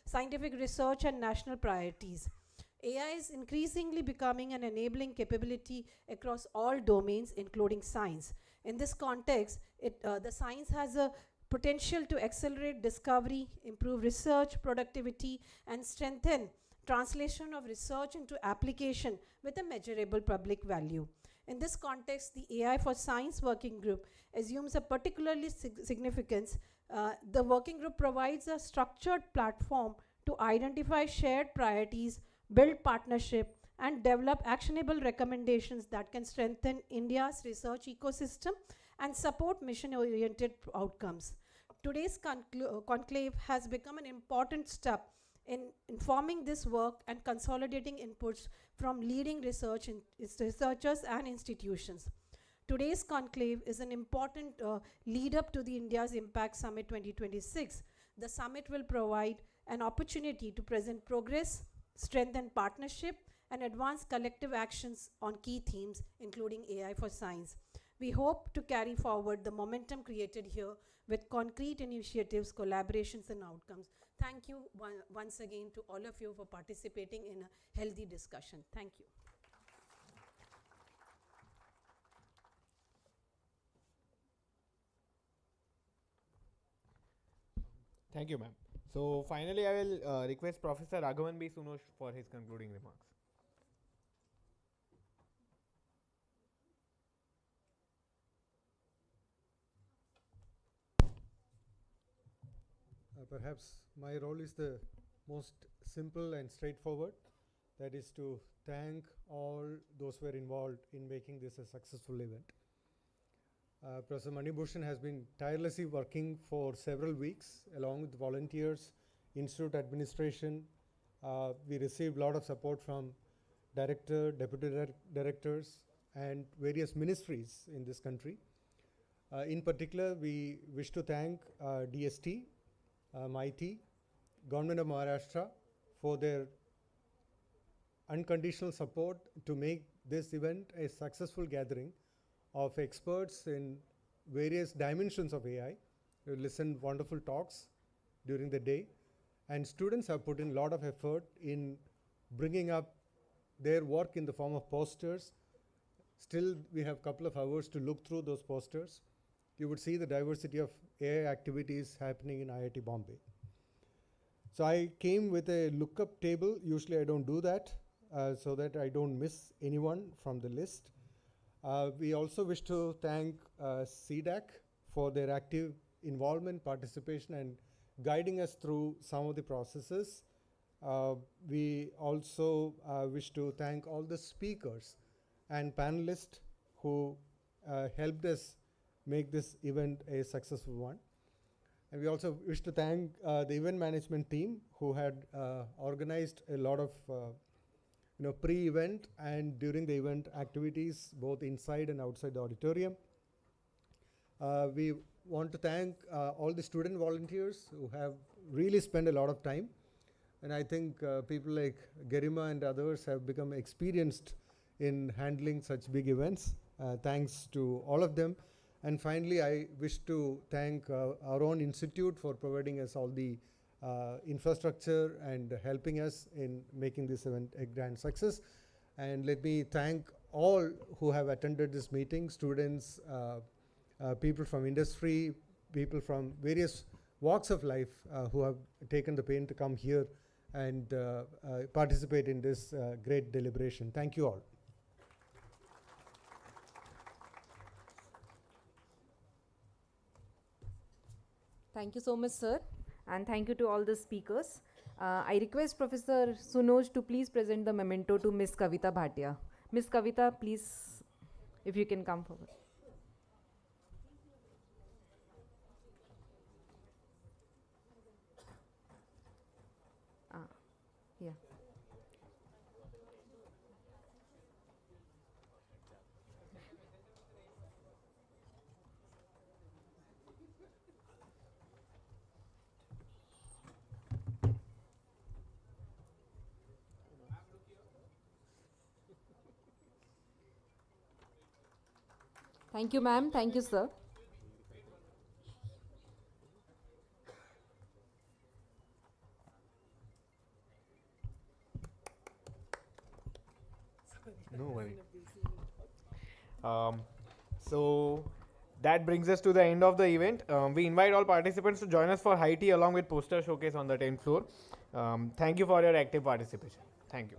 Speaker 7: scientific research and national priorities. AI is increasingly becoming an enabling capability across all domains, including science. In this context, the science has a potential to accelerate discovery, improve research productivity, and strengthen translation of research into application with a measurable public value. In this context, the AI for Science Working Group assumes a particularly significance. The working group provides a structured platform to identify shared priorities, build partnership, and develop actionable recommendations that can strengthen India's research ecosystem and support mission-oriented outcomes. Today's conclave has become an important step in informing this work and consolidating inputs from leading researchers and institutions. Today's conclave is an important lead up to the India's Impact Summit 2026. The summit will provide an opportunity to present progress, strengthen partnership, and advance collective actions on key themes, including AI for science. We hope to carry forward the momentum created here with concrete initiatives, collaborations, and outcomes. Thank you once again to all of you for participating in a healthy discussion. Thank you.
Speaker 5: Thank you, ma'am. So finally, I will request Professor Raghavan B. Sunosh for his concluding remarks.
Speaker 2: Perhaps my role is the most simple and straightforward. That is to thank all those who were involved in making this a successful event. Professor Manibhushan has been tirelessly working for several weeks along with volunteers, institute administration. We received a lot of support from director, deputy directors, and various ministries in this country. In particular, we wish to thank DST, MeitY, Government of Maharashtra for their unconditional support to make this event a successful gathering of experts in various dimensions of AI. We listened wonderful talks during the day, and students have put in a lot of effort in bringing up their work in the form of posters. Still, we have a couple of hours to look through those posters. You would see the diversity of AI activities happening in IIT Bombay. So I came with a lookup table. Usually I don't do that so that I don't miss anyone from the list. We also wish to thank CDAC for their active involvement, participation, and guiding us through some of the processes. We also wish to thank all the speakers and panelists who helped us make this event a successful one. And we also wish to thank the event management team who had organized a lot of pre-event and during the event activities, both inside and outside the auditorium. We want to thank all the student volunteers who have really spent a lot of time. And I think people like Garima and others have become experienced in handling such big events. Thanks to all of them. And finally, I wish to thank our own institute for providing us all the infrastructure and helping us in making this event a grand success. And let me thank
Speaker 8: all who have attended this meeting, students, people from industry, people from various walks of life who have taken the pain to come here and participate in this great deliberation. Thank you all.
Speaker 3: Thank you so much, sir. And thank you to all the speakers. I request Professor Sunoj to please present the memento to Ms. Kavita Bhatia. Ms. Kavita, please, if you can come forward. Yeah. Thank you, ma'am. Thank you, sir.
Speaker 5: No worry. So that brings us to the end of the event. We invite all participants to join us for high tea along with poster showcase on the 10th floor. Thank you for your active participation. Thank you.